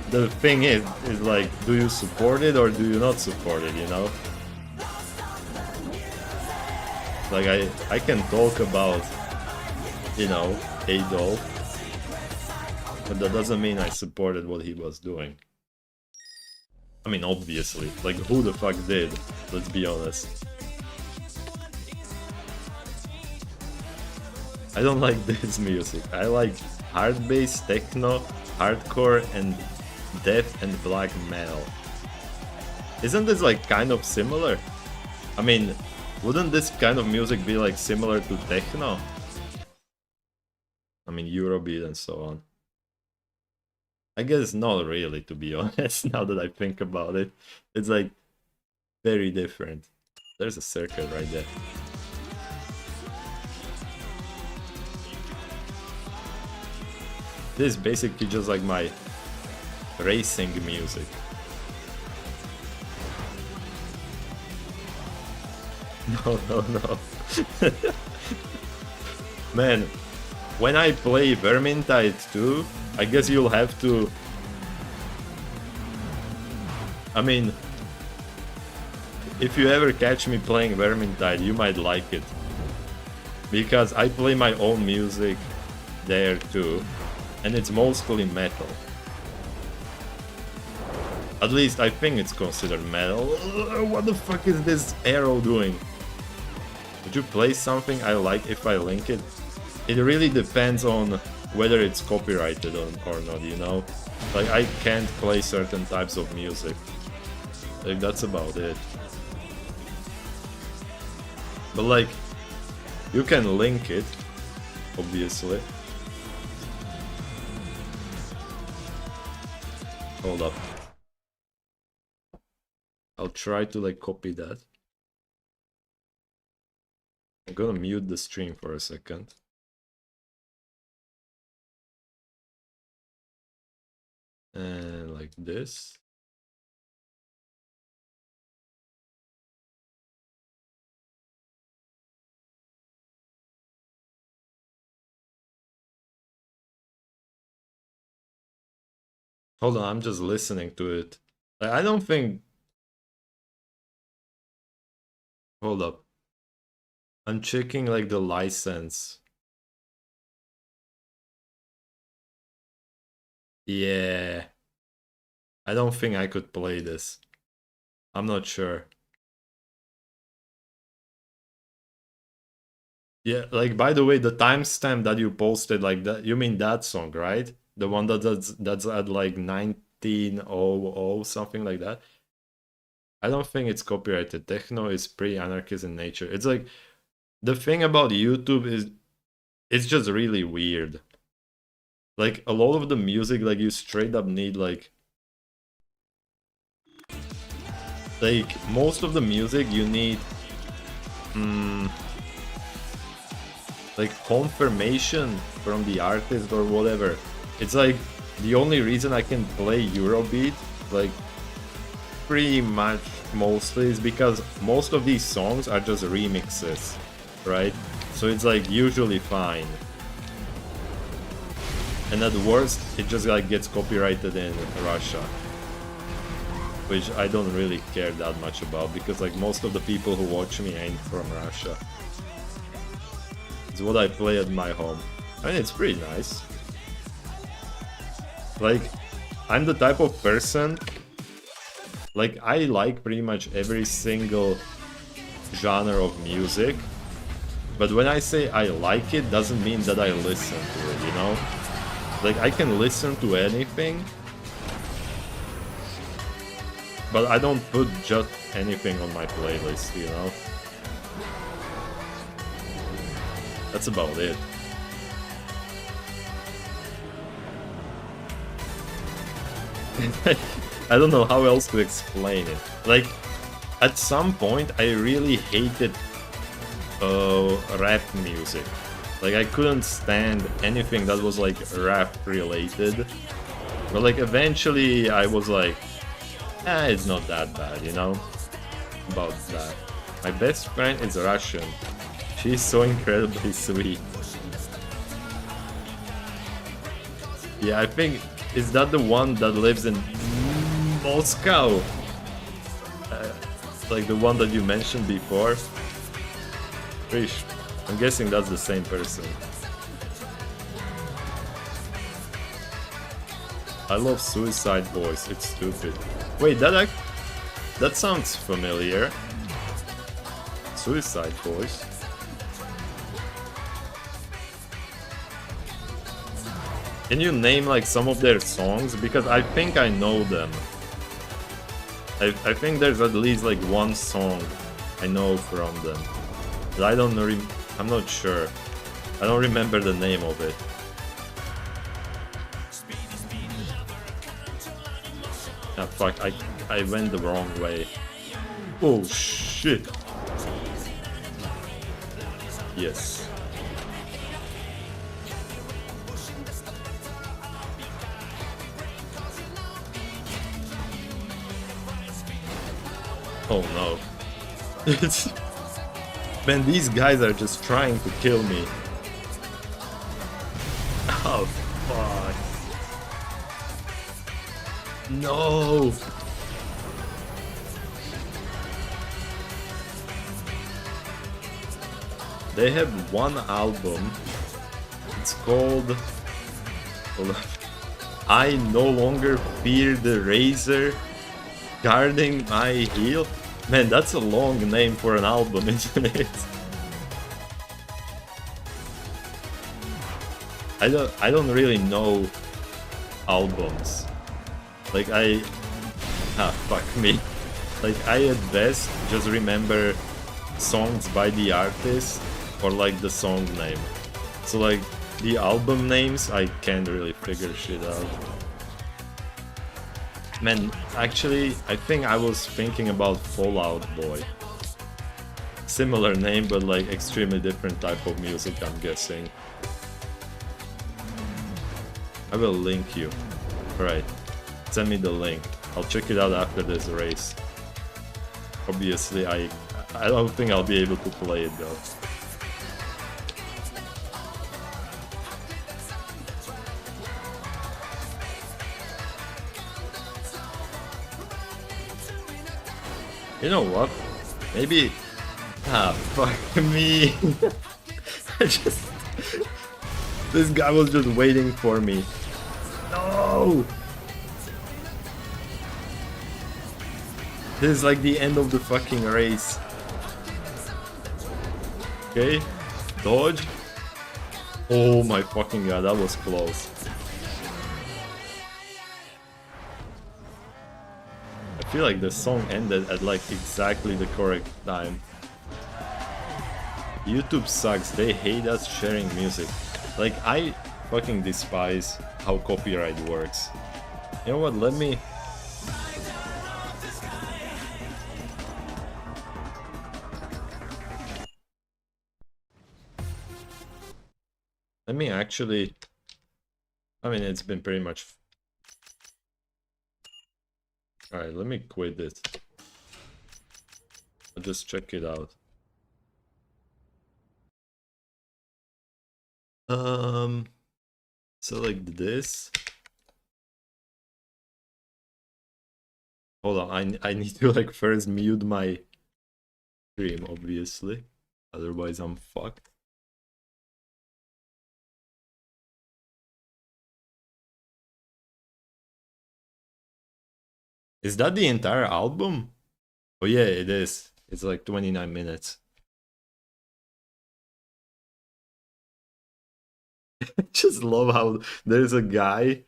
Speaker 1: the thing is like, do you support it or do you not support it, you know? Like, I can talk about, you know, Adolf, but that doesn't mean I supported what he was doing. I mean, obviously, like, who the fuck did? Let's be honest. I don't like this music. I like hard bass, techno, hardcore, and death and black metal. Isn't this like kind of similar? I mean, wouldn't this kind of music be like similar to techno? I mean, Eurobeat and so on. I guess not really, to be honest, now that I think about it. It's like very different. There's a circle right there. This is basically just like my racing music. No, no, no. Man, when I play Vermintide 2, I guess you'll have to... I mean, if you ever catch me playing Vermintide, you might like it. Because I play my own music there too, and it's mostly metal. At least I think it's considered metal. What the fuck is this arrow doing? Would you play something I like if I link it? It really depends on whether it's copyrighted or not, you know? Like, I can't play certain types of music. Like, that's about it. But like, you can link it, obviously. Hold up. I'll try to like copy that. I'm gonna mute the stream for a second. And like this. Hold on, I'm just listening to it. I don't think... Hold up. I'm checking like the license. Yeah. I don't think I could play this. I'm not sure. Yeah, like by the way, the timestamp that you posted, like that, you mean that song, right? The one that's at like 1900, something like that. I don't think it's copyrighted. Techno is pretty anarchist in nature. It's like, the thing about YouTube is it's just really weird. Like a lot of the music, like you straight up need like most of the music you need like confirmation from the artist or whatever. It's like the only reason I can play Eurobeat, like pretty much mostly, is because most of these songs are just remixes, right? So it's like usually fine. And at worst, it just like gets copyrighted in Russia, which I don't really care that much about, because like most of the people who watch me ain't from Russia. It's what I play at my home. I mean, it's pretty nice. Like, I'm the type of person, like, I like pretty much every single genre of music, but when I say I like it, doesn't mean that I listen to it, you know? Like, I can listen to anything, but I don't put just anything on my playlist, you know? That's about it. I don't know how else to explain it. Like, at some point, I really hated rap music. Like, I couldn't stand anything that was like rap related. But like, eventually I was like, it's not that bad, you know? About that. My best friend is Russian. She's so incredibly sweet. Yeah, I think, is that the one that lives in Moscow? Like the one that you mentioned before? I'm guessing that's the same person. I love Suicide Boys, it's stupid. Wait, that sounds familiar. Suicide Boys. Can you name like some of their songs? Because I think I know them. I think there's at least like one song I know from them. But I don't know, I'm not sure. I don't remember the name of it. Ah fuck, I went the wrong way. Oh shit. Yes. Oh no. Man, these guys are just trying to kill me. Oh, fuck. No! They have one album. It's called... Hold on. I No Longer Fear the Razor, Guarding My Heel. Man, that's a long name for an album, isn't it? I don't really know albums. Like fuck me. Like I at best just remember songs by the artist or like the song name. So like the album names I can't really figure shit out. Man, actually I think I was thinking about Fallout Boy. Similar name but like extremely different type of music, I'm guessing. I will link you. Alright, send me the link. I'll check it out after this race. Obviously, I don't think I'll be able to play it though. You know what? Maybe... fuck me. I just... This guy was just waiting for me. No! This is like the end of the fucking race. Okay, dodge. Oh my fucking god, that was close. I feel like the song ended at like exactly the correct time. YouTube sucks, they hate us sharing music. Like, I fucking despise how copyright works. You know what, let me... Let me actually... I mean, it's been pretty much... Alright, let me quit it. I'll just check it out. So like this. Hold on, I need to like first mute my stream, obviously. Otherwise I'm fucked. Is that the entire album? Oh yeah, it is. It's like 29 minutes. I just love how there's a guy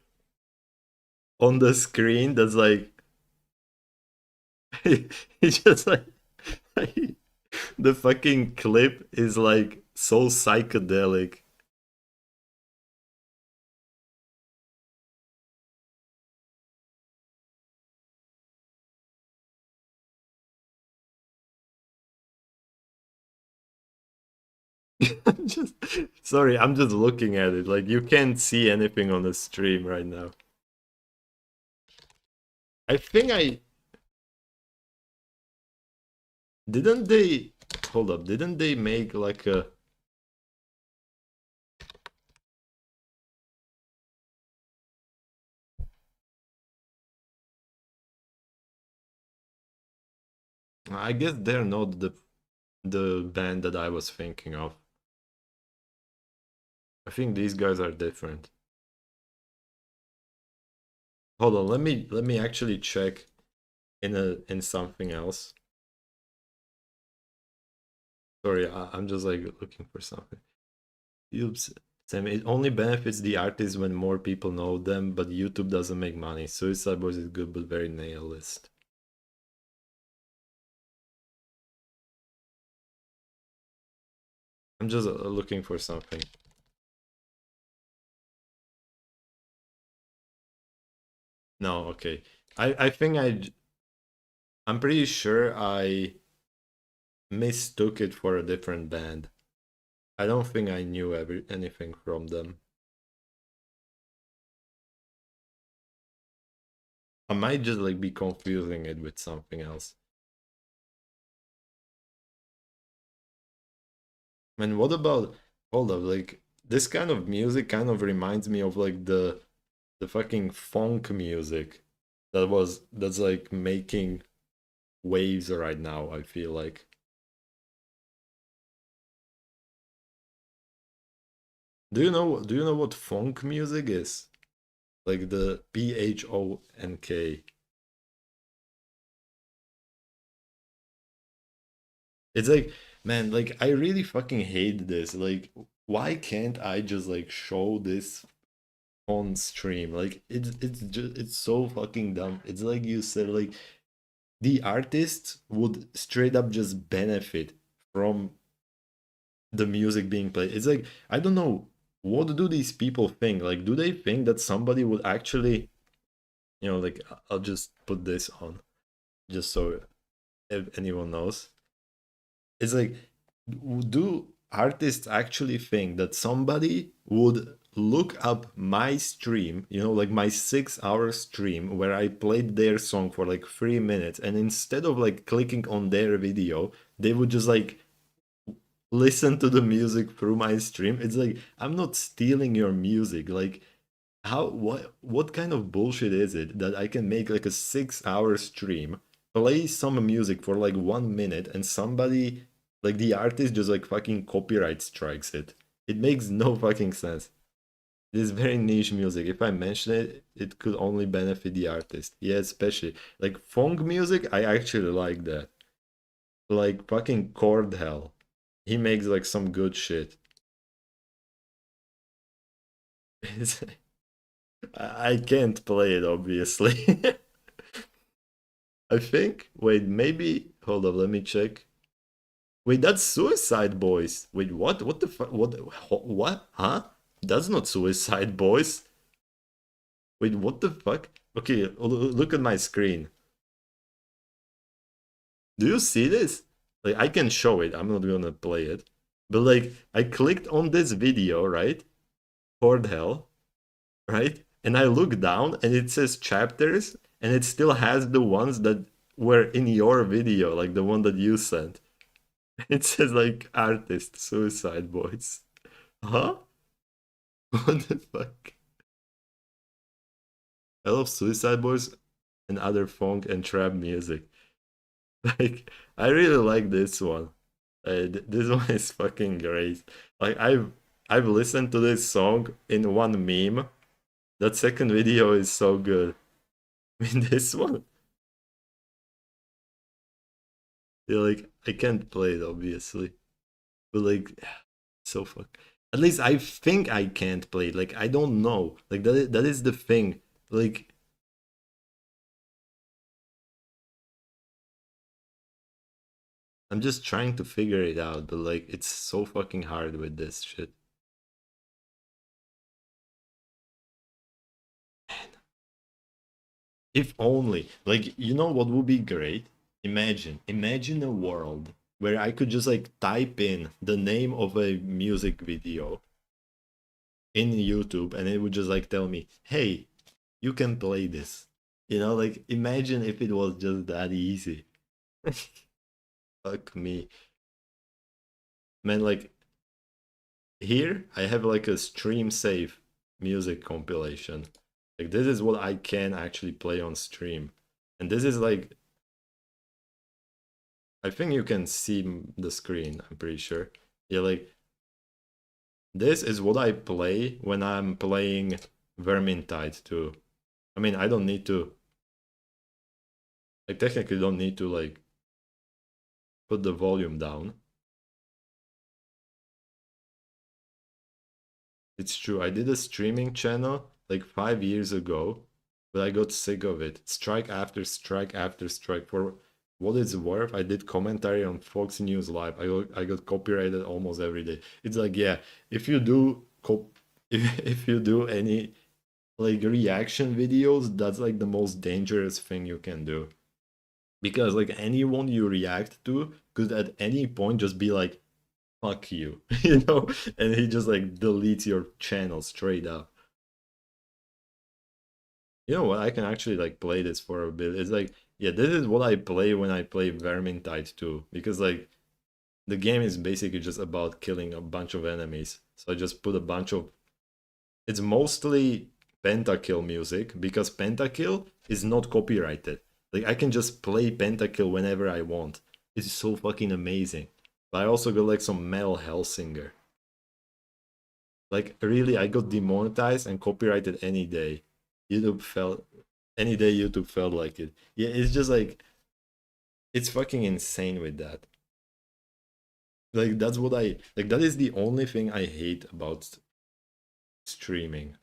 Speaker 1: on the screen that's like... he just like the fucking clip is like so psychedelic. Sorry, I'm just looking at it. Like, you can't see anything on the stream right now. I think didn't they... Hold up, didn't they make like a... I guess they're not the band that I was thinking of. I think these guys are different. Hold on, let me actually check in something else. Sorry, I'm just like looking for something. Oops. Sam, it only benefits the artist when more people know them, but YouTube doesn't make money. Suicide Boys is good, but very nihilist. I'm just looking for something. No, okay. I think I'm pretty sure I mistook it for a different band. I don't think I knew anything from them. I might just like be confusing it with something else. Man, what about, hold up, like this kind of music kind of reminds me of like the fucking funk music that's like making waves right now, I feel like. Do you know what funk music is? Like the PHONK. It's like, man, like I really fucking hate this. Like, why can't I just like show this on stream? Like it's so fucking dumb. It's like you said, like the artist would straight up just benefit from the music being played. It's like, I don't know, what do these people think? Like, do they think that somebody would actually, like, I'll just put this on just so if anyone knows. It's like, do artists actually think that somebody would look up my stream, like my 6 hour stream where I played their song for like 3 minutes, and instead of like clicking on their video, they would just like listen to the music through my stream? It's like, I'm not stealing your music. Like, how, what kind of bullshit is it that I can make like a 6 hour stream, play some music for like 1 minute, and somebody, like the artist, just like fucking copyright strikes it? It makes no fucking sense. It is very niche music. If I mention it, it could only benefit the artist. Yeah, especially like funk music, I actually like that. Like fucking Chord Hell. He makes like some good shit. I can't play it, obviously. I think. Wait, maybe. Hold up, let me check. Wait, that's Suicide Boys. Wait, what? What the fuck? What? Huh? That's not Suicide Boys. Wait, what the fuck? Okay, look at my screen. Do you see this? Like, I can show it. I'm not gonna play it. But like, I clicked on this video, right? Horde Hell, right? And I look down and it says chapters, and it still has the ones that were in your video, like the one that you sent. It says like artist, Suicide Boys. Huh? What the fuck? I love Suicide Boys and other funk and trap music. Like, I really like this one. This one is fucking great. Like, I've listened to this song in one meme. That second video is so good. I mean, this one, yeah, like I can't play it obviously, but like, so fuck. At least I think I can't play it. Like, I don't know. Like that is the thing. Like, I'm just trying to figure it out, but like it's so fucking hard with this shit. If only, like, what would be great? Imagine a world where I could just like type in the name of a music video in YouTube, and it would just like tell me, hey, you can play this. Like, imagine if it was just that easy. Fuck me. Man, like, here I have like a stream safe music compilation. Like, this is what I can actually play on stream. And this is like, I think you can see the screen, I'm pretty sure. Yeah, like, this is what I play when I'm playing Vermintide 2. I mean, I don't need to, like, technically don't need to, like, put the volume down. It's true, I did a streaming channel like 5 years ago, but I got sick of it. Strike after strike after strike. For what it's worth, I did commentary on Fox News Live. I got copyrighted almost every day. It's like, yeah, if you do if you do any like reaction videos, that's like the most dangerous thing you can do. Because like anyone you react to could at any point just be like, fuck you, and he just like deletes your channel straight up. You know what? I can actually like play this for a bit. It's like, yeah, this is what I play when I play Vermintide 2. Because like, the game is basically just about killing a bunch of enemies. So I just put a bunch of... It's mostly pentakill music, because pentakill is not copyrighted. Like, I can just play pentakill whenever I want. It's so fucking amazing. But I also got like some Mel Hellsinger. Like, really, I got demonetized and copyrighted any day. Any day YouTube felt like it. Yeah, it's just like, it's fucking insane with that. Like, that's what that is the only thing I hate about streaming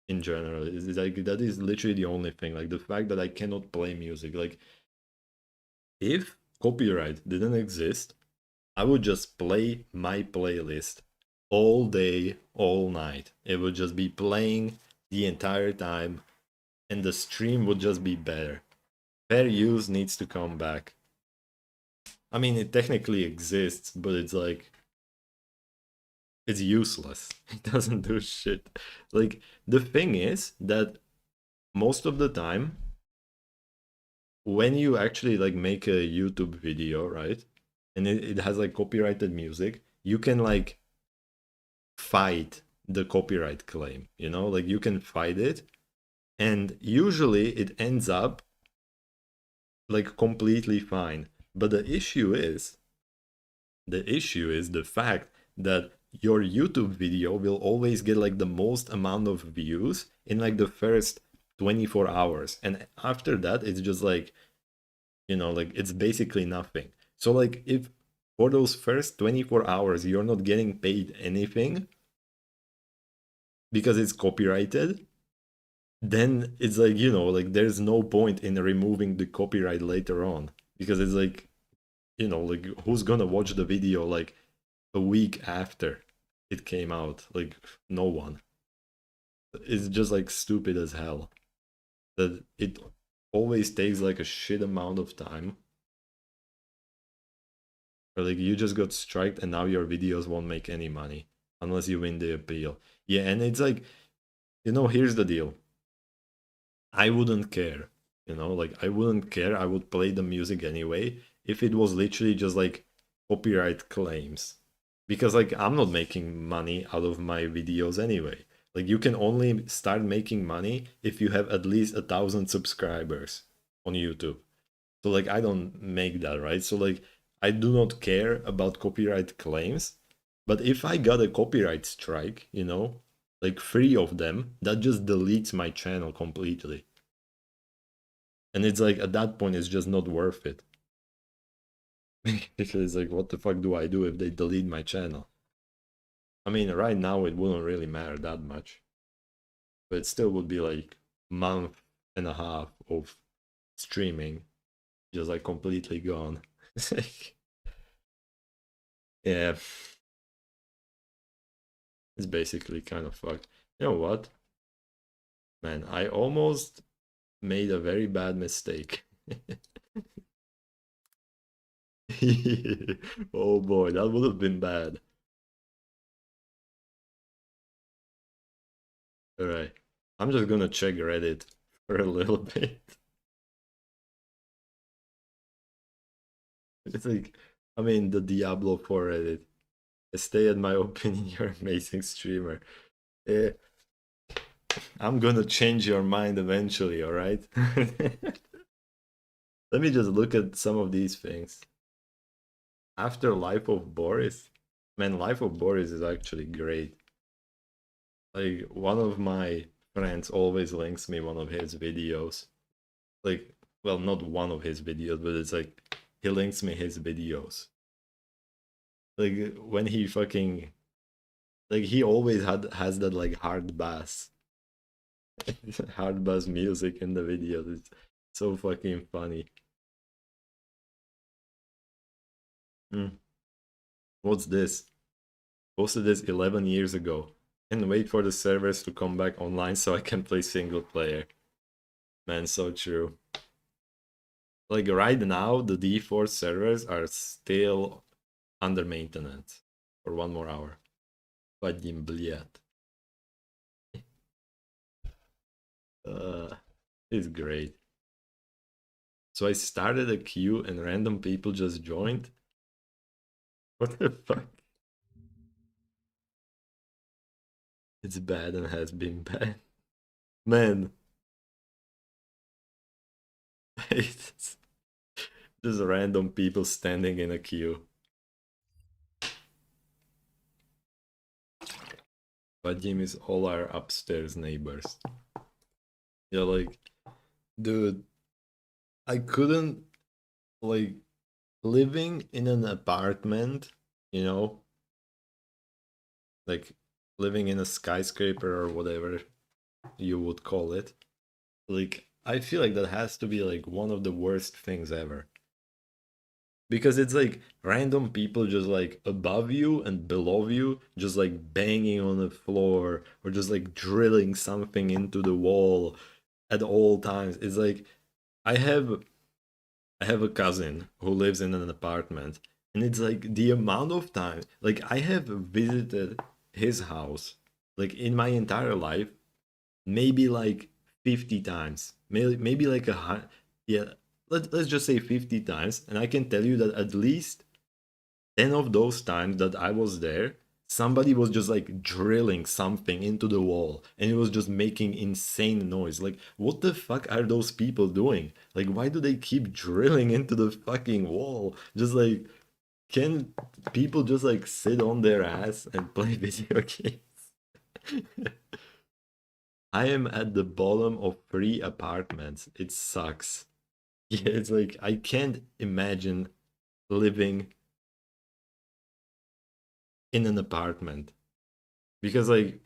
Speaker 1: in general. Is like, that is literally the only thing. Like, the fact that I cannot play music. Like, if copyright didn't exist, I would just play my playlist all day, all night. It would just be playing the entire time, and the stream would just be better. Fair use needs to come back. I mean, it technically exists, but it's like, it's useless. It doesn't do shit. Like, the thing is that most of the time, when you actually like make a YouTube video, right, and it has like copyrighted music, you can like fight the copyright claim, you know, like you can fight it, and usually it ends up like completely fine. But the issue is the fact that your YouTube video will always get like the most amount of views in like the first 24 hours, and after that it's just like, you know, like it's basically nothing. So like, if for those first 24 hours you're not getting paid anything because it's copyrighted, then it's like, you know, like there's no point in removing the copyright later on, because it's like, you know, like who's gonna watch the video like a week after it came out? Like, no one. It's just like stupid as hell that it always takes like a shit amount of time, or like you just got striked and now your videos won't make any money unless you win the appeal. Yeah, and it's like, you know, here's the deal. I wouldn't care, you know, like I wouldn't care. I would play the music anyway if it was literally just like copyright claims, because like I'm not making money out of my videos anyway. Like, you can only start making money if you have at least 1,000 subscribers on YouTube. So like, I don't make that, right? So like, I do not care about copyright claims. But if I got a copyright strike, you know, like 3 of them, that just deletes my channel completely. And it's like, at that point, it's just not worth it. Because like, what the fuck do I do if they delete my channel? I mean, right now it wouldn't really matter that much. But it still would be like month and a half of streaming just like completely gone. Yeah, it's basically kind of fucked. You know what? Man, I almost made a very bad mistake. Oh boy, that would have been bad. Alright, I'm just gonna check Reddit for a little bit. It's like, I mean, the Diablo 4 Reddit. Stay in my opinion, you're an amazing streamer. Eh, I'm gonna change your mind eventually, alright? Let me just look at some of these things. After Life of Boris? Man, Life of Boris is actually great. Like, one of my friends always links me one of his videos. Like, well, not one of his videos, but it's like, he links me his videos. Like, when he fucking... Like, he always has that, like, hard bass. Hard bass music in the videos. It's so fucking funny. What's this? Posted this 11 years ago. And wait for the servers to come back online so I can play single player. Man, so true. Like, right now, the D4 servers are still under maintenance for 1 more hour. Vadim bliat. It's great. So I started a queue and random people just joined. What the fuck? It's bad and has been bad. Man. It's just random people standing in a queue. But Jim is all our upstairs neighbors. Yeah, like, dude, I couldn't, like, living in an apartment, you know, like living in a skyscraper or whatever you would call it. Like, I feel like that has to be like one of the worst things ever. Because it's like random people just like above you and below you, just like banging on the floor or just like drilling something into the wall at all times. It's like I have a cousin who lives in an apartment, and it's like the amount of time, like I have visited his house like in my entire life maybe like 50 times, maybe like yeah, let's just say 50 times, and I can tell you that at least 10 of those times that I was there, somebody was just like drilling something into the wall and it was just making insane noise. Like, what the fuck are those people doing? Like, why do they keep drilling into the fucking wall? Just like, can people just like sit on their ass and play video games? I am at the bottom of 3 apartments. It sucks. Yeah, it's like, I can't imagine living in an apartment because like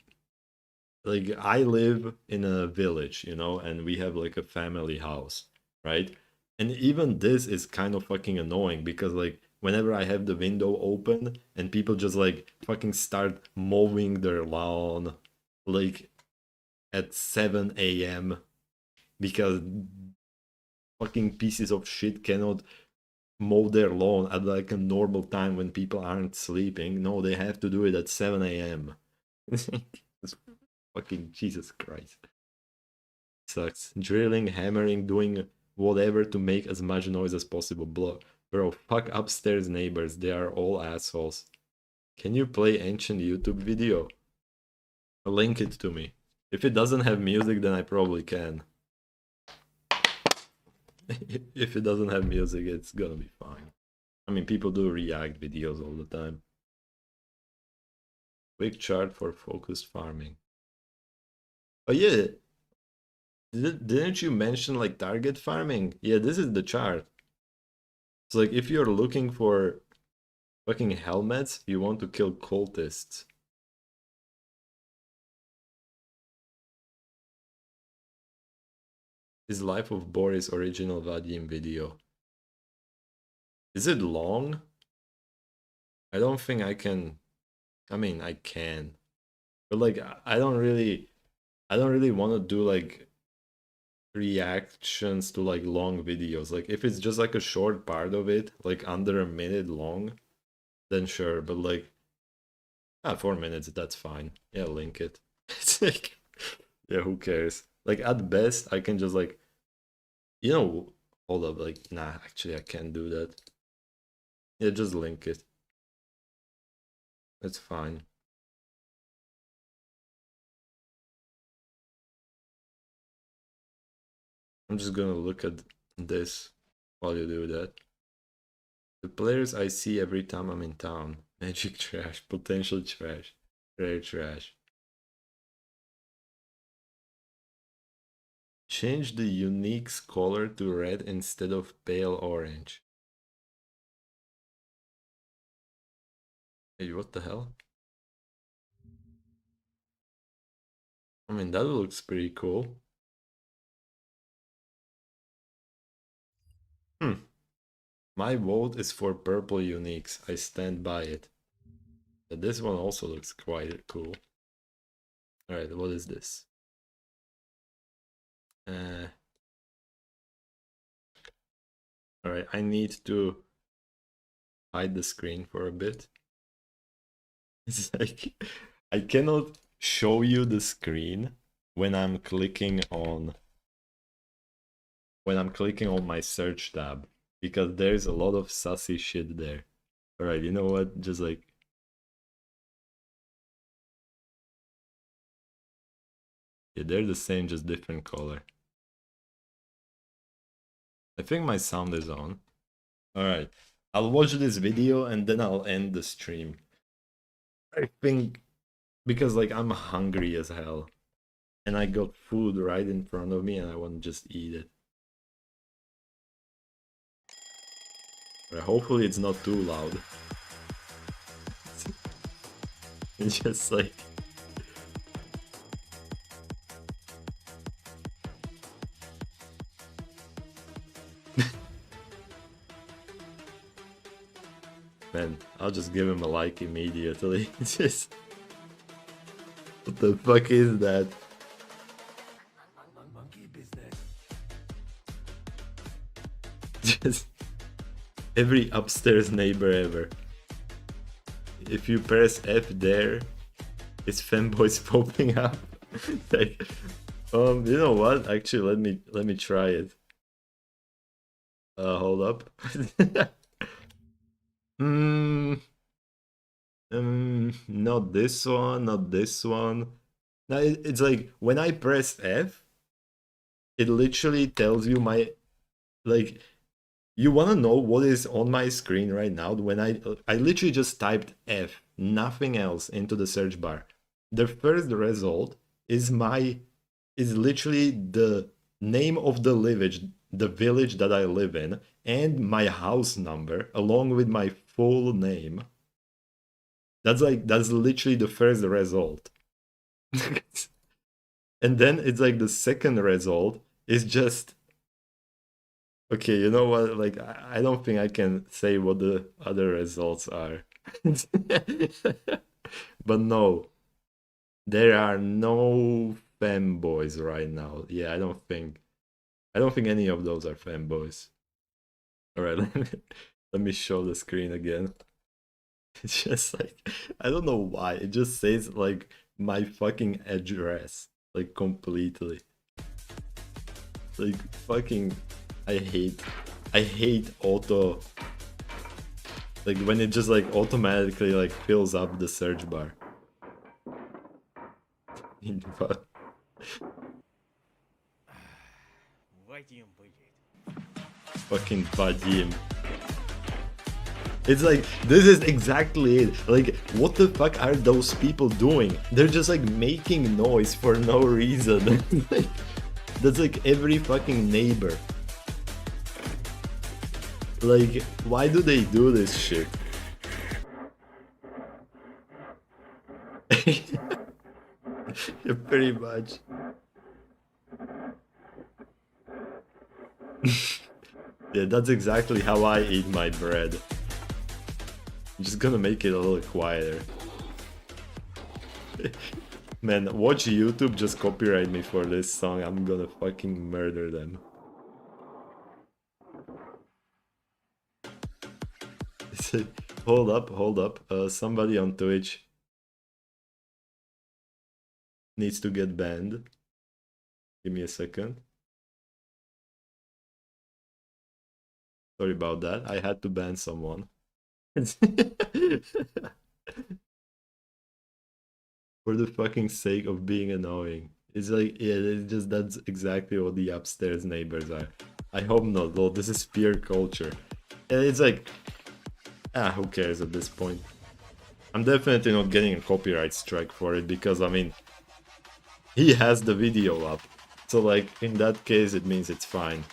Speaker 1: I live in a village, you know, and we have like a family house, right? And even this is kind of fucking annoying because like whenever I have the window open and people just like fucking start mowing their lawn like at 7 a.m. because fucking pieces of shit cannot mow their lawn at like a normal time when people aren't sleeping. No, they have to do it at 7 a.m. It's fucking Jesus Christ. Sucks. Drilling, hammering, doing whatever to make as much noise as possible. Bro, fuck upstairs neighbors. They are all assholes. Can you play ancient YouTube video? Link it to me. If it doesn't have music, then I probably can. If it doesn't have music, it's gonna be fine. I mean, people do react videos all the time. Quick chart for focused farming. Oh yeah, didn't you mention like target farming? Yeah, this is the chart. It's like if you're looking for fucking helmets, you want to kill cultists. Is Life of Boris original Vadim video. Is it long? I don't think I can. I mean, I can. But like I don't really want to do like reactions to like long videos. Like if it's just like a short part of it, like under a minute long, then sure. But like 4 minutes, that's fine. Yeah, link it. It's like, yeah, who cares? Like at best, I can just like, you know, hold up, like, nah, actually I can't do that. Yeah, just link it. That's fine. I'm just gonna look at this while you do that. The players I see every time I'm in town. Magic trash, potential trash, rare trash. Change the unique color to red instead of pale orange. Hey, what the hell? I mean, that looks pretty cool. My vote is for purple uniques. I stand by it. But this one also looks quite cool. Alright, what is this? Alright, I need to hide the screen for a bit. It's like I cannot show you the screen when I'm clicking on my search tab because there's a lot of sussy shit there. Alright, you know what? Just like... Yeah, they're the same, just different color. I think my sound is on. Alright, I'll watch this video and then I'll end the stream. I think... Because like I'm hungry as hell. And I got food right in front of me and I want to just eat it. Right, hopefully it's not too loud. It's just like... Man, I'll just give him a like immediately. It's just... What the fuck is that? Just... Every upstairs neighbor ever. If you press F there, it's fanboys popping up. Like, you know what? Actually, let me try it. Hold up. Not this one, not this one. Now it's like when I press F, it literally tells you my, like, you want to know what is on my screen right now? When I literally just typed F, nothing else, into the search bar. The first result is literally the name of the village that I live in, and my house number along with my full name. That's literally the first result. And then it's like the second result is just... Okay, you know what? Like, I don't think I can say what the other results are. But no. There are no fanboys right now. Yeah, I don't think any of those are fanboys. Alright, let me show the screen again. It's just like, I don't know why. It just says like my fucking address. Like completely. Like fucking... I hate auto... Like when it just like automatically like fills up the search bar. What? Fucking Vadim. It's like, this is exactly it. Like, what the fuck are those people doing? They're just like making noise for no reason. Like, that's like every fucking neighbor. Like, why do they do this shit? Yeah, pretty much. Yeah, that's exactly how I eat my bread. I'm just gonna make it a little quieter. Man, watch YouTube just copyright me for this song. I'm gonna fucking murder them. Hold up. Somebody on Twitch needs to get banned. Give me a second. Sorry about that. I had to ban someone. For the fucking sake of being annoying. It's like, yeah, it's just, that's exactly what the upstairs neighbors are. I hope not, though. This is peer culture. And it's like, who cares at this point? I'm definitely not getting a copyright strike for it because, I mean, he has the video up. So, like, in that case, it means it's fine.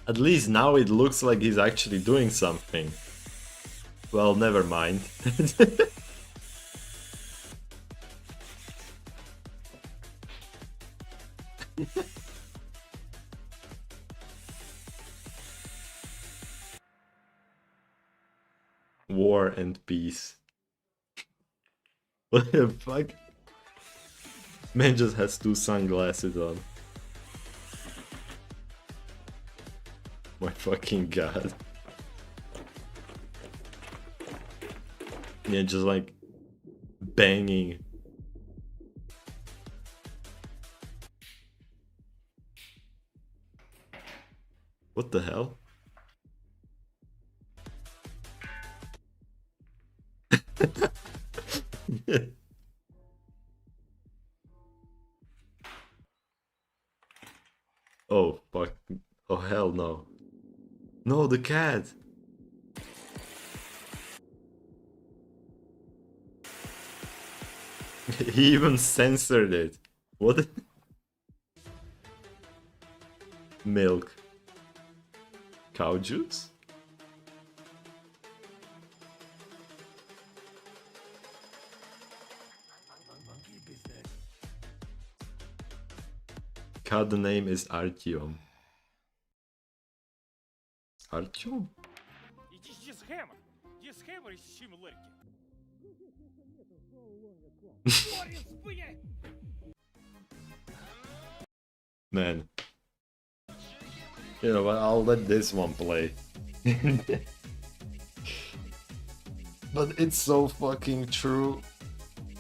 Speaker 1: At least now it looks like he's actually doing something. Well, never mind. War and peace. What the fuck? Man just has 2 sunglasses on. My fucking god. Yeah, just like... banging. What the hell? Oh fuck. Oh hell no. No, the cat. He even censored it. What? Milk. Cow juice? Cat name is Artyom. Artyom? Man. You know what, I'll let this one play. But it's so fucking true.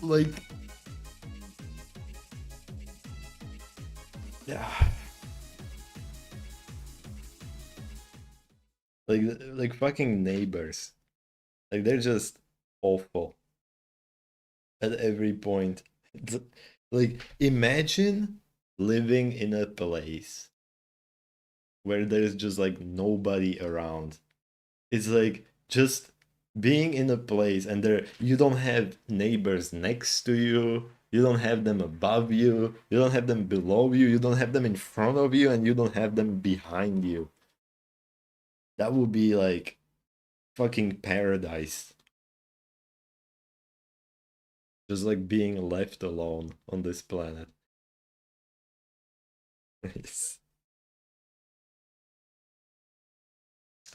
Speaker 1: Like... Yeah. Like fucking neighbors. Like they're just awful. At every point. Like imagine living in a place where there's just like nobody around. It's like just being in a place and there you don't have neighbors next to you, you don't have them above you, you don't have them below you, you don't have them in front of you, and you don't have them behind you. That would be like fucking paradise. Just like being left alone on this planet.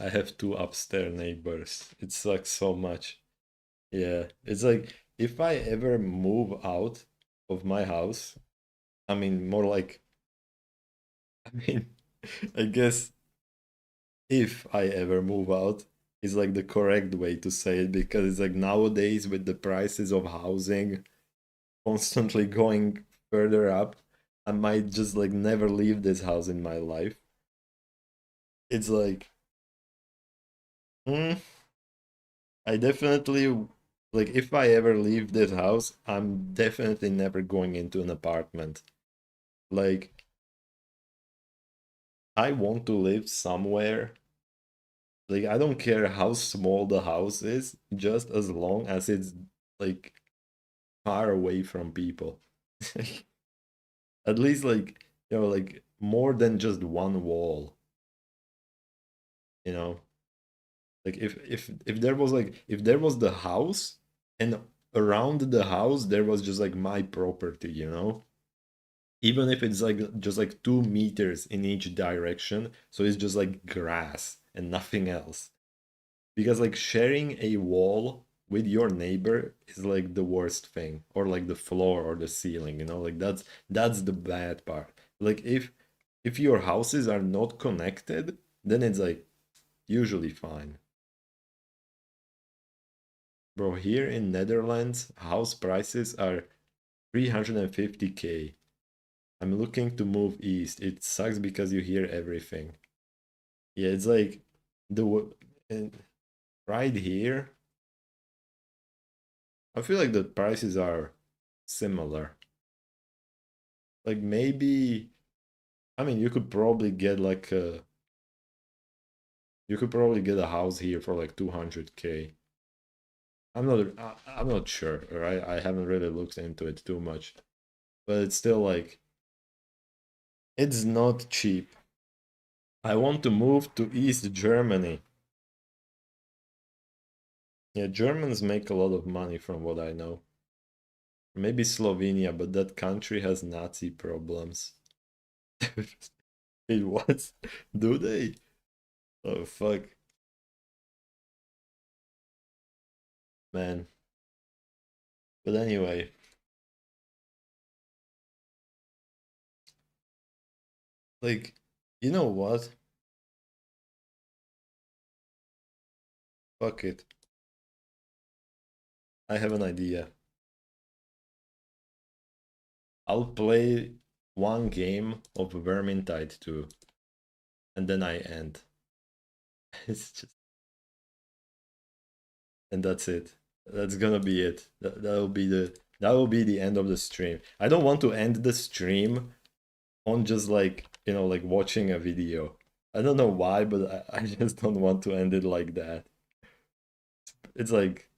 Speaker 1: I have 2 upstairs neighbors. It sucks so much. Yeah, it's like if I ever move out of my house, I mean, more like, I mean, I guess if I ever move out is like the correct way to say it, because it's like nowadays with the prices of housing constantly going further up, I might just like never leave this house in my life. It's like, I definitely, like, if I ever leave this house, I'm definitely never going into an apartment. Like, I want to live somewhere. Like, I don't care how small the house is, just as long as it's, like, far away from people. At least, like, you know, like, more than just one wall. You know? Like, if there was, like, if there was the house, and around the house, there was just, like, my property, you know? Even if it's like just like 2 meters in each direction, so it's just like grass and nothing else. Because like sharing a wall with your neighbor is like the worst thing, or like the floor or the ceiling, you know, like that's the bad part. Like if your houses are not connected, then it's like usually fine. Bro, here in Netherlands, house prices are 350k. I'm looking to move east. It sucks because you hear everything. Yeah, it's like and right here. I feel like the prices are similar. Like maybe, I mean, you could probably get like a, you could probably get a house here for like 200k. I'm not sure, right? I haven't really looked into it too much, but it's still like, it's not cheap. I want to move to East Germany. Yeah, Germans make a lot of money from what I know. Maybe Slovenia, but that country has Nazi problems. It was? Do they? Oh, fuck. Man. But anyway. Like, you know what? Fuck it. I have an idea. I'll play one game of Vermintide 2 and then I end. It's just, and that's it. That's gonna be it. That will be the end of the stream. I don't want to end the stream on just like, you know, like watching a video. I don't know why, but I just don't want to end it like that. It's like,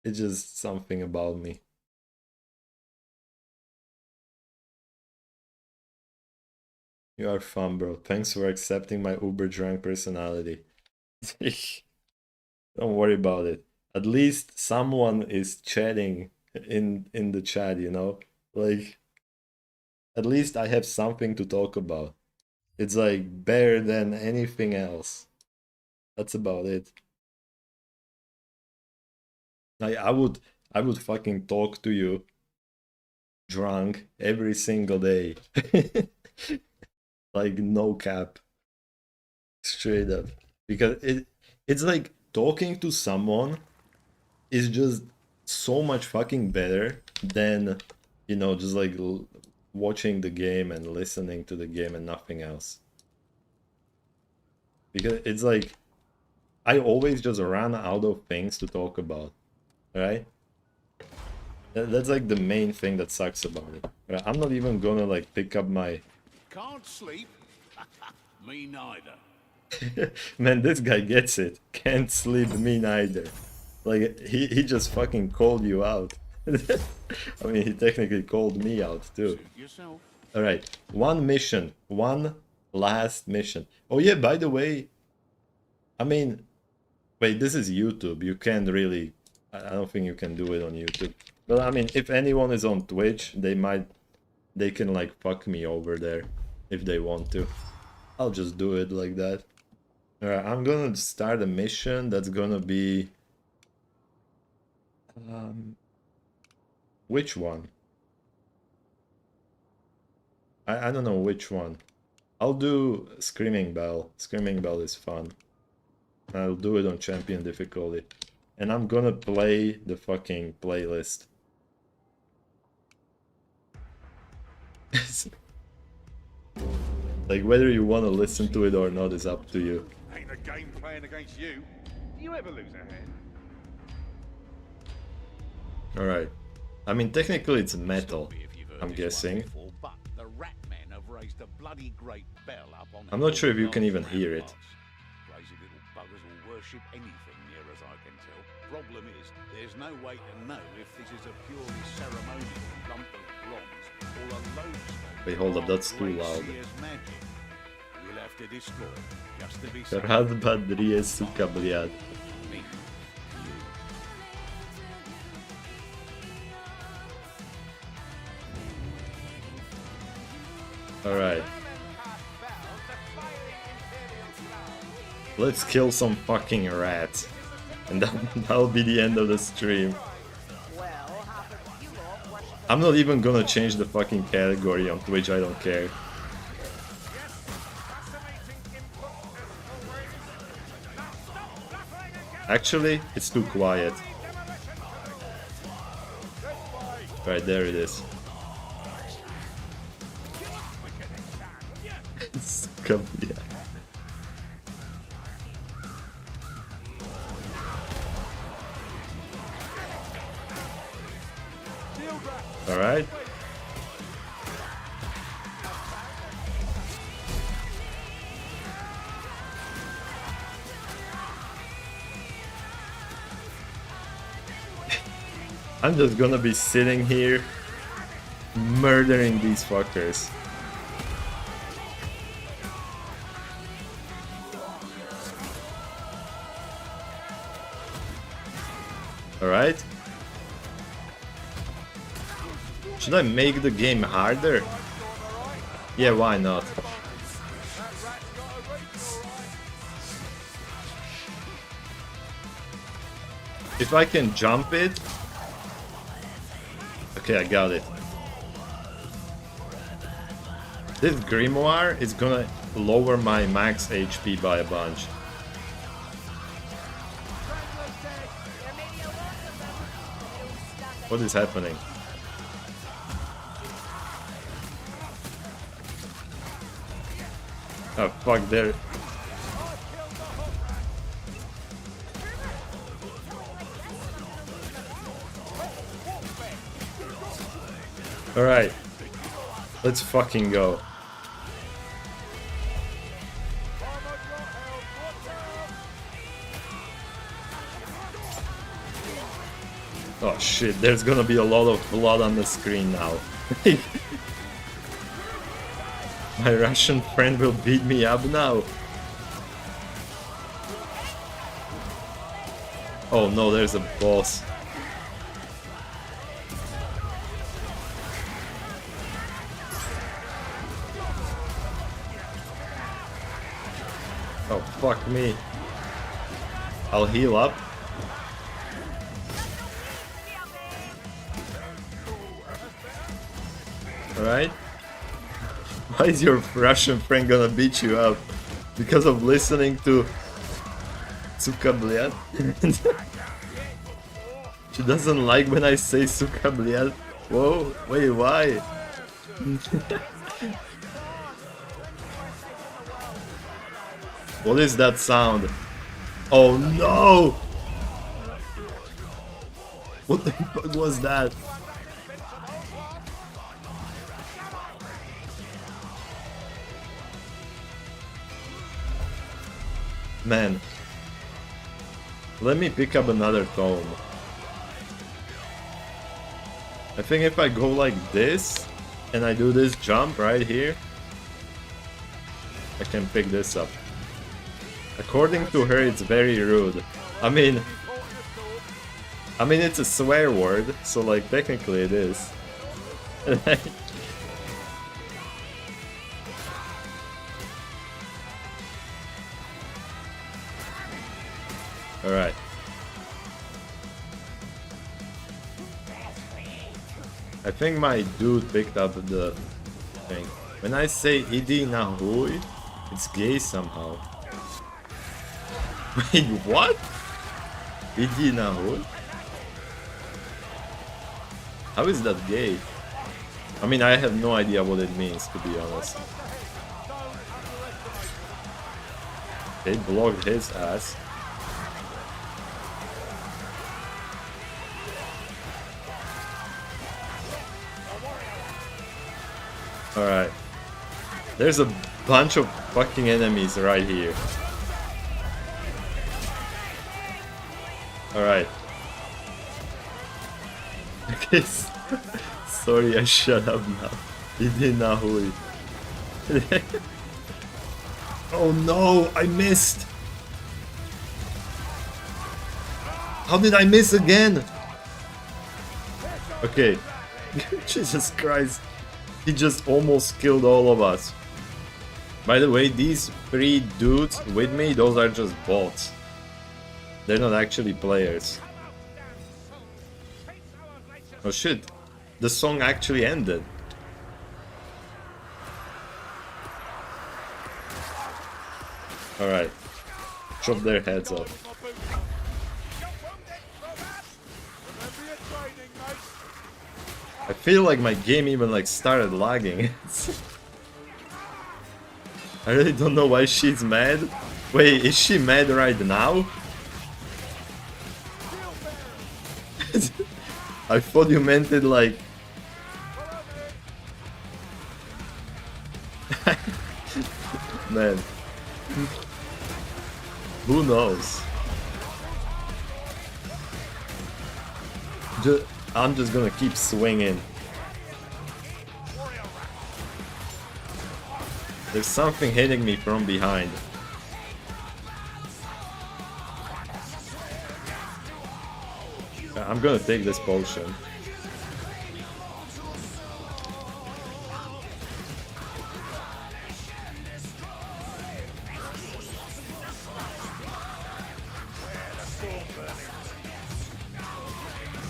Speaker 1: it's just something about me. You are fun, bro. Thanks for accepting my uber drunk personality. Don't worry about it. At least someone is chatting in the chat, you know? Like, at least I have something to talk about. It's like better than anything else. That's about it. I would fucking talk to you drunk every single day. Like no cap. Straight up. Because it's like talking to someone is just so much fucking better than, you know, just like watching the game and listening to the game and nothing else. Because it's like I always just run out of things to talk about, right? That's like the main thing that sucks about it. Right? I'm not even gonna like pick up my...
Speaker 5: Can't sleep? Me neither.
Speaker 1: Man, this guy gets it. Can't sleep, me neither. Like, he just fucking called you out. I mean, he technically called me out too. Alright, one mission. One last mission. Oh yeah, by the way, I mean, wait, this is YouTube. You can't really... I don't think you can do it on YouTube. But I mean, if anyone is on Twitch, they can like fuck me over there if they want to. I'll just do it like that. Alright, I'm gonna start a mission that's gonna be... which one? I don't know which one. I'll do Screaming Bell. Screaming Bell is fun. I'll do it on champion difficulty. And I'm gonna play the fucking playlist. Like, whether you want to listen to it or not is up to you.
Speaker 5: Ain't a game playing against you. Do you ever lose a hand?
Speaker 1: Alright. I mean, technically it's metal, I'm guessing.
Speaker 5: But the rat men have raised a bloody great bell up on
Speaker 1: I'm not sure if you can even hear it.
Speaker 5: Crazy little buggers will worship anything near as I can tell. Problem is, there's no way to know if this is a purely ceremonial lump of bronze or a lodestone.
Speaker 1: Wait, hold up, that's too loud.
Speaker 5: We'll have to destroy just to be
Speaker 1: Radba drije, suka, bljad. Alright. Let's kill some fucking rats. And that'll be the end of the stream. I'm not even gonna change the fucking category on Twitch, I don't care. Actually, it's too quiet. Right, there it is. Yeah. All right. I'm just gonna be sitting here murdering these fuckers. Alright. Should I make the game harder? Yeah, why not? If I can jump it... Okay, I got it. This grimoire is gonna lower my max HP by a bunch. What is happening? Oh fuck, there. Alright. Let's fucking go. Oh shit, there's gonna be a lot of blood on the screen now. My Russian friend will beat me up now. Oh no, there's a boss. Oh fuck me. I'll heal up. Alright. Why is your Russian friend gonna beat you up? Because of listening to Suka Blyad? She doesn't like when I say Suka Blyad. Whoa, wait, why? What is that sound? Oh no! What the fuck was that? Man, let me pick up another tome. I think if I go like this and I do this jump right here, I can pick this up. According to her, it's very rude. I mean it's a swear word, so like technically it is. Alright. I think my dude picked up the thing. When I say Idi Nahui, it's gay somehow. Wait, what? Idi Nahui? How is that gay? I mean, I have no idea what it means, to be honest. They blocked his ass. Alright. There's a bunch of fucking enemies right here. Alright. Okay, sorry, I shut up now. Idinahui. Oh no, I missed! How did I miss again? Okay. Jesus Christ. He just almost killed all of us. By the way, these 3 dudes with me, those are just bots. They're not actually players. Oh shit, the song actually ended. Alright, chop their heads off. I feel like my game even like started lagging. I really don't know why she's mad. Wait, is she mad right now? I thought you meant it like... Man. Who knows? I'm just gonna keep swinging. There's something hitting me from behind. I'm gonna take this potion.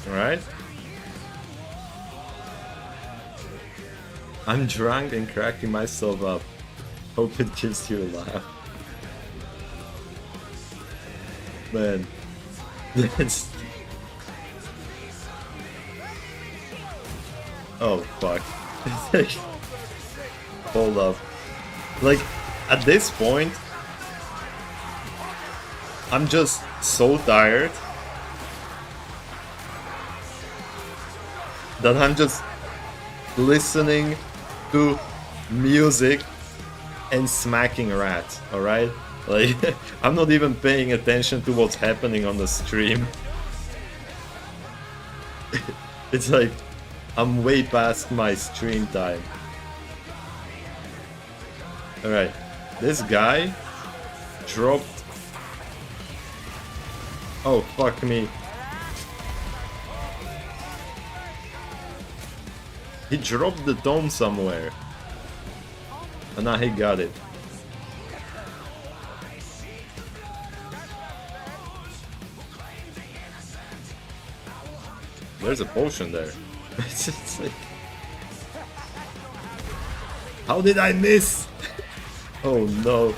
Speaker 1: Alright. I'm drunk and cracking myself up. Hope it gives you a laugh. Man. That's... Oh fuck. Hold up. Like, At this point, I'm just so tired that I'm just listening to music and smacking rats, alright? Like, I'm not even paying attention to what's happening on the stream. It's like, I'm way past my stream time. Alright, this guy dropped... Oh, fuck me. He dropped the tome somewhere. And now he got it. There's a potion there. It's just like... How did I miss? Oh no.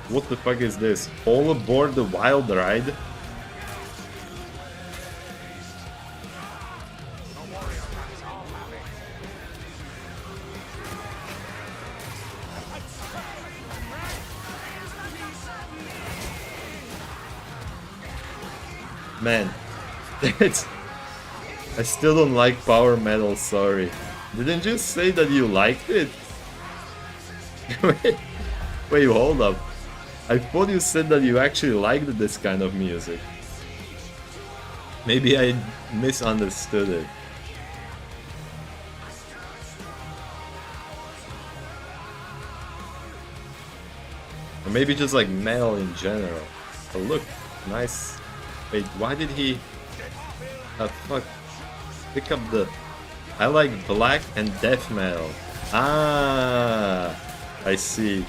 Speaker 1: What the fuck is this? All aboard the wild ride? Man, it's... I still don't like power metal, sorry. Didn't you say that you liked it? Wait, hold up. I thought you said that you actually liked this kind of music. Maybe I misunderstood it. Or maybe just like metal in general. Oh look, nice. Wait, why did he... fuck. Pick up the... I like black and death metal. Ah, I see.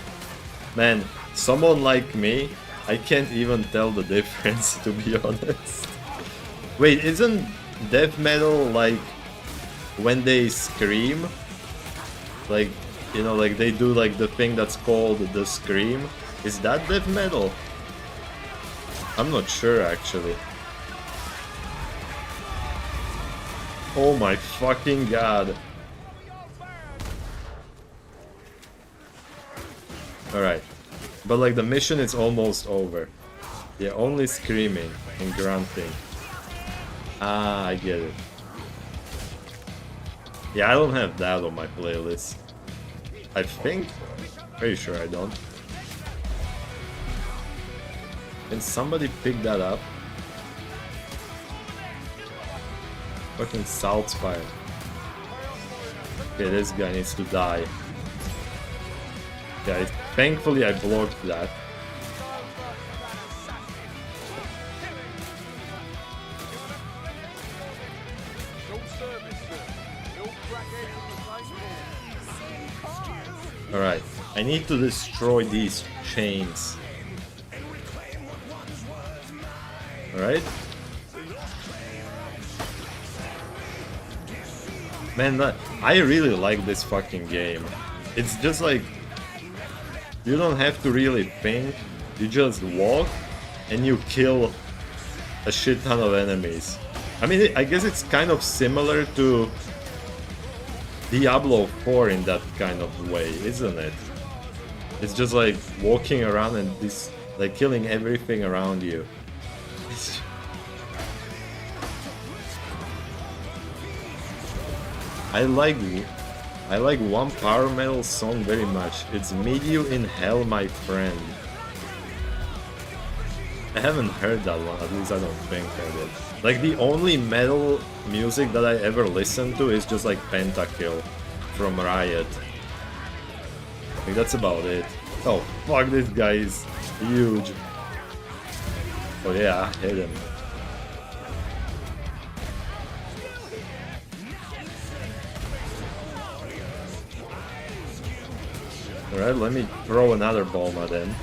Speaker 1: Man, someone like me, I can't even tell the difference, to be honest. Wait, isn't death metal like when they scream? Like, you know, like they do like the thing that's called the scream? Is that death metal? I'm not sure actually. Oh my fucking god. Alright. But like the mission is almost over. Yeah, only screaming and grunting. Ah, I get it. Yeah, I don't have that on my playlist. I think? Pretty sure I don't. Can somebody pick that up? Fucking Salt Spire. Okay, this guy needs to die. Yeah, thankfully I blocked that. Alright, I need to destroy these chains. Alright? Man, I really like this fucking game. It's just like... You don't have to really think, you just walk and you kill a shit ton of enemies. I mean, I guess it's kind of similar to Diablo 4 in that kind of way, isn't it? It's just like walking around and this, like killing everything around you. I like one power metal song very much. It's Meet You in Hell, My Friend. I haven't heard that one, at least I don't think I did. Like the only metal music that I ever listened to is just like Pentakill from Riot. Like that's about it. Oh fuck, this guy is huge. Oh yeah, hit him. Alright, let me throw another bomb at him.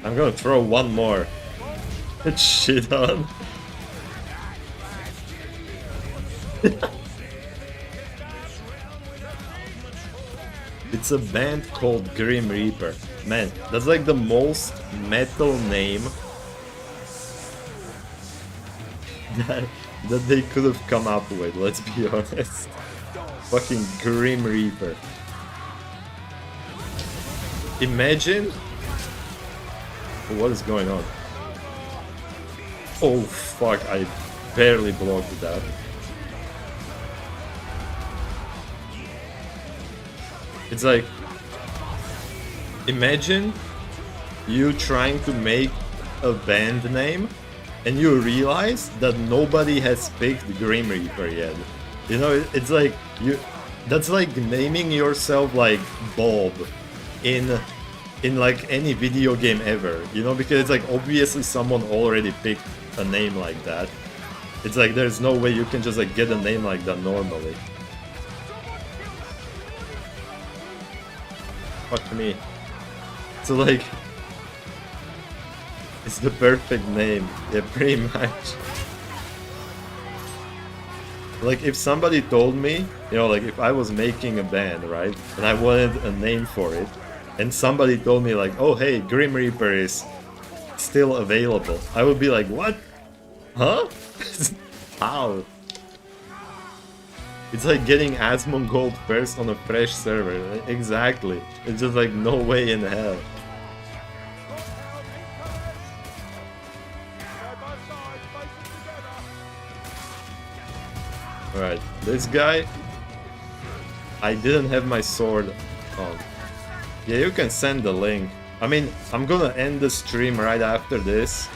Speaker 1: I'm gonna throw one more. It's shit on. It's a band called Grim Reaper. Man, that's like the most metal name that they could have come up with, let's be honest. Fucking Grim Reaper. Imagine... What is going on? Oh fuck, I barely blocked that. It's like... Imagine you trying to make a band name and you realize that nobody has picked Grim Reaper yet. You know, it's like you... That's like naming yourself like Bob in like any video game ever, you know, because it's like obviously someone already picked a name like that. It's like there's no way you can just like get a name like that normally. Fuck me. So like, it's the perfect name, yeah, pretty much. Like if somebody told me, you know, like if I was making a band, right, and I wanted a name for it, and somebody told me like, oh hey, Grim Reaper is still available, I would be like, what? Huh? How? It's like getting Asmongold first on a fresh server. Exactly. It's just like no way in hell. Alright, this guy, I didn't have my sword on. Yeah, you can send the link. I mean, I'm gonna end the stream right after this.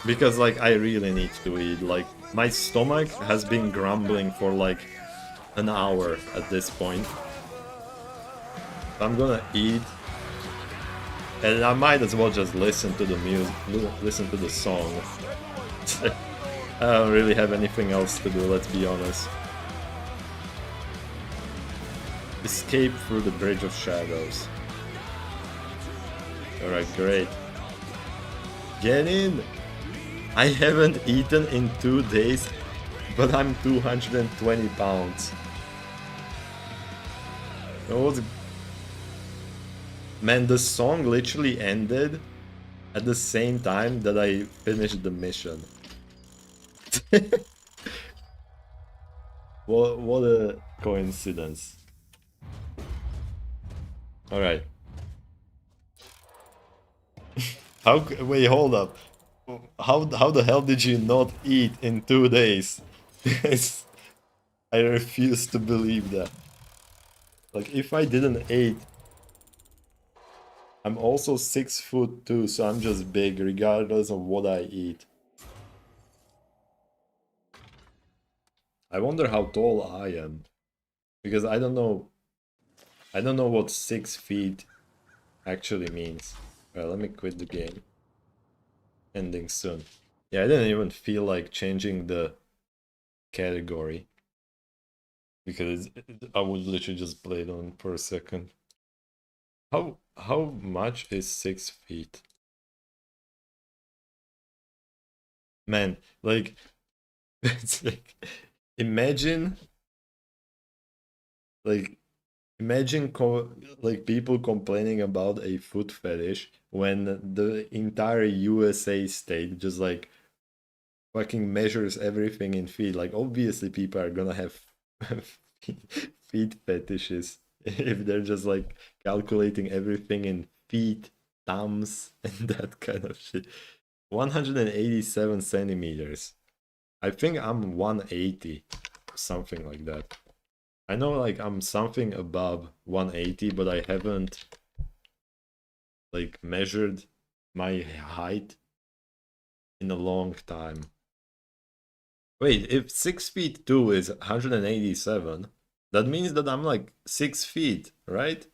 Speaker 1: Because, like, I really need to eat. Like, my stomach has been grumbling for, like, an hour at this point. I'm gonna eat. And I might as well just listen to the music, listen to the song. I don't really have anything else to do, let's be honest. Escape through the Bridge of Shadows. Alright, great. Get in! I haven't eaten in 2 days, but I'm 220 pounds. Man, the song literally ended at the same time that I finished the mission. What a coincidence. Alright. Wait, hold up. How the hell did you not eat in 2 days? I refuse to believe that. Like, if I didn't eat... I'm also 6'2", so I'm just big regardless of what I eat. I wonder how tall I am. Because I don't know what 6 feet actually means. Alright, let me quit the game. Ending soon. Yeah, I didn't even feel like changing the category. Because I would literally just play it on for a second. How much is 6 feet? Man, like... It's like... Imagine... Like... Imagine like people complaining about a foot fetish when the entire USA state just like fucking measures everything in feet. Like obviously people are gonna have feet fetishes if they're just like calculating everything in feet, thumbs, and that kind of shit. 187 centimeters. I think I'm 180, something like that. I know like I'm something above 180, but I haven't like measured my height in a long time. Wait, if 6'2" is 187, that means that I'm like 6 feet, right?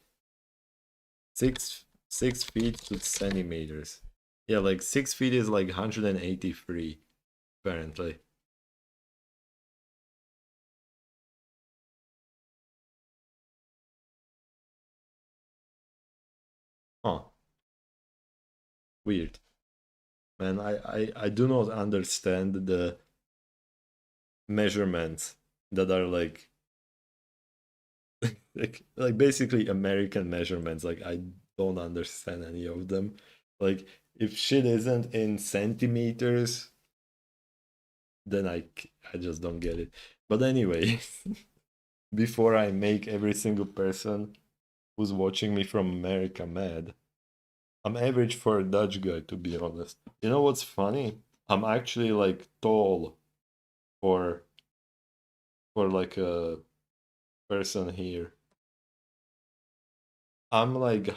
Speaker 1: 6 feet to centimeters. Yeah, like 6 feet is like 183, apparently. Huh. Weird. Man, I do not understand the measurements that are like like basically American measurements. Like I don't understand any of them. Like if shit isn't in centimeters then I just don't get it. But anyway, before I make every single person who's watching me from America mad, I'm average for a Dutch guy, to be honest. You know what's funny? I'm actually like tall for like a person here. I'm like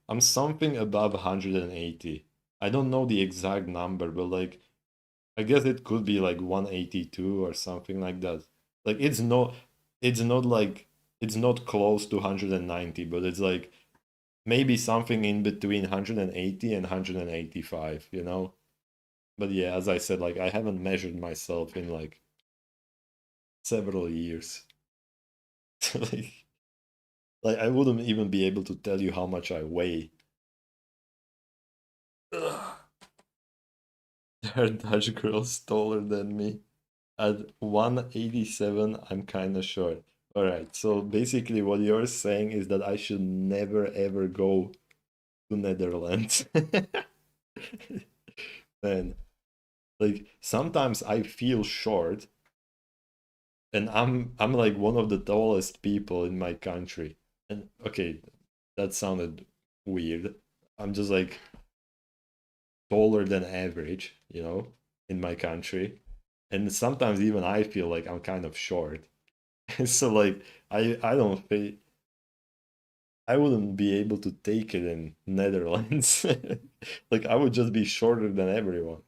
Speaker 1: I'm something above 180. I don't know the exact number, but like I guess it could be like 182 or something like that. Like it's not like it's not close to 190, but it's like maybe something in between 180 and 185, you know? But yeah, as I said, like I haven't measured myself in like several years. like I wouldn't even be able to tell you how much I weigh. Ugh. There are Dutch girls taller than me. At 187, I'm kind of short. Alright, so basically what you're saying is that I should never ever go to Netherlands. Man, like sometimes I feel short and I'm like one of the tallest people in my country. And okay, that sounded weird. I'm just like taller than average, you know, in my country. And sometimes even I feel like I'm kind of short. So like I don't think I wouldn't be able to take it in Netherlands. Like I would just be shorter than everyone.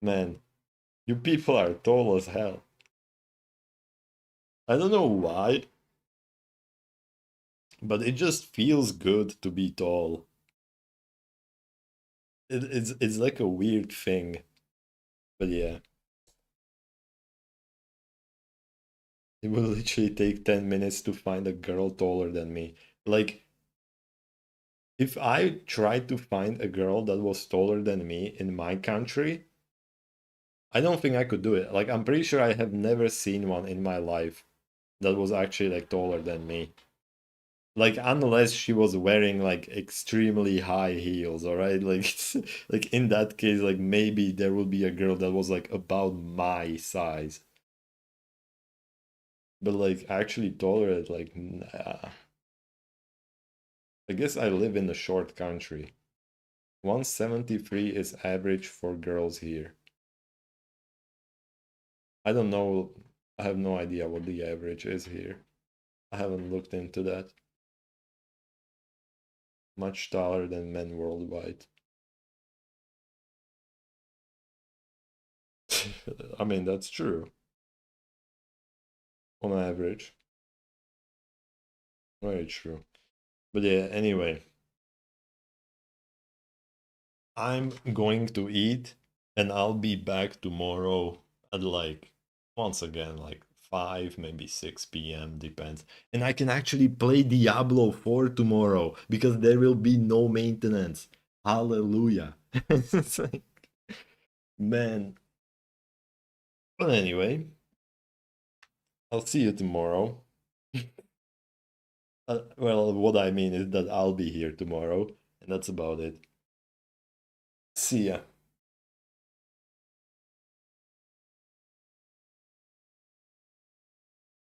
Speaker 1: Man, you people are tall as hell. I don't know why, but it just feels good to be tall. It's like a weird thing. But yeah. It will literally take 10 minutes to find a girl taller than me. Like, if I tried to find a girl that was taller than me in my country, I don't think I could do it. Like, I'm pretty sure I have never seen one in my life that was actually like taller than me. Like, unless she was wearing like extremely high heels, all right? Like, like in that case, like maybe there would be a girl that was like about my size. But like actually taller, like, nah. I guess I live in a short country. 173 is average for girls here. I don't know. I have no idea what the average is here. I haven't looked into that. Much taller than men worldwide. I mean, that's true. On average. Very true. But yeah, anyway. I'm going to eat and I'll be back tomorrow at like, once again, like 5, maybe 6 p.m. depends. And I can actually play Diablo 4 tomorrow because there will be no maintenance. Hallelujah. It's like, man. But anyway, I'll see you tomorrow. Well, what I mean is that I'll be here tomorrow, and that's about it. See ya.